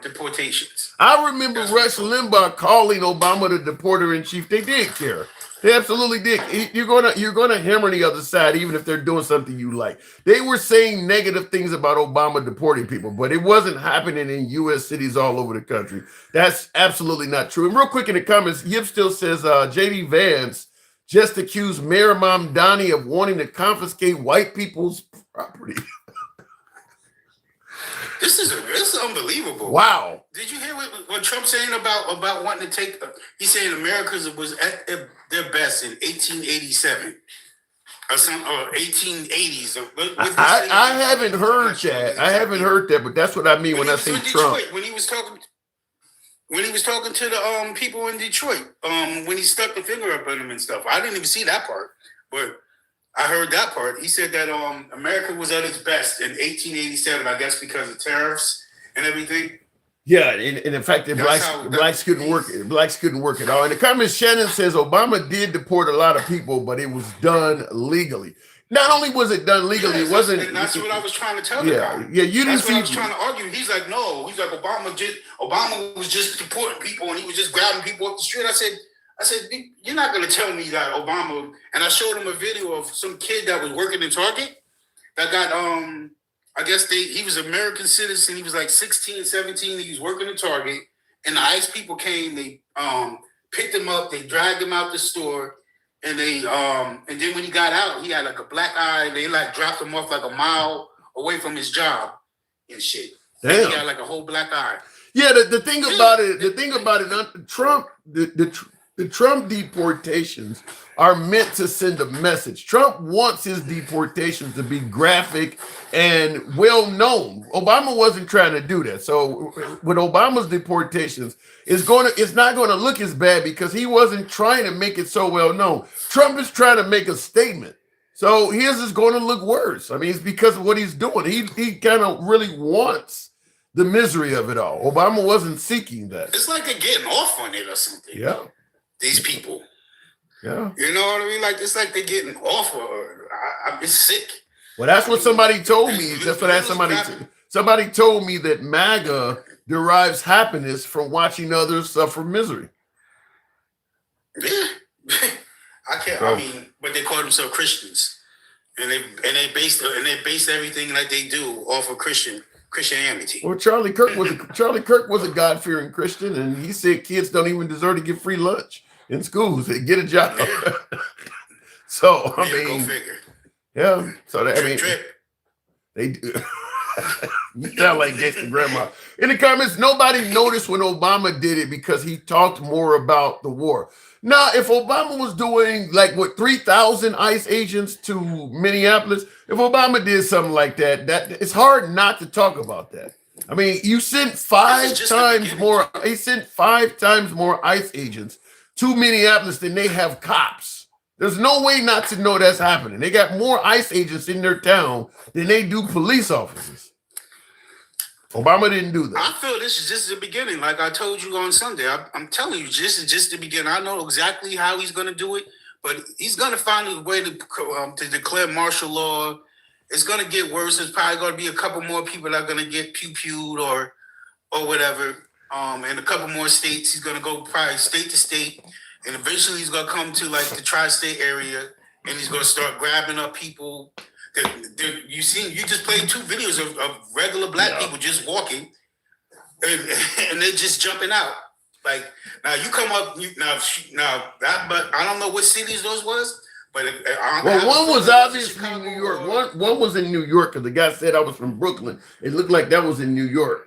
Speaker 15: deportations.
Speaker 1: I remember Rush Limbaugh calling Obama the deporter in chief. They did care. They absolutely did. You're gonna hammer the other side, even if they're doing something you like. They were saying negative things about Obama deporting people, but it wasn't happening in U.S. cities all over the country. That's absolutely not true. And real quick in the comments, Yip still says J.D. Vance just accused Mayor Mamdani of wanting to confiscate white people's property.
Speaker 15: This is unbelievable.
Speaker 1: Wow.
Speaker 15: Did you hear what Trump's saying about wanting to take? He's saying America was at their best in 1887 or 1880s.
Speaker 1: I haven't heard that. I haven't heard that, but that's what I mean when I say Trump.
Speaker 15: When he was talking to the people in Detroit, when he stuck the finger up at them and stuff. I didn't even see that part, but I heard that part. He said that America was at its best in 1887, I guess because of tariffs and everything.
Speaker 1: Yeah, and in fact, blacks couldn't work. Blacks couldn't work at all. In the comments, Shannon says Obama did deport a lot of people, but it was done legally. Not only was it done legally, it wasn't.
Speaker 15: And that's what I was trying to tell the guy.
Speaker 1: Yeah, you didn't see.
Speaker 15: I was trying to argue. He's like, no. He's like, Obama was just deporting people, and he was just grabbing people off the street. I said, you're not going to tell me that Obama, and I showed him a video of some kid that was working in Target that got, I guess he was an American citizen. He was like 16, 17. He was working in Target, and the ICE people came. They picked him up. They dragged him out the store, and and then when he got out, he had like a black eye. They like dropped him off like a mile away from his job and shit.
Speaker 1: Damn.
Speaker 15: And he got like a whole black eye.
Speaker 1: Yeah, the thing about it, Trump, the Trump deportations are meant to send a message. Trump wants his deportations to be graphic and well known. Obama wasn't trying to do that. So with Obama's deportations, it's not going to look as bad because he wasn't trying to make it so well known. Trump is trying to make a statement. So his is going to look worse. I mean, it's because of what he's doing. He kind of really wants the misery of it all. Obama wasn't seeking that.
Speaker 15: It's like they're getting off on it or something.
Speaker 1: Yeah.
Speaker 15: These people.
Speaker 1: Yeah.
Speaker 15: You know what I mean? Like, it's like they're getting off I'm just sick.
Speaker 1: Well, that's what somebody told me. That's what somebody told me that MAGA derives happiness from watching others suffer misery.
Speaker 15: Yeah. I mean, but they call themselves Christians. And they base everything like they do off of Christianity.
Speaker 1: Well, Charlie Kirk was a God-fearing Christian, and he said kids don't even deserve to get free lunch in schools. They get a job. Yeah. So I mean, go figure. Yeah. So they do. You sound like Jason Grandma. In the comments, nobody noticed when Obama did it because he talked more about the war. Now, if Obama was doing like 3,000 ICE agents to Minneapolis, if Obama did something like that, it's hard not to talk about that. I mean, you sent 5 times more. He sent 5 times more ICE agents to Minneapolis than they have cops. There's no way not to know that's happening. They got more ICE agents in their town than they do police officers. Obama didn't do that.
Speaker 15: I feel this is just the beginning. Like I told you on Sunday, I'm telling you, this is just the beginning. I know exactly how he's going to do it, but he's going to find a way to declare martial law. It's going to get worse. There's probably going to be a couple more people that are going to get pew-pewed or whatever. And a couple more states. He's going to go probably state to state. And eventually he's going to come to like the tri-state area and he's going to start grabbing up people. You just played 2 videos of regular black people just walking and they're just jumping out. Like, now you come up, but I don't know what cities those was, but
Speaker 1: one was obviously New York. One was in New York because the guy said I was from Brooklyn. It looked like that was in New York.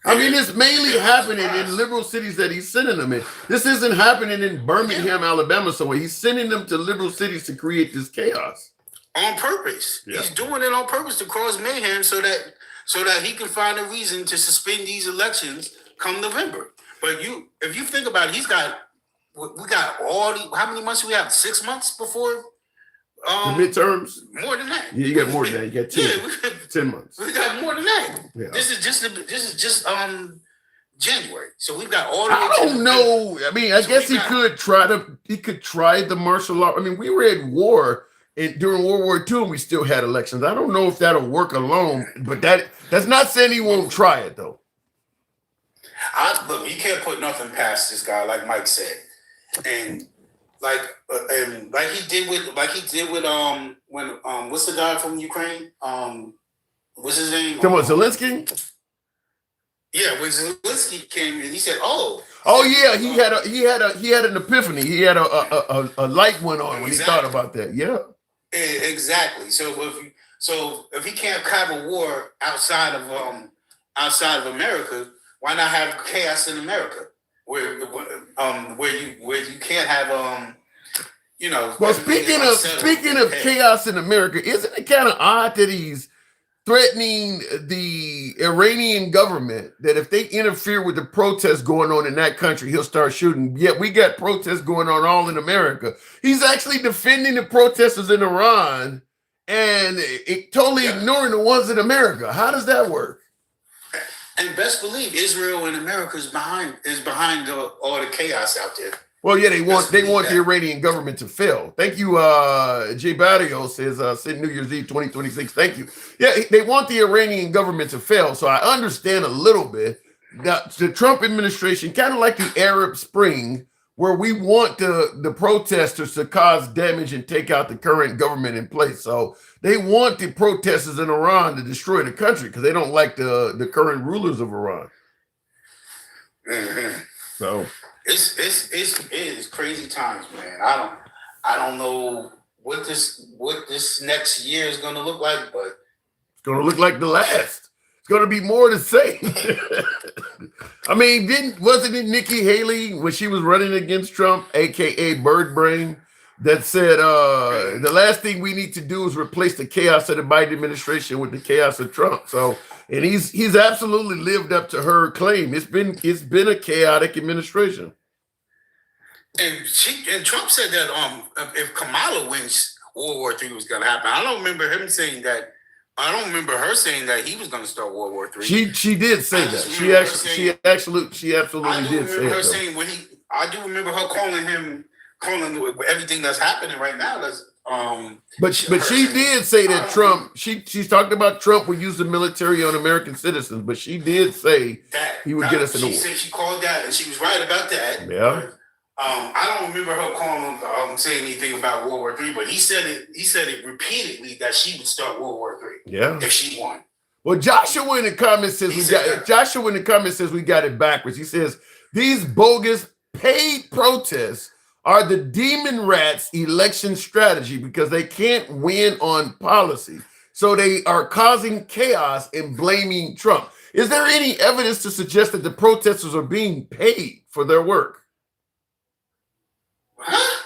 Speaker 1: I mean, it's mainly happening in liberal cities that he's sending them in. This isn't happening in Birmingham, Alabama, somewhere. He's sending them to liberal cities to create this chaos.
Speaker 15: On purpose. Yeah. He's doing it on purpose to cause mayhem so that he can find a reason to suspend these elections come November. But if you think about it, we got how many months do we have? 6 months before
Speaker 1: the midterms?
Speaker 15: More than that.
Speaker 1: Yeah, you got more than that. You got 10 months.
Speaker 15: We got more than that. Yeah. This is just January. So we've got all the
Speaker 1: I don't know. I mean, I guess he could try the martial law. I mean, we were at war during World War II, and we still had elections. I don't know if that'll work alone, but that's not saying he won't try it though.
Speaker 15: Look, you can't put nothing past this guy, like Mike said, and like he did with when what's the guy from Ukraine? What's his name?
Speaker 1: Come on, Zelensky.
Speaker 15: Yeah, when Zelensky came and he said, "Oh
Speaker 1: yeah, he had an epiphany. He had a light went on when he thought about that." Yeah,
Speaker 15: exactly. So if he can't have a war outside of America, why not have chaos in America where you can't have
Speaker 1: Well, speaking of chaos in America, isn't it kind of odd that he's threatening the Iranian government that if they interfere with the protests going on in that country, he'll start shooting? Yet we got protests going on all in America. He's actually defending the protesters in Iran and totally ignoring the ones in America. How does that work?
Speaker 15: And best believe Israel and America is behind all the chaos out there.
Speaker 1: Well, yeah, they want the Iranian government to fail. Thank you, Jay Barrio says, send New Year's Eve 2026. Thank you. Yeah, they want the Iranian government to fail. So I understand a little bit that the Trump administration, kind of like the Arab Spring, where we want the protesters to cause damage and take out the current government in place. So they want the protesters in Iran to destroy the country because they don't like the current rulers of Iran.
Speaker 15: Mm-hmm.
Speaker 1: So
Speaker 15: it is crazy times, man. I don't know what this next year is going to look like, but
Speaker 1: it's going to look like the last. It's going to be more the same. I mean, wasn't it Nikki Haley when she was running against Trump, aka Bird Brain, that said the last thing we need to do is replace the chaos of the Biden administration with the chaos of Trump. So, and he's absolutely lived up to her claim. It's been a chaotic administration.
Speaker 15: And Trump said that if Kamala wins, World War III was going to happen. I don't remember him saying that. I don't remember her saying that he was going to start World War III.
Speaker 1: She did say that. She absolutely did say
Speaker 15: her saying I do remember her calling everything that's happening right now.
Speaker 1: But she did say that Trump. She's talked about Trump would use the military on American citizens. But she did say that he would get us in the war.
Speaker 15: She said she called that, and she was right about that.
Speaker 1: Yeah.
Speaker 15: But, I don't remember her calling saying anything about World War III, but he said it repeatedly that she would start World War III.
Speaker 1: Yeah.
Speaker 15: If she won.
Speaker 1: Well, Joshua in the comments says we got it backwards. He says these bogus paid protests are the demon rats election strategy because they can't win on policy. So they are causing chaos and blaming Trump. Is there any evidence to suggest that the protesters are being paid for their work?
Speaker 15: Huh?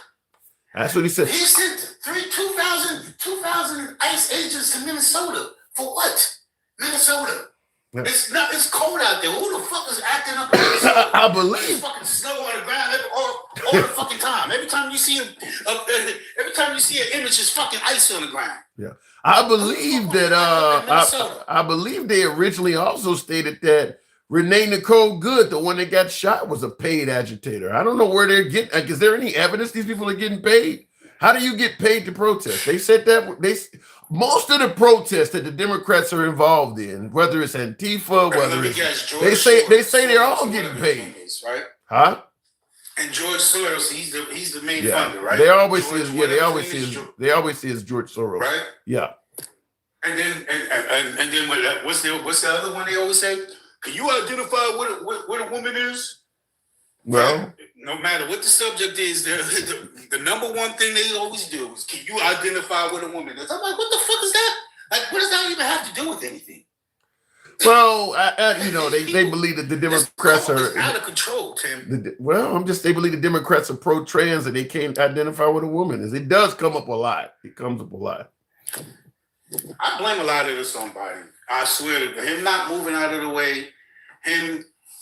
Speaker 1: That's what he said.
Speaker 15: He sent 2,000 ICE agents to Minnesota. For what? Minnesota. Yeah. It's cold out there. Who the fuck is acting up in Minnesota?
Speaker 1: I believe.
Speaker 15: There's fucking snow on the ground all the fucking time. Every time you see an image, there's fucking ice on the ground.
Speaker 1: Yeah. I believe that I believe they originally also stated that Renee Nicole Good, the one that got shot, was a paid agitator. I don't know where they're getting. Is there any evidence these people are getting paid? How do you get paid to protest? They said that most of the protests that the Democrats are involved in, whether it's Antifa, whether it's they say they're all getting paid,
Speaker 15: right?
Speaker 1: Huh?
Speaker 15: And George Soros, he's the main funder, right?
Speaker 1: They always say it's George Soros,
Speaker 15: right?
Speaker 1: Yeah.
Speaker 15: And then what's the other one they always say? Can you identify what a woman is?
Speaker 1: Well,
Speaker 15: no matter what the subject is, the number one thing they always do is, can you identify what a woman is? I'm like, what the fuck is that? Like, what does that even have to do with anything?
Speaker 1: Well, they believe that the Democrats are
Speaker 15: out of control, Tim.
Speaker 1: They believe the Democrats are pro-trans and they can't identify what a woman is. It does come up a lot. It comes up a lot.
Speaker 15: I blame a lot of this on Biden. I swear to him not moving out of the way.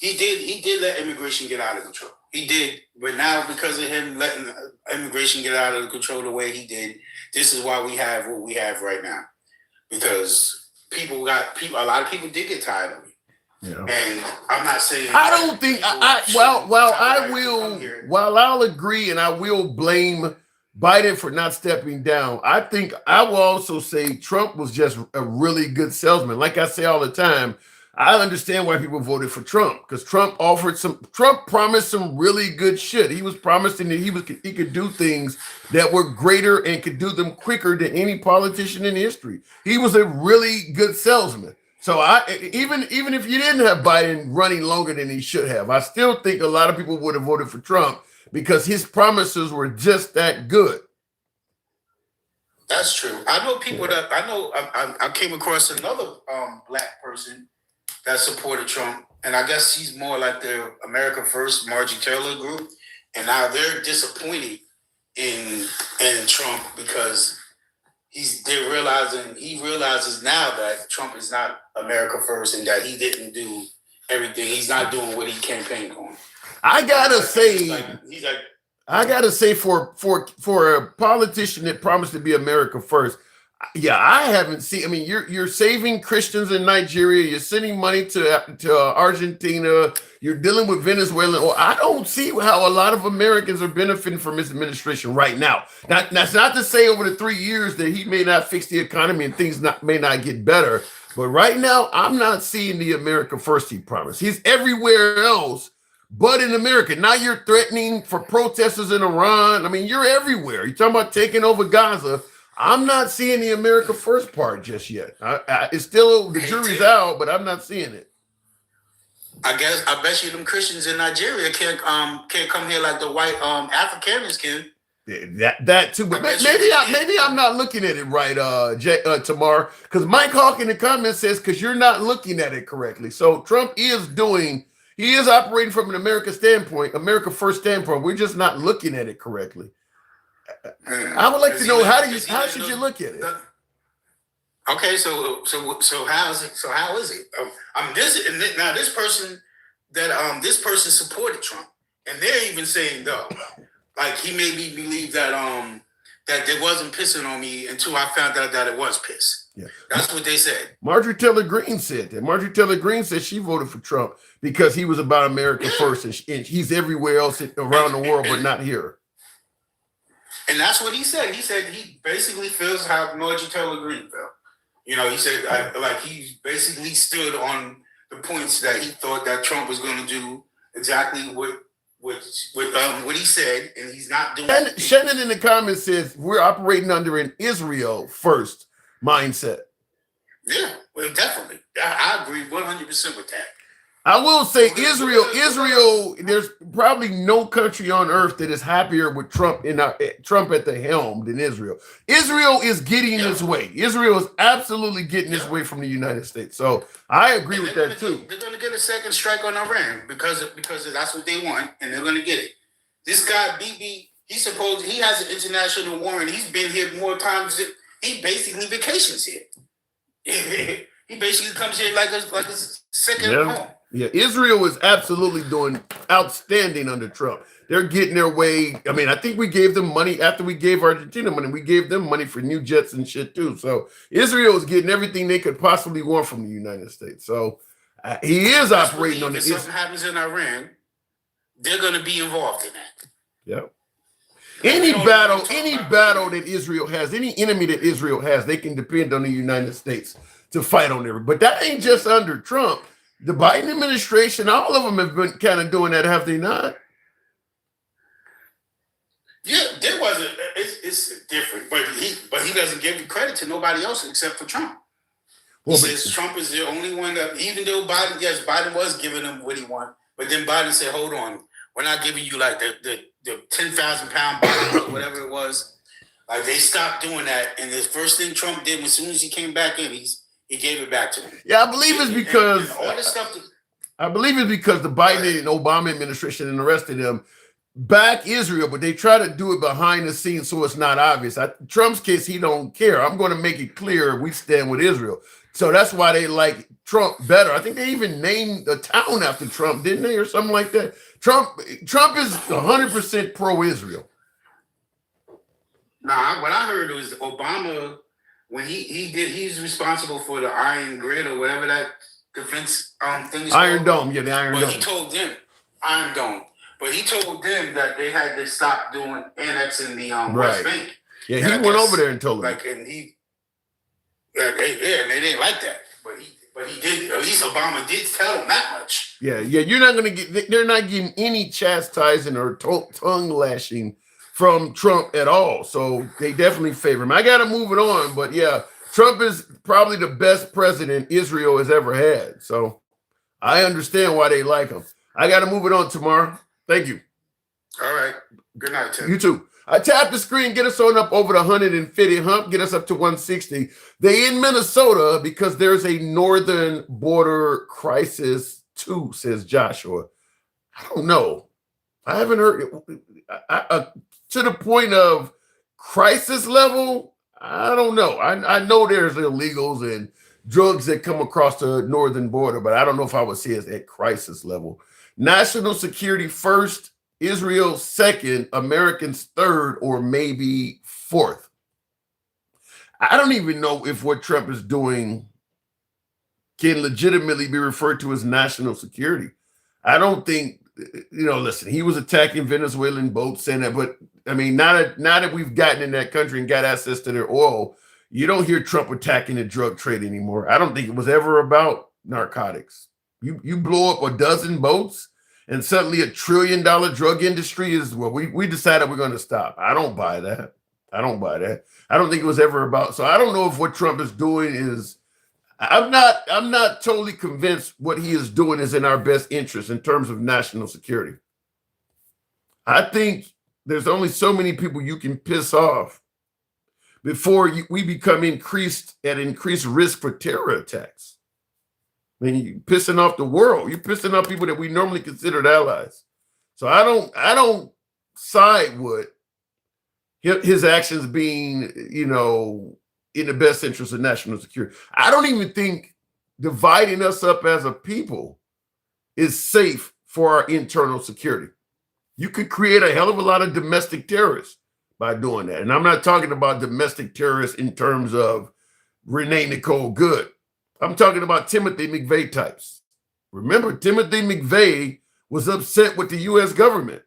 Speaker 15: He did let immigration get out of control. He did, but now because of him letting immigration get out of control the way he did, this is why we have what we have right now. Because a lot of people did get tired of it. Yeah. And I'm not saying
Speaker 1: while I'll agree and I will blame Biden for not stepping down, I think I will also say Trump was just a really good salesman. Like I say all the time, I understand why people voted for Trump because Trump promised some really good shit. He was promising that he could do things that were greater and could do them quicker than any politician in history. He was a really good salesman. So even if you didn't have Biden running longer than he should have, I still think a lot of people would have voted for Trump because his promises were just that good.
Speaker 15: That's true. I know people I came across another black person that supported Trump, and I guess she's more like the America First Margie Taylor group, and now they're disappointed in Trump because he realizes now that Trump is not America First and that he didn't do everything. He's not doing what he campaigned on.
Speaker 1: I gotta say, for a politician that promised to be America First, yeah, I haven't seen. I mean, you're saving Christians in Nigeria. You're sending money to Argentina. You're dealing with Venezuela. Well, I don't see how a lot of Americans are benefiting from his administration right now. That's not to say over the 3 years that he may not fix the economy and things may not get better. But right now, I'm not seeing the America First he promised. He's everywhere else but in America. Now you're threatening for protesters in Iran. I mean, you're everywhere. You're talking about taking over Gaza. I'm not seeing the America First part just yet. It's still, the jury's out, but I'm not seeing it.
Speaker 15: I bet you them Christians in Nigeria can't come here like the white Afrikaners can.
Speaker 1: That too, but maybe I'm not looking at it right, Tamar, because Mike Hawk in the comments says because you're not looking at it correctly. So Trump he is operating from an America first standpoint. We're just not looking at it correctly. I would like to know how should you look at it?
Speaker 15: Okay, so how is it? So how is it? This person supported Trump, and they're even saying though, like he made me believe that that they wasn't pissing on me until I found out that it was piss. Yeah, that's what they said.
Speaker 1: Marjorie Taylor Greene said that. Marjorie Taylor Greene said she voted for Trump because he was about America first, and he's everywhere else around the world, but not here.
Speaker 15: And that's what he said. He said he basically feels how Marjorie Taylor Greene felt. You know, he said he basically stood on the points that he thought that Trump was going to do exactly what he said, and he's not doing.
Speaker 1: Shannon in the comments says we're operating under an Israel first mindset.
Speaker 15: Yeah, well, definitely, I agree 100% with that.
Speaker 1: I will say Israel. There's probably no country on earth that is happier with Trump Trump at the helm than Israel. Israel is getting its way. Israel is absolutely getting its way from the United States. So I agree with that too.
Speaker 15: They're going to get a second strike on Iran because that's what they want, and they're going to get it. This guy Bibi, he has an international warrant. He's been here more times. He basically vacations here. He basically comes here like a second home.
Speaker 1: Yeah, Israel is absolutely doing outstanding under Trump. They're getting their way. I mean, I think we gave them money after we gave Argentina money. We gave them money for new jets and shit too. So Israel is getting everything they could possibly want from the United States. So he is operating on the.
Speaker 15: If something happens in Iran, they're going to be involved in that.
Speaker 1: Yeah. Any battle that Israel has, any enemy that Israel has, they can depend on the United States to fight on there. But that ain't just under Trump. The Biden administration, all of them have been kind of doing that, have they not?
Speaker 15: Yeah, there wasn't. It's different, but he doesn't give credit to nobody else except for Trump. He says Trump is the only one that, even though Biden was giving him what he wanted, but then Biden said, "Hold on, we're not giving you like the 10,000-pound bottle or whatever it was." Like they stopped doing that, and the first thing Trump did as soon as he came back in, he gave it back to him.
Speaker 1: Yeah, I believe it's because
Speaker 15: and all this stuff.
Speaker 1: I believe it's because the Biden and Obama administration and the rest of them back Israel, but they try to do it behind the scenes so it's not obvious. Trump's case, he don't care. I'm going to make it clear we stand with Israel. So that's why they like Trump better. I think they even named a town after Trump, didn't they, or something like that? Trump is 100% pro-Israel.
Speaker 15: Nah, what I heard was Obama, when he's responsible for the Iron Grid or whatever that defense thing is
Speaker 1: Iron
Speaker 15: called.
Speaker 1: Dome, yeah, the Iron Dome.
Speaker 15: He told them Iron Dome, but he told them that they had to stop doing annexing the West Bank.
Speaker 1: Yeah, he went over there and told them.
Speaker 15: And they didn't like that, but he did. At least Obama did tell them that much.
Speaker 1: Yeah, you're not gonna get. They're not getting any chastising or tongue lashing from Trump at all. So they definitely favor him. I got to move it on, but yeah, Trump is probably the best president Israel has ever had. So I understand why they like him. I got to move it on tomorrow. Thank you.
Speaker 15: All right. Good night, Tim.
Speaker 1: You too. I tap the screen, get us on up over the 150 hump, get us up to 160. They in Minnesota because there's a northern border crisis too, says Joshua. I don't know. I haven't heard to the point of crisis level. I don't know. I know there's illegals and drugs that come across the northern border, but I don't know if I would say it's at crisis level. National security first, Israel second, Americans third, or maybe fourth. I don't even know if what Trump is doing can legitimately be referred to as national security. I don't think, listen, he was attacking Venezuelan boats and that, but I mean, now that we've gotten in that country and got access to their oil, you don't hear Trump attacking the drug trade anymore. I don't think it was ever about narcotics. You blow up a dozen boats and suddenly $1 trillion drug industry is we decided we're going to stop. I don't buy that. I don't think it was ever about. So I don't know if what Trump is doing is. I'm not totally convinced what he is doing is in our best interest in terms of national security. I think there's only so many people you can piss off before we become increased risk for terror attacks. I mean, you're pissing off the world. You're pissing off people that we normally considered allies. So I don't side with his actions being, in the best interest of national security. I don't even think dividing us up as a people is safe for our internal security. You could create a hell of a lot of domestic terrorists by doing that. And I'm not talking about domestic terrorists in terms of Renee Nicole Good. I'm talking about Timothy McVeigh types. Remember, Timothy McVeigh was upset with the U.S. government.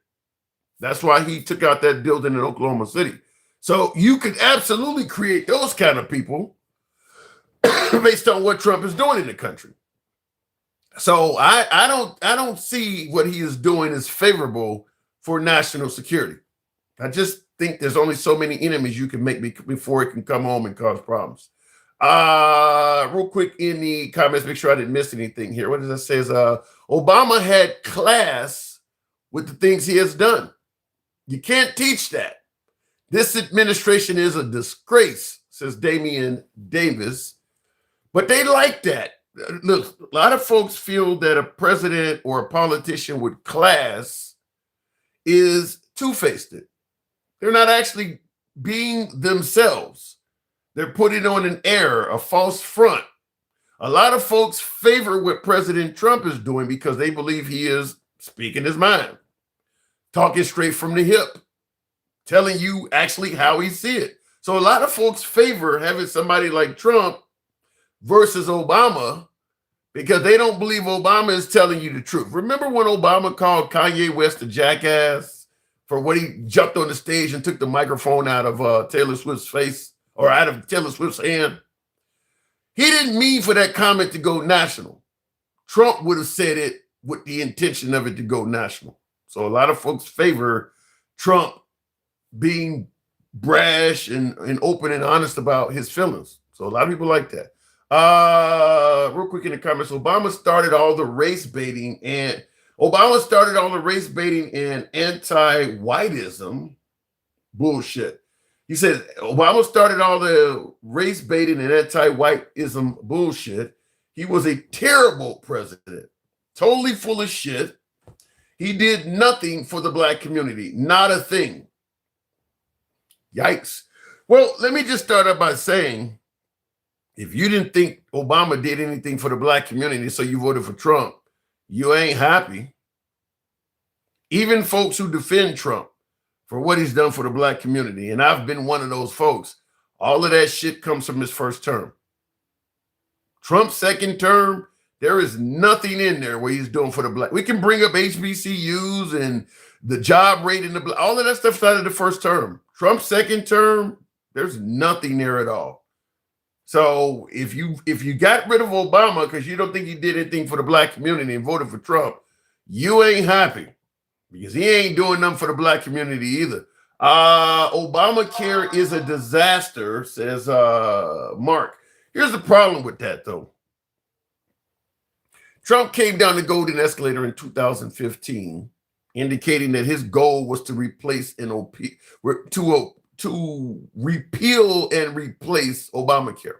Speaker 1: That's why he took out that building in Oklahoma City. So you could absolutely create those kind of people based on what Trump is doing in the country. So I don't see what he is doing as favorable for national security. I just think there's only so many enemies you can make before it can come home and cause problems. Real quick in the comments, make sure I didn't miss anything here. What does that say? Obama had class with the things he has done. You can't teach that. This administration is a disgrace, says Damian Davis, but they like that. Look, a lot of folks feel that a president or a politician with class is two-faced. They're not actually being themselves. They're putting on an air, a false front. A lot of folks favor what President Trump is doing because they believe he is speaking his mind, talking straight from the hip, telling you actually how he see it. So a lot of folks favor having somebody like Trump versus Obama because they don't believe Obama is telling you the truth. Remember when Obama called Kanye West a jackass for what he jumped on the stage and took the microphone out of Taylor Swift's face or out of Taylor Swift's hand? He didn't mean for that comment to go national. Trump would have said it with the intention of it to go national. So a lot of folks favor Trump being brash and open and honest about his feelings. So a lot of people like that. Real quick in the comments, Obama started all the race baiting and anti-whiteism bullshit. He said Obama started all the race baiting and anti-whiteism bullshit. He was a terrible president, totally full of shit. He did nothing for the black community, not a thing. Yikes. Well, let me just start out by saying, if you didn't think Obama did anything for the black community, so you voted for Trump, you ain't happy. Even folks who defend Trump for what he's done for the black community, and I've been one of those folks, all of that shit comes from his first term. Trump's second term, there is nothing in there what he's doing for the black. We can bring up HBCUs and the job rate and all of that stuff out of the first term. Trump's second term, there's nothing there at all. So if you got rid of Obama because you don't think he did anything for the black community and voted for Trump, you ain't happy because he ain't doing nothing for the black community either. Obamacare is a disaster, says Mark. Here's the problem with that, though. Trump came down the golden escalator in 2015, indicating that his goal was to replace to repeal and replace Obamacare.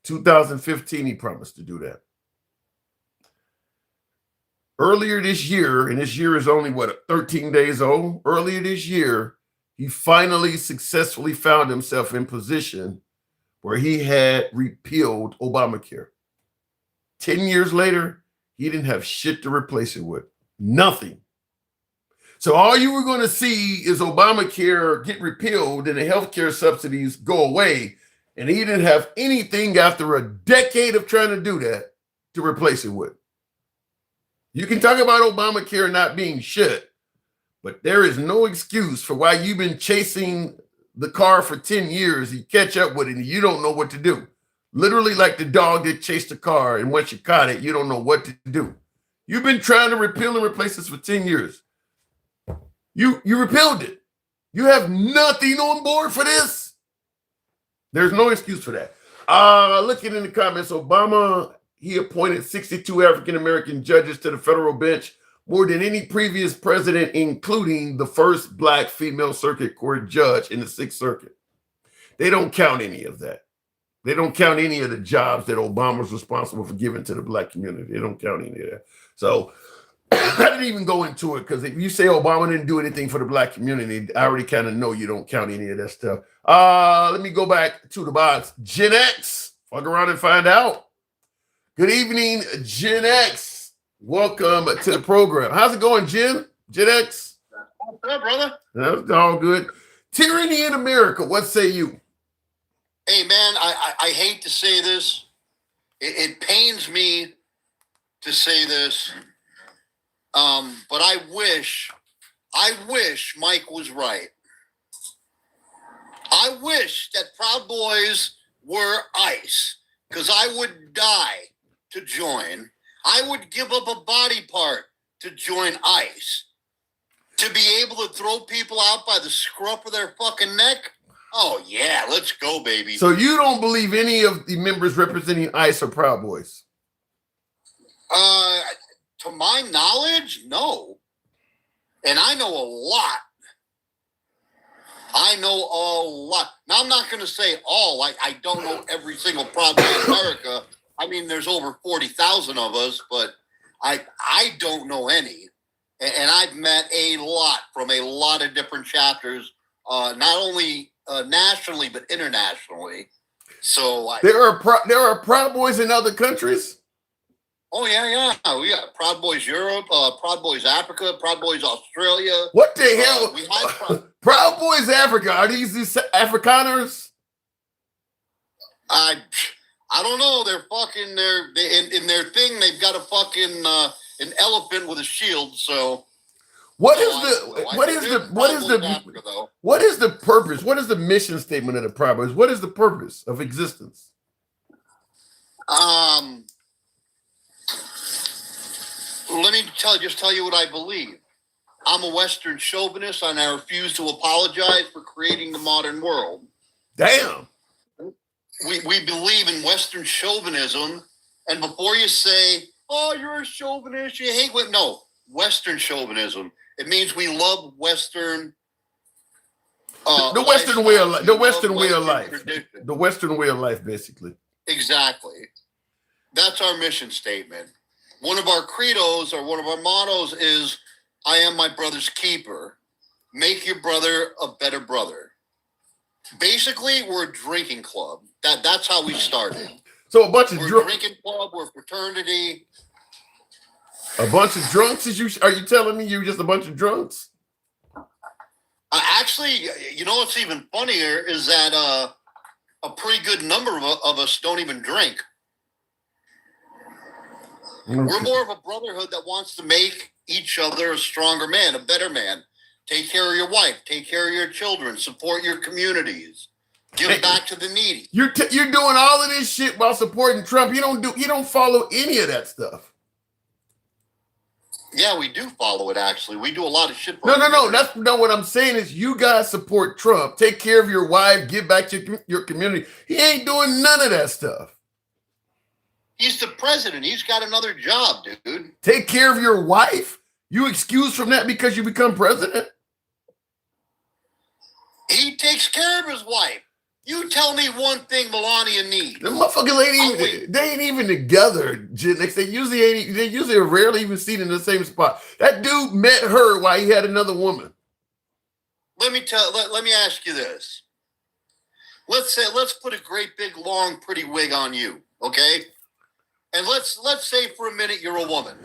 Speaker 1: 2015, he promised to do that. Earlier this year, and this year is only, 13 days old? Earlier this year, he finally successfully found himself in position where he had repealed Obamacare. 10 years later, he didn't have shit to replace it with. Nothing. So all you were going to see is Obamacare get repealed and the healthcare subsidies go away. And he didn't have anything after a decade of trying to do that to replace it with. You can talk about Obamacare not being shit, but there is no excuse for why you've been chasing the car for 10 years. You catch up with it and you don't know what to do. Literally like the dog that chased the car, and once you caught it, you don't know what to do. You've been trying to repeal and replace this for 10 years. You repealed it. You have nothing on board for this. There's no excuse for that. Looking in the comments, Obama, he appointed 62 African-American judges to the federal bench. more than any previous president, including the first black female circuit court judge in the Sixth Circuit. They don't count any of that. They don't count any of the jobs that Obama was responsible for giving to the black community. They don't count any of that. So I didn't even go into it because if you say Obama didn't do anything for the black community, I already kind of know you don't count any of that stuff. Let me go back to the box. Gen X, fuck around and find out. Good evening, Gen X. Welcome to the program. How's it going, Gen X?
Speaker 16: What's up, brother?
Speaker 1: That's all good. Tyranny in America, what say you?
Speaker 16: Hey, man, I hate to say this. It pains me to say this. But I wish Mike was right. I wish that Proud Boys were ICE, because I would die to join. I would give up a body part to join ICE. To be able to throw people out by the scruff of their fucking neck? Oh, yeah, let's go, baby.
Speaker 1: So you don't believe any of the members representing ICE are Proud Boys?
Speaker 16: To my knowledge, no. And I know a lot. Now, I'm not going to say all. I don't know every single Proud Boy in America. I mean, there's over 40,000 of us, but I don't know any. And I've met a lot from a lot of different chapters, not only nationally, but internationally. So
Speaker 1: there are Proud Boys in other countries?
Speaker 16: Oh, yeah. We got Proud Boys Europe, Proud Boys Africa, Proud Boys Australia.
Speaker 1: What the hell? We have Proud Boys Africa. Are these Afrikaners?
Speaker 16: I don't know. They're fucking, in their thing, they've got a fucking, an elephant with a shield, so.
Speaker 1: What is the purpose? What is the mission statement of the Proud Boys? What is the purpose of existence?
Speaker 16: Let me tell you what I believe. I'm a Western chauvinist, and I refuse to apologize for creating the modern world.
Speaker 1: Damn.
Speaker 16: We believe in Western chauvinism, and before you say, "Oh, you're a chauvinist, you hate what?" No, Western chauvinism. It means we love Western.
Speaker 1: The Western way of life. The Western way of life. The Western way of life, basically.
Speaker 16: Exactly. That's our mission statement. One of our credos or one of our mottos is, "I am my brother's keeper. Make your brother a better brother." Basically, we're a drinking club. That's how we started.
Speaker 1: So a bunch of
Speaker 16: drinking club. We're a fraternity.
Speaker 1: A bunch of drunks? Are you telling me you're just a bunch of drunks?
Speaker 16: Actually, you know what's even funnier is that a pretty good number of us don't even drink. Okay. We're more of a brotherhood that wants to make each other a stronger man, a better man. Take care of your wife. Take care of your children. Support your communities. Give back to the needy.
Speaker 1: You're doing all of this shit while supporting Trump. You don't follow any of that stuff.
Speaker 16: Yeah, we do follow it, actually. We do a lot of shit.
Speaker 1: No. That's not what I'm saying is you guys support Trump. Take care of your wife. Give back to your community. He ain't doing none of that stuff.
Speaker 16: He's the president. He's got another job, dude.
Speaker 1: Take care of your wife? You excused from that because you become president?
Speaker 16: He takes care of his wife. You tell me one thing Melania needs.
Speaker 1: The motherfucking lady, they ain't even together. They usually are rarely even seen in the same spot. That dude met her while he had another woman.
Speaker 16: Let me ask you this. Let's put a great big long pretty wig on you, okay? And let's say for a minute you're a woman.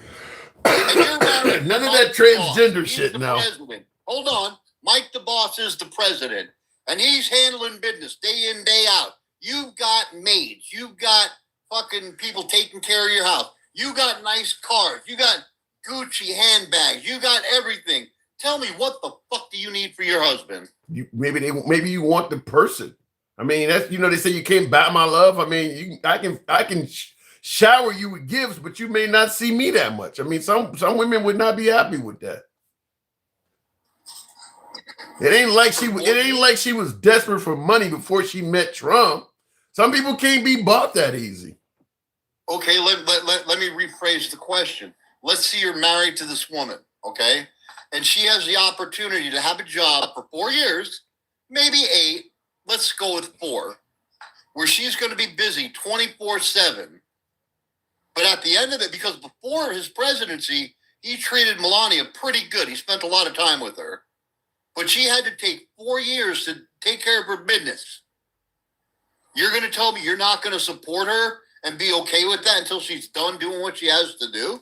Speaker 16: And you're married.
Speaker 1: None of that transgender shit now.
Speaker 16: President. Hold on. Mike the boss is the president. And he's handling business day in, day out. You've got maids. You've got fucking people taking care of your house. You got nice cars. You got Gucci handbags. You got everything. Tell me, what the fuck do you need for your husband?
Speaker 1: Maybe you want the person. I mean, that's, they say you can't buy my love. I mean, I can shower you with gifts, but you may not see me that much. I mean, some women would not be happy with that. It ain't like she was desperate for money before she met Trump. Some people can't be bought that easy.
Speaker 16: Okay, let me rephrase the question. let's say you're married to this woman, okay? And she has the opportunity to have a job for 4 years, maybe 8, let's go with 4, where she's going to be busy 24/7. But at the end of it, because before his presidency, he treated Melania pretty good. He spent a lot of time with her. But she had to take 4 years to take care of her business. You're going to tell me you're not going to support her and be okay with that until she's done doing what she has to do?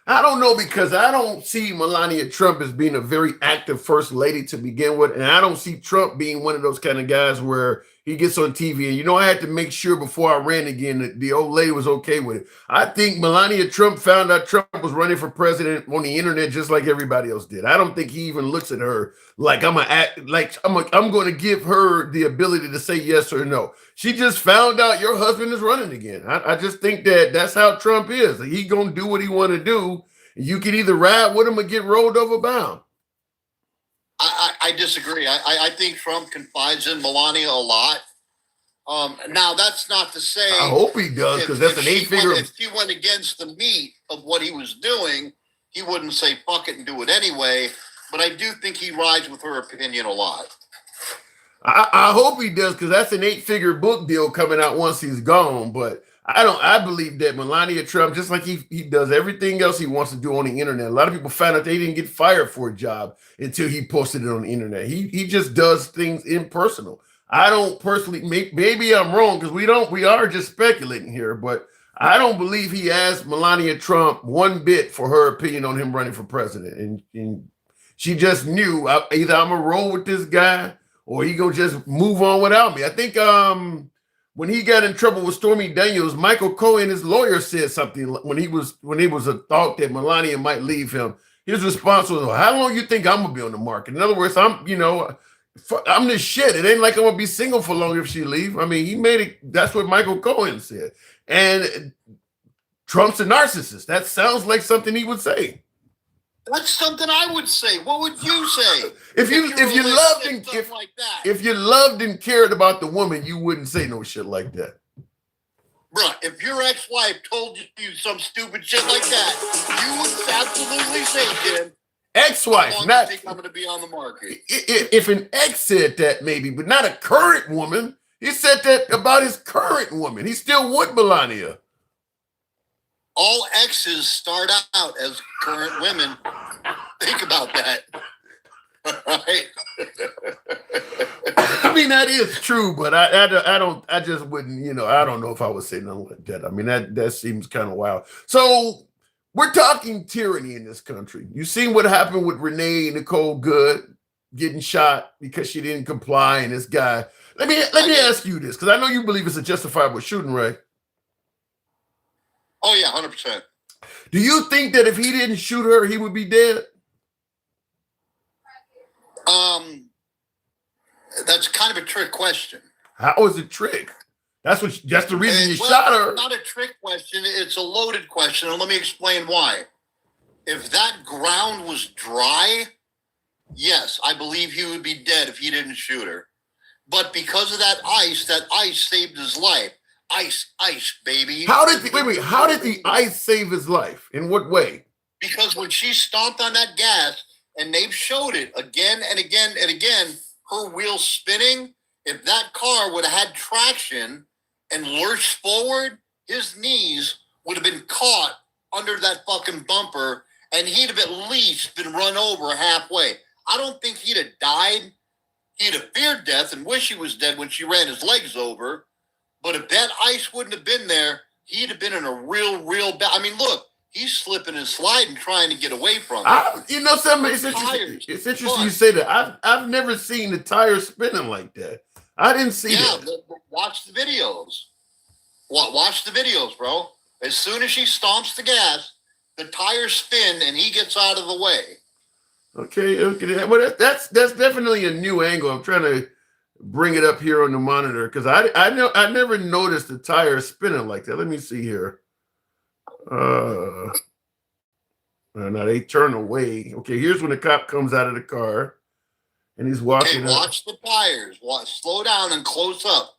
Speaker 1: I don't know, because I don't see Melania Trump as being a very active first lady to begin with. And I don't see Trump being one of those kind of guys where he gets on TV. And, I had to make sure before I ran again that the old lady was okay with it. I think Melania Trump found out Trump was running for president on the internet just like everybody else did. I don't think he even looks at her like I'm going to give her the ability to say yes or no. She just found out your husband is running again. I just think that's how Trump is. He gonna do what he want to do. You can either ride with him or get rolled over bound.
Speaker 16: I disagree. I think Trump confides in Melania a lot. Now, that's not to say...
Speaker 1: I hope he does, because that's an 8-figure...
Speaker 16: If he went against the meat of what he was doing, he wouldn't say fuck it and do it anyway. But I do think he rides with her opinion a lot.
Speaker 1: I hope he does, because that's an 8-figure book deal coming out once he's gone. But I believe that Melania Trump, just like he does everything else he wants to do on the internet. A lot of people found out they didn't get fired for a job until he posted it on the internet. He just does things impersonal. I don't personally, maybe I'm wrong, because we are just speculating here, but I don't believe he asked Melania Trump one bit for her opinion on him running for president. And she just knew either I'm gonna roll with this guy or he gonna just move on without me. I think when he got in trouble with Stormy Daniels, Michael Cohen, his lawyer, said something when it was a thought that Melania might leave him. His response was, "How long you think I'm gonna be on the market?" In other words, I'm the shit. It ain't like I'm gonna be single for long if she leave. I mean, he made it. That's what Michael Cohen said. And Trump's a narcissist. That sounds like something he would say.
Speaker 16: That's something I would say. What would you say?
Speaker 1: If you loved and cared about the woman, you wouldn't say no shit like that.
Speaker 16: Bruh, if your ex-wife told you some stupid shit like that, you would absolutely say, Jim,
Speaker 1: ex-wife,
Speaker 16: not think I'm going to be on the market.
Speaker 1: If an ex said that, maybe, but not a current woman. He said that about his current woman. He still with Melania.
Speaker 16: All exes start out as current women. Think about that. Right?
Speaker 1: I mean, that is true, but I just wouldn't, I don't know if I would say nothing like that. I mean, that seems kind of wild. So we're talking tyranny in this country. You seen what happened with Renee Nicole Good getting shot because she didn't comply, and this guy. Let me ask you this, because I know you believe it's a justifiable shooting, right?
Speaker 16: Oh yeah, 100%.
Speaker 1: Do you think that if he didn't shoot her, he would be dead?
Speaker 16: That's kind of a trick question.
Speaker 1: How is it trick? That's the reason you
Speaker 16: well,
Speaker 1: shot her.
Speaker 16: It's not a trick question. It's a loaded question, and let me explain why. If that ground was dry, yes, I believe he would be dead if he didn't shoot her. But because of that ice saved his life. Ice, baby.
Speaker 1: How did the ice save his life? In what way?
Speaker 16: Because when she stomped on that gas, and they've showed it again and again and again, her wheels spinning, if that car would have had traction and lurched forward, his knees would have been caught under that fucking bumper, and he'd have at least been run over halfway. I don't think he'd have died. He'd have feared death and wish he was dead when she ran his legs over. But if that ice wouldn't have been there, he'd have been in a real bad... I mean, look, he's slipping and sliding trying to get away from it.
Speaker 1: Something, it's interesting you say that. I've never seen the tires spinning like that. I didn't see that.
Speaker 16: Yeah, watch the videos. Watch the videos, bro. As soon as she stomps the gas, the tires spin and he gets out of the way.
Speaker 1: Okay. Well, that's definitely a new angle. I'm trying to bring it up here on the monitor because I never noticed the tires spinning like that. Let me see here. Now they turn away. Okay, here's when the cop comes out of the car and he's walking.
Speaker 16: Okay, watch the tires. Slow down and close up.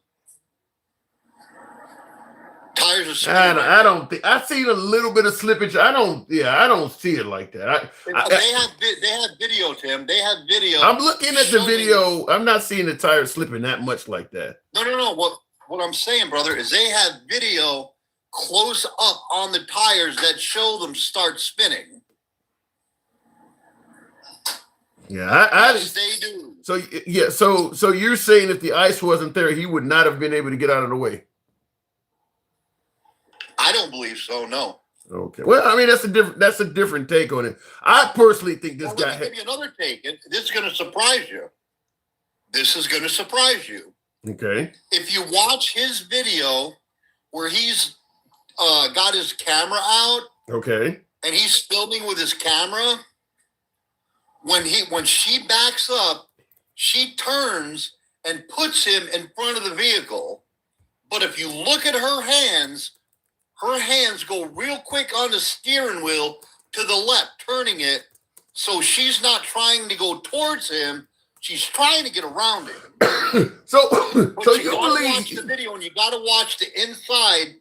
Speaker 16: tires are spinning.
Speaker 1: I don't think I've seen a little bit of slippage. I don't see it like that.
Speaker 16: They have video, Tim. They have video.
Speaker 1: I'm looking at the video. I'm not seeing the tires slipping that much like that.
Speaker 16: No. What I'm saying, brother, is they have video close up on the tires that show them start spinning.
Speaker 1: Yeah,
Speaker 16: Yes, they do.
Speaker 1: So yeah, so you're saying if the ice wasn't there, he would not have been able to get out of the way.
Speaker 16: I don't believe so. No.
Speaker 1: Okay. Well, I mean that's a different take on it. I personally think this guy.
Speaker 16: Let me give you another take. This is going to surprise you. This is going to surprise you.
Speaker 1: Okay.
Speaker 16: If you watch his video where he's got his camera out,
Speaker 1: okay,
Speaker 16: and he's filming with his camera, when she backs up, she turns and puts him in front of the vehicle. But if you look at her hands go real quick on the steering wheel to the left, turning it. So she's not trying to go towards him. She's trying to get around him.
Speaker 1: so
Speaker 16: you gotta watch the video, and you got to watch the inside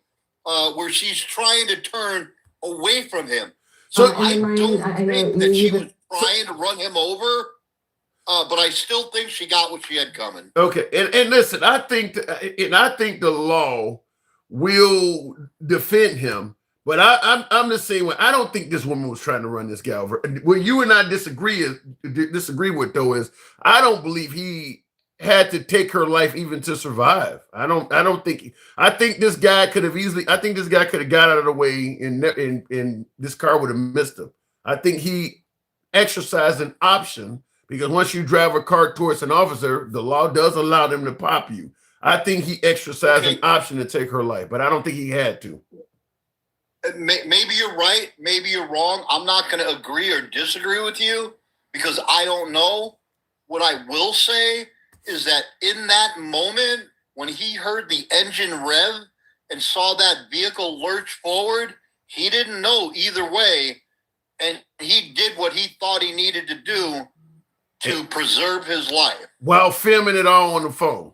Speaker 16: where she's trying to turn away from him. So I don't think that she was trying to run him over, but I still think she got what she had coming.
Speaker 1: Okay, and listen, I think the law will defend him, but I'm the same way. I don't think this woman was trying to run this guy over. What you and I disagree with though is I don't believe he had to take her life even to survive. I think this guy could have got out of the way and this car would have missed him. I think he exercised an option because once you drive a car towards an officer, the law does allow them to pop you. I think he exercised an option to take her life, but I don't think he had to.
Speaker 16: Maybe you're right. Maybe you're wrong. I'm not going to agree or disagree with you because I don't know. What I will say is that in that moment, when he heard the engine rev and saw that vehicle lurch forward, he didn't know either way. And he did what he thought he needed to do to preserve his life.
Speaker 1: While filming it all on the phone.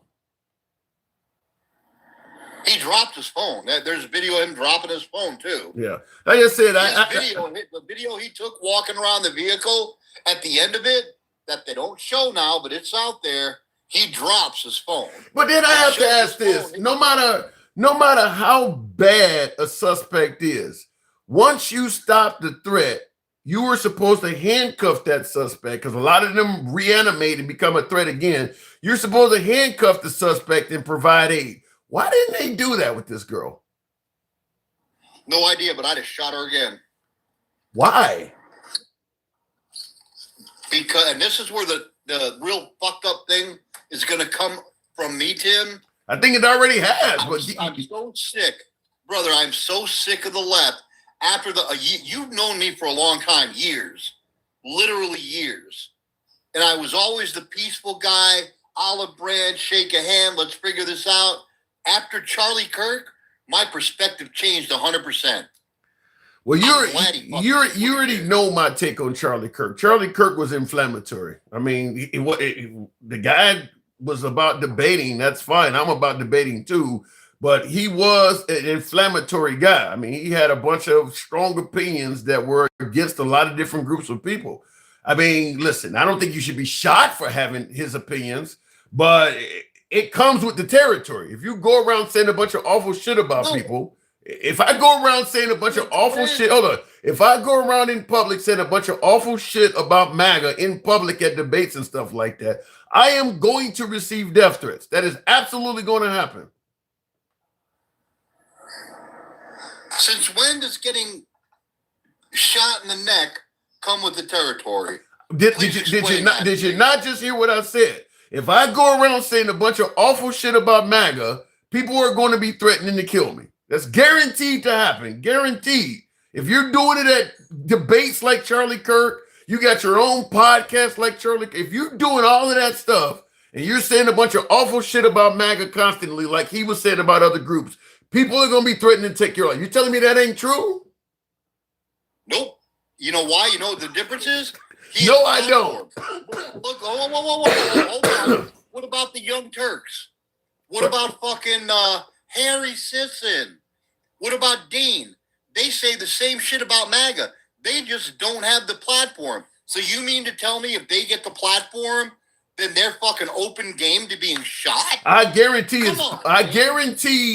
Speaker 16: He dropped his phone. There's video of him dropping his phone too.
Speaker 1: Yeah, like I said,
Speaker 16: the video he took walking around the vehicle at the end of it that they don't show now, but it's out there. He drops his phone.
Speaker 1: But then I have to ask this: no matter how bad a suspect is, once you stop the threat, you were supposed to handcuff that suspect because a lot of them reanimate and become a threat again. You're supposed to handcuff the suspect and provide aid. Why didn't they do that with this girl?
Speaker 16: No idea, but I'd have shot her again.
Speaker 1: Why?
Speaker 16: Because, and this is where the real fucked up thing is going to come from me, Tim.
Speaker 1: I think it already has.
Speaker 16: I'm so sick, brother. I'm so sick of the left. After you've known me for a long time, years, literally years, and I was always the peaceful guy, olive branch, shake a hand, let's figure this out. After Charlie Kirk, my perspective changed 100%.
Speaker 1: Well, you already know my take on Charlie Kirk. Charlie Kirk was inflammatory. I mean, the guy was about debating. That's fine. I'm about debating too. But he was an inflammatory guy. I mean, he had a bunch of strong opinions that were against a lot of different groups of people. I mean, listen, I don't think you should be shot for having his opinions, but it comes with the territory. If you go around saying a bunch of awful shit about people, if I go around saying a bunch of awful shit, if I go around in public saying a bunch of awful shit about MAGA in public at debates and stuff like that, I am going to receive death threats. That is absolutely going to happen.
Speaker 16: Since when does getting shot in the neck come with the territory?
Speaker 1: Did you not just hear what I said? If I go around saying a bunch of awful shit about MAGA, people are going to be threatening to kill me. That's guaranteed to happen. Guaranteed. If you're doing it at debates like Charlie Kirk, you got your own podcast like Charlie. If you're doing all of that stuff and you're saying a bunch of awful shit about MAGA constantly, like he was saying about other groups, people are going to be threatening to take your life. You telling me that ain't true?
Speaker 16: Nope. You know why? You know what the difference is?
Speaker 1: No, I don't.
Speaker 16: Look, hold on. What about the Young Turks? What about fucking Harry Sisson What about Dean? They say the same shit about MAGA. They just don't have the platform. So you mean to tell me if they get the platform, then they're fucking open game to being shot?
Speaker 1: I guarantee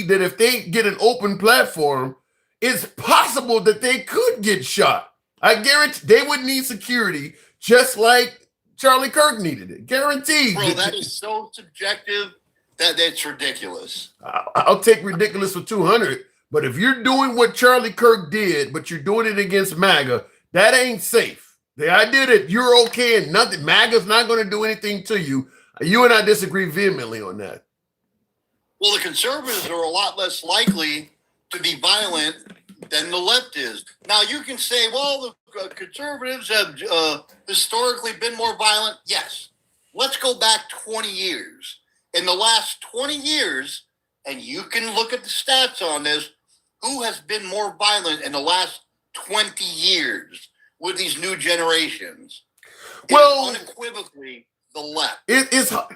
Speaker 1: that if they get an open platform, it's possible that they could get shot. I guarantee they would need security just like Charlie Kirk needed it. Guaranteed.
Speaker 16: Bro, that is so subjective that that's ridiculous.
Speaker 1: I'll take ridiculous for 200. But if you're doing what Charlie Kirk did, but you're doing it against MAGA, that ain't safe. The idea that you're okay and nothing, MAGA's not going to do anything to you. You and I disagree vehemently on that.
Speaker 16: Well, the conservatives are a lot less likely to be violent than the left is. Now, you can say, well, the conservatives have historically been more violent. Yes. Let's go back 20 years. In the last 20 years, and you can look at the stats on this, who has been more violent in the last 20 years with these new generations?
Speaker 1: Well,
Speaker 16: unequivocally, the left.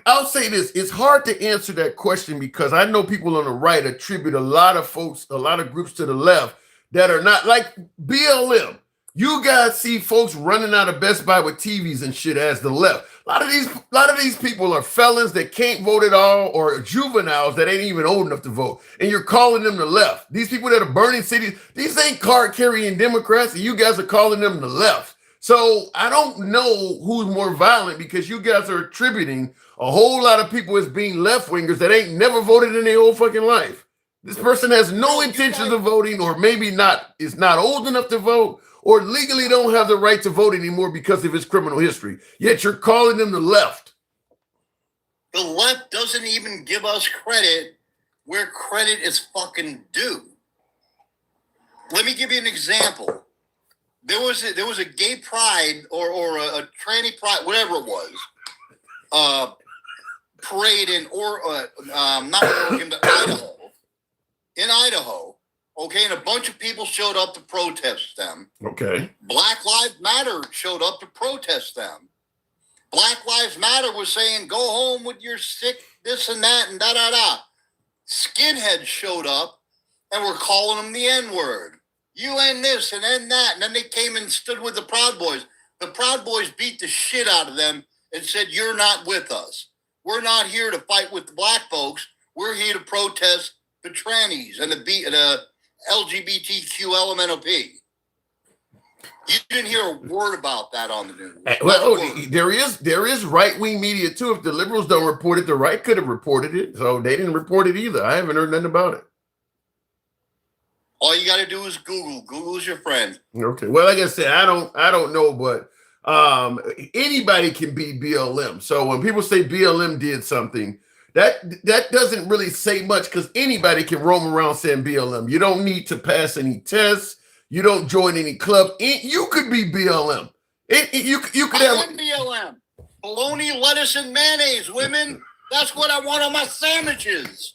Speaker 1: I'll say this. It's hard to answer that question because I know people on the right attribute a lot of folks, a lot of groups to the left that are not like BLM. You guys see folks running out of Best Buy with TVs and shit as the left. A lot of these people are felons that can't vote at all or juveniles that ain't even old enough to vote. And you're calling them the left. These people that are burning cities, these ain't card-carrying Democrats, and you guys are calling them the left. So I don't know who's more violent because you guys are attributing a whole lot of people as being left-wingers that ain't never voted in their whole fucking life. This person has no intentions of voting, or maybe is not old enough to vote, or legally don't have the right to vote anymore because of his criminal history. Yet you're calling them the left.
Speaker 16: The left doesn't even give us credit where credit is fucking due. Let me give you an example. There was a gay pride or a tranny pride, whatever it was, parade in not Oregon, but Idaho. In Idaho, okay, and a bunch of people showed up to protest them.
Speaker 1: Okay.
Speaker 16: Black Lives Matter showed up to protest them. Black Lives Matter was saying, go home with your sick this and that and da-da-da. Skinheads showed up and were calling them the N-word. You and this and then that. And then they came and stood with the Proud Boys. The Proud Boys beat the shit out of them and said, you're not with us. We're not here to fight with the black folks. We're here to protest the trannies and the LGBTQ LMNOP. You didn't hear a word about that on the news.
Speaker 1: Well, there is right-wing media too. If the liberals don't report it, the right could have reported it. So they didn't report it either. I haven't heard nothing about it.
Speaker 16: All you got to do is Google. Google's your friend.
Speaker 1: Okay. Well, like I said, I don't know, but anybody can be BLM. So when people say BLM did something, that doesn't really say much because anybody can roam around saying BLM. You don't need to pass any tests. You don't join any club. You could be BLM. You could have
Speaker 16: BLM. Bologna, lettuce, and mayonnaise, women. That's what I want on my sandwiches.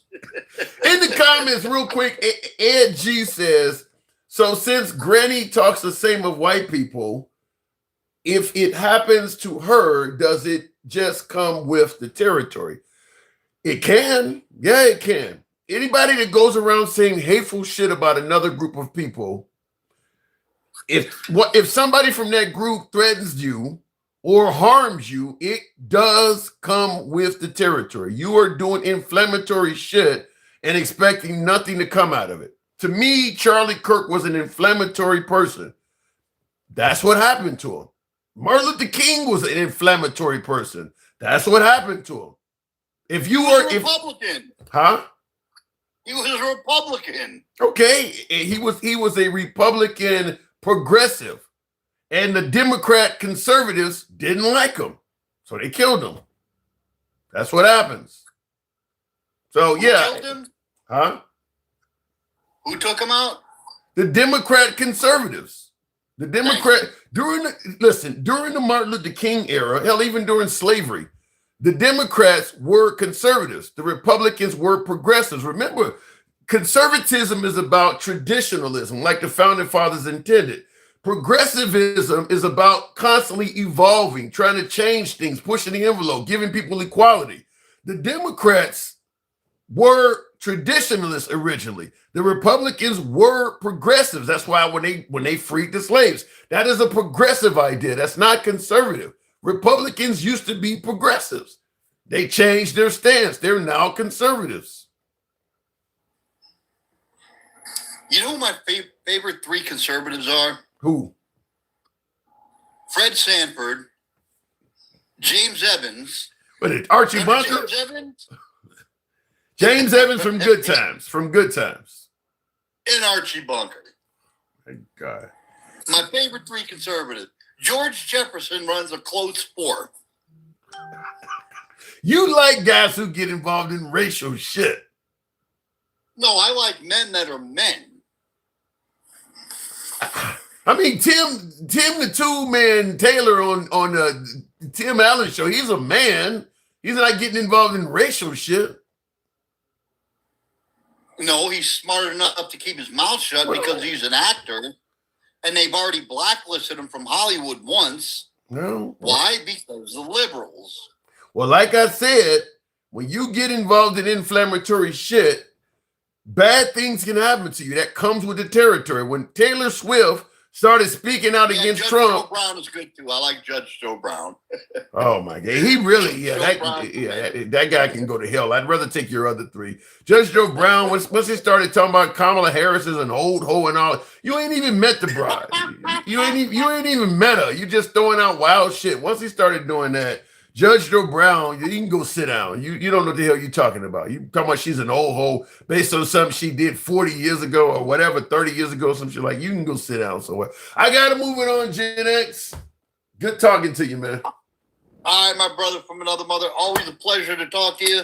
Speaker 1: In the comments, real quick, Ed G says, so since Granny talks the same of white people, if it happens to her, does it just come with the territory? It can. Yeah, it can. Anybody that goes around saying hateful shit about another group of people, if somebody from that group threatens you or harms you, it does come with the territory. You are doing inflammatory shit and expecting nothing to come out of it. To me, Charlie Kirk was an inflammatory person. That's what happened to him. Martin Luther King was an inflammatory person. That's what happened to him. If you were
Speaker 16: a Republican,
Speaker 1: he
Speaker 16: was a Republican.
Speaker 1: Okay, he was a Republican progressive, and the Democrat conservatives didn't like him, so they killed him. That's what happens. So
Speaker 16: Who killed him? Who took him out?
Speaker 1: The Democrat conservatives. The Democrat during the Martin Luther King era, hell, even during slavery, the Democrats were conservatives. The Republicans were progressives. Remember, conservatism is about traditionalism, like the founding fathers intended. Progressivism is about constantly evolving, trying to change things, pushing the envelope, giving people equality. The Democrats were traditionalists originally. The Republicans were progressives. That's why when they freed the slaves, that is a progressive idea. That's not conservative. Republicans used to be progressives. They changed their stance. They're now conservatives.
Speaker 16: You know who my favorite three conservatives are?
Speaker 1: Who?
Speaker 16: Fred Sanford, James Evans.
Speaker 1: What is Archie Bunker?
Speaker 16: James Evans?
Speaker 1: James Evans from Good Times. From Good Times.
Speaker 16: And Archie Bunker.
Speaker 1: Thank God.
Speaker 16: My favorite three conservatives. George Jefferson runs a close fourth.
Speaker 1: You like guys who get involved in racial shit.
Speaker 16: No, I like men that are men.
Speaker 1: I mean, Tim the Two-Man Taylor on the Tim Allen show, he's a man. He's not getting involved in racial shit.
Speaker 16: No, he's smart enough to keep his mouth shut because he's an actor. And they've already blacklisted him from Hollywood once.
Speaker 1: No.
Speaker 16: Why? Because the liberals.
Speaker 1: Well, like I said, when you get involved in inflammatory shit, bad things can happen to you. That comes with the territory. When Taylor Swift started speaking out against
Speaker 16: Judge
Speaker 1: Trump.
Speaker 16: Joe Brown is good too. I like Judge Joe Brown.
Speaker 1: Oh my God. He really, that guy can go to hell. I'd rather take your other three. Judge Joe Brown, once he started talking about Kamala Harris as an old hoe and all, you ain't even met the bride. You ain't even met her. You just throwing out wild shit. Once he started doing that, Judge Joe Brown, you can go sit down. You don't know what the hell you're talking about. You talking about she's an old hoe based on something she did 40 years ago or whatever, 30 years ago, some shit like. You can go sit down somewhere. I got to move it on, Gen X. Good talking to you, man.
Speaker 16: All right, my brother from another mother. Always a pleasure to talk to you.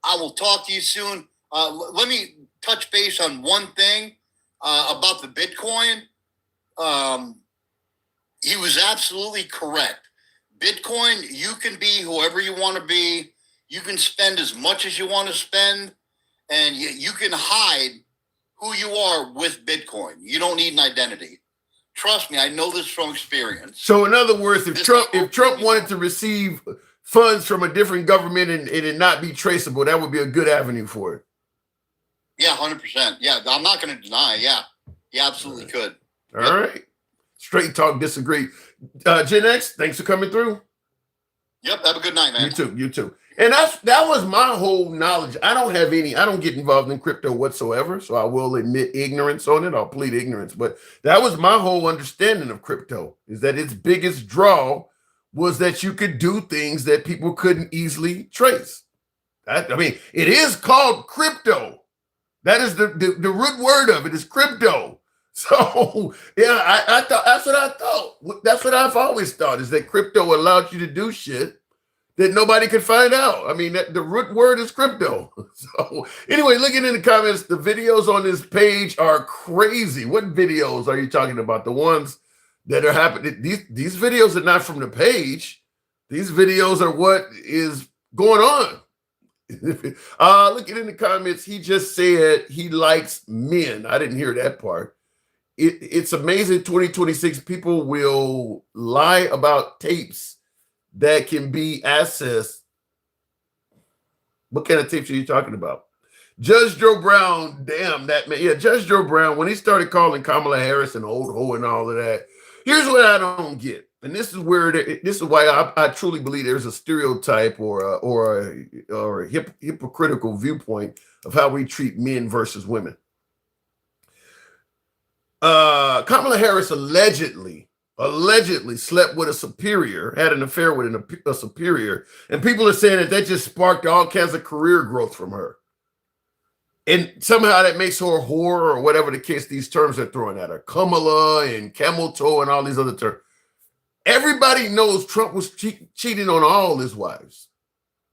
Speaker 16: I will talk to you soon. Let me touch base on one thing about the Bitcoin. He was absolutely correct. Bitcoin, you can be whoever you want to be. You can spend as much as you want to spend, and you can hide who you are with Bitcoin. You don't need an identity. Trust me, I know this from experience.
Speaker 1: So, in other words, if Trump wanted to receive funds from a different government and it not be traceable, that would be a good avenue for it.
Speaker 16: Yeah, 100%. Yeah, I'm not going to deny. Yeah, you absolutely could.
Speaker 1: All right. Straight talk, disagree. Gen X, thanks for coming through.
Speaker 16: Yep, have a good night, man.
Speaker 1: You too. And that was my whole knowledge. I don't get involved in crypto whatsoever, so I will admit ignorance on it. I'll plead ignorance. But that was my whole understanding of crypto, is that its biggest draw was that you could do things that people couldn't easily trace. It is called crypto. That is the root word of it is crypto. So yeah, I thought that's what I thought. That's what I've always thought, is that crypto allowed you to do shit that nobody could find out. I mean, the root word is crypto. So anyway, looking in the comments, the videos on this page are crazy. What videos are you talking about? The ones that are happening. These videos are not from the page. These videos are what is going on. Looking in the comments, he just said he likes men. I didn't hear that part. It's amazing. 2026 people will lie about tapes that can be accessed. What kind of tapes are you talking about? Judge Joe Brown, damn that man. Yeah, Judge Joe Brown, when he started calling Kamala Harris an old hoe and all of that, here's what I don't get. And this is why I truly believe there's a stereotype or a hypocritical viewpoint of how we treat men versus women. Kamala Harris allegedly slept with a superior, had an affair with a superior, and people are saying that just sparked all kinds of career growth from her. And somehow that makes her a whore or whatever the case, these terms are throwing at her. Kamala and camel toe and all these other terms. Everybody knows Trump was cheating on all his wives.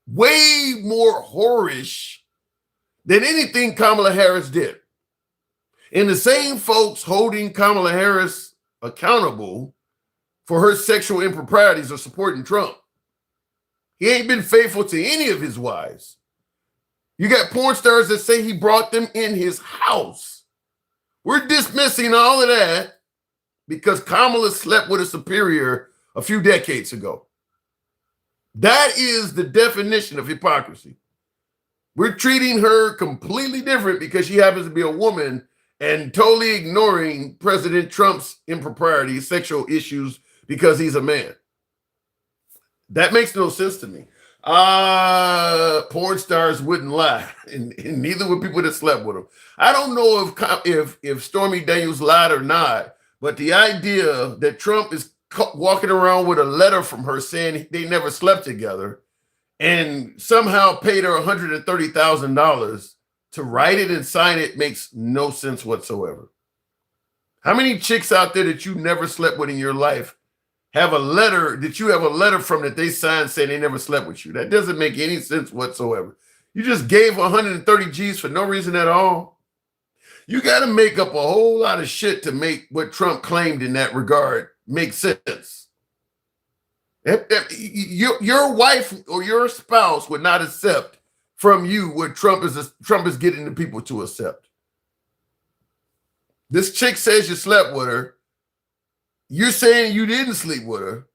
Speaker 1: Way more whorish than anything Kamala Harris did. And the same folks holding Kamala Harris accountable for her sexual improprieties are supporting Trump. He ain't been faithful to any of his wives. You got porn stars that say he brought them in his house. We're dismissing all of that because Kamala slept with a superior a few decades ago. That is the definition of hypocrisy. We're treating her completely different because she happens to be a woman and totally ignoring President Trump's improprieties, sexual issues because he's a man. That makes no sense to me. Porn stars wouldn't lie, and neither would people that slept with them. I don't know if Stormy Daniels lied or not, but the idea that Trump is walking around with a letter from her saying they never slept together and somehow paid her $130,000 to write it and sign it makes no sense whatsoever. How many chicks out there that you never slept with in your life have a letter from that they signed saying they never slept with you? That doesn't make any sense whatsoever. You just gave 130 G's for no reason at all. You got to make up a whole lot of shit to make what Trump claimed in that regard make sense. Your wife or your spouse would not accept from you what Trump is getting the people to accept. This chick says you slept with her. You're saying you didn't sleep with her,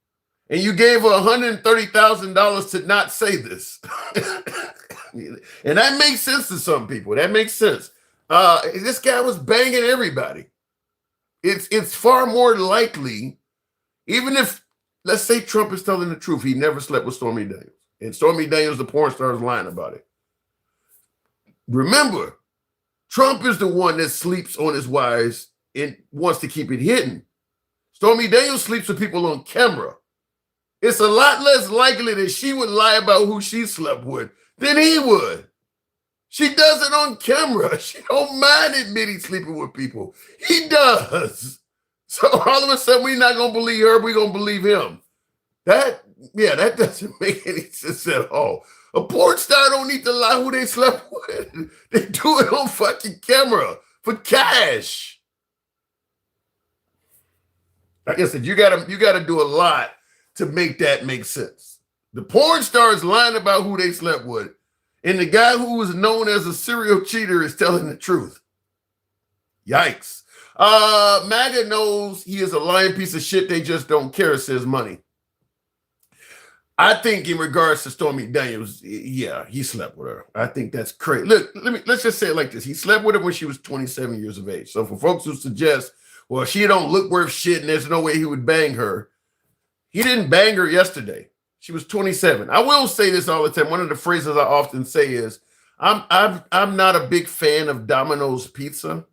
Speaker 1: and you gave her $130,000 to not say this. And that makes sense to some people. That makes sense. This guy was banging everybody. It's far more likely, even if, let's say Trump is telling the truth, he never slept with Stormy Daniels, and Stormy Daniels, the porn star, is lying about it. Remember, Trump is the one that sleeps on his wives and wants to keep it hidden. Stormy Daniels sleeps with people on camera. It's a lot less likely that she would lie about who she slept with than he would. She does it on camera. She don't mind admitting sleeping with people. He does. So all of a sudden, we're not going to believe her. We're going to believe him. That doesn't make any sense at all. A porn star don't need to lie who they slept with. They do it on fucking camera for cash. Like I said, you gotta do a lot to make that make sense. The porn star is lying about who they slept with, and the guy who was known as a serial cheater is telling the truth. Yikes. MAGA knows he is a lying piece of shit. They just don't care, says Money. I think in regards to Stormy Daniels, yeah, he slept with her. I think that's crazy. Look, let's just say it like this. He slept with her when she was 27 years of age. So for folks who suggest, well, she don't look worth shit and there's no way he would bang her, he didn't bang her yesterday. She was 27. I will say this all the time. One of the phrases I often say is, I'm not a big fan of Domino's pizza,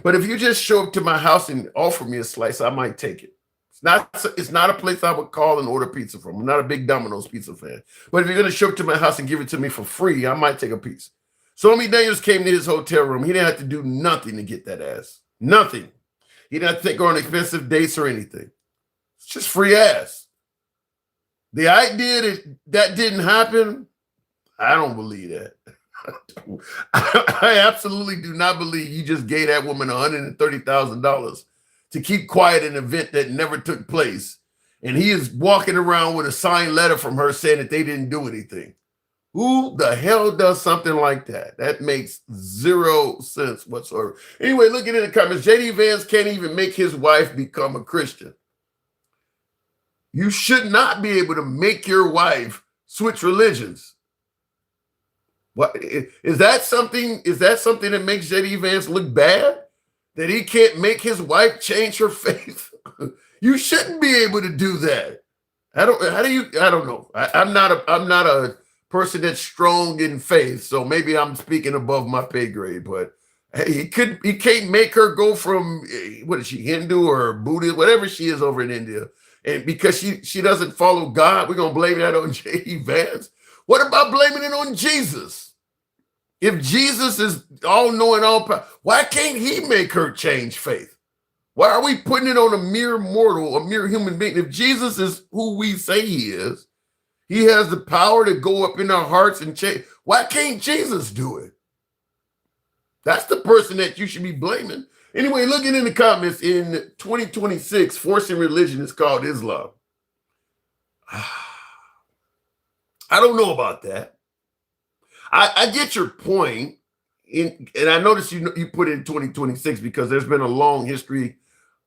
Speaker 1: but if you just show up to my house and offer me a slice, I might take it. It's not a place I would call and order pizza from. I'm not a big Domino's pizza fan. But if you're going to show up to my house and give it to me for free, I might take a piece. Stormy Daniels came to his hotel room. He didn't have to do nothing to get that ass. Nothing. He didn't have to take her on expensive dates or anything. It's just free ass. The idea that didn't happen, I don't believe that. I absolutely do not believe you just gave that woman $130,000 to keep quiet an event that never took place. And he is walking around with a signed letter from her saying that they didn't do anything. Who the hell does something like that? That makes zero sense whatsoever. Anyway, looking in the comments, JD Vance can't even make his wife become a Christian. You should not be able to make your wife switch religions. What is that something? Is that something that makes JD Vance look bad? That he can't make his wife change her faith? You shouldn't be able to do that. I don't know. I'm not a person that's strong in faith, so maybe I'm speaking above my pay grade, but hey, he can't make her go from, what is she, Hindu or Buddhist, whatever she is over in India. And because she doesn't follow God, we're going to blame that on JD Vance. What about blaming it on Jesus? If Jesus is all-knowing, all-powerful, why can't he make her change faith? Why are we putting it on a mere mortal, a mere human being? If Jesus is who we say he is, he has the power to go up in our hearts and change. Why can't Jesus do it? That's the person that you should be blaming. Anyway, looking in the comments, in 2026, forcing religion is called Islam. I don't know about that. I get your point, and I noticed you put it in 2026 because there's been a long history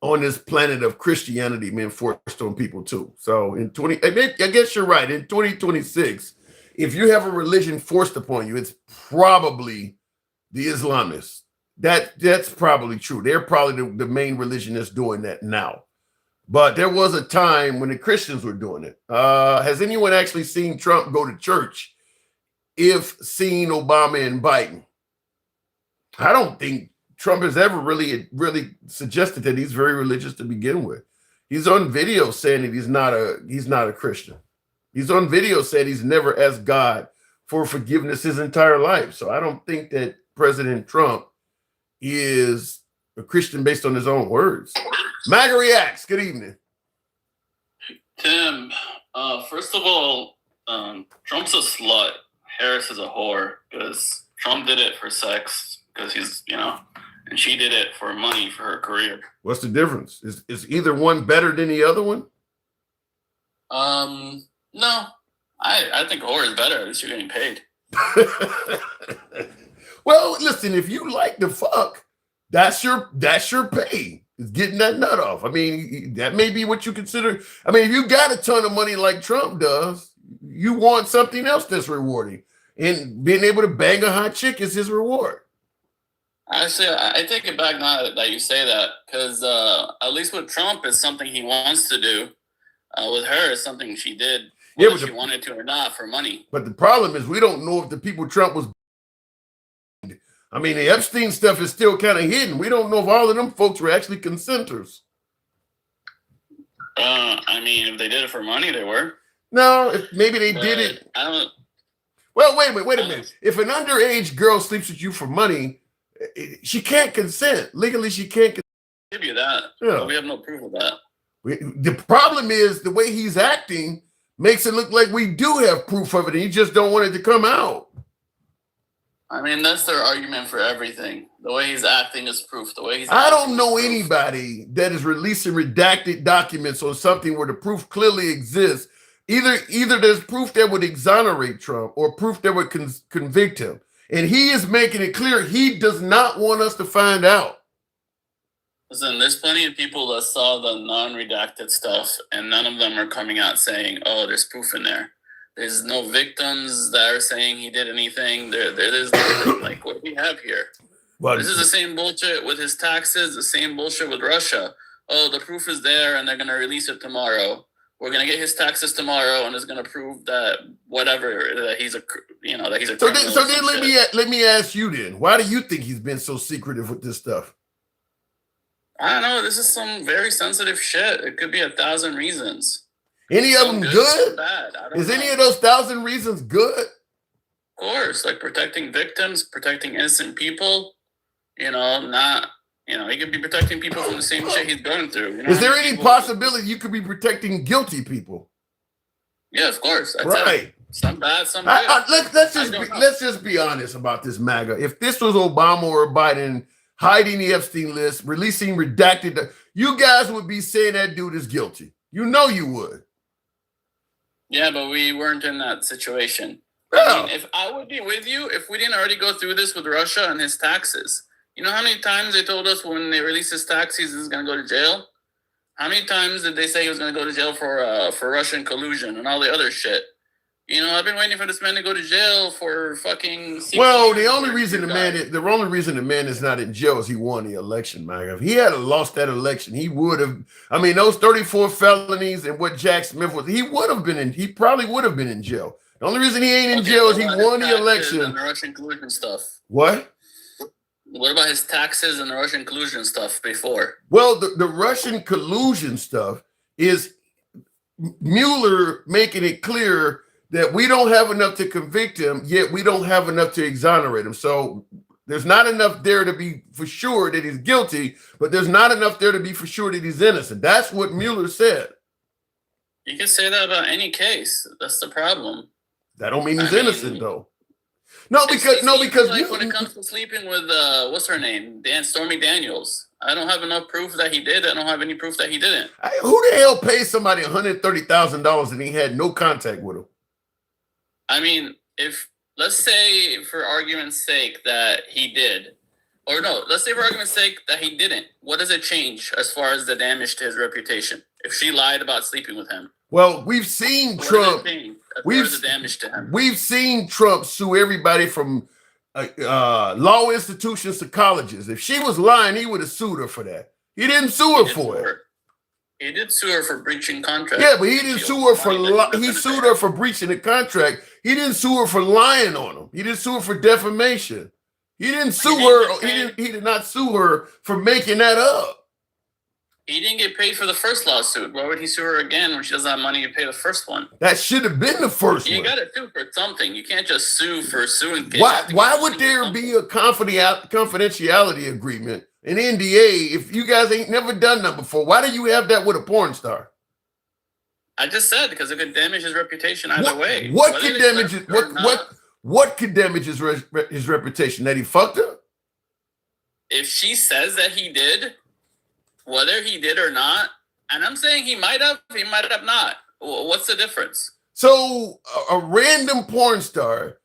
Speaker 1: on this planet of Christianity being forced on people too. So I guess you're right. In 2026, if you have a religion forced upon you, it's probably the Islamists. That's probably true. They're probably the main religion that's doing that now. But there was a time when the Christians were doing it. Has anyone actually seen Trump go to church if seen Obama and Biden? I don't think Trump has ever really suggested that he's very religious to begin with. He's on video saying that he's not a Christian. He's on video saying he's never asked God for forgiveness his entire life. So I don't think that President Trump is a Christian based on his own words. MAGA Reacts, good evening.
Speaker 17: Tim, first of all, Trump's a slut. Harris is a whore because Trump did it for sex because he's, and she did it for money for her career.
Speaker 1: What's the difference? Is either one better than the other one?
Speaker 17: No. I think whore is better. At least you're getting paid.
Speaker 1: Well, listen, if you like the fuck, that's your pay. Is getting that nut off. I mean, that may be what you consider. I mean, if you got a ton of money like Trump does, you want something else that's rewarding. And being able to bang a hot chick is his reward.
Speaker 17: Actually, I take it back now that you say that, because at least with Trump, it's something he wants to do. With her, it's something she did, whether she wanted to or not, for money.
Speaker 1: But the problem is we don't know if the people Trump was. I mean, the Epstein stuff is still kind of hidden. We don't know if all of them folks were actually consenters.
Speaker 17: I mean, if they did it for money, they were.
Speaker 1: No, maybe they did it.
Speaker 17: I don't.
Speaker 1: Well, wait a minute. If an underage girl sleeps with you for money, she can't consent. Legally, she can't consent.
Speaker 17: Give you that.
Speaker 1: Yeah.
Speaker 17: But we have no proof of that.
Speaker 1: The problem is the way he's acting makes it look like we do have proof of it, and he just don't want it to come out.
Speaker 17: I mean, that's their argument for everything. The way he's acting is proof. The way he's
Speaker 1: I don't know anybody that is releasing redacted documents on something where the proof clearly exists. Either there's proof that would exonerate Trump or proof that would convict him. And he is making it clear he does not want us to find out.
Speaker 17: Listen, there's plenty of people that saw the non-redacted stuff, and none of them are coming out saying, oh, there's proof in there. There's no victims that are saying he did anything. There's nothing. Like, what do we have here?
Speaker 1: Well,
Speaker 17: this is the same bullshit with his taxes, the same bullshit with Russia. Oh, the proof is there, and they're going to release it tomorrow. We're going to get his taxes tomorrow, and it's going to prove that that he's a criminal.
Speaker 1: So then let me ask you then, why do you think he's been so secretive with this stuff?
Speaker 17: I don't know. This is some very sensitive shit. It could be 1,000 reasons.
Speaker 1: Any of them good?
Speaker 17: Bad.
Speaker 1: Is any of those 1,000 reasons good?
Speaker 17: Of course, like protecting victims, protecting innocent people. He could be protecting people from the same shit he's going through.
Speaker 1: Is there any possibility you could be protecting guilty people?
Speaker 17: Yeah, of course.
Speaker 1: Right.
Speaker 17: Some bad, some good.
Speaker 1: Let's just be honest about this, MAGA. If this was Obama or Biden hiding the Epstein list, releasing redacted, you guys would be saying that dude is guilty. You know you would.
Speaker 17: Yeah, but we weren't in that situation.
Speaker 1: Yeah.
Speaker 17: I mean, if I would be with you, if we didn't already go through this with Russia and his taxes. You know how many times they told us when they released his taxes he's going to go to jail? How many times did they say he was going to go to jail for Russian collusion and all the other shit? I've been waiting for this man to go to jail for fucking.
Speaker 1: Well, the only reason the man is not in jail is he won the election, man. If he had lost that election, he would have. I mean, those 34 felonies and what Jack Smith was, he probably would have been in jail. The only reason he ain't in jail is he won the election.
Speaker 17: And the Russian collusion stuff.
Speaker 1: What?
Speaker 17: What about his taxes and the Russian collusion stuff before?
Speaker 1: Well, the Russian collusion stuff is Mueller making it clear that we don't have enough to convict him, yet we don't have enough to exonerate him. So there's not enough there to be for sure that he's guilty, but there's not enough there to be for sure that he's innocent. That's what Mueller said.
Speaker 17: You can say that about any case. That's the problem.
Speaker 1: That don't mean he's innocent, though. Because
Speaker 17: like when it comes to sleeping with what's her name, Stormy Daniels. I don't have enough proof that he did. I don't have any proof that he didn't.
Speaker 1: Who the hell pays somebody $130,000 and he had no contact with him?
Speaker 17: I mean, let's say for argument's sake that he did, or no, let's say for argument's sake that he didn't. What does it change as far as the damage to his reputation if she lied about sleeping with him?
Speaker 1: Well, we've seen Trump.
Speaker 17: further damage to him.
Speaker 1: We've seen Trump sue everybody from law institutions to colleges. If she was lying, he would have sued her for that. He didn't sue her for it.
Speaker 17: He did sue her for breaching contract.
Speaker 1: Yeah, but he didn't sue her for he sued her for breaching the contract. He didn't sue her for lying on him. He didn't sue her for defamation. He didn't sue her. He did not sue her for making that up.
Speaker 17: He didn't get paid for the first lawsuit. Why would he sue her again when she doesn't have money to pay the first one?
Speaker 1: That should have been the first one.
Speaker 17: You got to sue for something. You can't just sue for suing.
Speaker 1: Why would there be a confidentiality agreement, an NDA, if you guys ain't never done that before? Why do you have that with a porn star?
Speaker 17: I just said because it could damage his reputation either way.
Speaker 1: What could damage it? What could damage his reputation? That he fucked her?
Speaker 17: If she says that he did, whether he did or not, and I'm saying he might have not. What's the difference?
Speaker 1: So a random porn star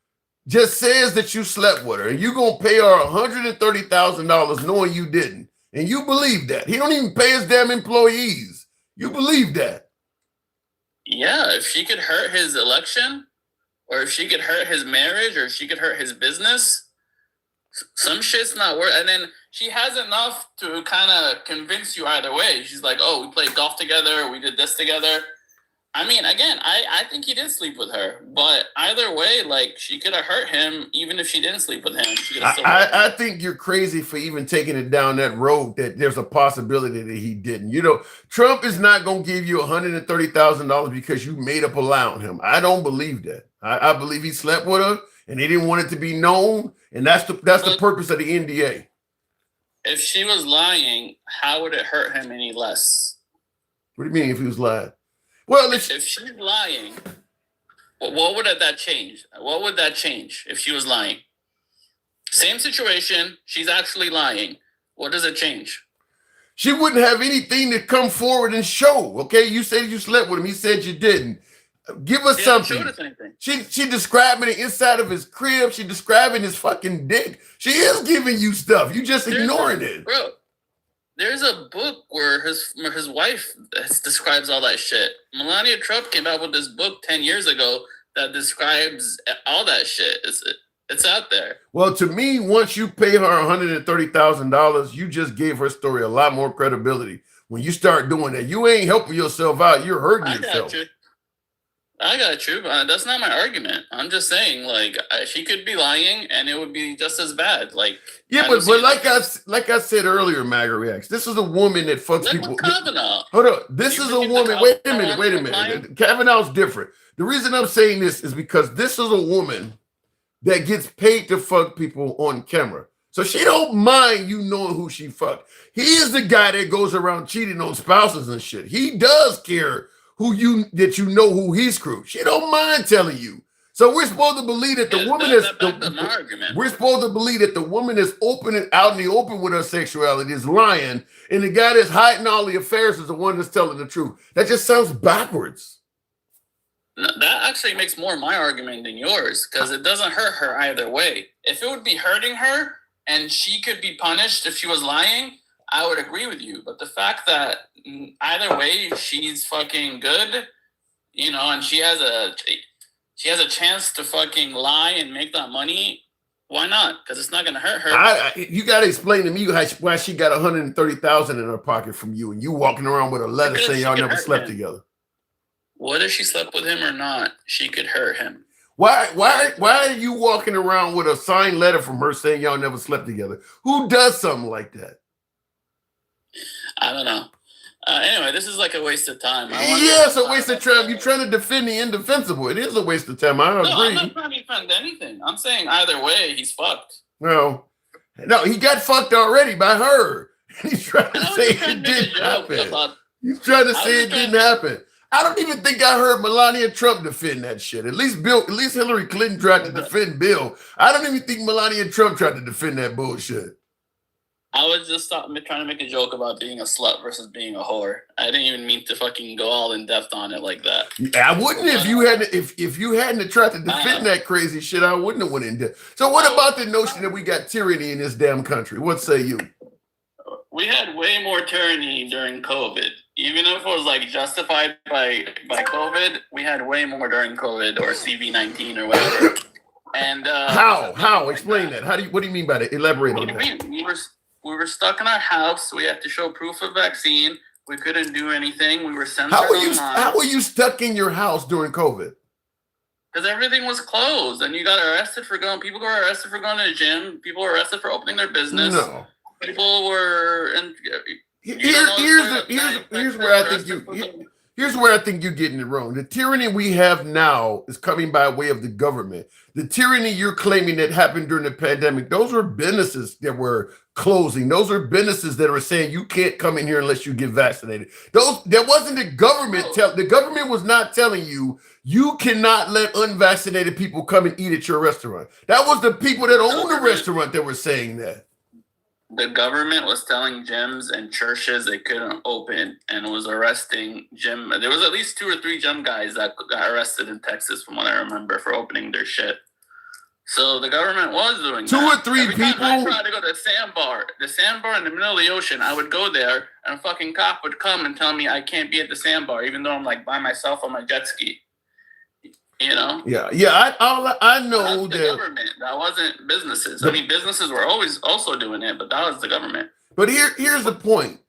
Speaker 1: just says that you slept with her, and you gonna pay her $130,000 knowing you didn't, and you believe that. He don't even pay his damn employees. You believe that?
Speaker 17: Yeah, if she could hurt his election, or if she could hurt his marriage, or if she could hurt his business, some shit's not worth. And then she has enough to kind of convince you either way. She's like, "Oh, we played golf together. We did this together." I mean, again, I think he did sleep with her, but either way, like, she could have hurt him even if she didn't sleep with him.
Speaker 1: I think you're crazy for even taking it down that road that there's a possibility that he didn't. You know, Trump is not going to give you $130,000 because you made up a lie on him. I don't believe that. I believe he slept with her and they didn't want it to be known, and that's the purpose of the NDA.
Speaker 17: If she was lying, how would it hurt him any less?
Speaker 1: What do you mean if he was lying? Well,
Speaker 17: if she's lying, what would that change? What would that change if she was lying? Same situation, she's actually lying. What does it change?
Speaker 1: She wouldn't have anything to come forward and show. Okay, you said you slept with him. He said you didn't. Give us something. She describing the inside of his crib. She describing his fucking dick. She is giving you stuff. You just ignoring it,
Speaker 17: bro. There's a book where his wife describes all that shit. Melania Trump came out with this book 10 years ago that describes all that shit. It's out there.
Speaker 1: Well, to me, once you pay her $130,000, you just gave her story a lot more credibility. When you start doing that, you ain't helping yourself out. You're hurting yourself.
Speaker 17: I got you. That's not my argument. I'm just saying, like, she could be lying, and it would be just as bad. Like,
Speaker 1: yeah, but like I said earlier, MAGA Reacts. This is a woman that fucks people.
Speaker 17: Kavanaugh.
Speaker 1: Hold up. This is a woman. Wait a minute. Kavanaugh's different. The reason I'm saying this is because this is a woman that gets paid to fuck people on camera. So she don't mind you knowing who she fucked. He is the guy that goes around cheating on spouses and shit. He does care that you know who he screwed. She don't mind telling you. So we're supposed to believe that the woman we're supposed to believe that the woman is open out in the open with her sexuality is lying, and the guy that's hiding all the affairs is the one that's telling the truth. That just sounds backwards.
Speaker 17: No, that actually makes more my argument than yours, because it doesn't hurt her either way. If it would be hurting her and she could be punished if she was lying, I would agree with you. But the fact that either way she's fucking good, you know, and she has a chance to fucking lie and make that money, why not? Because it's not going to hurt her.
Speaker 1: You got to explain to me why she got $130,000 in her pocket from you, and you walking around with a letter saying y'all never slept together.
Speaker 17: Whether she slept with him or not, she could hurt him.
Speaker 1: Why are you walking around with a signed letter from her saying y'all never slept together? Who does something like that?
Speaker 17: I don't know. Anyway, this is like a waste of time.
Speaker 1: Yeah, it's a waste of time. You're trying to defend the indefensible. It is a waste of time. I agree.
Speaker 17: I'm not trying to defend anything. I'm saying either way, he's fucked.
Speaker 1: No, he got fucked already by her. He's trying to say it didn't happen. He's trying to say it didn't happen. I don't even think I heard Melania Trump defend that shit. At least Hillary Clinton tried to defend Bill. I don't even think Melania Trump tried to defend that bullshit.
Speaker 17: I was just trying to make a joke about being a slut versus being a whore. I didn't even mean to fucking go all in depth on it like that.
Speaker 1: I wouldn't if you hadn't tried to defend that crazy shit. I wouldn't have went in depth. So what about the notion that we got tyranny in this damn country? What say you?
Speaker 17: We had way more tyranny during COVID. even if it was like justified by COVID, we had way more during COVID or CV-19 or whatever. And
Speaker 1: how? Explain that. What do you mean by that? Elaborate on that.
Speaker 17: We were stuck in our house. We had to show proof of vaccine. We couldn't do anything. We were censored online.
Speaker 1: How were you stuck in your house during COVID?
Speaker 17: Because everything was closed, and you got arrested for going. People got arrested for going to the gym. People were arrested for opening their business.
Speaker 1: No.
Speaker 17: People were.
Speaker 1: Here's where I think here's where I think you're getting it wrong. The tyranny we have now is coming by way of the government. The tyranny you're claiming that happened during the pandemic, those were businesses that were closing. Those are businesses that are saying you can't come in here unless you get vaccinated. That wasn't the government. The government was not telling you you cannot let unvaccinated people come and eat at your restaurant. That was the people that own the restaurant that were saying that.
Speaker 17: The government was telling gyms and churches they couldn't open and was arresting gym. There was at least 2 or 3 gym guys that got arrested in Texas, from what I remember, for opening their shit. So the government was doing
Speaker 1: 2 or 3
Speaker 17: Every
Speaker 1: people.
Speaker 17: time I tried to go to the sandbar in the middle of the ocean, I would go there and a fucking cop would come and tell me I can't be at the sandbar, even though I'm like by myself on my jet ski. You know?
Speaker 1: Yeah. I know
Speaker 17: the
Speaker 1: that
Speaker 17: government. That wasn't businesses. I mean, businesses were always also doing it, but that was the government.
Speaker 1: But here's the point.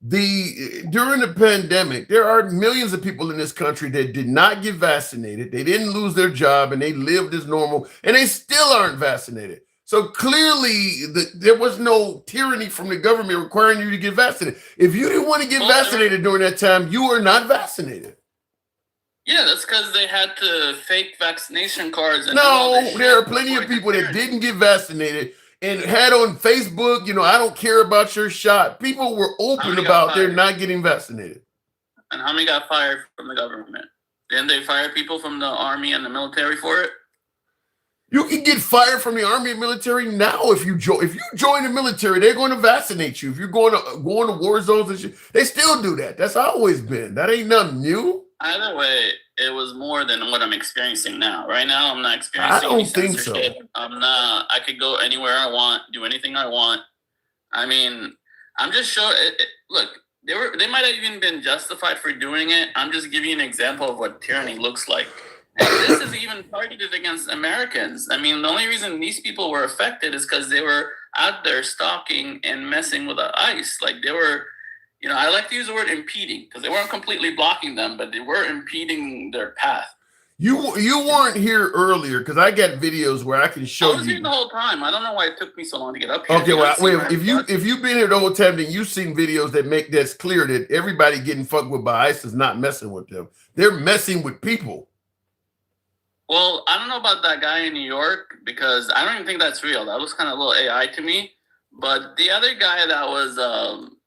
Speaker 1: During the pandemic, there are millions of people in this country that did not get vaccinated. They didn't lose their job and they lived as normal, and they still aren't vaccinated. So clearly, there was no tyranny from the government requiring you to get vaccinated. If you didn't want to get vaccinated during that time, you were not vaccinated.
Speaker 17: Yeah, that's because they had to fake vaccination cards. And
Speaker 1: No, there are plenty of people that didn't get vaccinated and had on Facebook, I don't care about your shot. People were open about their not getting vaccinated.
Speaker 17: And how many got fired from the government? Didn't they fire people from the army and the military for it?
Speaker 1: You can get fired from the army and military now if you join the military. They're going to vaccinate you. If you're going to war zones and shit, they still do that. That's always been. That ain't nothing new.
Speaker 17: Either way, it was more than what I'm experiencing now. Right now, I'm not experiencing.
Speaker 1: I don't think so.
Speaker 17: I'm not. I could go anywhere I want, do anything I want. I mean, I'm just showing. Look, they might have even been justified for doing it. I'm just giving you an example of what tyranny looks like. And this is even targeted against Americans. I mean, the only reason these people were affected is because they were out there stalking and messing with the ICE. Like they were. I like to use the word impeding because they weren't completely blocking them, but they were impeding their path.
Speaker 1: You weren't here earlier because I got videos where I can show you.
Speaker 17: I was here the whole time. I don't know why it took me so long to get up here.
Speaker 1: Okay, well, if you've been here the whole time, then you've seen videos that's clear that everybody getting fucked with by ICE is not messing with them. They're messing with people.
Speaker 17: Well, I don't know about that guy in New York because I don't even think that's real. That was kind of a little AI to me. But the other guy that was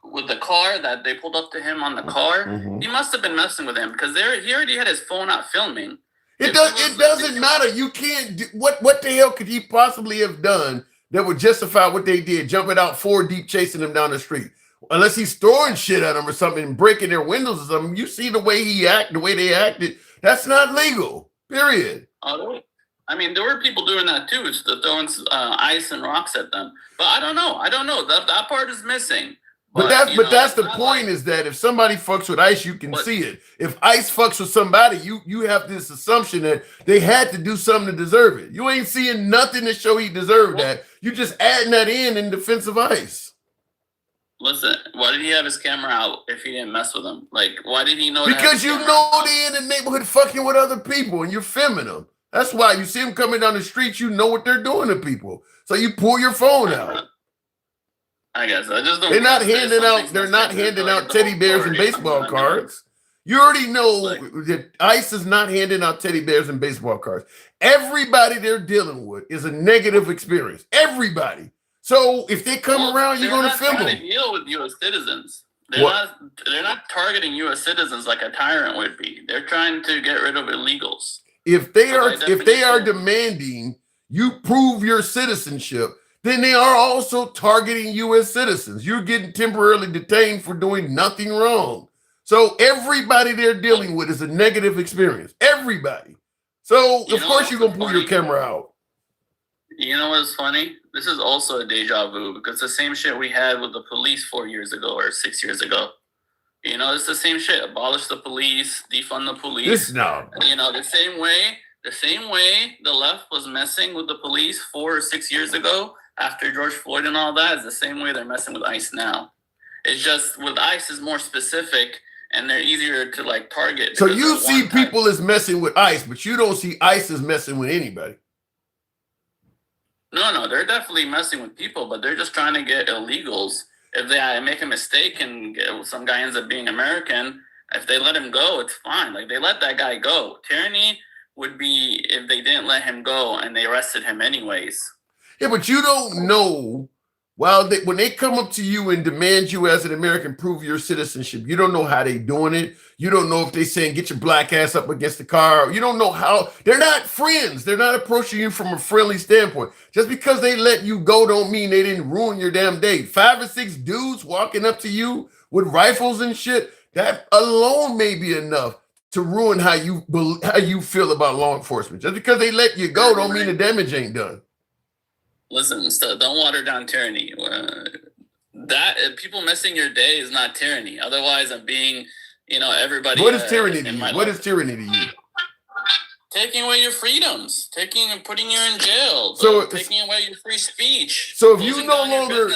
Speaker 17: with the car that they pulled up to him on the car, he must have been messing with him because he already had his phone out filming.
Speaker 1: It doesn't matter. You can't do, what the hell could he possibly have done that would justify what they did, jumping out 4 deep, chasing them down the street? Unless he's throwing shit at them or something and breaking their windows or something. You see the way the way they acted, that's not legal, period.
Speaker 17: I mean, there were people doing that too, throwing ice and rocks at them. But I don't know. That part is missing.
Speaker 1: But that's the point, is that if somebody fucks with ICE, you can see it. If ICE fucks with somebody, you have this assumption that they had to do something to deserve it. You ain't seeing nothing to show he deserved that. You just adding that in defense of ICE.
Speaker 17: Listen, why did he have his camera out if he didn't mess with them? Like, why did he know?
Speaker 1: Because they in the neighborhood fucking with other people and you're filming them. That's why you see them coming down the street, you know what they're doing to people. So you pull your phone out.
Speaker 17: I guess I just don't.
Speaker 1: They're not handing out teddy bears and baseball cards. You already know that ICE is not handing out teddy bears and baseball cards. Everybody they're dealing with is a negative experience. Everybody. So if they come around, you're going to film them.
Speaker 17: They're not trying to deal with U.S. citizens. They're not targeting U.S. citizens like a tyrant would be. They're trying to get rid of illegals.
Speaker 1: If they are demanding you prove your citizenship, then they are also targeting U.S. citizens. You're getting temporarily detained for doing nothing wrong. So everybody they're dealing with is a negative experience. Everybody. So of course you're gonna pull your camera out.
Speaker 17: You know what's funny? This is also a deja vu because the same shit we had with the police 4 years ago or 6 years ago. You know, it's the same shit. Abolish the police, defund the police.
Speaker 1: This no.
Speaker 17: You know, the same way the left was messing with the police 4 or 6 years ago after George Floyd and all that is the same way they're messing with ICE now. It's just with ICE is more specific and they're easier to like target.
Speaker 1: So you see people as messing with ICE, but you don't see ICE as messing with anybody.
Speaker 17: No, they're definitely messing with people, but they're just trying to get illegals. If they make a mistake and some guy ends up being American, if they let him go, it's fine. Like, they let that guy go. Tyranny would be if they didn't let him go and they arrested him anyways.
Speaker 1: Yeah, but you don't know. Well, when they come up to you and demand you as an American prove your citizenship, you don't know how they doing it. You don't know if they saying get your black ass up against the car. You don't know how. They're not friends. They're not approaching you from a friendly standpoint. Just because they let you go don't mean they didn't ruin your damn day. 5 or 6 dudes walking up to you with rifles and shit, that alone may be enough to ruin how you feel about law enforcement. Just because they let you go don't mean the damage ain't done.
Speaker 17: Listen, don't water down tyranny. People missing your day is not tyranny. Otherwise, I'm being, everybody.
Speaker 1: What is tyranny to you? What is tyranny to you?
Speaker 17: Taking away your freedoms, putting you in jail, taking away your free speech.
Speaker 1: So if you no longer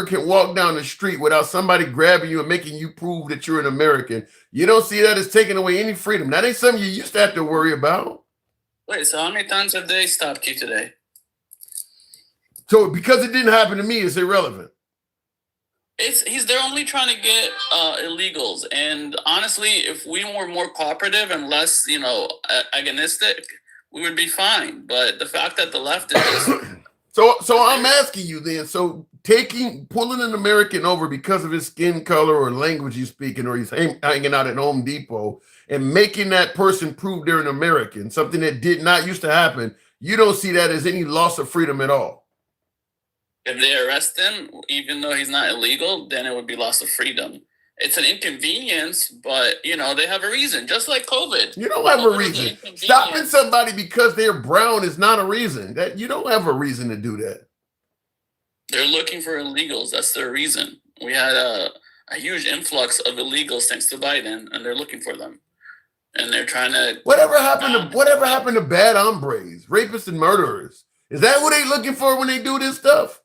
Speaker 1: can walk down the street without somebody grabbing you and making you prove that you're an American, you don't see that as taking away any freedom. That ain't something you used to have to worry about.
Speaker 17: Wait, so how many times have they stopped you today?
Speaker 1: So because it didn't happen to me, it's irrelevant.
Speaker 17: They're only trying to get illegals, and honestly, if we were more cooperative and less, agonistic, we would be fine. But the fact that the left is just
Speaker 1: so I'm asking you then. So pulling an American over because of his skin color or language he's speaking, or he's hanging out at Home Depot, and making that person prove they're an American, something that did not used to happen, you don't see that as any loss of freedom at all.
Speaker 17: If they arrest him, even though he's not illegal, then it would be loss of freedom. It's an inconvenience, but, they have a reason, just like COVID.
Speaker 1: You don't have a reason. Stopping somebody because they're brown is not a reason. That you don't have a reason to do that.
Speaker 17: They're looking for illegals. That's their reason. We had a huge influx of illegals thanks to Biden, and they're looking for them. And they're trying to...
Speaker 1: Whatever happened to bad hombres, rapists, and murderers? Is that what they're looking for when they do this stuff?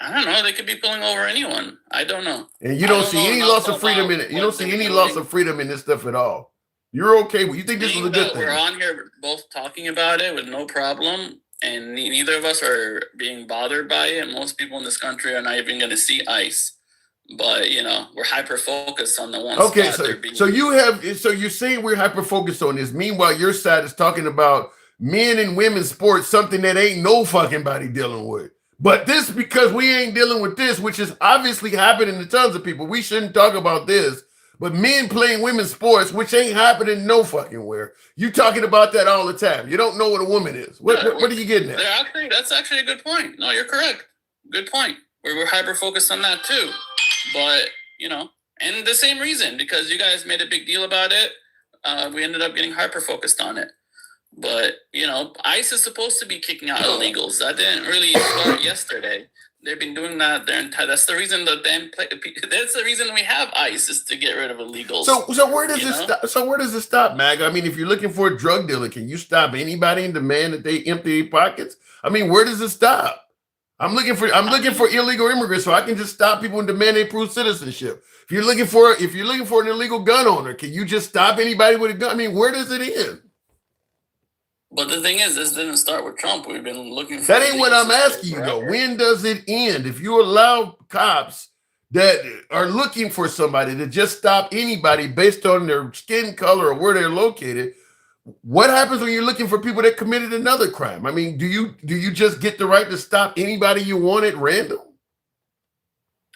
Speaker 17: I don't know. They could be pulling over anyone. I don't know.
Speaker 1: And you don't see any loss of freedom in it. You don't see any loss of freedom in this stuff at all. You're okay. You think this is a good thing?
Speaker 17: We're on here both talking about it with no problem, and neither of us are being bothered by it. Most people in this country are not even going to see ICE. But we're hyper focused on the one.
Speaker 1: Okay, so you're saying we're hyper focused on this. Meanwhile, your side is talking about men and women's sports, something that ain't no fucking body dealing with. But this, because we ain't dealing with this, which is obviously happening to tons of people. We shouldn't talk about this. But men playing women's sports, which ain't happening no fucking where. You talking about that all the time. You don't know what a woman is. What are you getting at?
Speaker 17: That's actually a good point. No, you're correct. Good point. We're hyper focused on that too. But, and the same reason, because you guys made a big deal about it, we ended up getting hyper focused on it. But, ICE is supposed to be kicking out illegals. That didn't really start yesterday. They've been doing that their entire. That's the reason that's the reason we have ICE, is to get rid of illegals.
Speaker 1: So where does it stop? So where does it stop, Mag? I mean, if you're looking for a drug dealer, can you stop anybody and demand that they empty their pockets? I mean, where does it stop? I'm looking for illegal immigrants, so I can just stop people and demand they prove citizenship. If you're looking for an illegal gun owner, can you just stop anybody with a gun? I mean, where does it end?
Speaker 17: But the thing is, this didn't start with Trump. We've been looking for...
Speaker 1: That ain't what I'm asking you, though. When does it end? If you allow cops that are looking for somebody to just stop anybody based on their skin color or where they're located, what happens when you're looking for people that committed another crime? I mean, do you just get the right to stop anybody you want at random?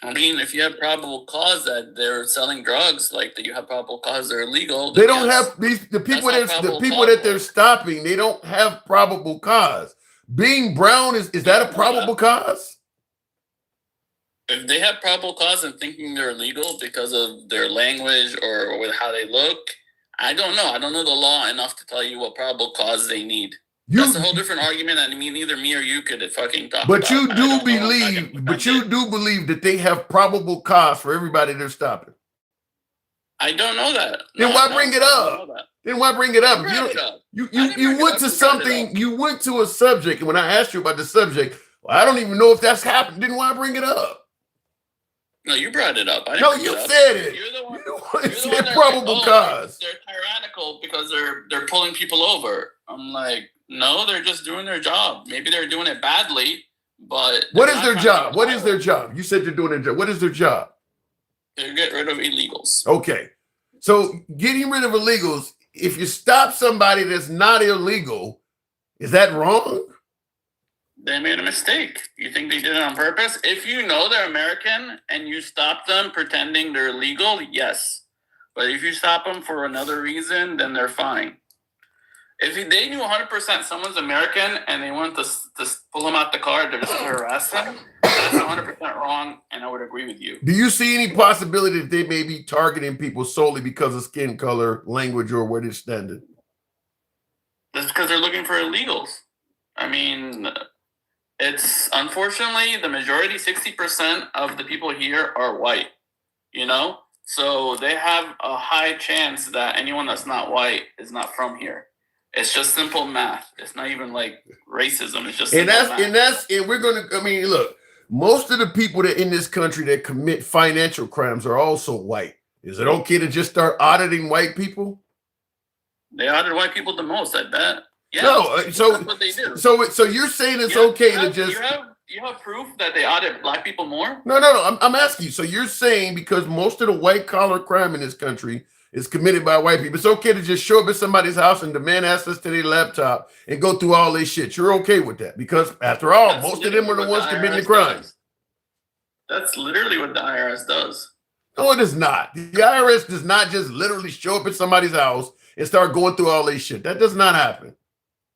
Speaker 17: I mean, if you have probable cause that they're selling drugs, like that you have probable cause they're illegal.
Speaker 1: They don't have the people that they're stopping. They don't have probable cause. Being brown is that a probable cause?
Speaker 17: If they have probable cause and thinking they're illegal because of their language or with how they look, I don't know. I don't know the law enough to tell you what probable cause they need. That's a whole different argument that neither me or you could fucking talk
Speaker 1: But
Speaker 17: about.
Speaker 1: you do believe that they have probable cause for everybody they're stopping.
Speaker 17: I don't know that.
Speaker 1: Then why bring it up? Then why bring it up? You went to something. You went to a subject, and when I asked you about the subject, well, I don't even know if that's happened. Then why bring it up?
Speaker 17: No, you brought it up.
Speaker 1: No, you said it.
Speaker 17: You're the one.
Speaker 1: You said probable cause.
Speaker 17: They're tyrannical because they're pulling people over. I'm like, no, they're just doing their job. Maybe they're doing it badly, but
Speaker 1: what is their job? What is their job? You said they're doing their job. What is their job?
Speaker 17: They get rid of illegals.
Speaker 1: Okay, so getting rid of illegals. If you stop somebody that's not illegal, is that wrong?
Speaker 17: They made a mistake. You think they did it on purpose? If you know they're American and you stop them pretending they're illegal, yes. But if you stop them for another reason, then they're fine. If they knew 100% someone's American and they wanted to pull them out the car to just harass them, that's 100% wrong, and I would agree with you.
Speaker 1: Do you see any possibility that they may be targeting people solely because of skin color, language, or where they're standing?
Speaker 17: That's because they're looking for illegals. I mean, it's unfortunately the majority, 60% of the people here are white, you know? So they have a high chance that anyone that's not white is not from here. It's just simple math. It's not even like racism. It's just simple math.
Speaker 1: And we're gonna. I mean, look, most of the people that in this country that commit financial crimes are also white. Is it okay to just start auditing white people?
Speaker 17: They audit white people the most, I bet. Yeah,
Speaker 1: no, so
Speaker 17: that's what they do.
Speaker 1: So you're saying it's okay to just.
Speaker 17: You have proof that they audit black people more?
Speaker 1: No. I'm asking you. So you're saying because most of the white collar crime in this country is committed by white people, it's okay to just show up at somebody's house and demand access to their laptop and go through all this shit. You're okay with that because, after all, most of them are the ones committing the crimes.
Speaker 17: That's literally what the IRS does.
Speaker 1: No, it is not. The IRS does not just literally show up at somebody's house and start going through all this shit. That does not happen.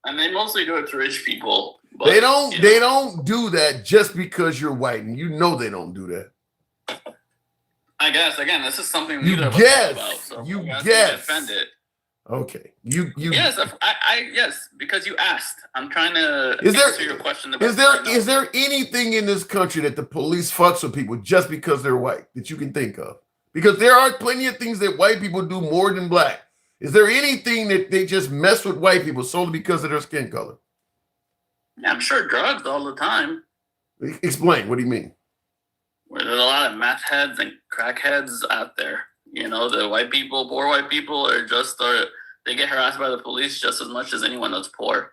Speaker 17: And they mostly do it to rich people.
Speaker 1: But, they don't do that just because you're white, and you know they don't do that.
Speaker 17: I guess again, this is something
Speaker 1: you guess about. So you guess.
Speaker 17: Defend it.
Speaker 1: Okay. You.
Speaker 17: Yes, I yes, because you asked. I'm trying to answer your question.
Speaker 1: Is there anything in this country that the police fucks with people just because they're white that you can think of? Because there are plenty of things that white people do more than black. Is there anything that they just mess with white people solely because of their skin color?
Speaker 17: Yeah, I'm sure drugs all the time.
Speaker 1: Explain. What do you mean?
Speaker 17: Well, there's a lot of meth heads and crack heads out there. You know, the white people, poor white people they get harassed by the police just as much as anyone that's poor.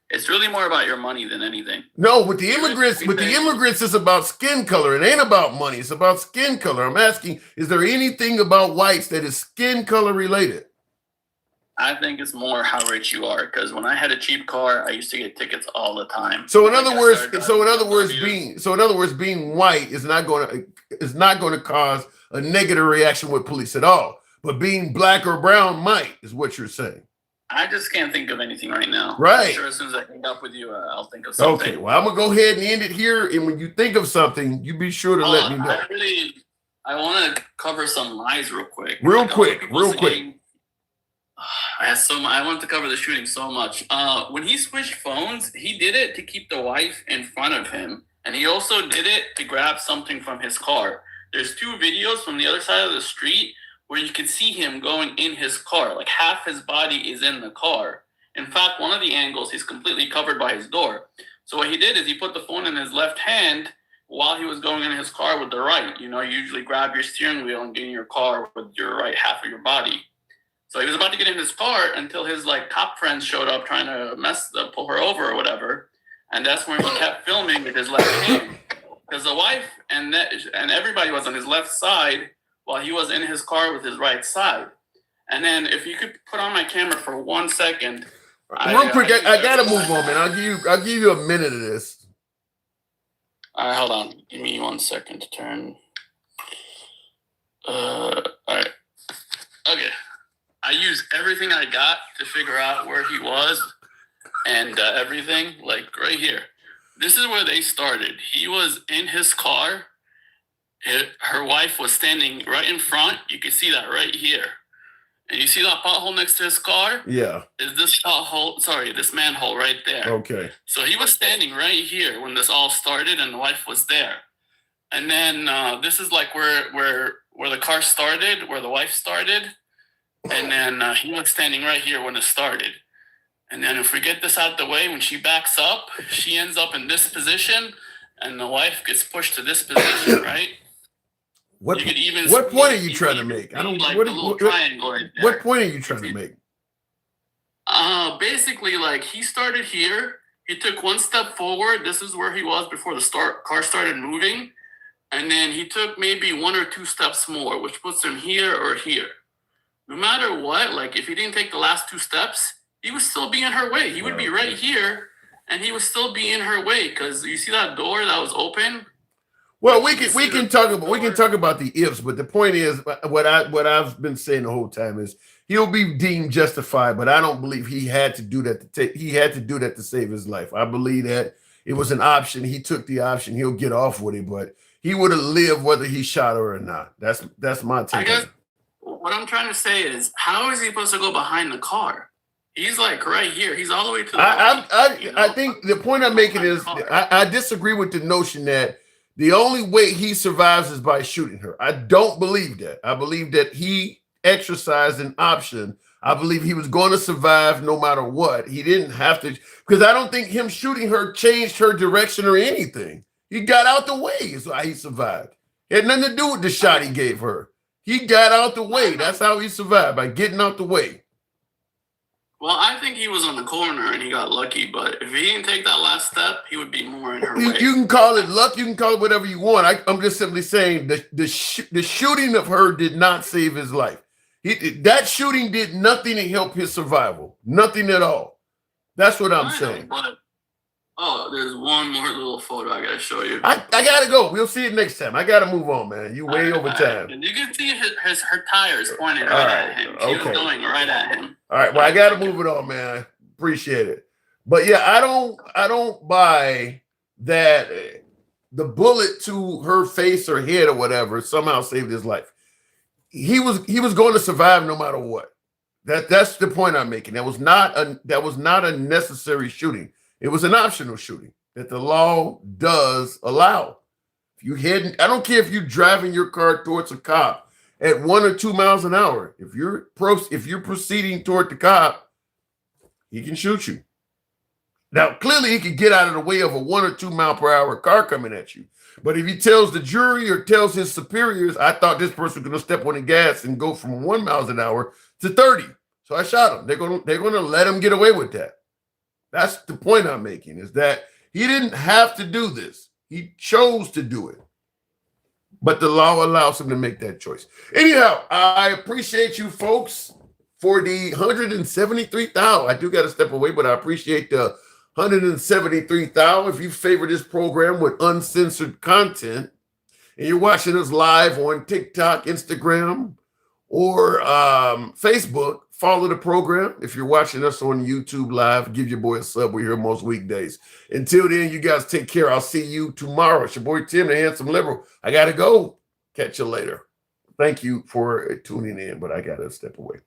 Speaker 17: It's really more about your money than anything.
Speaker 1: No, with the immigrants, it's about skin color. It ain't about money. It's about skin color. I'm asking, is there anything about whites that is skin color related?
Speaker 17: I think it's more how rich you are. Because when I had a cheap car, I used to get tickets all the time.
Speaker 1: So in other words, being white is not going to cause a negative reaction with police at all. But being black or brown might, is what you're saying.
Speaker 17: I just can't think of anything right now.
Speaker 1: Right.
Speaker 17: I'm sure as soon as I hang up with you, I'll think of something.
Speaker 1: Okay. Well, I'm gonna go ahead and end it here. And when you think of something, you be sure to let me know.
Speaker 17: I want to cover some lies real quick.
Speaker 1: Real quick.
Speaker 17: I want to cover the shooting so much. When he switched phones, he did it to keep the wife in front of him, and he also did it to grab something from his car. There's two videos from the other side of the street where you can see him going in his car. Like half his body is in the car. In fact, one of the angles, he's completely covered by his door. So what he did is he put the phone in his left hand while he was going in his car with the right. You know, you usually grab your steering wheel and get in your car with your right half of your body. So he was about to get in his car until his cop friends showed up trying to pull her over or whatever. And that's when he kept filming with his left hand. Because the wife and everybody was on his left side while he was in his car with his right side. And then if you could put on my camera for 1 second.
Speaker 1: Real quick, I gotta move on, man. I'll give you a minute of this.
Speaker 17: All right, hold on. Give me 1 second to turn. All right. Okay. I used everything I got to figure out where he was and everything, right here. This is where they started. He was in his car. Her wife was standing right in front. You can see that right here. And you see that pothole next to his car?
Speaker 1: Yeah.
Speaker 17: Is this pothole, sorry, this manhole right there.
Speaker 1: Okay.
Speaker 17: So he was standing right here when this all started and the wife was there. And then this is like where the car started, where the wife started. And then he was standing right here when it started. And then if we get this out the way, when she backs up, she ends up in this position and the wife gets pushed to this position, right?
Speaker 1: What
Speaker 17: point
Speaker 1: are you trying to make? I don't.
Speaker 17: Like
Speaker 1: What,
Speaker 17: the little
Speaker 1: what,
Speaker 17: triangle right there.
Speaker 1: what point are you trying to make?
Speaker 17: Basically, like he started here. He took one step forward. This is where he was before the car started moving, and then he took maybe 1 or 2 steps more, which puts him here or here. No matter what, like if he didn't take the last 2 steps, he would still be in her way. He would be right here, and he would still be in her way because you see that door that was open.
Speaker 1: Well, we can talk about the ifs, but the point is what I've been saying the whole time is he'll be deemed justified, but I don't believe he had to do that to save his life. I believe that it was an option. He took the option. He'll get off with it, but he would have lived whether he shot her or not. That's my take.
Speaker 17: I guess what I'm trying to say is, how is he supposed to go behind the car? He's like right here. He's all the way to the right.
Speaker 1: I think the point I'm making is I disagree with the notion that the only way he survives is by shooting her. I don't believe that. I believe that he exercised an option. I believe he was going to survive no matter what. He didn't have to, because I don't think him shooting her changed her direction or anything. He got out the way is why he survived. It had nothing to do with the shot he gave her. He got out the way. That's how he survived, by getting out the way.
Speaker 17: Well, I think he was on the corner and he got lucky, but if he didn't take that last step, he would be more in her way.
Speaker 1: You can call it luck. You can call it whatever you want. I'm just simply saying the shooting of her did not save his life. That shooting did nothing to help his survival. Nothing at all. That's what I'm saying.
Speaker 17: But, there's one more little photo I gotta show you.
Speaker 1: I gotta go. We'll see it next time. I gotta move on, man. You way over time.
Speaker 17: And you can see her tires pointing right at him. She was going right at him.
Speaker 1: All right. Well, I gotta move it on, man. Appreciate it. But yeah, I don't buy that the bullet to her face or head or whatever somehow saved his life. He was going to survive no matter what. That's the point I'm making. That was not a necessary shooting. It was an optional shooting that the law does allow. If you I don't care if you're driving your car towards a cop at 1 or 2 miles an hour. If you're proceeding toward the cop, he can shoot you. Now, clearly, he could get out of the way of a 1 or 2 mile per hour car coming at you. But if he tells the jury or tells his superiors, I thought this person was going to step on the gas and go from 1 mile an hour to 30, so I shot him. They're going to let him get away with that. That's the point I'm making, is that he didn't have to do this. He chose to do it. But the law allows him to make that choice. Anyhow, I appreciate you folks for the 173,000. I do got to step away, but I appreciate the 173,000. If you favor this program with uncensored content and you're watching us live on TikTok, Instagram, or Facebook, follow the program. If you're watching us on YouTube Live, give your boy a sub. We're here most weekdays. Until then, you guys take care. I'll see you tomorrow. It's your boy Tim, the Handsome Liberal. I got to go. Catch you later. Thank you for tuning in, but I got to step away.